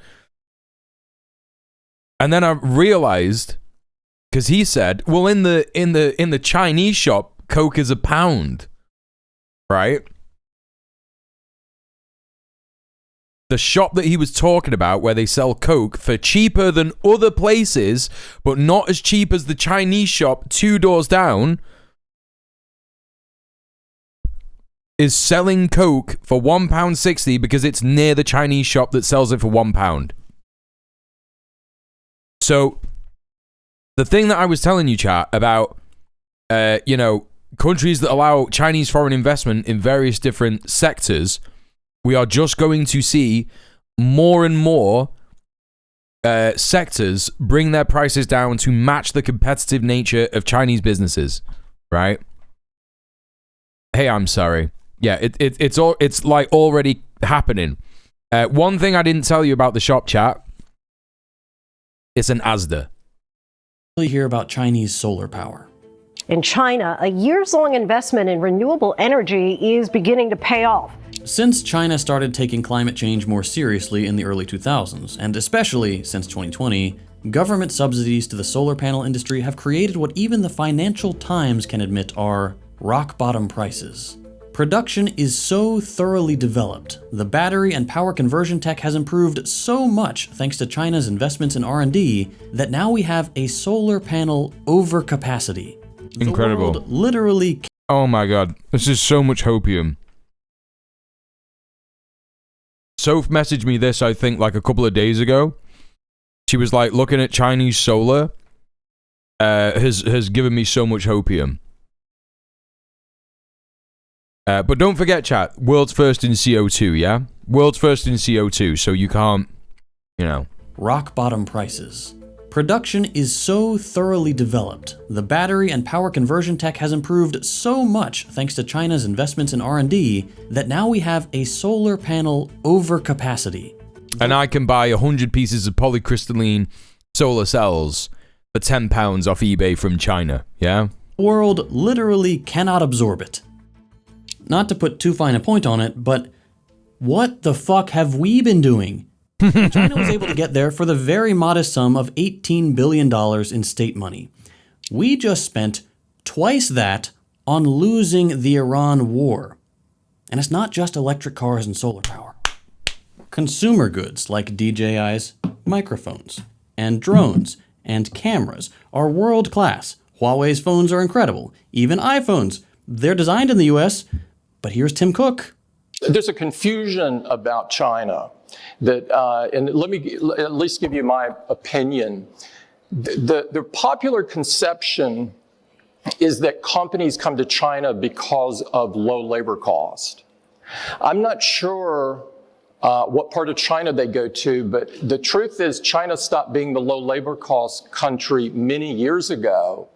And then I realized, because he said, well, in the Chinese shop, Coke is £1, right? The shop that he was talking about, where they sell Coke for cheaper than other places, but not as cheap as the Chinese shop 2 doors down, is selling Coke for £1.60 because it's near the Chinese shop that sells it for £1. So, the thing that I was telling you, chat, about, countries that allow Chinese foreign investment in various different sectors, we are just going to see more and more sectors bring their prices down to match the competitive nature of Chinese businesses, right? Hey, I'm sorry. Yeah, it's like already happening. One thing I didn't tell you about the shop, chat. It's an Asda. Hear about Chinese solar power. In China, a years-long investment in renewable energy is beginning to pay off. Since China started taking climate change more seriously in the early 2000s, and especially since 2020, government subsidies to the solar panel industry have created what even the Financial Times can admit are rock-bottom prices. Production is so thoroughly developed, the battery and power conversion tech has improved so much thanks to China's investments in R&D that now we have a solar panel overcapacity. Incredible. The world literally. Oh my god, this is so much hopium. Soph messaged me this, I think, like a couple of days ago. She was like, looking at Chinese solar has given me so much hopium. But don't forget, chat, world's first in CO2, yeah? World's first in CO2, so you can't, you know. Rock bottom prices. Production is so thoroughly developed, the battery and power conversion tech has improved so much thanks to China's investments in R&D that now we have a solar panel overcapacity. And I can buy 100 pieces of polycrystalline solar cells for £10 off eBay from China, yeah? The world literally cannot absorb it. Not to put too fine a point on it, but what the fuck have we been doing? China was able to get there for the very modest sum of $18 billion in state money. We just spent twice that on losing the Iran war. And it's not just electric cars and solar power. Consumer goods like DJI's microphones and drones and cameras are world class. Huawei's phones are incredible. Even iPhones, they're designed in the US. But here's Tim Cook. There's a confusion about China that, and let me at least give you my opinion. The popular conception is that companies come to China because of low labor cost. I'm not sure what part of China they go to, but the truth is China stopped being the low labor cost country many years ago.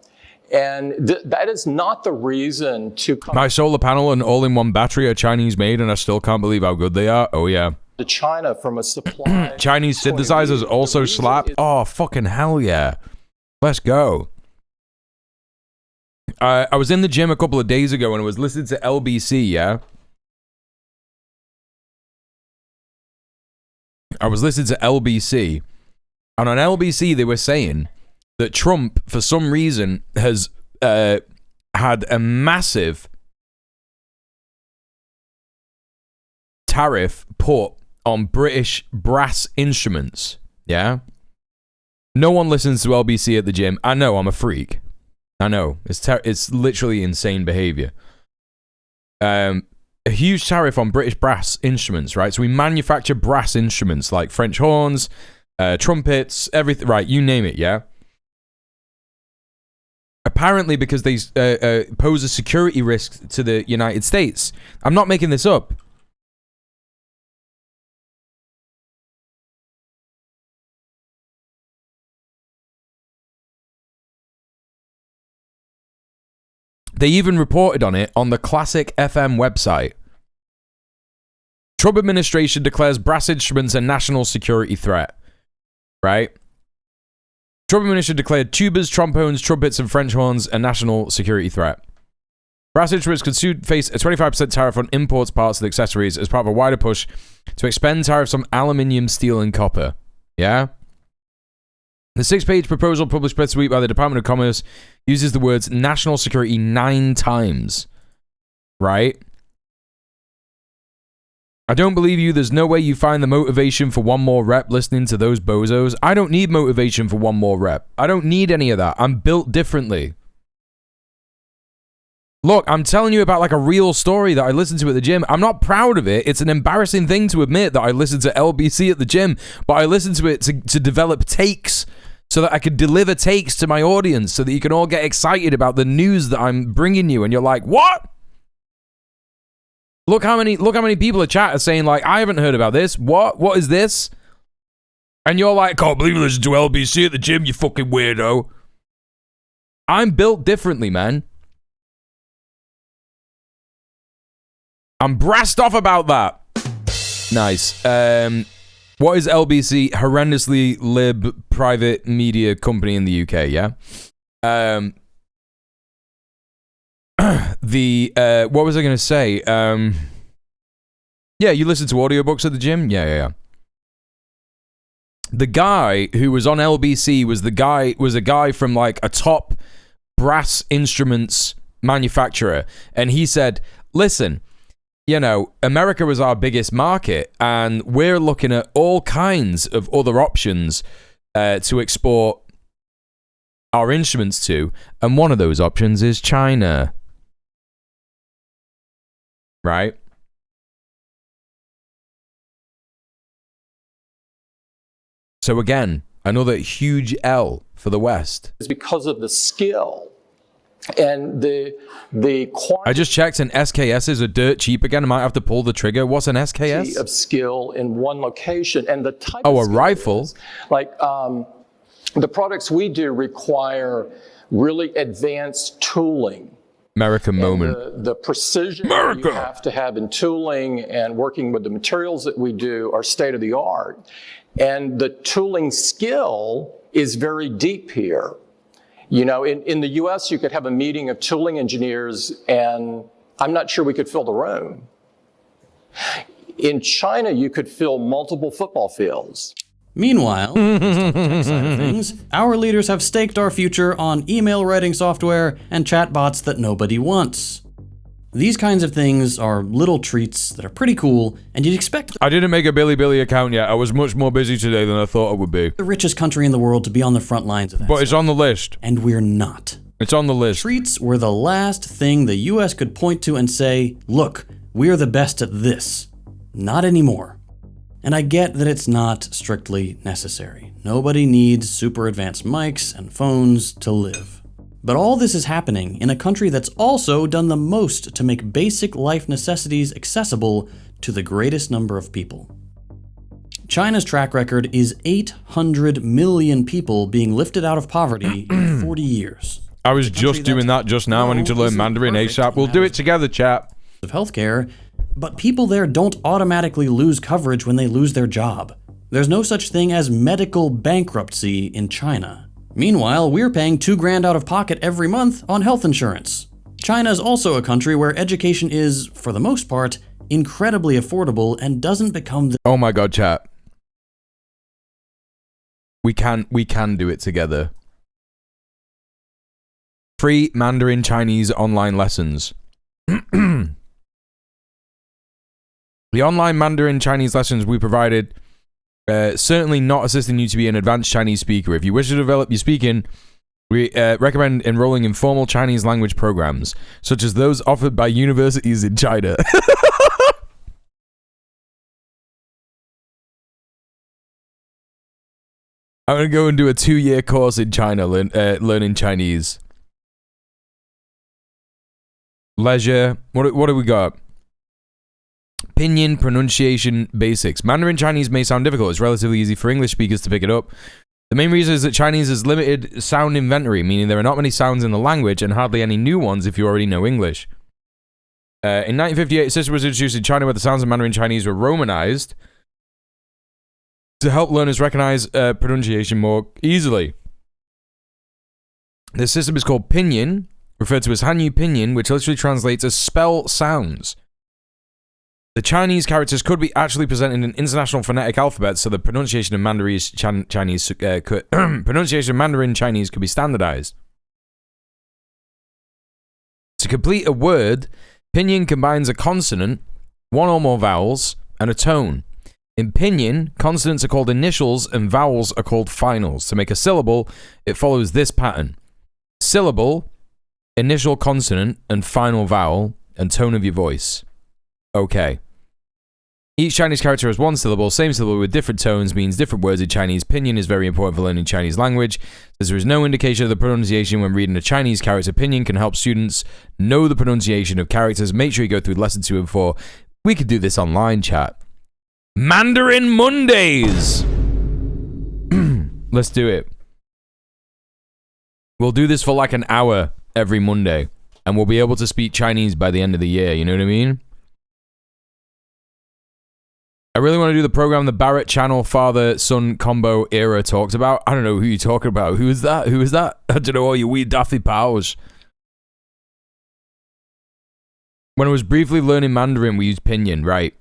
And that is not the reason to come My solar panel and all-in-one battery are Chinese made, and I still can't believe how good they are. Oh yeah. to China from a supply. Chinese synthesizers also slap. Oh fucking hell yeah! Let's go. I was in the gym a couple of days ago and I was listening to LBC. Yeah. I was listening to LBC, and on LBC they were saying that Trump, for some reason, has had a massive tariff put on British brass instruments. Yeah? No one listens to LBC at the gym. I know, I'm a freak. I know. It's literally insane behavior. A huge tariff on British brass instruments, right? So we manufacture brass instruments like French horns, trumpets, everything, right? You name it, yeah? Apparently because they pose a security risk to the United States. I'm not making this up. They even reported on it on the Classic FM website. Trump administration declares brass instruments a national security threat. Right? Trump administration declared tubas, trombones, trumpets, and French horns a national security threat. Brass instruments could soon face a 25% tariff on imports, parts, and accessories as part of a wider push to expend tariffs on aluminium, steel, and copper. Yeah? The 6-page proposal published this week by the Department of Commerce uses the words national security 9 times. Right? I don't believe you. There's no way you find the motivation for one more rep listening to those bozos. I don't need motivation for one more rep. I don't need any of that. I'm built differently. Look, I'm telling you about like a real story that I listened to at the gym. I'm not proud of it. It's an embarrassing thing to admit that I listened to LBC at the gym, but I listened to it to develop takes so that I could deliver takes to my audience so that you can all get excited about the news that I'm bringing you. And you're like, what? Look how many people in chat are saying like, I haven't heard about this. What is this? And you're like, can't believe you listen to LBC at the gym, you fucking weirdo. I'm built differently, man. I'm brassed off about that. Nice. What is LBC? Horrendously lib private media company in the UK, yeah? What was I going to say? Yeah, you listen to audiobooks at the gym? Yeah. The guy who was on LBC was a guy from like a top brass instruments manufacturer. And he said, listen, you know, America is our biggest market, and we're looking at all kinds of other options to export our instruments to, and one of those options is China. Right? So again, another huge L for the West. It's because of the skill and the quantity. I just checked, and SKSs are dirt cheap again. I might have to pull the trigger. What's an SKS? Of skill in one location, and the type. Oh, of a rifle. Is, like the products we do require really advanced tooling. American moment. The precision that you have to have in tooling and working with the materials that we do are state of the art. And the tooling skill is very deep here. You know, in the US, you could have a meeting of tooling engineers, and I'm not sure we could fill the room. In China, you could fill multiple football fields. Meanwhile, side of things, our leaders have staked our future on email writing software and chatbots that nobody wants. These kinds of things are little treats that are pretty cool, and you'd expect I didn't make a Billy account yet. I was much more busy today than I thought I would be. The richest country in the world to be on the front lines of that. But it's on the list. And we're not. It's on the list. Treats were the last thing the US could point to and say, look, we're the best at this. Not anymore. And I get that it's not strictly necessary. Nobody needs super advanced mics and phones to live. But all this is happening in a country that's also done the most to make basic life necessities accessible to the greatest number of people. China's track record is 800 million people being lifted out of poverty in 40 years. I was just doing that just now. I need to learn Mandarin ASAP. We'll do it together, chap. Of healthcare, but people there don't automatically lose coverage when they lose their job. There's no such thing as medical bankruptcy in China. Meanwhile, we're paying $2,000 out of pocket every month on health insurance. China is also a country where education is, for the most part, incredibly affordable and doesn't become the— Oh my god, chat. We can do it together. Free Mandarin Chinese online lessons. The online Mandarin Chinese lessons we provided certainly not assisting you to be an advanced Chinese speaker. If you wish to develop your speaking, we recommend enrolling in formal Chinese language programs, such as those offered by universities in China. I'm going to go and do a 2-year course in China learning Chinese. Leisure. What do we got? Pinyin pronunciation basics. Mandarin Chinese may sound difficult. It's relatively easy for English speakers to pick it up. The main reason is that Chinese has limited sound inventory, meaning there are not many sounds in the language and hardly any new ones if you already know English. In 1958, a system was introduced in China where the sounds of Mandarin Chinese were romanized to help learners recognize pronunciation more easily. This system is called Pinyin, referred to as Hanyu Pinyin, which literally translates as spell sounds. The Chinese characters could be actually presented in an international phonetic alphabet, so the pronunciation of Mandarin Chinese could be standardized. To complete a word, Pinyin combines a consonant, one or more vowels, and a tone. In Pinyin, consonants are called initials and vowels are called finals. To make a syllable, it follows this pattern: syllable, initial consonant, and final vowel, and tone of your voice. Okay. Each Chinese character has one syllable. Same syllable with different tones means different words in Chinese. Pinyin is very important for learning Chinese language, as there is no indication of the pronunciation when reading a Chinese character. Pinyin can help students know the pronunciation of characters. Make sure you go through lesson 2 and 4. We could do this online, chat. Mandarin Mondays! Let's do it. We'll do this for like an hour every Monday, and we'll be able to speak Chinese by the end of the year, you know what I mean? I really want to do the program the Barrett Channel father-son combo era talked about. I don't know who you're talking about. Who is that? Who is that? I don't know all you weird daffy powers. When I was briefly learning Mandarin, we used Pinyin, right?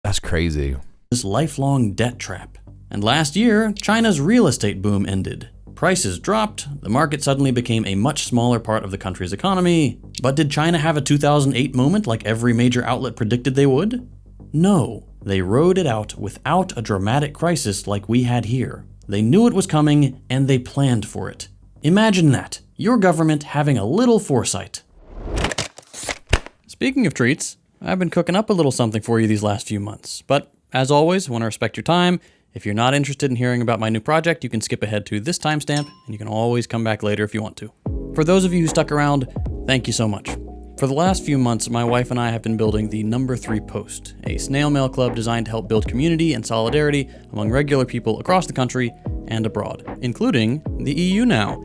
That's crazy. This lifelong debt trap. And last year, China's real estate boom ended. prices dropped, the market suddenly became a much smaller part of the country's economy. But did China have a 2008 moment like every major outlet predicted they would? No, they rode it out without a dramatic crisis like we had here. They knew it was coming, and they planned for it. Imagine that, your government having a little foresight. Speaking of treats, I've been cooking up a little something for you these last few months. But as always, I want to respect your time. If you're not interested in hearing about my new project, you can skip ahead to this timestamp, and you can always come back later if you want to. For those of you who stuck around, thank you so much. For the last few months, my wife and I have been building the Number 3 Post, a snail mail club designed to help build community and solidarity among regular people across the country and abroad, including the EU now.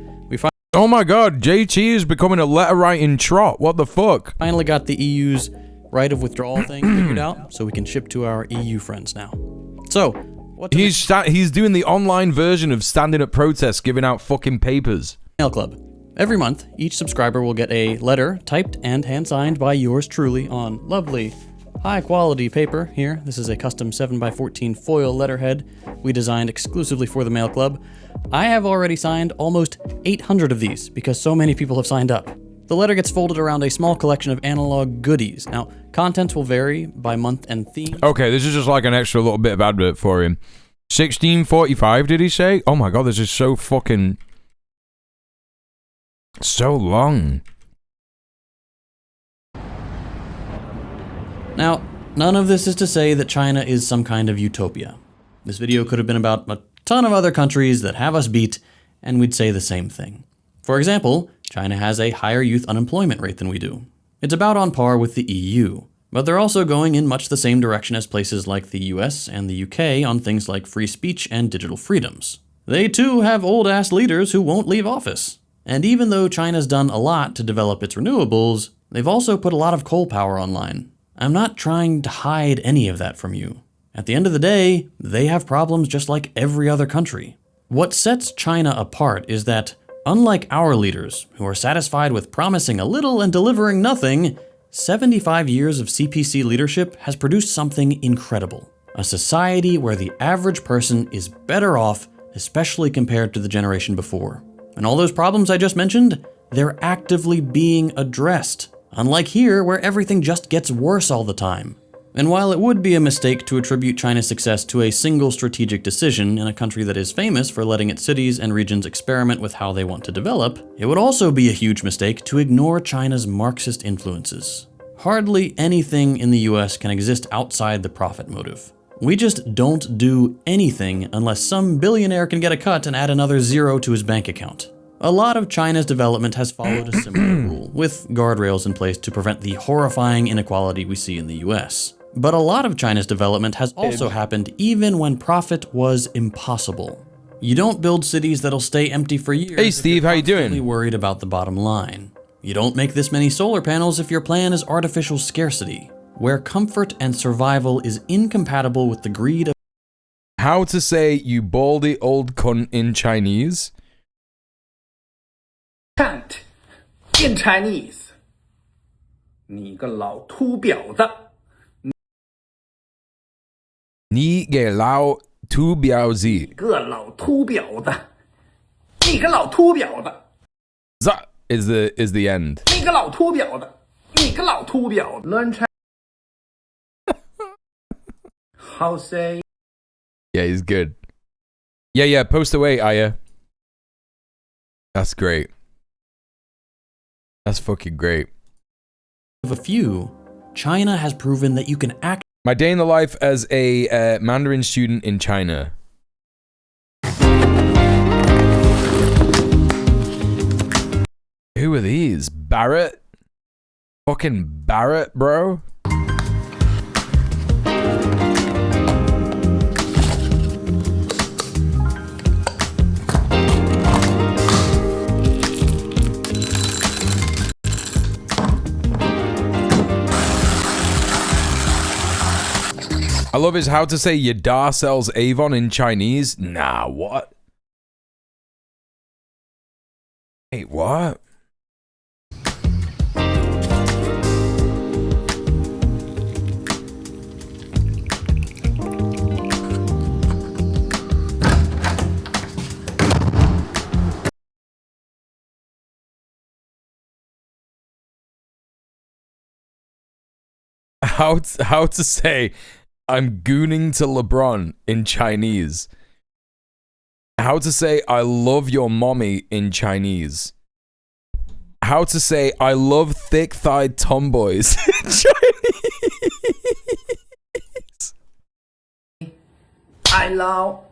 Oh my god, JT is becoming a letter-writing trot. What the fuck? Finally got the EU's right of withdrawal thing figured out, so we can ship to our EU friends now. So, he's doing the online version of standing at protests, giving out fucking papers. Mail Club. Every month, each subscriber will get a letter typed and hand-signed by yours truly on lovely, high-quality paper. Here, this is a custom 7x14 foil letterhead we designed exclusively for the Mail Club. I have already signed almost 800 of these because so many people have signed up. The letter gets folded around a small collection of analog goodies. Now, contents will vary by month and theme. Okay, this is just like an extra little bit of advert for him. 1645, did he say? Oh my god, this is so fucking... so long. Now, none of this is to say that China is some kind of utopia. This video could have been about a ton of other countries that have us beat, and we'd say the same thing. For example, China has a higher youth unemployment rate than we do. It's about on par with the EU, but they're also going in much the same direction as places like the US and the UK on things like free speech and digital freedoms. They too have old-ass leaders who won't leave office. And even though China's done a lot to develop its renewables, they've also put a lot of coal power online. I'm not trying to hide any of that from you. At the end of the day, they have problems just like every other country. What sets China apart is that, unlike our leaders, who are satisfied with promising a little and delivering nothing, 75 years of CPC leadership has produced something incredible. A society where the average person is better off, especially compared to the generation before. And all those problems I just mentioned, they're actively being addressed. Unlike here, where everything just gets worse all the time. And while it would be a mistake to attribute China's success to a single strategic decision in a country that is famous for letting its cities and regions experiment with how they want to develop, it would also be a huge mistake to ignore China's Marxist influences. Hardly anything in the US can exist outside the profit motive. We just don't do anything unless some billionaire can get a cut and add another zero to his bank account. A lot of China's development has followed a similar rule, with guardrails in place to prevent the horrifying inequality we see in the US. But a lot of China's development has also happened even when profit was impossible. You don't build cities that'll stay empty for years. Hey Steve, how you doing? If you're worried about the bottom line. You don't make this many solar panels if your plan is artificial scarcity, where comfort and survival is incompatible with the greed of... How to say you baldy old cunt in Chinese? Cunt in Chinese. 你个老秃婊子. 你个老秃婊子. 你个老秃婊子. 你个老秃婊子. That is the end. 你个老秃婊子. 你个老秃婊子. Learn Chinese. How say? Yeah, he's good. Yeah, post away, Aya. That's great. That's fucking great. Of a few, China has proven that you can act. My day in the life as a Mandarin student in China. Who are these? Barrett? Fucking Barrett, bro? I love his how to say Yadar sells Avon in Chinese. Nah, what? Wait, what? How to say I'm gooning to LeBron in Chinese. How to say I love your mommy in Chinese. How to say I love thick-thighed tomboys in Chinese. I love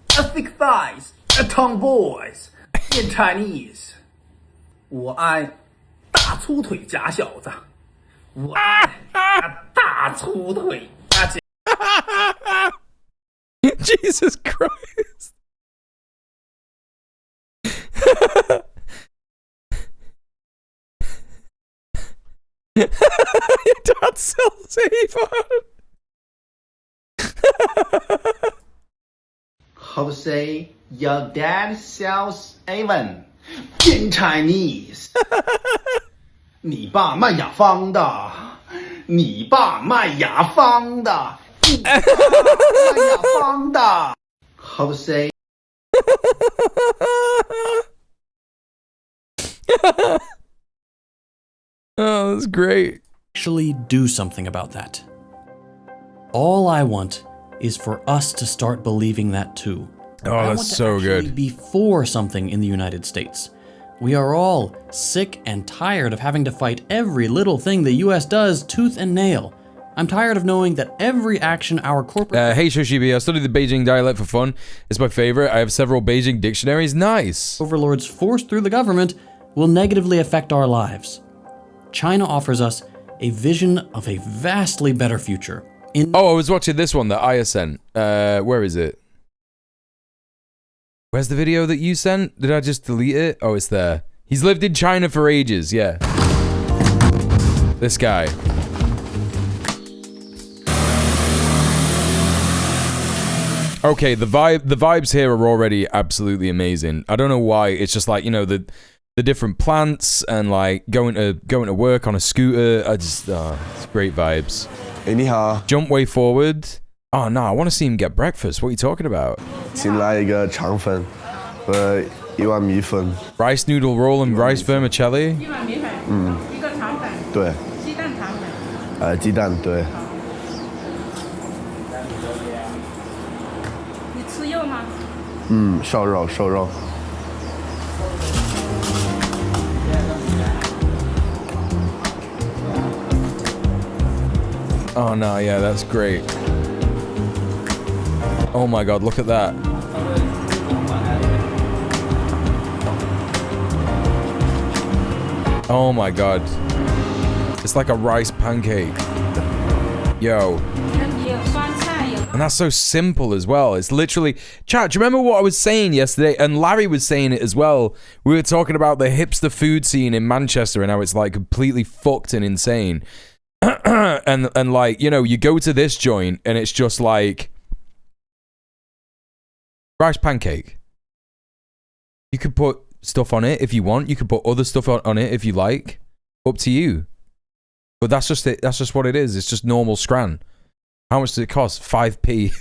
thick thighs tomboys in Chinese. 我爱大粗腿假小子。我爱大粗腿假。Jesus Christ. Your dad sells Avon. How to say your dad sells Avon in Chinese? 你爸卖雅芳的，你爸卖雅芳的，你爸卖雅芳的。How to say? Oh, that's great. Actually do something about that. All I want is for us to start believing that too. Oh, that's so good. Be for something in the United States. We are all sick and tired of having to fight every little thing the US does tooth and nail. I'm tired of knowing that every action our corporate... Hey Shoshibi, I studied the Beijing dialect for fun. It's my favorite. I have several Beijing dictionaries. Nice. ...overlords forced through the government will negatively affect our lives. China offers us a vision of a vastly better future. Oh, I was watching this one that Aya sent. Where is it? Where's the video that you sent? Did I just delete it? Oh, it's there. He's lived in China for ages, yeah. This guy. Okay, the vibes here are already absolutely amazing. I don't know why. It's just like, you know, the different plants and like going to work on a scooter. It's great vibes. Anyhow. Jump way forward. Oh no, I want to see him get breakfast. What are you talking about? 请来一个肠粉和一碗米粉。 Rice noodle roll and rice vermicelli. 一碗米粉，一个肠粉，对，鸡蛋肠粉。鸡蛋对。你吃肉吗？瘦肉。Oh no, yeah, that's great. Oh my god, look at that. Oh my god. It's like a rice pancake. Yo. And that's so simple as well. It's literally... Chat, do you remember what I was saying yesterday? And Larry was saying it as well. We were talking about the hipster food scene in Manchester and how it's like completely fucked and insane. and like, you know, you go to this joint and it's just like... rice pancake. You could put stuff on it if you want. You could put other stuff on it if you like. Up to you. But that's just it. That's just what it is. It's just normal scran. How much does it cost? 5p.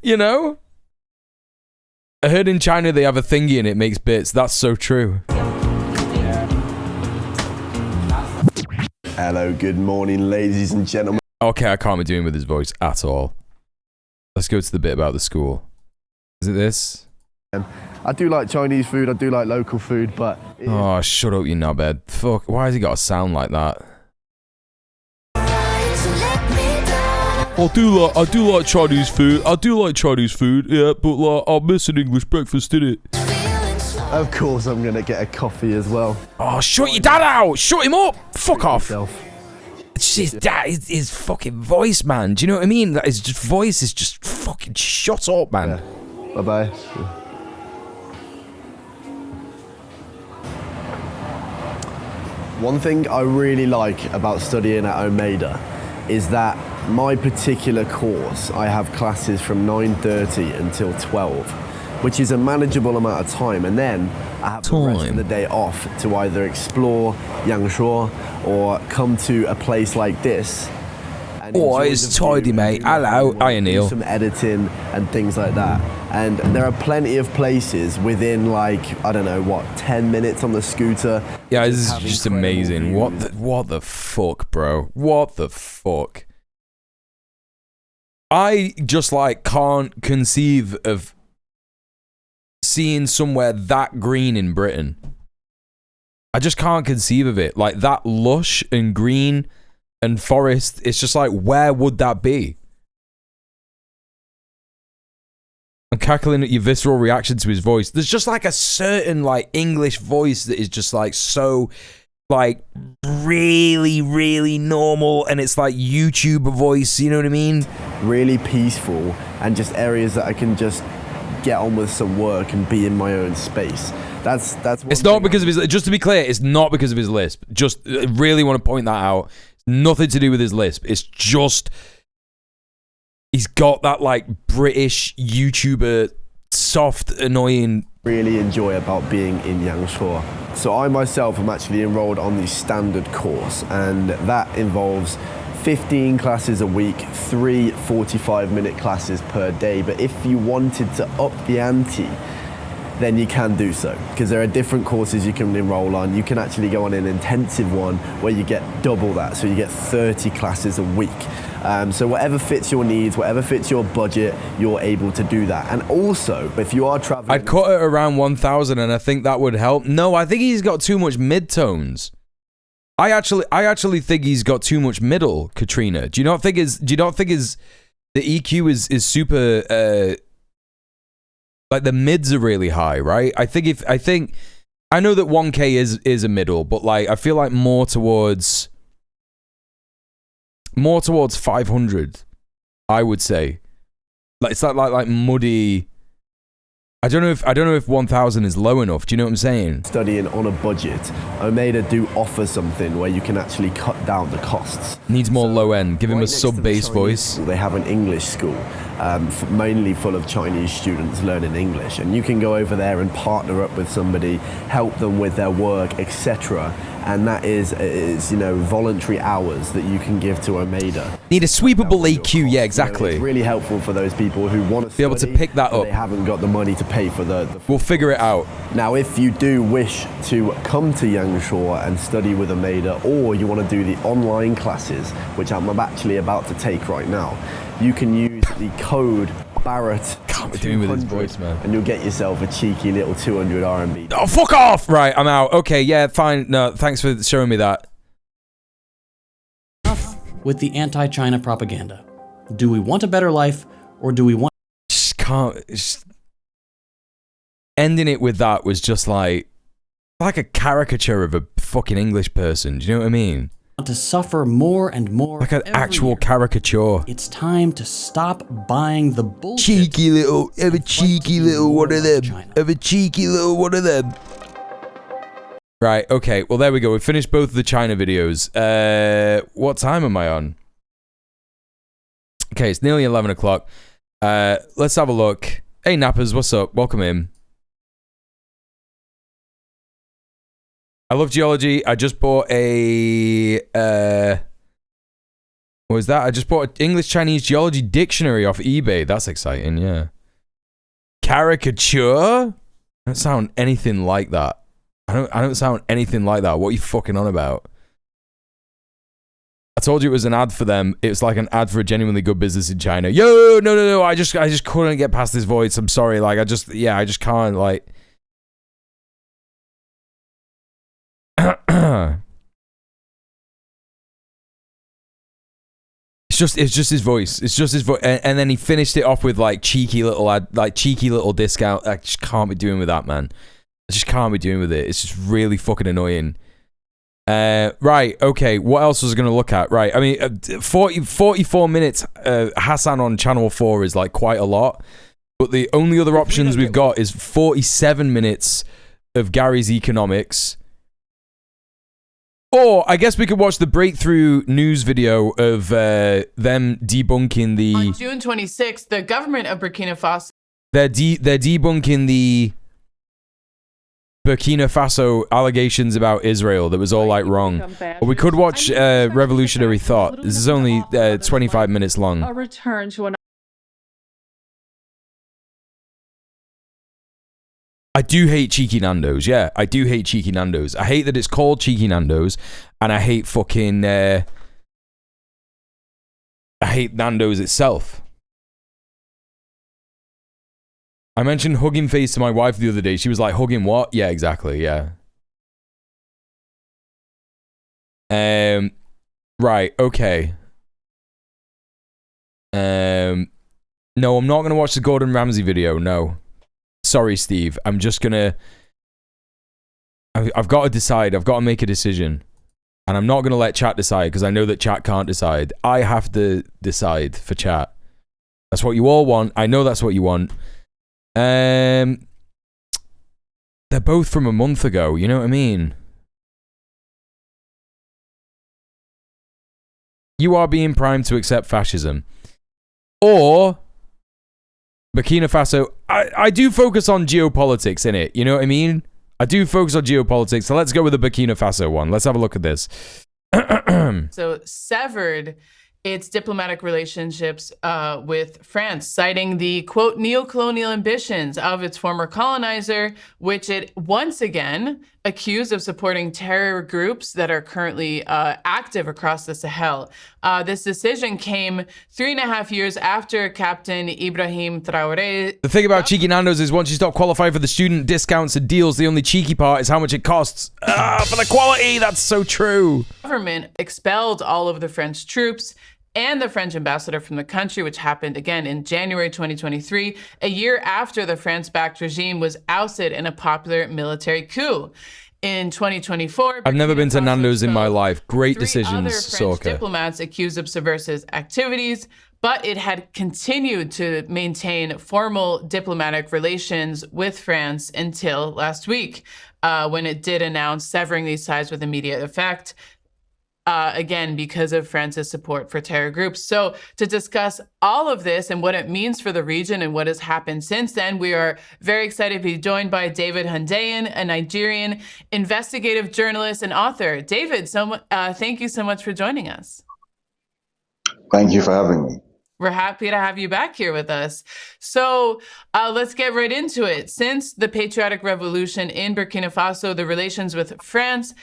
You know? I heard in China they have a thingy and it makes bits. That's so true. Hello, good morning, ladies and gentlemen. Okay, I can't be doing with his voice at all. Let's go to the bit about the school. Is it this? I do like Chinese food, I do like local food, but... Oh, shut up, you knobhead. Fuck, why has he got to sound like that? I do like Chinese food. I do like Chinese food, yeah, but like, I'll miss an English breakfast, innit? Of course I'm gonna get a coffee as well. Oh, shut your dad out! Shut him up! Fuck off! It's his dad, his fucking voice, man. Do you know what I mean? That his voice is just fucking shut up, man. Yeah. Bye-bye. One thing I really like about studying at Omeda is that my particular course, I have classes from 9:30 until 12, which is a manageable amount of time, and then I have the rest of the day off to either explore Yangshuo or come to a place like this. Oh, it's tidy, mate. Hello, hiya, Neil. Some editing and things like that. And there are plenty of places within, like, I don't know, what, 10 minutes on the scooter. Yeah, this is just amazing. What the fuck, bro? What the fuck? I just, like, can't conceive of seeing somewhere that green in Britain. I just can't conceive of it. Like, that lush and green and forest, it's just like, where would that be? I'm cackling at your visceral reaction to his voice. There's just like a certain, like, English voice that is just like so, like, really, really normal, and it's like YouTuber voice, you know what I mean? Really peaceful, and just areas that I can just get on with some work and be in my own space. That's it's not because of his, just to be clear, it's not because of his lisp. Just really want to point that out. It's nothing to do with his lisp. It's just he's got that, like, British YouTuber soft, annoying. Really enjoy about being in Yangshuo. So I myself am actually enrolled on the standard course, and that involves 15 classes a week, 3 45-minute classes per day. But if you wanted to up the ante, then you can do so, because there are different courses you can enroll on. You can actually go on an intensive one where you get double that, so you get 30 classes a week. So whatever fits your needs, whatever fits your budget, you're able to do that. And also, if you are traveling, I'd cut it around 1,000, and I think that would help. No, I think he's got too much midtones. I actually think he's got too much middle, Katrina. Do you not think his the EQ is super like, the mids are really high, right? I know that 1K is a middle, but, like, I feel like more towards 500, I would say. Like, it's like muddy. I don't know if 1,000 is low enough. Do you know what I'm saying? Studying on a budget, Omeda do offer something where you can actually cut down the costs. Needs more low end. Give him a sub-bass voice. They have an English school, mainly full of Chinese students learning English, and you can go over there and partner up with somebody, help them with their work, etc. And that is voluntary hours that you can give to Omeda. Need a sweepable EQ, yeah, exactly. It's really helpful for those people who want to be able to pick that up. They haven't got the money to pay for the We'll figure it out. Now, if you do wish to come to Yangshuo and study with Omeda, or you want to do the online classes, which I'm actually about to take right now, you can use the code Barrett. Can't be doing with his voice, man. And you'll get yourself a cheeky little 200 RMB. Oh, fuck off! Right, I'm out. Okay, yeah, fine. No, thanks for showing me that. Enough with the anti-China propaganda. Do we want a better life, or do we want... Just can't... Ending it with that was just like a caricature of a fucking English person. Do you know what I mean? To suffer more and more, like an actual caricature. It's time to stop buying the bullshit. Cheeky little, have a cheeky little one of them. Have a cheeky little one of them. Right, okay, well there we go. We finished both of the China videos. What time am I on? Okay, it's nearly 11 o'clock. Let's have a look. Hey Nappers, what's up? Welcome in. I love geology. I just bought a, what was that? I just bought an English-Chinese geology dictionary off eBay. That's exciting, yeah. Caricature? I don't sound anything like that. I don't sound anything like that. What are you fucking on about? I told you it was an ad for them. It's like an ad for a genuinely good business in China. Yo, no. I just couldn't get past this voice. I'm sorry. Like, I just can't, like... It's just his voice. It's just his voice, and then he finished it off with like cheeky little discount. I just can't be doing with that, man. I just can't be doing with it. It's just really fucking annoying. Right, okay. What else was I gonna look at? Right, I mean, 44 minutes. Hassan on Channel 4 is like quite a lot, but the only other options we've got is 47 minutes of Gary's economics. Or I guess we could watch the breakthrough news video of them debunking the... On June 26th, the government of Burkina Faso... They're debunking the Burkina Faso allegations about Israel that was all like wrong. But we could watch Revolutionary Thought. This is only 25 minutes long. A return to an I do hate Cheeky Nando's. Yeah, I do hate Cheeky Nando's. I hate that it's called Cheeky Nando's, and I hate fucking. I hate Nando's itself. I mentioned hugging face to my wife the other day. She was like, "Hugging what?" Yeah, exactly. Yeah. Right. Okay. No, I'm not gonna watch the Gordon Ramsay video. No. Sorry, Steve. I'm just gonna... I've got to decide. I've got to make a decision. And I'm not going to let chat decide because I know that chat can't decide. I have to decide for chat. That's what you all want. I know that's what you want. They're both from a month ago. You know what I mean? You are being primed to accept fascism. Or... Burkina Faso, I do focus on geopolitics in it, you know what I mean? I do focus on geopolitics, so let's go with the Burkina Faso one. Let's have a look at this. So severed its diplomatic relationships with France, citing the, quote, neo-colonial ambitions of its former colonizer, which it once again accused of supporting terror groups that are currently active across the Sahel. This decision came 3.5 years after Captain Ibrahim Traoré. The thing about Cheeky Nando's is once you stop qualifying for the student discounts and deals, the only cheeky part is how much it costs. For the quality, that's so true. Government expelled all of the French troops and the French ambassador from the country, which happened again in January 2023, a year after the France-backed regime was ousted in a popular military coup. In 2024, I've never been to Nando's in my life. Great decisions, French diplomats accused of subversive activities, but it had continued to maintain formal diplomatic relations with France until last week, when it did announce severing these ties with immediate effect. Again, because of France's support for terror groups. So to discuss all of this and what it means for the region and what has happened since then, we are very excited to be joined by David Hundeyin, a Nigerian investigative journalist and author. David, thank you so much for joining us. Thank you for having me. We're happy to have you back here with us. So let's get right into it. Since the patriotic revolution in Burkina Faso, the relations with France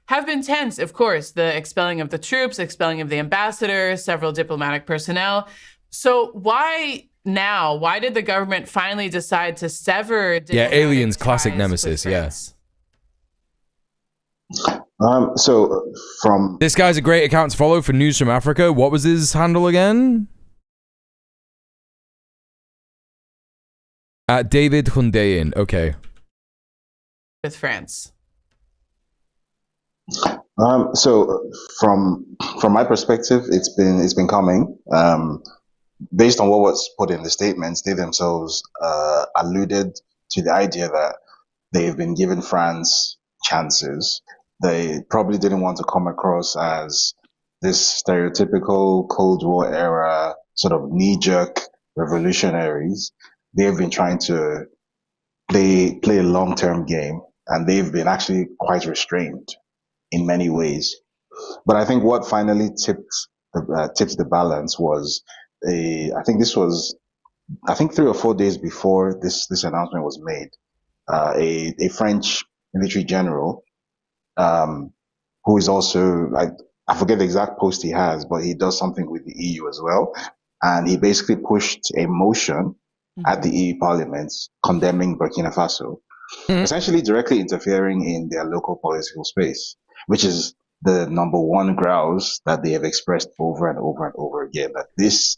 have been tense, of course, the expelling of the troops, expelling of the ambassador, several diplomatic personnel. So why now? Why did the government finally decide to sever Aliens, classic nemesis, yes. So from... This guy's a great account to follow for News from Africa. What was his handle again? David Hundeyin, okay. With France. So from my perspective, it's been coming. Based on what was put in the statements, they themselves alluded to the idea that they've been given France chances. They probably didn't want to come across as this stereotypical Cold War era sort of knee-jerk revolutionaries. They've been trying to play a long-term game, and they've been actually quite restrained in many ways. But I think what finally tipped the balance was I think 3 or 4 days before this announcement was made, a French military general, who is also, I forget the exact post he has, but he does something with the EU as well. And he basically pushed a motion at the EU Parliament condemning Burkina Faso, essentially directly interfering in their local political space, which is the number one grouse that they have expressed over and over and over again, that this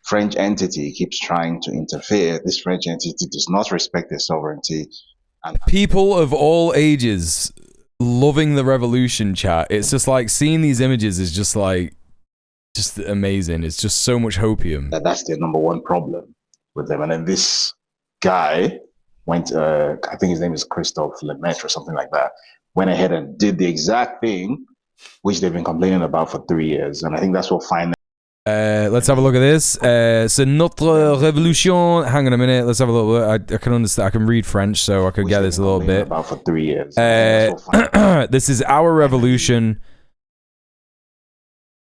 French entity keeps trying to interfere. This French entity does not respect their sovereignty. And people of all ages loving the revolution, chat. It's just like seeing these images is just amazing. It's just so much hopium. That's their number one problem with them. And then this guy went, I think his name is Christophe Lemaitre or something like that, went ahead and did the exact thing which they've been complaining about for 3 years. And I think that's what finally... let's have a look at this. C'est notre révolution. Hang on a minute. Let's have a little look. I can understand. I can read French, so I could get this a little bit. About for 3 years. This is our revolution.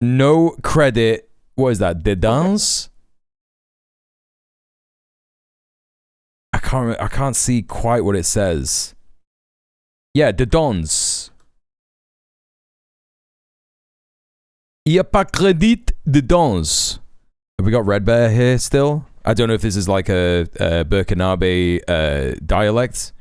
No credit. What is that? Dédance? I can't see quite what it says. Yeah, dedans. Il y a pas crédit dedans. Have we got Red Bear here still? I don't know if this is like a Burkinabe dialect.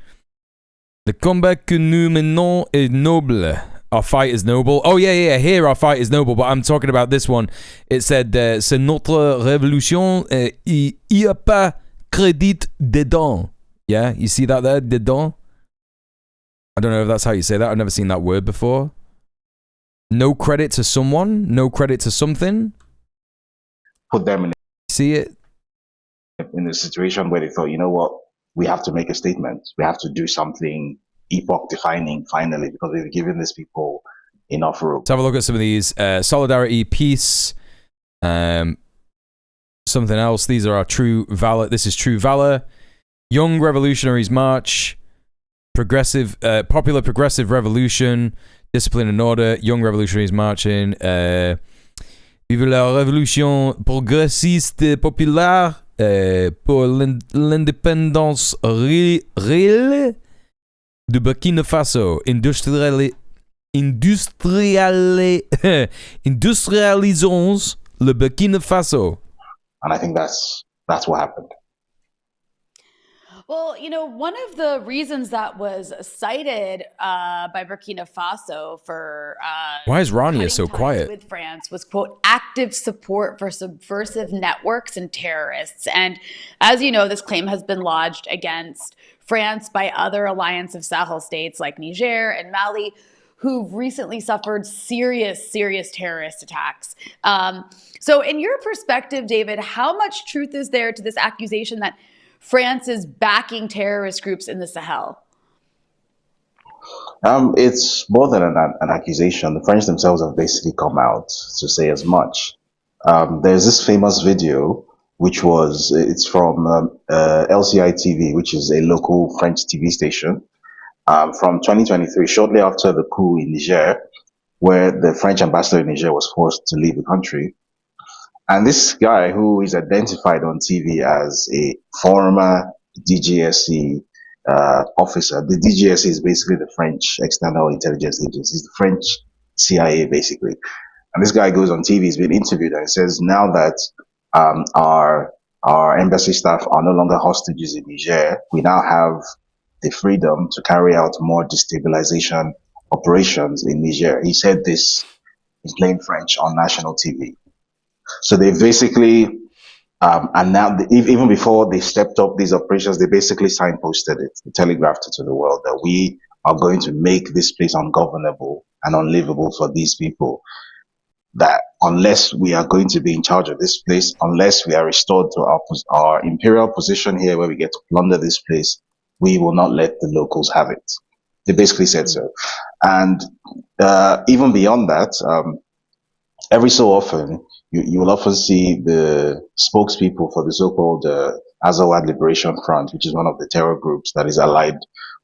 Le combat que nous menons est noble. Our fight is noble. Oh, yeah. Here, our fight is noble. But I'm talking about this one. It said, c'est notre révolution. Il y a pas crédit dedans. Yeah, you see that there? Dedans? I don't know if that's how you say that. I've never seen that word before. No credit to someone? No credit to something? Put them See it? in a situation where they thought, you know what, we have to make a statement. We have to do something epoch-defining, finally, because we've given these people enough room. Let's have a look at some of these. Solidarity, peace, something else. These are our true valor. This is true valor. Young Revolutionaries March. Progressive, popular progressive revolution. Discipline and order. Young Revolutionaries marching. Vive la révolution progressiste populaire pour l'indépendance réelle de Burkina Faso. Industrialisons le Burkina Faso. And I think that's what happened. Well, you know, one of the reasons that was cited by Burkina Faso for why is Rania so quiet with France was, quote, active support for subversive networks and terrorists. And as you know, this claim has been lodged against France by other Alliance of Sahel states like Niger and Mali, who've recently suffered serious terrorist attacks. So in your perspective, David, how much truth is there to this accusation that France is backing terrorist groups in the Sahel? It's more than an accusation. The French themselves have basically come out to say as much. There's this famous video, it's from LCI TV, which is a local French TV station, from 2023, shortly after the coup in Niger, where the French ambassador in Niger was forced to leave the country. And this guy, who is identified on TV as a former DGSE officer, the DGSE is basically the French External Intelligence Agency, it's the French CIA, basically. And this guy goes on TV, he's been interviewed, and says now that our embassy staff are no longer hostages in Niger, we now have the freedom to carry out more destabilization operations in Niger. He said this in plain French on national TV. So they basically, and now even before they stepped up these operations, they basically signposted it, telegraphed it to the world that we are going to make this place ungovernable and unlivable for these people. That unless we are going to be in charge of this place, unless we are restored to our imperial position here where we get to plunder this place, we will not let the locals have it. They basically said so. And even beyond that, every so often, you will often see the spokespeople for the so-called Azawad Liberation Front, which is one of the terror groups that is allied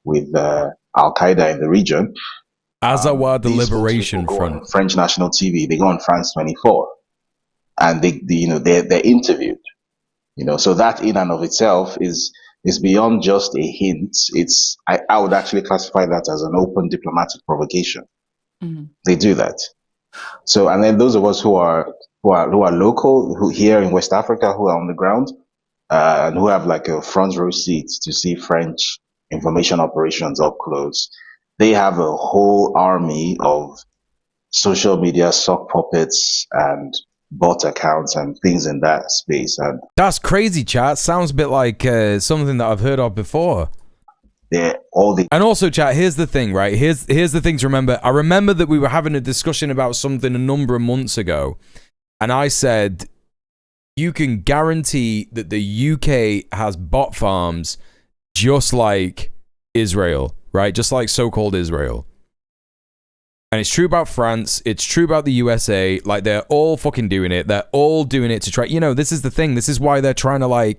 with Al-Qaeda in the region. Azawad Liberation Front. French national TV. They go on France 24, and they're interviewed. So that in and of itself is beyond just a hint. I would actually classify that as an open diplomatic provocation. Mm-hmm. They do that. So, and then those of us who are local, who here in West Africa, who are on the ground, and who have like a front row seat to see French information operations up close, they have a whole army of social media sock puppets and bot accounts and things in that space. And that's crazy, chat. Sounds a bit like something that I've heard of before. And also, chat, here's the thing, right? Here's the thing to remember. I remember that we were having a discussion about something a number of months ago, and I said you can guarantee that the UK has bot farms just like Israel, right? Just like so-called Israel. And it's true about France. It's true about the USA. Like, they're all fucking doing it. They're all doing it to try. This is the thing. This is why they're trying to,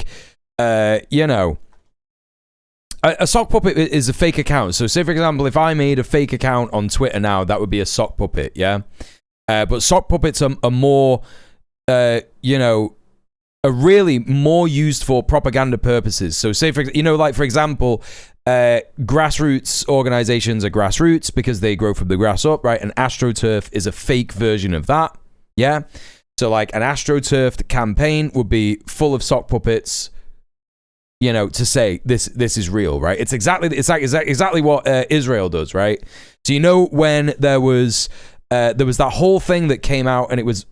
a sock puppet is a fake account. So say, for example, if I made a fake account on Twitter now, that would be a sock puppet, yeah? But sock puppets are more, are really more used for propaganda purposes. So say, for example, grassroots organizations are grassroots because they grow from the grass up, right? And AstroTurf is a fake version of that, yeah? So like an AstroTurf campaign would be full of sock puppets, you know, to say this is real, right? It's exactly what Israel does, right? So you know when there was that whole thing that came out, and it was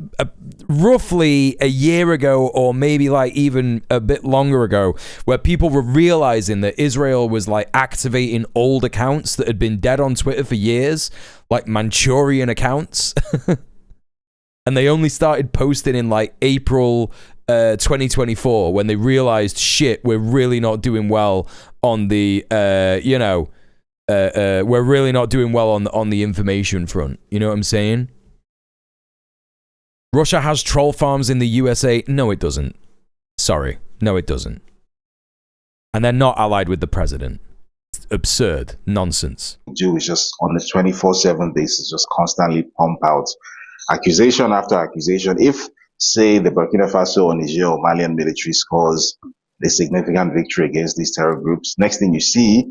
roughly a year ago, or maybe like even a bit longer ago, where people were realizing that Israel was like activating old accounts that had been dead on Twitter for years, like Manchurian accounts. And they only started posting in like April 2024 when they realized, shit, we're really not doing well on the, we're really not doing well on the information front. You know what I'm saying? Russia has troll farms in the USA. No, it doesn't. Sorry. No, it doesn't. And they're not allied with the president. It's absurd. Nonsense. Do is just on the 24/7 basis, just constantly pump out accusation after accusation. If, say, the Burkina Faso or Niger or Malian military scores a significant victory against these terror groups, next thing you see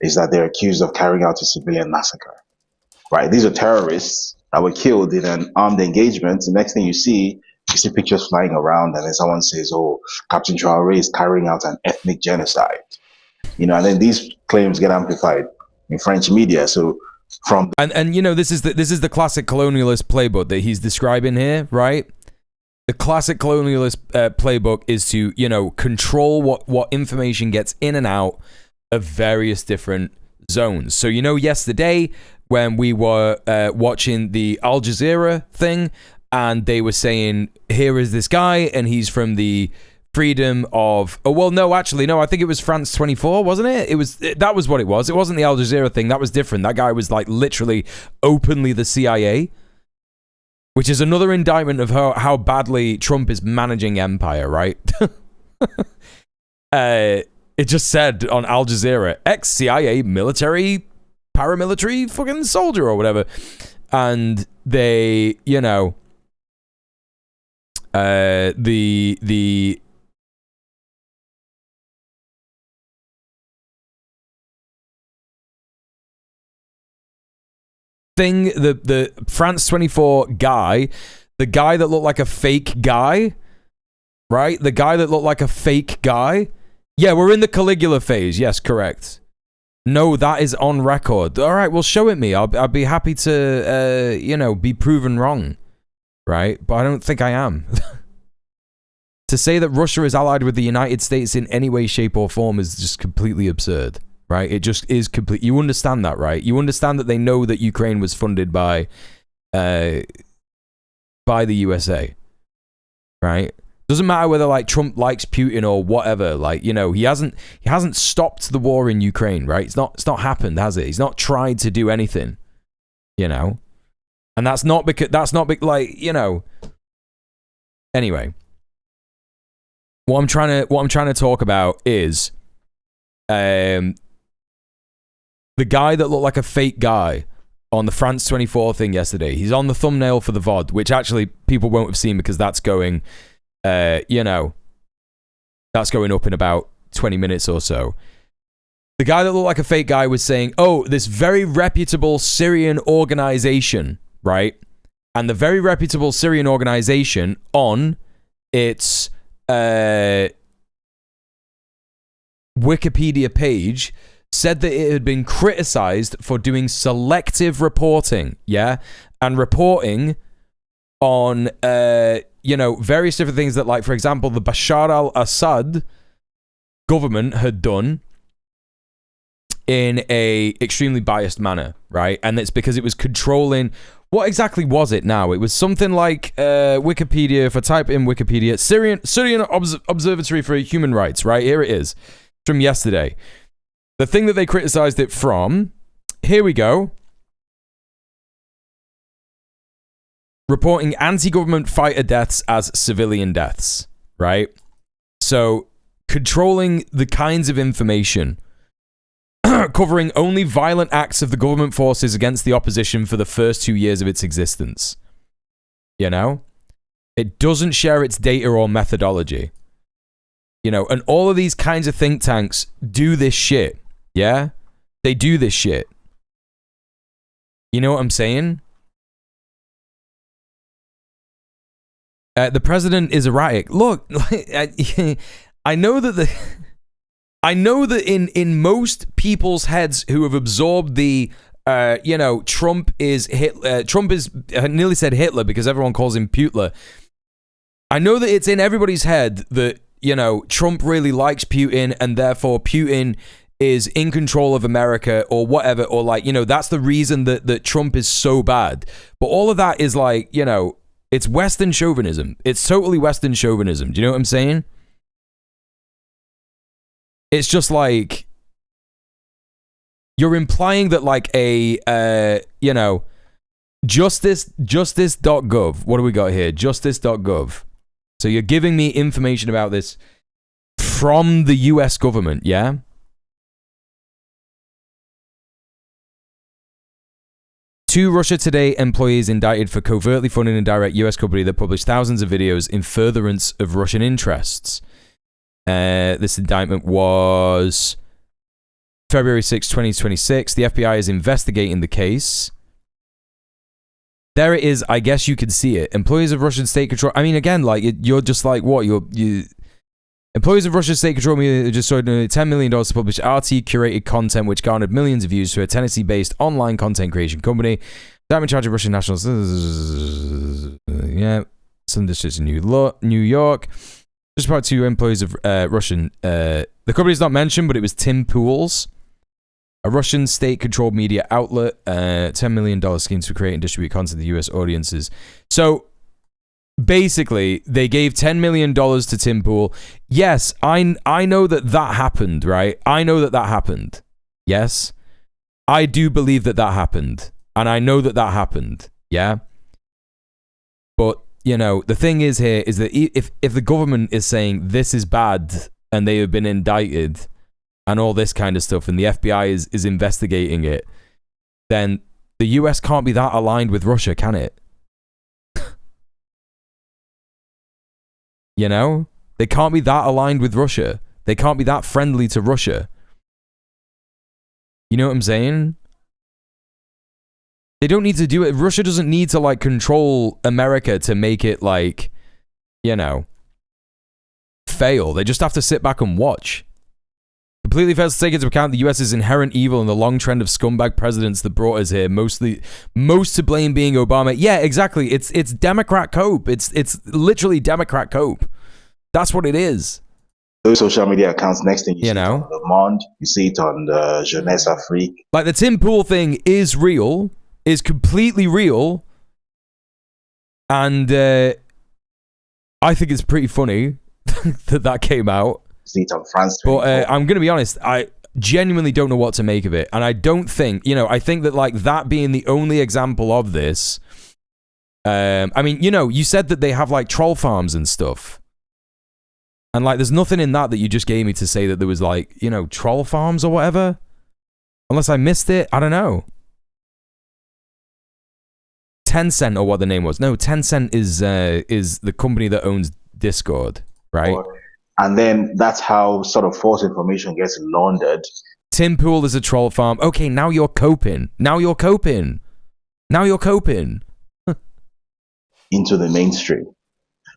is that they're accused of carrying out a civilian massacre, right? These are terrorists that were killed in an armed engagement. The next thing you see pictures flying around, and then someone says, oh, Captain Traoré is carrying out an ethnic genocide. You know, and then these claims get amplified in French media. So from and you know, this is the classic colonialist playbook that he's describing here, right? The classic colonialist playbook is to, you know, control what information gets in and out of various different zones. So, you know, yesterday when we were watching the Al Jazeera thing, and they were saying, here is this guy, and he's from the freedom of... Oh, well, no, actually, no, I think it was France 24, wasn't it? That was what it was. It wasn't the Al Jazeera thing. That was different. That guy was, like, literally openly the CIA, which is another indictment of how badly Trump is managing empire, right? It just said on Al Jazeera, ex-CIA military, paramilitary fucking soldier or whatever. And they, you know, the thing, the France 24 guy, the guy that looked like a fake guy, right? The guy that looked like a fake guy. Yeah, we're in the Caligula phase. Yes, correct. No, that is on record. All right, well, show it me. I'll be happy to, you know, be proven wrong, right? But I don't think I am. To say that Russia is allied with the United States in any way, shape, or form is just completely absurd, right? It just is complete. You understand that, right? You understand that they know that Ukraine was funded by the USA, right? Doesn't matter whether like Trump likes Putin or whatever. Like, you know, he hasn't stopped the war in Ukraine, right? It's not happened, has it? He's not tried to do anything, you know, and that's not because like, you know. Anyway, what I'm trying to talk about is, the guy that looked like a fake guy on the France 24 thing yesterday. He's on the thumbnail for the VOD, which actually people won't have seen because that's going. You know, that's going up in about 20 minutes or so. The guy that looked like a fake guy was saying, oh, this very reputable Syrian organization, right? And the very reputable Syrian organization on its Wikipedia page said that it had been criticized for doing selective reporting, yeah? And reporting on, you know, various different things that, like, for example, the Bashar al-Assad government had done in a extremely biased manner, right? And it's because it was controlling... What exactly was it now? It was something like Wikipedia, if I type in Wikipedia, Syrian Observatory for Human Rights, right? Here it is. From yesterday. The thing that they criticized it from, here we go. Reporting anti-government fighter deaths as civilian deaths, right? So, controlling the kinds of information, covering only violent acts of the government forces against the opposition for the first 2 years of its existence. You know? It doesn't share its data or methodology, You know, and all of these kinds of think tanks do this shit. Yeah? They do this shit. You know what I'm saying? The president is erratic. Look, I know that in most people's heads who have absorbed the you know, Trump is I nearly said Hitler because everyone calls him Putler. I know that it's in everybody's head that, you know, Trump really likes Putin and therefore Putin is in control of America or whatever, or like, you know, that's the reason that Trump is so bad. But all of that is like, you know, it's Western chauvinism. It's totally Western chauvinism. Do you know what I'm saying? It's just like, you're implying that like a, you know, justice.gov. What do we got here? Justice.gov. So you're giving me information about this from the US government, yeah? Two Russia Today employees indicted for covertly funding a direct US company that published thousands of videos in furtherance of Russian interests. This indictment was February 6, 2026. The FBI is investigating the case. There it is. I guess you can see it. Employees of Russian state control. I mean, again, like, you're just like, what? You employees of Russian state control media just sold nearly $10 million to publish RT-curated content, which garnered millions of views to a Tennessee-based online content creation company. That in charge of Russian nationals. Yeah, some districts in New York. Just about two employees of Russian. The company's not mentioned, but it was Tim Pool's, a Russian state-controlled media outlet. $10 million scheme to create and distribute content to U.S. audiences. So basically, they gave $10 million to Tim Pool. Yes, I know that happened, right? I know that happened. Yes, I do believe that happened, and I know that happened. Yeah, but you know, the thing is here is that if the government is saying this is bad and they have been indicted and all this kind of stuff, and the FBI is investigating it, then the US can't be that aligned with Russia, can it? You know? They can't be that aligned with Russia. They can't be that friendly to Russia. You know what I'm saying? They don't need to do it. Russia doesn't need to, like, control America to make it, like, you know, fail. They just have to sit back and watch. Completely fails to take into account the US's inherent evil and the long trend of scumbag presidents that brought us here. Most to blame being Obama. Yeah, exactly. It's Democrat cope. It's literally Democrat cope. That's what it is. Those social media accounts, next thing you see know? It on Le Monde, you see it on the Jeunesse Afrique. Like, the Tim Pool thing is real, is completely real, and I think it's pretty funny that came out. See it on France. But I'm going to be honest, I genuinely don't know what to make of it, and I don't think, you know, I think that, like, that being the only example of this, I mean, you know, you said that they have, like, troll farms and stuff. And, like, there's nothing in that you just gave me to say that there was, like, you know, troll farms or whatever. Unless I missed it. I don't know. Tencent, or what the name was. No, Tencent is the company that owns Discord, right? And then that's how sort of false information gets laundered. Tim Pool is a troll farm. Okay, now you're coping. Into the mainstream.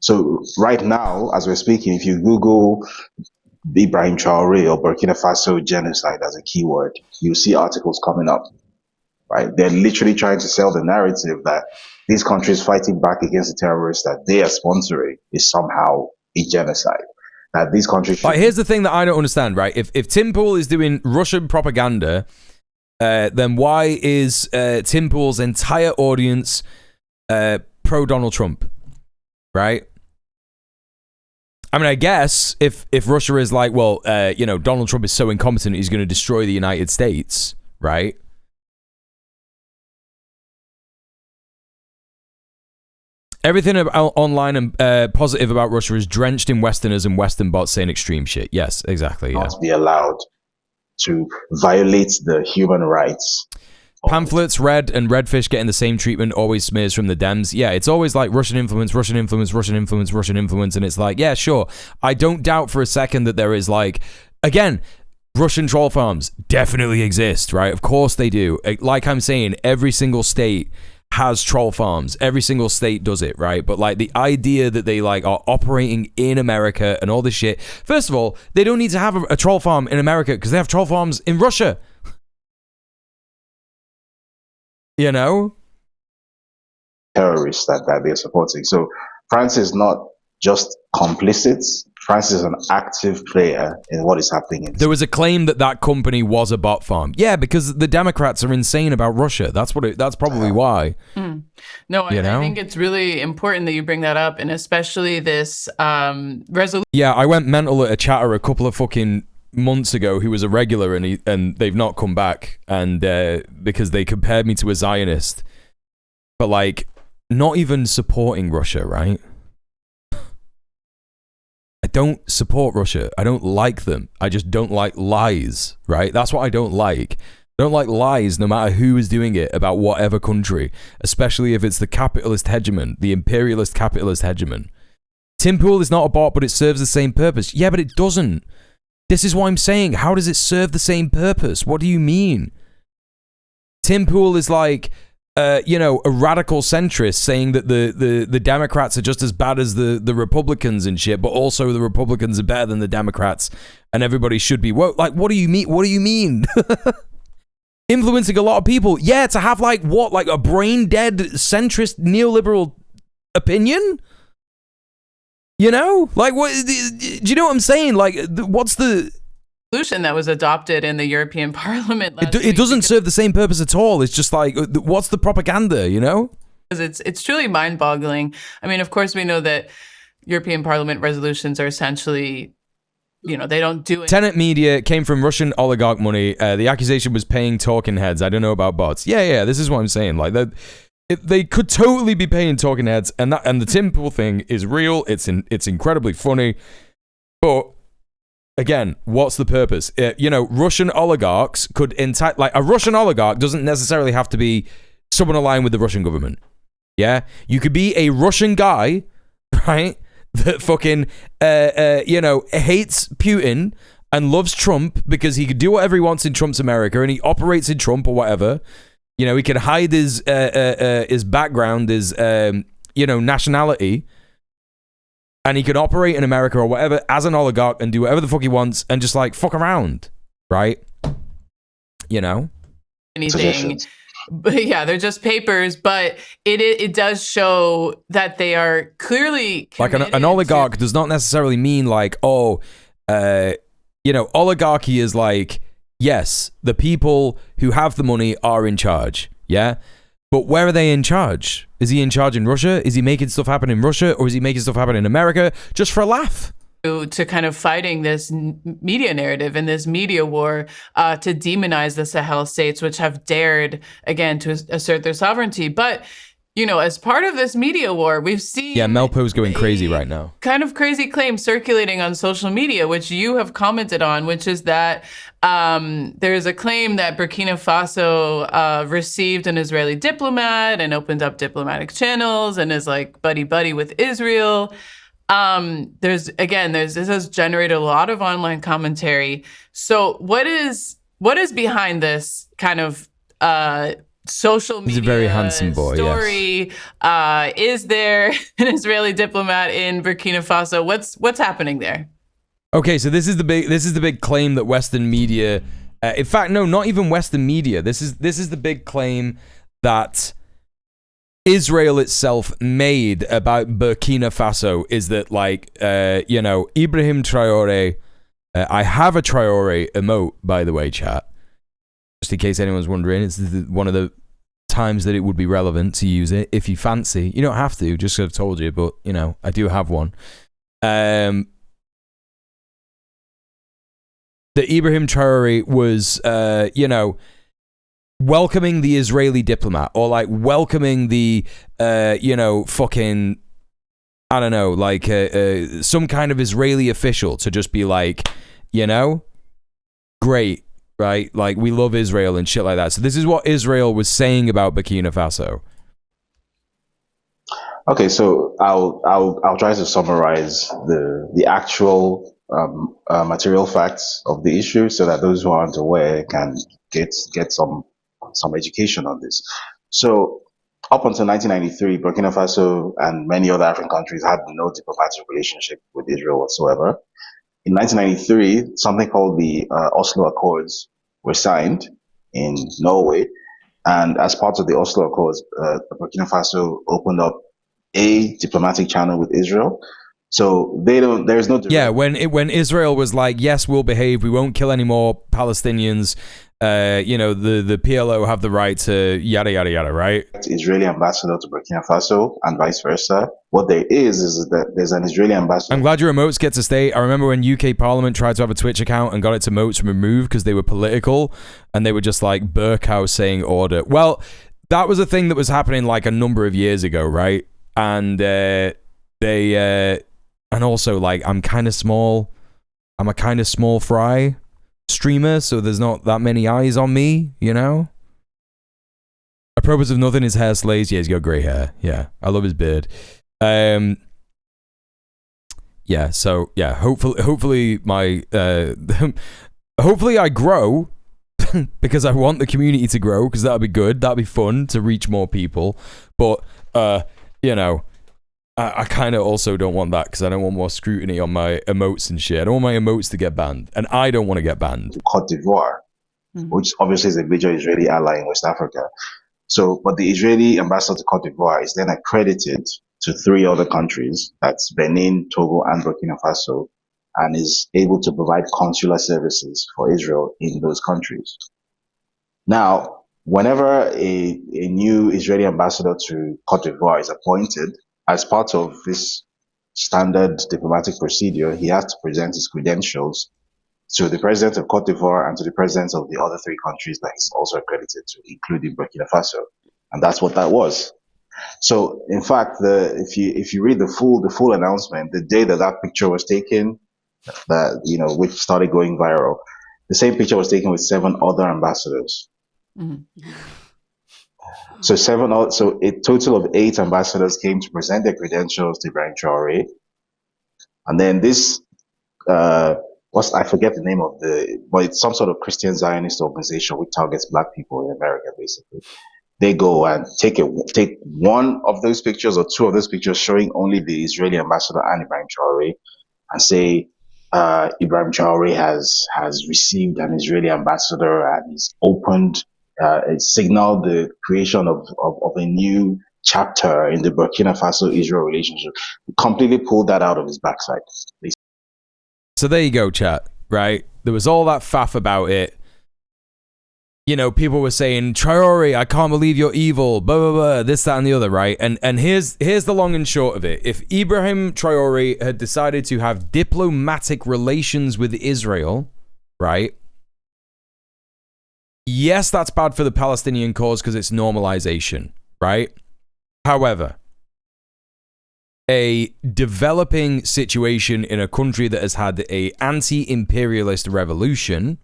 So right now, as we're speaking, if you Google Ibrahim Traore or Burkina Faso genocide as a keyword, you'll see articles coming up, right? They're literally trying to sell the narrative that these countries fighting back against the terrorists that they are sponsoring is somehow a genocide. That these countries... Right, here's the thing that I don't understand, right? If Tim Pool is doing Russian propaganda, then why is Tim Pool's entire audience pro-Donald Trump, right? I mean, I guess if Russia is like, well, you know, Donald Trump is so incompetent, he's going to destroy the United States, right? Everything about online and positive about Russia is drenched in Westerners and Western bots saying extreme shit. Yes, exactly. Yeah. Not be allowed to violate the human rights pamphlets read and redfish getting the same treatment always smears from the Dems. Yeah, it's always like Russian influence, Russian influence, Russian influence, Russian influence. And it's like, yeah, sure. I don't doubt for a second that there is like, again, Russian troll farms definitely exist, right? Of course they do. Like I'm saying, every single state has troll farms. Every single state does it, right? But like the idea that they like are operating in America and all this shit. First of all, they don't need to have a troll farm in America because they have troll farms in Russia. You know? Terrorists that they're supporting. So France is not just complicit. France is an active player in what is happening. There was a claim that that company was a bot farm. Yeah, because the Democrats are insane about Russia. That's probably why. No, I think it's really important that you bring that up, and especially this resolution. Yeah, I went mental at a chatter a couple of fucking months ago who was a regular, and they've not come back, and because they compared me to a Zionist, but like not even supporting Russia, right? I don't support Russia. I don't like them. I just don't like lies, right? That's what I don't like. I don't like lies no matter who is doing it about whatever country, especially if it's the capitalist hegemon, the imperialist capitalist hegemon. Tim Pool is not a bot, but it serves the same purpose. Yeah, but it doesn't. This is what I'm saying. How does it serve the same purpose? What do you mean? Tim Pool is like, a radical centrist saying that the Democrats are just as bad as the Republicans and shit, but also the Republicans are better than the Democrats and everybody should be woke. Like, what do you mean? What do you mean? Influencing a lot of people. Yeah, to have like what? Like a brain dead centrist neoliberal opinion? You know? Like, what? Do you know what I'm saying? Like, what's the solution that was adopted in the European Parliament last week? It doesn't serve the same purpose at all. It's just like, what's the propaganda, you know? It's truly mind-boggling. I mean, of course, we know that European Parliament resolutions are essentially, they don't do it. Tenet Media came from Russian oligarch money. The accusation was paying talking heads. I don't know about bots. Yeah, this is what I'm saying. Like, they could totally be paying talking heads, and the Tim Pool thing is real. It's incredibly funny, but again, what's the purpose? Russian oligarchs could a Russian oligarch doesn't necessarily have to be someone aligned with the Russian government. Yeah, you could be a Russian guy, right? That fucking hates Putin and loves Trump because he could do whatever he wants in Trump's America and he operates in Trump or whatever. He can hide his background, his nationality. And he can operate in America or whatever as an oligarch and do whatever the fuck he wants and just like fuck around, right? Anything. But yeah, they're just papers, but it does show that they are clearly like an oligarch does not necessarily mean like, oligarchy is like, yes, the people who have the money are in charge, yeah? But where are they in charge? Is he in charge in Russia? Is he making stuff happen in Russia? Or is he making stuff happen in America just for a laugh? To kind of fighting this media narrative and this media war to demonize the Sahel states, which have dared, again, to assert their sovereignty. But, as part of this media war, we've seen... Yeah, Melpo's going crazy right now. Kind of crazy claim circulating on social media, which you have commented on, which is that there is a claim that Burkina Faso received an Israeli diplomat and opened up diplomatic channels and is like buddy-buddy with Israel. This has generated a lot of online commentary. So what is behind this kind of social media? He's a very handsome boy. Story. Yes. Is there an Israeli diplomat in Burkina Faso? What's happening there? Okay, so this is the big claim that Western media, in fact, no, not even Western media. This is the big claim that Israel itself made about Burkina Faso is that Ibrahim Traore. I have a Traore emote, by the way, chat. Just in case anyone's wondering, it's one of the times that it would be relevant to use it if you fancy. You don't have to, just 'cause I've told you, but I do have one. That Ibrahim Traore was, welcoming the Israeli diplomat or like welcoming the, fucking, I don't know, like some kind of Israeli official to just be like, great. right? Like, we love Israel and shit like that. So this is what Israel was saying about Burkina Faso. Okay, so I'll try to summarize the actual material facts of the issue so that those who aren't aware can get some education on this. So up until 1993, Burkina Faso and many other African countries had no diplomatic relationship with Israel whatsoever. In 1993, something called the Oslo Accords were signed in Norway, and as part of the Oslo Accords, Burkina Faso opened up a diplomatic channel with Israel. So there's no direct... Yeah, when Israel was like, yes, we'll behave, we won't kill any more Palestinians, the PLO have the right to yada yada yada, right? Israeli ambassador to Burkina Faso and vice versa. What there is that there's an Israeli ambassador. I'm glad your emotes get to stay. I remember when UK Parliament tried to have a Twitch account and got its emotes removed because they were political and they were just like Burkhouse saying order. Well, that was a thing that was happening like a number of years ago, right? And and also, like, I'm a kind of small fry streamer, so there's not that many eyes on me, you know? Apropos of nothing, his hair slays. Yeah, he's got grey hair. Yeah, I love his beard. Yeah, so, yeah, hopefully my, hopefully I grow, because I want the community to grow, because that'd be good. That'd be fun to reach more people. But, you know, I kind of also don't want that because I don't want more scrutiny on my emotes and shit. I don't want my emotes to get banned, and I don't want to get banned. Cote d'Ivoire, which obviously is a major Israeli ally in West Africa. So, but the Israeli ambassador to Cote d'Ivoire is then accredited to 3 other countries, that's Benin, Togo, and Burkina Faso, and is able to provide consular services for Israel in those countries. Now, whenever a new Israeli ambassador to Cote d'Ivoire is appointed, as part of this standard diplomatic procedure, he has to present his credentials to the president of Cote d'Ivoire and to the presidents of the other 3 countries that he's also accredited to, including Burkina Faso. And that's what that was. So, in fact, if you read the full announcement, the day that picture was taken, that, you know, which started going viral, the same picture was taken with 7 other ambassadors. Mm-hmm. So a total of 8 ambassadors came to present their credentials to Ibrahim Traore. And then this, I forget the name of but it's some sort of Christian Zionist organization which targets black people in America, basically. They go and take one of those pictures or 2 of those pictures showing only the Israeli ambassador and Ibrahim Traore and say, Ibrahim Traore has received an Israeli ambassador and he's opened, it signaled the creation of a new chapter in the Burkina Faso-Israel relationship. He completely pulled that out of his backside. So there you go, chat, right? There was all that faff about it. You know, people were saying, Traore, I can't believe you're evil, blah, blah, blah, this, that, and the other, right? And here's the long and short of it. If Ibrahim Traore had decided to have diplomatic relations with Israel, right? Yes, that's bad for the Palestinian cause because it's normalization, right? However, a developing situation in a country that has had an anti-imperialist revolution,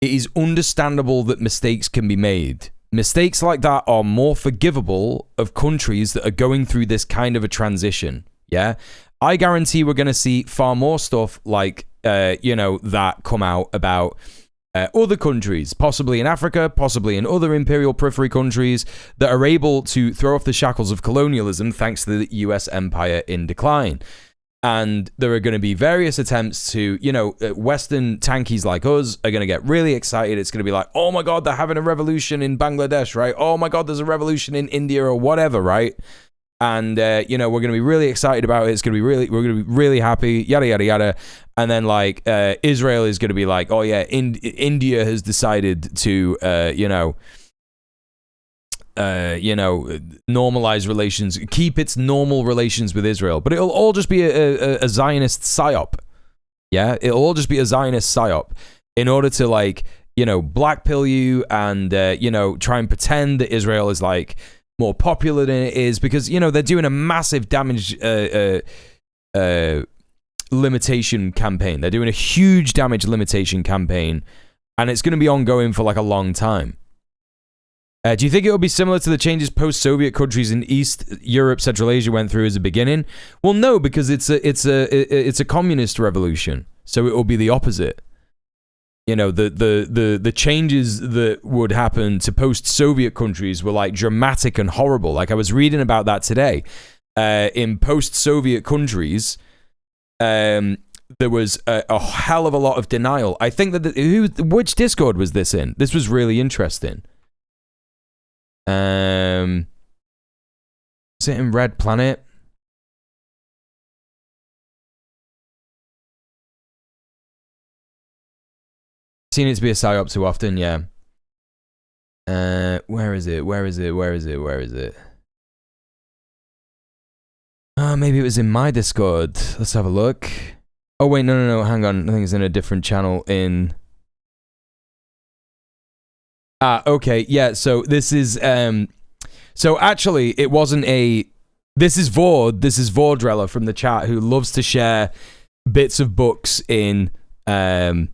it is understandable that mistakes can be made. Mistakes like that are more forgivable of countries that are going through this kind of a transition, yeah? I guarantee we're going to see far more stuff like, that come out about other countries, possibly in Africa, possibly in other imperial periphery countries that are able to throw off the shackles of colonialism thanks to the US empire in decline. And there are going to be various attempts to, Western tankies like us are going to get really excited. It's going to be like, oh my God, they're having a revolution in Bangladesh, right? Oh my God, there's a revolution in India or whatever, right? And, we're going to be really excited about it. We're going to be really happy, yada, yada, yada. And then, Israel is going to be like, oh, yeah, India has decided to, normalize relations, keep its normal relations with Israel. But it'll all just be a Zionist psyop. Yeah, it'll all just be a Zionist psyop in order to, blackpill you and, try and pretend that Israel is, more popular than it is because, they're doing a massive damage limitation campaign. They're doing a huge damage limitation campaign, and it's going to be ongoing for like a long time. Do you think it will be similar to the changes post-Soviet countries in East Europe, Central Asia went through as a beginning? Well, no, because it's a communist revolution, so it will be the opposite. You know, the changes that would happen to post-Soviet countries were like dramatic and horrible. Like I was reading about that today. In post-Soviet countries, there was a hell of a lot of denial. I think that which Discord was this in? This was really interesting. Is it in Red Planet? Seen it to be a Psyops too often, yeah. Where is it? Maybe it was in my Discord. Let's have a look. Oh wait, no, hang on. I think it's in a different channel in... okay, yeah, so this is, so actually, it wasn't a, this is Vordrella from the chat, who loves to share bits of books in, who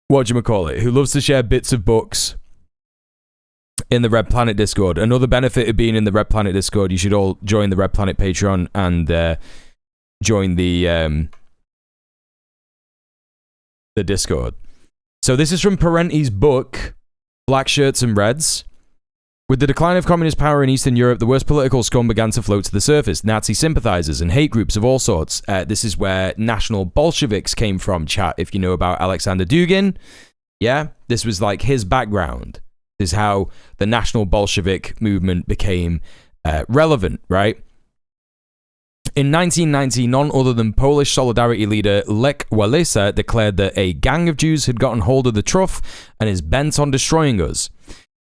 loves to share bits of books in the Red Planet Discord. Another benefit of being in the Red Planet Discord, you should all join the Red Planet Patreon and, join the Discord. So this is from Parenti's book, Black Shirts and Reds. With the decline of communist power in Eastern Europe, the worst political scum began to float to the surface. Nazi sympathizers and hate groups of all sorts. This is where National Bolsheviks came from, chat, if you know about Alexander Dugin. Yeah, this was like his background. This is how the National Bolshevik movement became relevant, right? In 1990, none other than Polish Solidarity leader Lech Walesa declared that a gang of Jews had gotten hold of the truff and is bent on destroying us.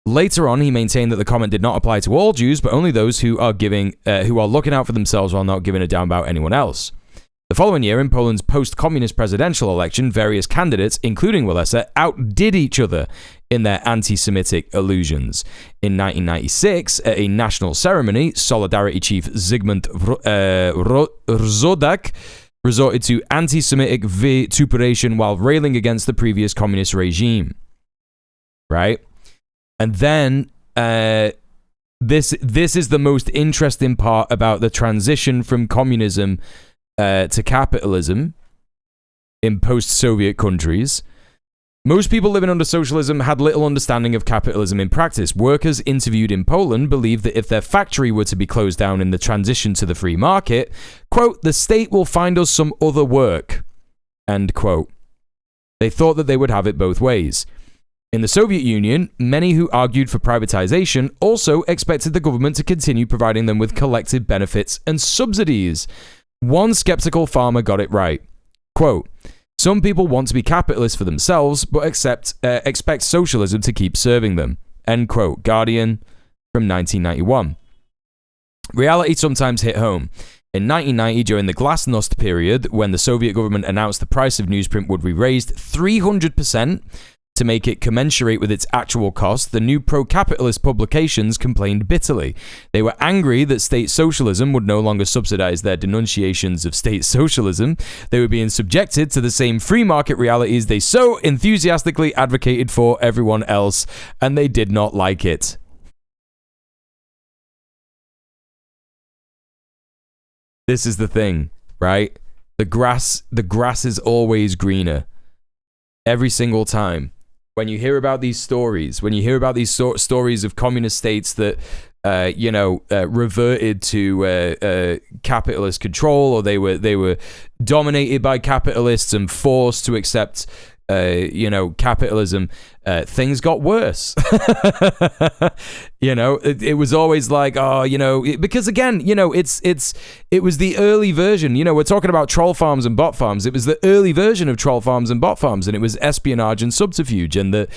Later on, he maintained that the comment did not apply to all Jews, but only those who are looking out for themselves while not giving a damn about anyone else. The following year, in Poland's post-communist presidential election, various candidates, including Walesa, outdid each other in their anti-Semitic allusions. In 1996, at a national ceremony, Solidarity chief Zygmunt Rzodak resorted to anti-Semitic vituperation while railing against the previous communist regime. Right? And then, this is the most interesting part about the transition from communism to capitalism in post-Soviet countries. Most people living under socialism had little understanding of capitalism in practice. Workers interviewed in Poland believed that if their factory were to be closed down in the transition to the free market, quote, the state will find us some other work, end quote. They thought that they would have it both ways. In the Soviet Union, many who argued for privatization also expected the government to continue providing them with collective benefits and subsidies. One skeptical farmer got it right. Quote, some people want to be capitalists for themselves, but expect socialism to keep serving them. End quote. Guardian from 1991. Reality sometimes hit home. In 1990, during the Glasnost period, when the Soviet government announced the price of newsprint would be raised 300%, to make it commensurate with its actual cost, the new pro-capitalist publications complained bitterly. They were angry that state socialism would no longer subsidize their denunciations of state socialism. They were being subjected to the same free market realities they so enthusiastically advocated for everyone else, and they did not like it. This is the thing, right? The grass is always greener. Every single time. When you hear about these stories, stories of communist states that, reverted to capitalist control, or they were dominated by capitalists and forced to accept, capitalism, things got worse. It was always like, because again, it was the early version. We're talking about troll farms and bot farms. It was the early version of troll farms and bot farms, and it was espionage and subterfuge and the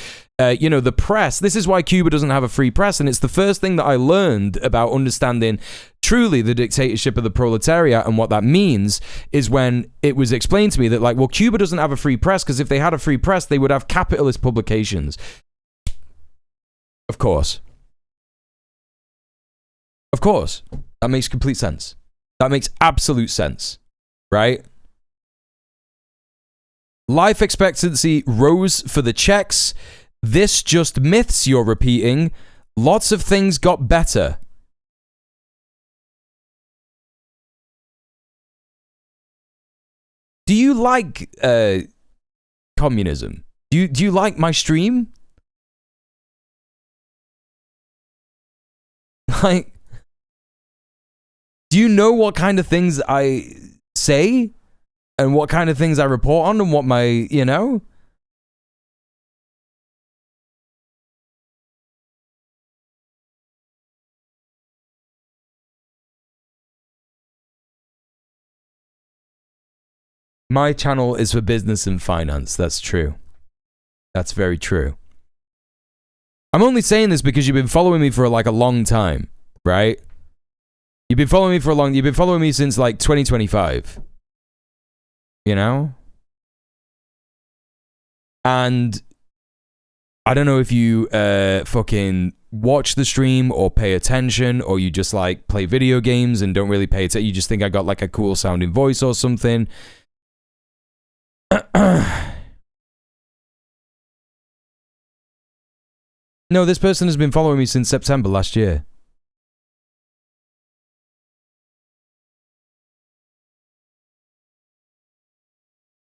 press. This is why Cuba doesn't have a free press, and it's the first thing that I learned about understanding truly the dictatorship of the proletariat and what that means is when it was explained to me that, like, well, Cuba doesn't have a free press because if they had a free press, they would have capitalist publications. Of course. That makes complete sense. That makes absolute sense, right? Life expectancy rose for the Czechs. This just myths you're repeating. Lots of things got better. Do you like communism? Do you like my stream? Like, do you know what kind of things I say and what kind of things I report on and what my, you know? My channel is for business and finance. That's true. That's very true. I'm only saying this because you've been following me for like a long time, right? You've been following me since like 2025. You know? And I don't know if you fucking watch the stream or pay attention, or you just like play video games and don't really pay attention. You just think I got like a cool sounding voice or something. No, this person has been following me since September last year.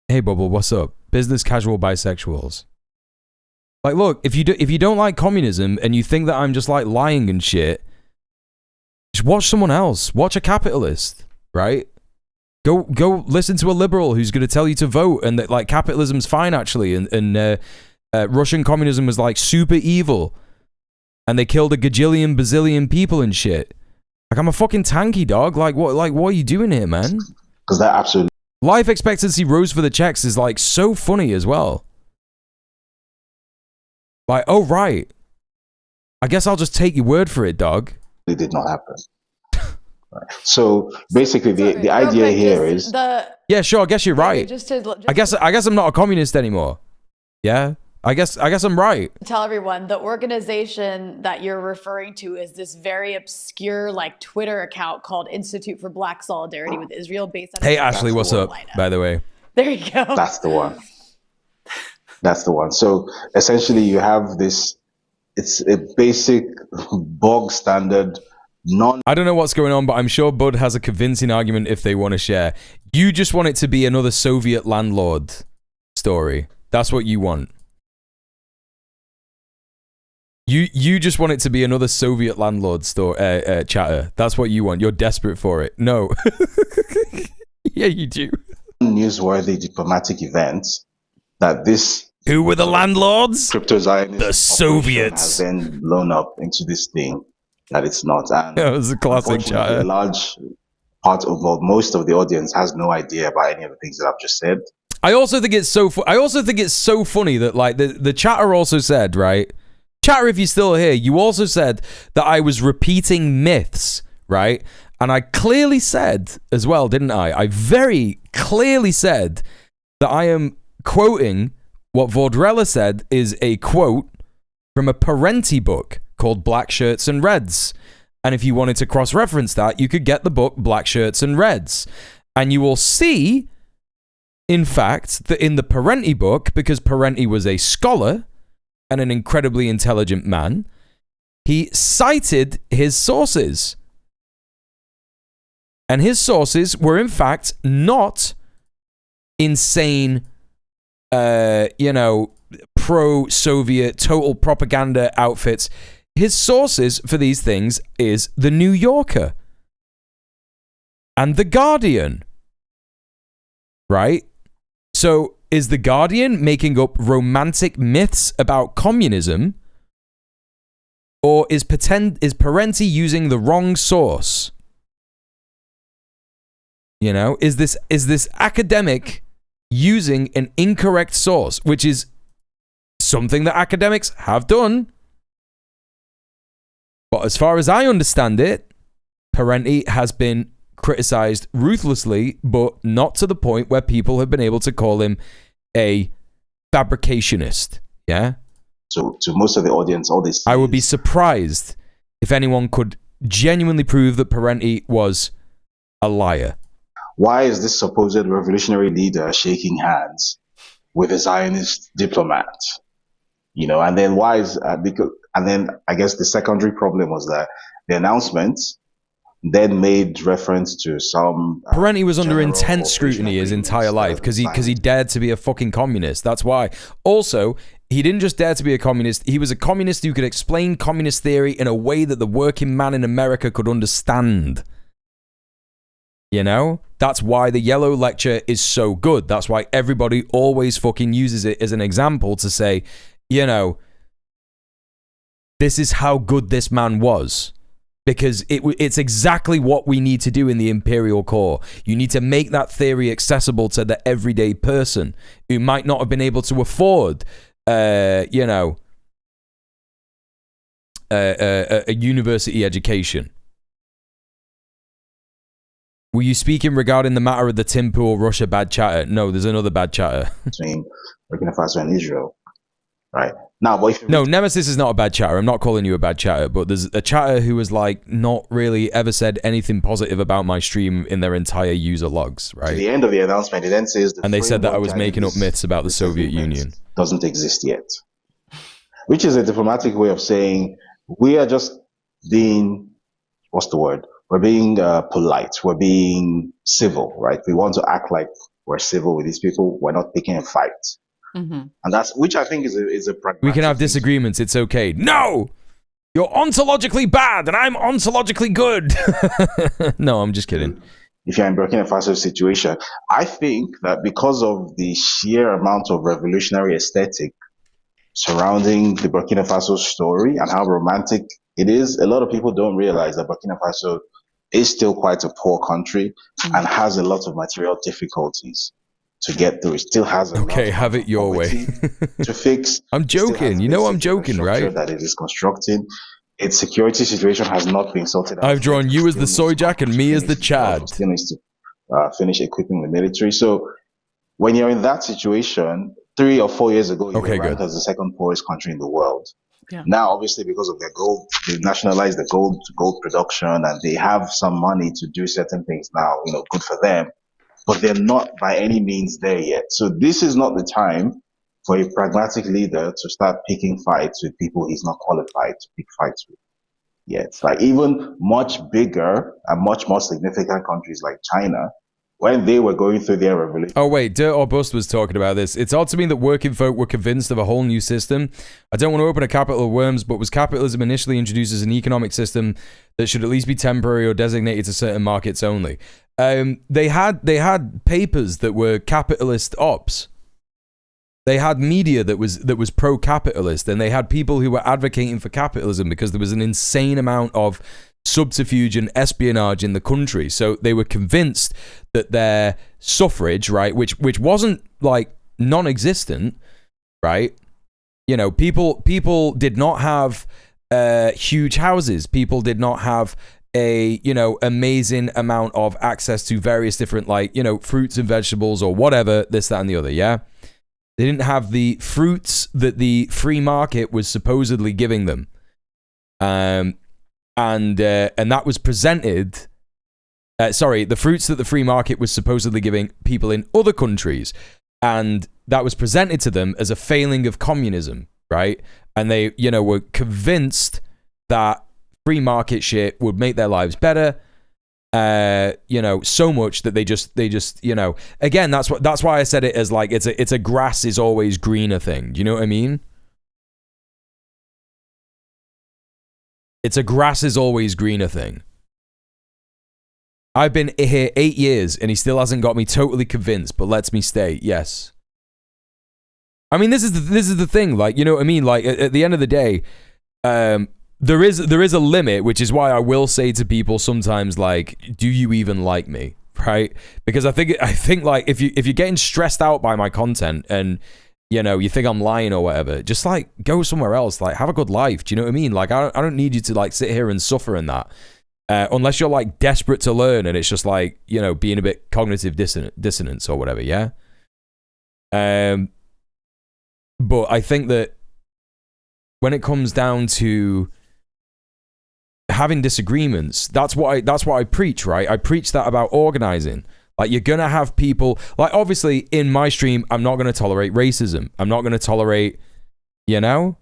Hey Bubble, what's up? Business casual bisexuals. Like, look, if you don't like communism and you think that I'm just like lying and shit, just watch someone else. Watch a capitalist, right? Go listen to a liberal who's going to tell you to vote and that like capitalism's fine actually, and Russian communism was like super evil and they killed a gajillion bazillion people and shit. Like, I'm a fucking tanky dog. Like what are you doing here, man? Because that absolutely. Life expectancy rose for the Czechs is like so funny as well. Like, oh right, I guess I'll just take your word for it, dog. It did not happen. So basically, the idea here is yeah, sure. I guess you're right. I guess I'm not a communist anymore. Yeah, I guess I'm right. Tell everyone the organization that you're referring to is this very obscure like Twitter account called Institute for Black Solidarity with Israel, based on. Hey Ashley, what's up? By the way, there you go. That's the one. That's the one. So essentially, you have this. It's a basic bog standard. I don't know what's going on, but I'm sure Bud has a convincing argument if they want to share. You just want it to be another Soviet landlord story. That's what you want. You just want it to be another Soviet landlord chatter. That's what you want. You're desperate for it. No. Yeah, you do. Newsworthy diplomatic events that this. Who were the landlords? Crypto Zionist. The Soviets. Has then blown up into this thing that it's not. And yeah, it was a classic chatter. A large part of, well, most of the audience has no idea about any of the things that I've just said. I also think it's so funny that like the chatter also said, right? Chatter, if you're still here, you also said that I was repeating myths, right? And I clearly said as well, didn't I? I very clearly said that I am quoting what Vordrella said is a quote from a Parenti book called Black Shirts and Reds. And if you wanted to cross-reference that, you could get the book Black Shirts and Reds. And you will see, in fact, that in the Parenti book, because Parenti was a scholar and an incredibly intelligent man, he cited his sources. And his sources were, in fact, not insane, pro-Soviet, total propaganda outfits. His sources for these things is The New Yorker and The Guardian, right? So is The Guardian making up romantic myths about communism, or is Parenti using the wrong source? You know, is this academic using an incorrect source, which is something that academics have done. But as far as I understand it, Parenti has been criticized ruthlessly, but not to the point where people have been able to call him a fabricationist. Yeah? So to most of the audience, all this... I would be surprised if anyone could genuinely prove that Parenti was a liar. Why is this supposed revolutionary leader shaking hands with a Zionist diplomat? You know, and then why is because, and then I guess the secondary problem was that the announcement then made reference to some. Parenti was under intense scrutiny his entire life because he dared to be a fucking communist. That's why. Also, he didn't just dare to be a communist. He was a communist who could explain communist theory in a way that the working man in America could understand. You know? That's why the yellow lecture is so good. That's why everybody always fucking uses it as an example to say, you know, this is how good this man was. Because it's exactly what we need to do in the Imperial Core. You need to make that theory accessible to the everyday person who might not have been able to afford, you know, a university education. Were you speaking regarding the matter of the Tim Pool Russia bad chatter? No, there's another bad chatter. Between Burkina Faso and Israel, right? Now, but no, Nemesis is not a bad chatter. I'm not calling you a bad chatter, but there's a chatter who has like not really ever said anything positive about my stream in their entire user logs, right? At the end of the announcement, it then says, and they said that I was making up myths about the Soviet Union. Doesn't exist yet, which is a diplomatic way of saying we are just being, what's the word? We're being polite. We're being civil, right? We want to act like we're civil with these people. We're not picking a fight. Mm-hmm. And that's, which I think is a pragmatic. We can have disagreements. It's okay. No! You're ontologically bad and I'm ontologically good. No, I'm just kidding. If you're in Burkina Faso situation, I think that because of the sheer amount of revolutionary aesthetic surrounding the Burkina Faso story and how romantic it is, a lot of people don't realize that Burkina Faso is still quite a poor country and has a lot of material difficulties to get through. It still has a okay, have it your way to fix. I'm joking. You know I'm joking, right? That it is constructing. Its security situation has not been sorted out. I've drawn you as the soy jack and me as the Chad. Still needs to finish equipping the military. So when you're in that situation, 3 or 4 years ago, you were ranked as the second poorest country in the world. Yeah. Now, obviously, because of their gold, they've nationalized the gold production, and they have some money to do certain things now. You know, good for them. But they're not by any means there yet. So this is not the time for a pragmatic leader to start picking fights with people he's not qualified to pick fights with yet. Like even much bigger and much more significant countries like China, when they were going through their revolution. Oh wait, Dirt or Bust was talking about this. It's odd to me that working folk were convinced of a whole new system. I don't want to open a capital of worms, but was capitalism initially introduced as an economic system that should at least be temporary or designated to certain markets only? They had papers that were capitalist ops. They had media that was pro-capitalist, and they had people who were advocating for capitalism because there was an insane amount of subterfuge and espionage in the country. So they were convinced that their suffrage, right, which wasn't like non-existent, right? You know, people did not have huge houses. People did not have a, you know, amazing amount of access to various different, like, you know, fruits and vegetables or whatever, this, that, and the other, yeah? They didn't have the fruits that the free market was supposedly giving them. And that was presented, the fruits that the free market was supposedly giving people in other countries. And that was presented to them as a failing of communism, right? And they, you know, were convinced that free market shit would make their lives better. You know, so much that they just, you know, again, that's why I said it as like, it's a grass is always greener thing. Do you know what I mean? It's a grass is always greener thing. I've been here 8 years and he still hasn't got me totally convinced, but lets me stay. Yes. I mean, this is the thing, like, you know what I mean? Like at the end of the day, there is a limit, which is why I will say to people sometimes, like, do you even like me? Right? Because I think like if you're getting stressed out by my content and, you know, you think I'm lying or whatever, just like go somewhere else, like have a good life. Do you know what I mean? Like I don't need you to like sit here and suffer in that. Unless you're like desperate to learn and it's just like, you know, being a bit cognitive dissonance or whatever, yeah? But I think that when it comes down to having disagreements. That's what I preach, right? I preach that about organizing. Like, you're gonna have people, like, obviously in my stream, I'm not gonna tolerate racism. I'm not gonna tolerate, you know?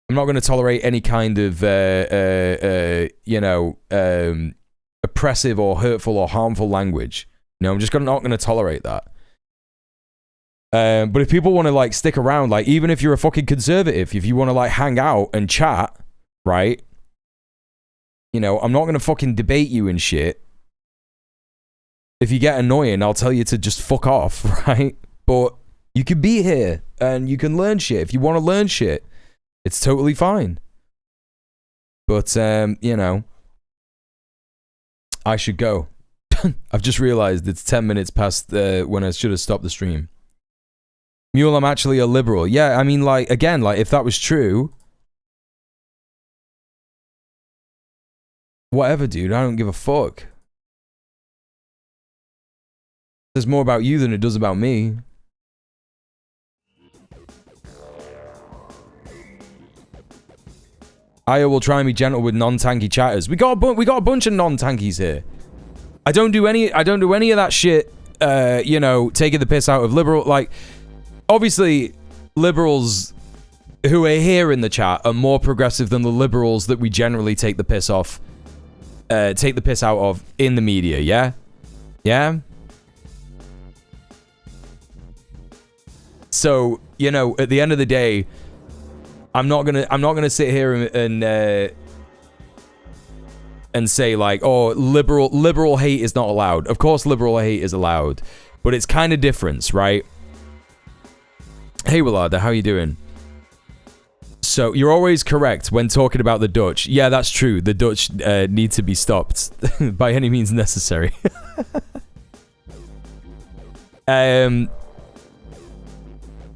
I'm not gonna tolerate any kind of, you know, oppressive or hurtful or harmful language. You know, I'm just not gonna tolerate that. But if people want to, like, stick around, like, even if you're a fucking conservative, if you want to, like, hang out and chat, right? You know, I'm not going to fucking debate you and shit. If you get annoying, I'll tell you to just fuck off, right? But you can be here and you can learn shit. If you want to learn shit, it's totally fine. But, you know, I should go. I've just realized it's 10 minutes past when I should have stopped the stream. Mule, I'm actually a liberal. Yeah, I mean, like, again, like, if that was true, whatever, dude, I don't give a fuck. There's more about you than it does about me. Aya will try and be gentle with non-tanky chatters. We got a bunch of non-tankies here. I don't do any of that shit, you know, taking the piss out of liberal, like, obviously, liberals who are here in the chat are more progressive than the liberals that we generally take the piss out of in the media. Yeah, yeah. So, you know, at the end of the day, I'm not gonna sit here and say, like, oh, liberal hate is not allowed. Of course, liberal hate is allowed, but it's kind of different, right? Hey, Willard, how you doing? So, you're always correct when talking about the Dutch. Yeah, that's true. The Dutch need to be stopped by any means necessary.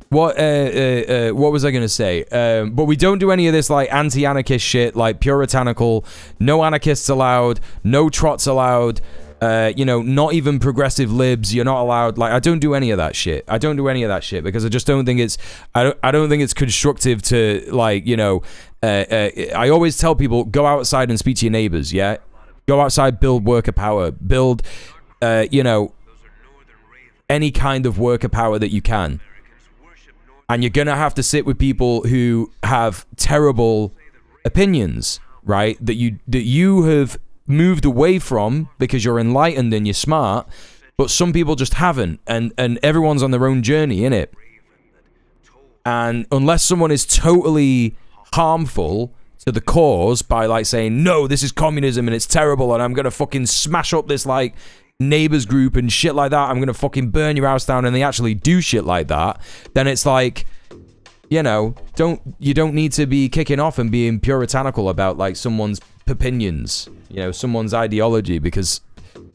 What was I going to say? But we don't do any of this, like, anti-anarchist shit, like puritanical, no anarchists allowed, no trots allowed. You know, not even progressive libs. You're not allowed. Like, I don't do any of that shit. I don't do any of that shit because I just don't think it's. I don't think it's constructive to, like, you know. I always tell people, go outside and speak to your neighbors. Yeah, go outside, build worker power, build, you know, any kind of worker power that you can. And you're gonna have to sit with people who have terrible opinions, right? That you have moved away from because you're enlightened and you're smart, but some people just haven't, and everyone's on their own journey, innit? And unless someone is totally harmful to the cause by, like, saying, no, this is communism and it's terrible and I'm gonna fucking smash up this, like, neighbors group and shit like that, I'm gonna fucking burn your house down, and they actually do shit like that, then it's like, you know, you don't need to be kicking off and being puritanical about, like, someone's opinions, you know, someone's ideology, because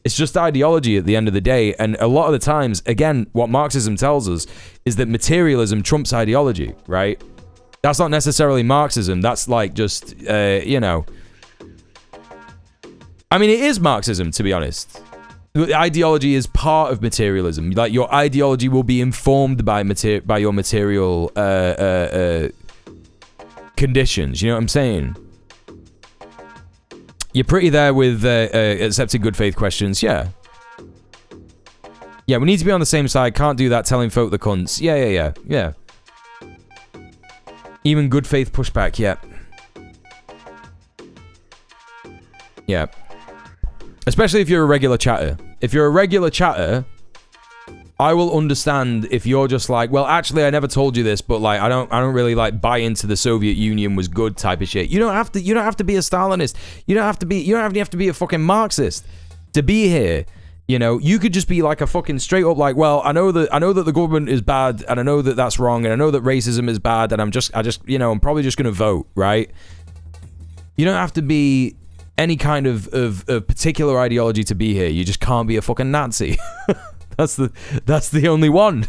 it's just ideology at the end of the day. And a lot of the times, again, what Marxism tells us is that materialism trumps ideology, right? That's not necessarily Marxism. That's, like, just, you know, I mean, it is Marxism, to be honest. Ideology is part of materialism. Like, your ideology will be informed by your material conditions. You know what I'm saying? You're pretty there with accepting good faith questions. Yeah. Yeah, we need to be on the same side. Can't do that telling folk the cunts. Yeah. Even good faith pushback. Yeah. Yeah. Especially if you're a regular chatter. If you're a regular chatter, I will understand if you're just like, well, actually, I never told you this, but, like, I don't really, like, buy into the Soviet Union was good type of shit. You don't have to be a Stalinist. You don't have to be a fucking Marxist to be here. You know, you could just be, like, a fucking straight up, like, well, I know that the government is bad, and I know that that's wrong, and I know that racism is bad, and I just, you know, I'm probably just gonna vote, right? You don't have to be any kind of particular ideology to be here. You just can't be a fucking Nazi. That's the only one.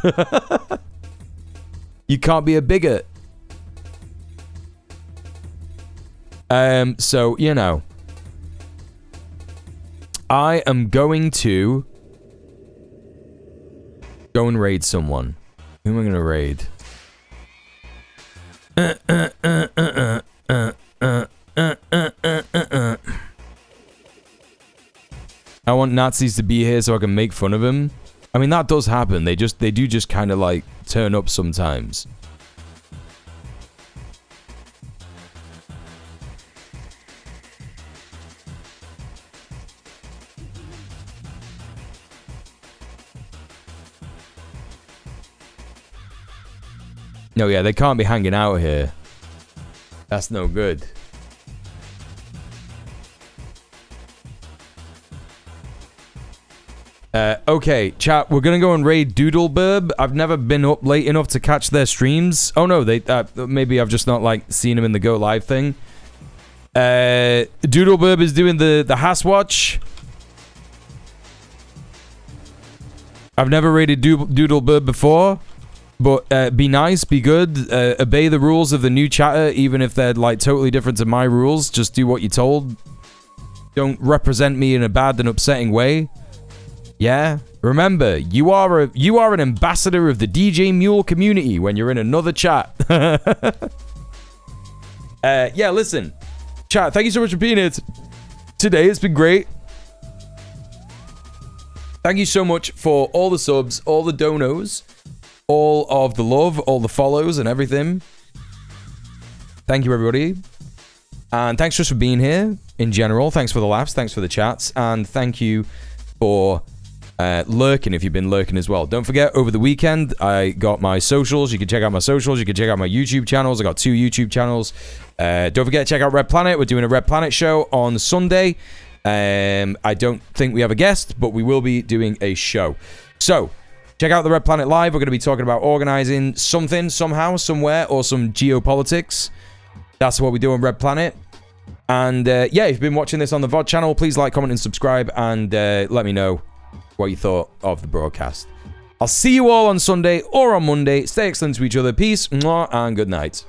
You can't be a bigot. So, you know, I am going to go and raid someone. Who am I going to raid? I want Nazis to be here so I can make fun of them. I mean, that does happen. They do just kind of like turn up sometimes. No, yeah, they can't be hanging out here. That's no good. Okay, chat, we're gonna go and raid Doodleburb. I've never been up late enough to catch their streams. Oh no, they maybe I've just not like seen them in the Go Live thing. Doodleburb is doing the Haswatch. I've never raided Doodleburb before, but be nice, be good, obey the rules of the new chatter, even if they're like totally different to my rules. Just do what you're told. Don't represent me in a bad and upsetting way. Yeah, remember, you are an ambassador of the djmuel community when you're in another chat. Yeah, listen, chat, thank you so much for being here today. It's been great. Thank you so much for all the subs, all the donos, all of the love, all the follows and everything. Thank you, everybody. And thanks just for being here in general. Thanks for the laughs, thanks for the chats, and thank you for lurking if you've been lurking as well. Don't forget, over the weekend I got my socials. You can check out my socials. You can check out my YouTube channels. I got 2 YouTube channels. Don't forget to check out Red Planet. We're doing a Red Planet show on Sunday. I don't think we have a guest, but we will be doing a show. So check out the Red Planet Live. We're going to be talking about organizing something, somehow, somewhere, or some geopolitics. That's what we do on Red Planet. And yeah, if you've been watching this on the VOD channel, please like, comment, and subscribe, and let me know what you thought of the broadcast. I'll see you all on Sunday or on Monday. Stay excellent to each other. Peace, mwah, and good night.